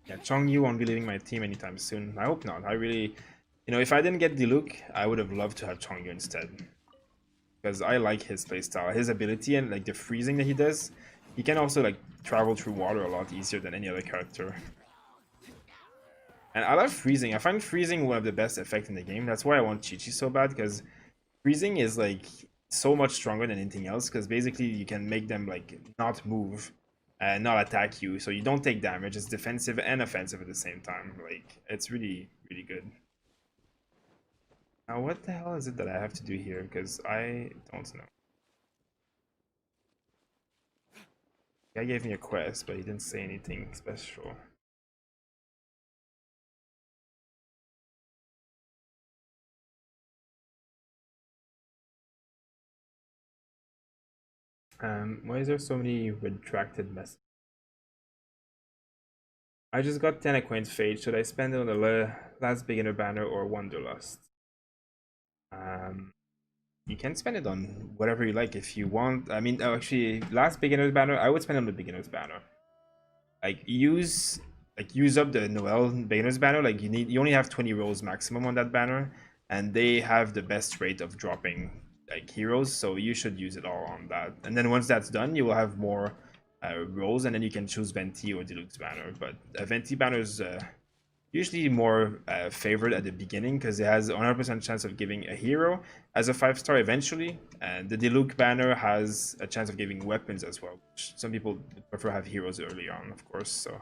Yeah, Chongyu won't be leaving my team anytime soon. I hope not. I really, if I didn't get Diluc, I would have loved to have Chongyu instead. Because I like his playstyle, his ability, and like the freezing that he does. He can also like travel through water a lot easier than any other character. And I love freezing. I find freezing one of the best effects in the game. That's why I want Chi-Chi so bad, because freezing is like so much stronger than anything else, because basically you can make them like not move and not attack you, so you don't take damage. It's defensive and offensive at the same time. Like, it's really, really good. Now, what the hell is it that I have to do here? Because I don't know. Guy gave me a quest, but he didn't say anything special. Why is there so many retracted messages? I just got 10 Acquaint Fate. Should I spend it on the last beginner banner or Wanderlust? You can spend it on whatever you like if you want. I mean, actually, last beginner's banner, I would spend it on the beginner's banner. Like use up the Noel beginner's banner. Like you only have 20 rolls maximum on that banner, and they have the best rate of dropping like heroes, so you should use it all on that. And then once that's done, you will have more rolls, and then you can choose Venti or Diluc's banner. But Venti banner is usually more favored at the beginning because it has 100% chance of giving a hero as a 5-star eventually, and the Diluc banner has a chance of giving weapons as well, which some people prefer have heroes early on, of course. So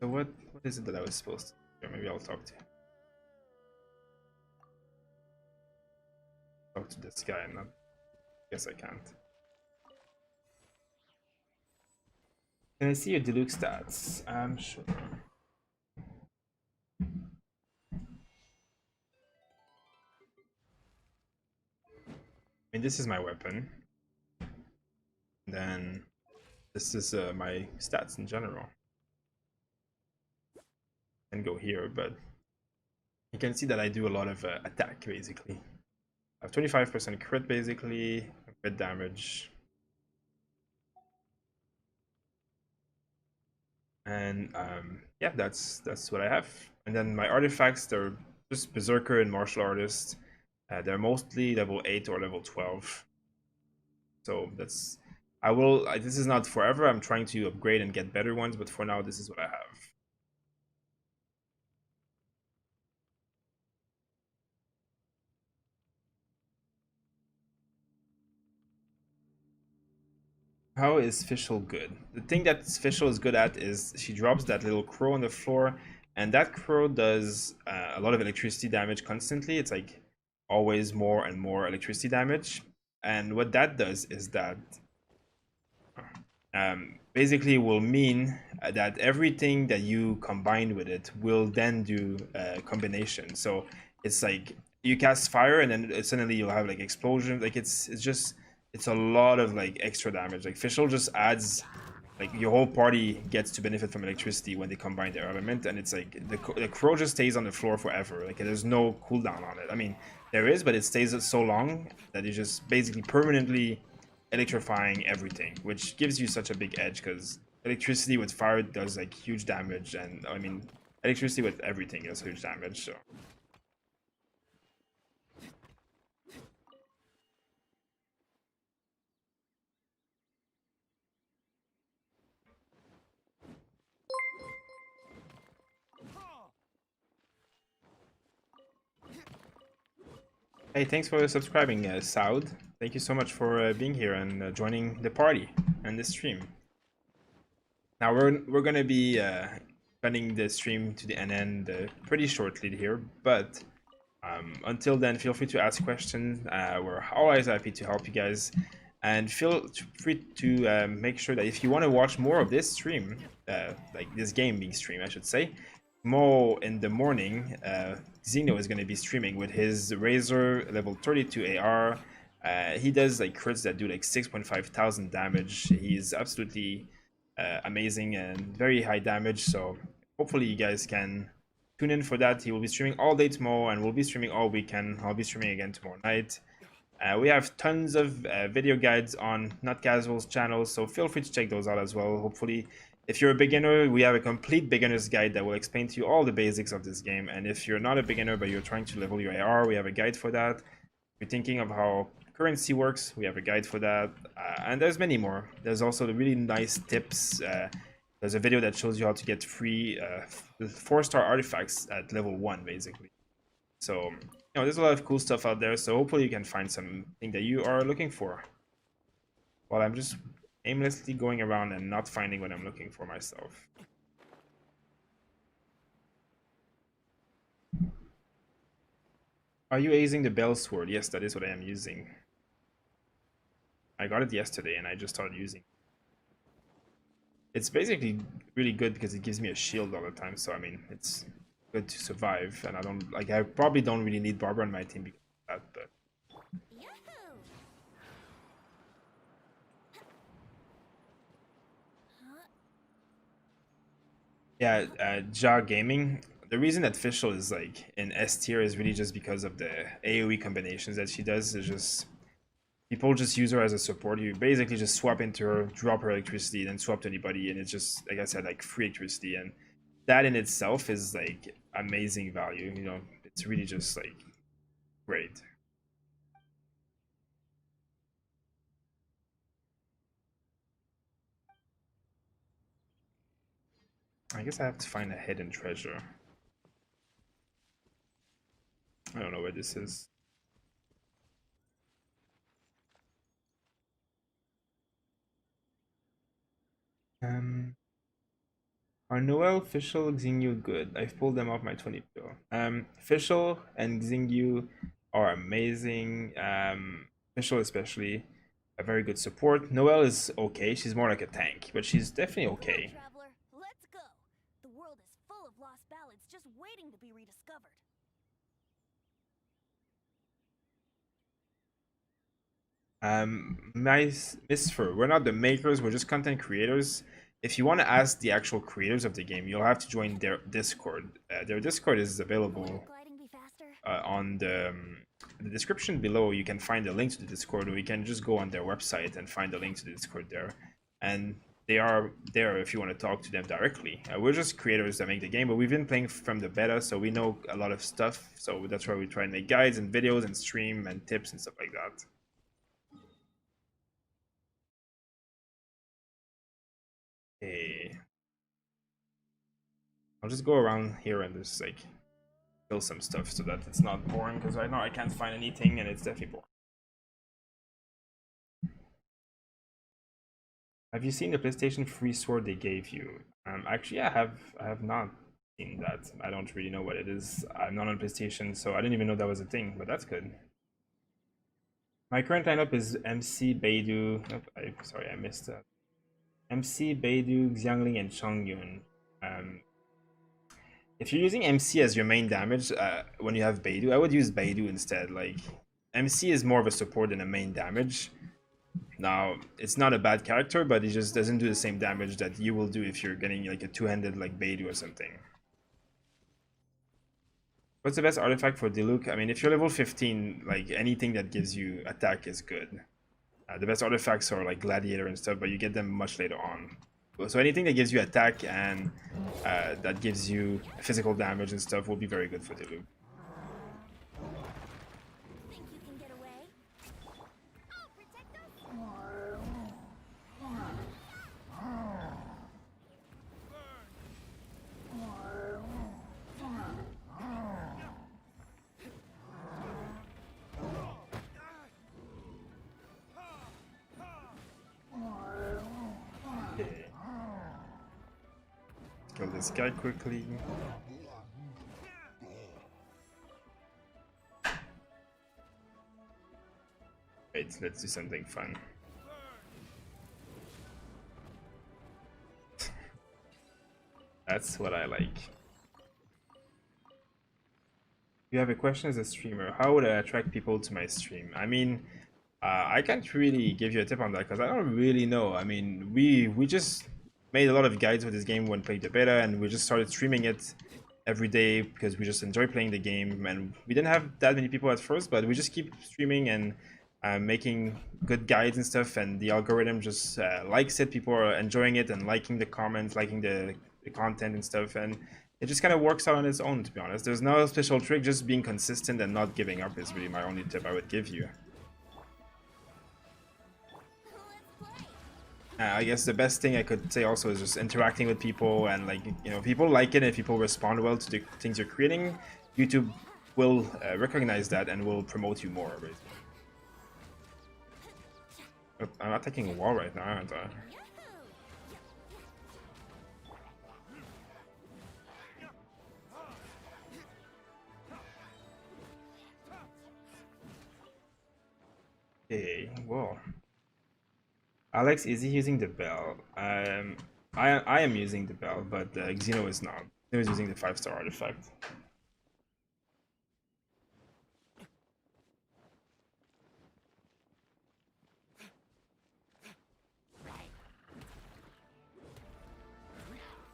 what is it that I was supposed to do? Maybe I'll talk to this guy. Not, guess I can't. Can I see your Diluc stats? I'm sure. I mean, this is my weapon. Then this is my stats in general. I can go here, but you can see that I do a lot of attack basically. I have 25% crit basically, crit damage. And yeah, that's what I have. And then my artifacts, they're just Berserker and Martial Artist. They're mostly level 8 or level 12. So that's this is not forever. I'm trying to upgrade and get better ones, but for now this is what I have. How is Fischl good? The thing that Fischl is good at is she drops that little crow on the floor, and that crow does a lot of electricity damage constantly. It's like always more and more electricity damage. And what that does is that basically will mean that everything that you combine with it will then do a combination. So it's like you cast fire and then suddenly you'll have like explosions. Like it's a lot of like extra damage. Like Fischl just adds, like your whole party gets to benefit from electricity when they combine their element, and it's like the crow just stays on the floor forever. Like there's no cooldown on it. I mean there is, but it stays so long that it's just basically permanently electrifying everything, which gives you such a big edge because electricity with fire does like huge damage, and I mean electricity with everything does huge damage. So hey, thanks for subscribing, Saud. Thank you so much for being here and joining the party and the stream. Now we're gonna be cutting the stream to the end pretty shortly here, but Until then, feel free to ask questions. We're always happy to help you guys. And feel free to make sure that if you want to watch more of this stream, like this game being streamed, I should say, more in the morning, Xeno is going to be streaming with his Razor level 32 AR. He does like crits that do like 6.5 thousand damage. He's absolutely amazing and very high damage. So hopefully you guys can tune in for that. He will be streaming all day tomorrow, and we'll be streaming all weekend. I'll be streaming again tomorrow night. We have tons of video guides on Not Casual's channel, so feel free to check those out as well. Hopefully, if you're a beginner, we have a complete beginner's guide that will explain to you all the basics of this game. And if you're not a beginner but you're trying to level your AR, we have a guide for that. If you're thinking of how currency works, we have a guide for that. And there's many more. There's also the really nice tips. There's a video that shows you how to get free 4-star artifacts at level 1, basically. So, you know, there's a lot of cool stuff out there, so hopefully you can find something that you are looking for. While I'm just aimlessly going around and not finding what I'm looking for myself. Are you using the bell sword? Yes, that is what I am using. I got it yesterday and I just started using it. It's basically really good because it gives me a shield all the time, so I mean, it's good to survive, and I probably don't really need Barbara on my team because of that, but yeah, Ja Gaming. The reason that Fischl is like in S tier is really just because of the AoE combinations that she does. It's just people just use her as a support. You basically just swap into her, drop her electricity, then swap to anybody, and it's just, like I said, like free electricity, and that in itself is like amazing value. You know, it's really just like great. I guess I have to find a hidden treasure. I don't know where this is. Are Noel, Fischl, Xingyu good? I've pulled them off my 20 bill. Fischl and Xingyu are amazing. Fischl especially, a very good support. Noel is okay. She's more like a tank, but she's definitely okay. Traveler, let's go. The world is full of lost ballads just waiting to be rediscovered. Miss Fur, we're not the makers, we're just content creators. If you want to ask the actual creators of the game, you'll have to join their Discord. Their Discord is available on the description below. You can find a link to the Discord, or you can just go on their website and find the link to the Discord there. And they are there if you want to talk to them directly. We're just creators that make the game, but we've been playing from the beta, so we know a lot of stuff. So that's why we try and make guides and videos and stream and tips and stuff like that. Okay. I'll just go around here and just like kill some stuff so that it's not boring, because right now I can't find anything and it's definitely boring. Have you seen the PlayStation free sword they gave you? Actually, I have not seen that. I don't really know what it is. I'm not on PlayStation, so I didn't even know that was a thing, but that's good. My current lineup is MC, Beidou. Oh, sorry, I missed that. MC, Beidou, Xiangling, and Chongyun. If you're using MC as your main damage when you have Beidou, I would use Beidou instead. Like, MC is more of a support than a main damage. Now, it's not a bad character, but it just doesn't do the same damage that you will do if you're getting like a two-handed like Beidou or something. What's the best artifact for Diluc? I mean, if you're level 15, like anything that gives you attack is good. The best artifacts are like Gladiator and stuff, but you get them much later on. So anything that gives you attack and that gives you physical damage and stuff will be very good for Diluc. Think you can get away? I'll protect us. Okay. Kill this guy quickly. Let's do something fun. That's what I like. You have a question as a streamer. How would I attract people to my stream? I mean, I can't really give you a tip on that because I don't really know. I mean, we just made a lot of guides for this game when playing the beta, and we just started streaming it every day because we just enjoy playing the game. And we didn't have that many people at first, but we just keep streaming and making good guides and stuff. And the algorithm just likes it. People are enjoying it and liking the comments, liking the content and stuff. And it just kind of works out on its own, to be honest. There's no special trick. Just being consistent and not giving up is really my only tip I would give you. I guess the best thing I could say also is just interacting with people, and like, you know, people like it and people respond well to the things you're creating. YouTube will recognize that and will promote you more. Basically. I'm attacking a wall right now, aren't I? Okay, whoa. Alex, is he using the bell? I am using the bell, but Xeno is not. Xeno is using the 5-star artifact.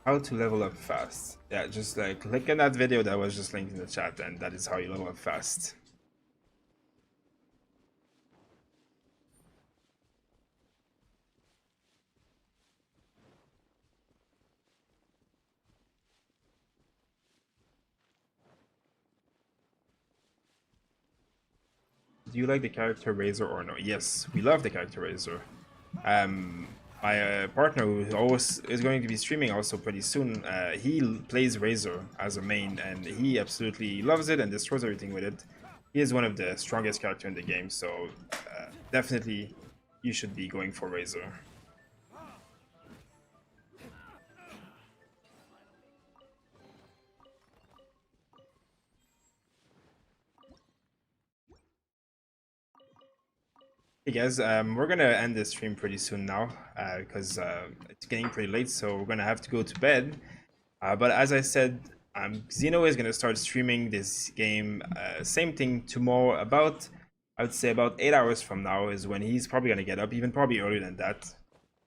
How to level up fast? Yeah, just like click on that video that was just linked in the chat, and that is how you level up fast. Do you like the character Razor or no? Yes, we love the character Razor. My partner, who always is going to be streaming also pretty soon, he plays Razor as a main, and he absolutely loves it and destroys everything with it. He is one of the strongest characters in the game, so definitely you should be going for Razor. Hey guys, we're gonna end this stream pretty soon now because it's getting pretty late, so we're gonna have to go to bed. But as I said, Xeno is gonna start streaming this game. Same thing tomorrow. I would say about 8 hours from now is when he's probably gonna get up, even probably earlier than that.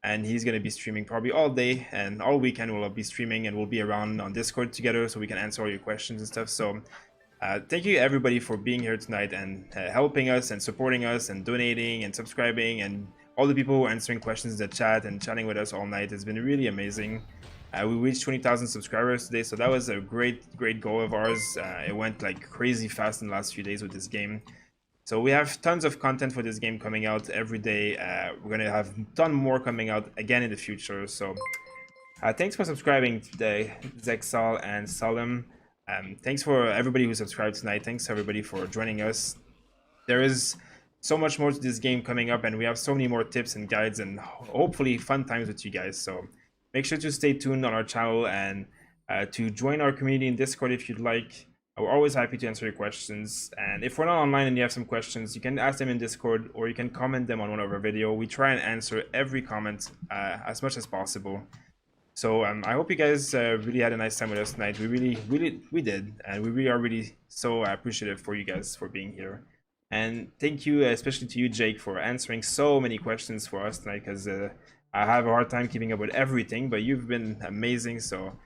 And he's gonna be streaming probably all day and all weekend. We'll be streaming and we'll be around on Discord together so we can answer all your questions and stuff. So. Thank you everybody for being here tonight and helping us and supporting us and donating and subscribing, and all the people who are answering questions in the chat and chatting with us all night. It's been really amazing. We reached 20,000 subscribers today, so that was a great goal of ours. It went like crazy fast in the last few days with this game. So we have tons of content for this game coming out every day. We're gonna have a ton more coming out again in the future. So thanks for subscribing today, Zexal and Solemn. Thanks for everybody who subscribed tonight. Thanks everybody for joining us. There is so much more to this game coming up, and we have so many more tips and guides and hopefully fun times with you guys. So make sure to stay tuned on our channel and to join our community in Discord if you'd like. We're always happy to answer your questions. And if we're not online and you have some questions, you can ask them in Discord or you can comment them on one of our videos. We try and answer every comment as much as possible. So I hope you guys really had a nice time with us tonight. We did, and we really are really so appreciative for you guys for being here. And thank you, especially to you, Jake, for answering so many questions for us tonight, because I have a hard time keeping up with everything, but you've been amazing. So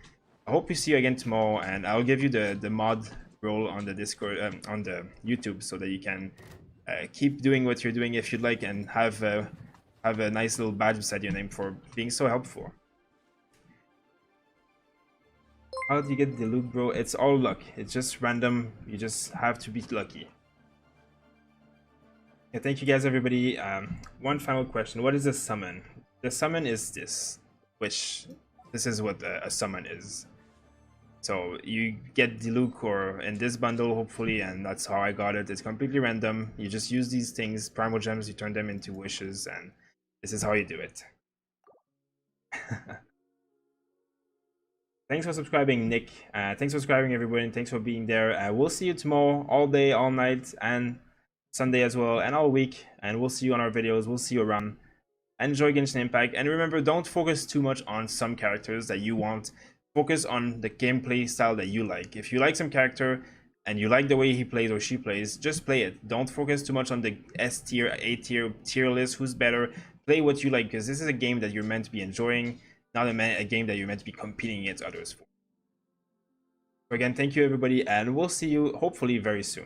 I hope we see you again tomorrow, and I'll give you the mod role on the Discord, on the YouTube, so that you can keep doing what you're doing if you'd like, and have a nice little badge beside your name for being so helpful. How do you get Diluc, bro? It's all luck. It's just random. You just have to be lucky. Yeah, thank you guys, everybody. One final question. What is a summon? The summon is this, which this is what a summon is. So you get Diluc or in this bundle, hopefully, and that's how I got it. It's completely random. You just use these things, primal gems, you turn them into wishes, and this is how you do it. Thanks for subscribing, Nick. Thanks for subscribing, everybody, and thanks for being there. We'll see you tomorrow, all day, all night, and Sunday as well, and all week. And we'll see you on our videos. We'll see you around. Enjoy Genshin Impact, and remember, don't focus too much on some characters that you want. Focus on the gameplay style that you like. If you like some character and you like the way he plays or she plays, just play it. Don't focus too much on the S tier, A tier list, who's better. Play what you like, because this is a game that you're meant to be enjoying, not a game that you're meant to be competing against others for. So again, thank you everybody, and we'll see you hopefully very soon.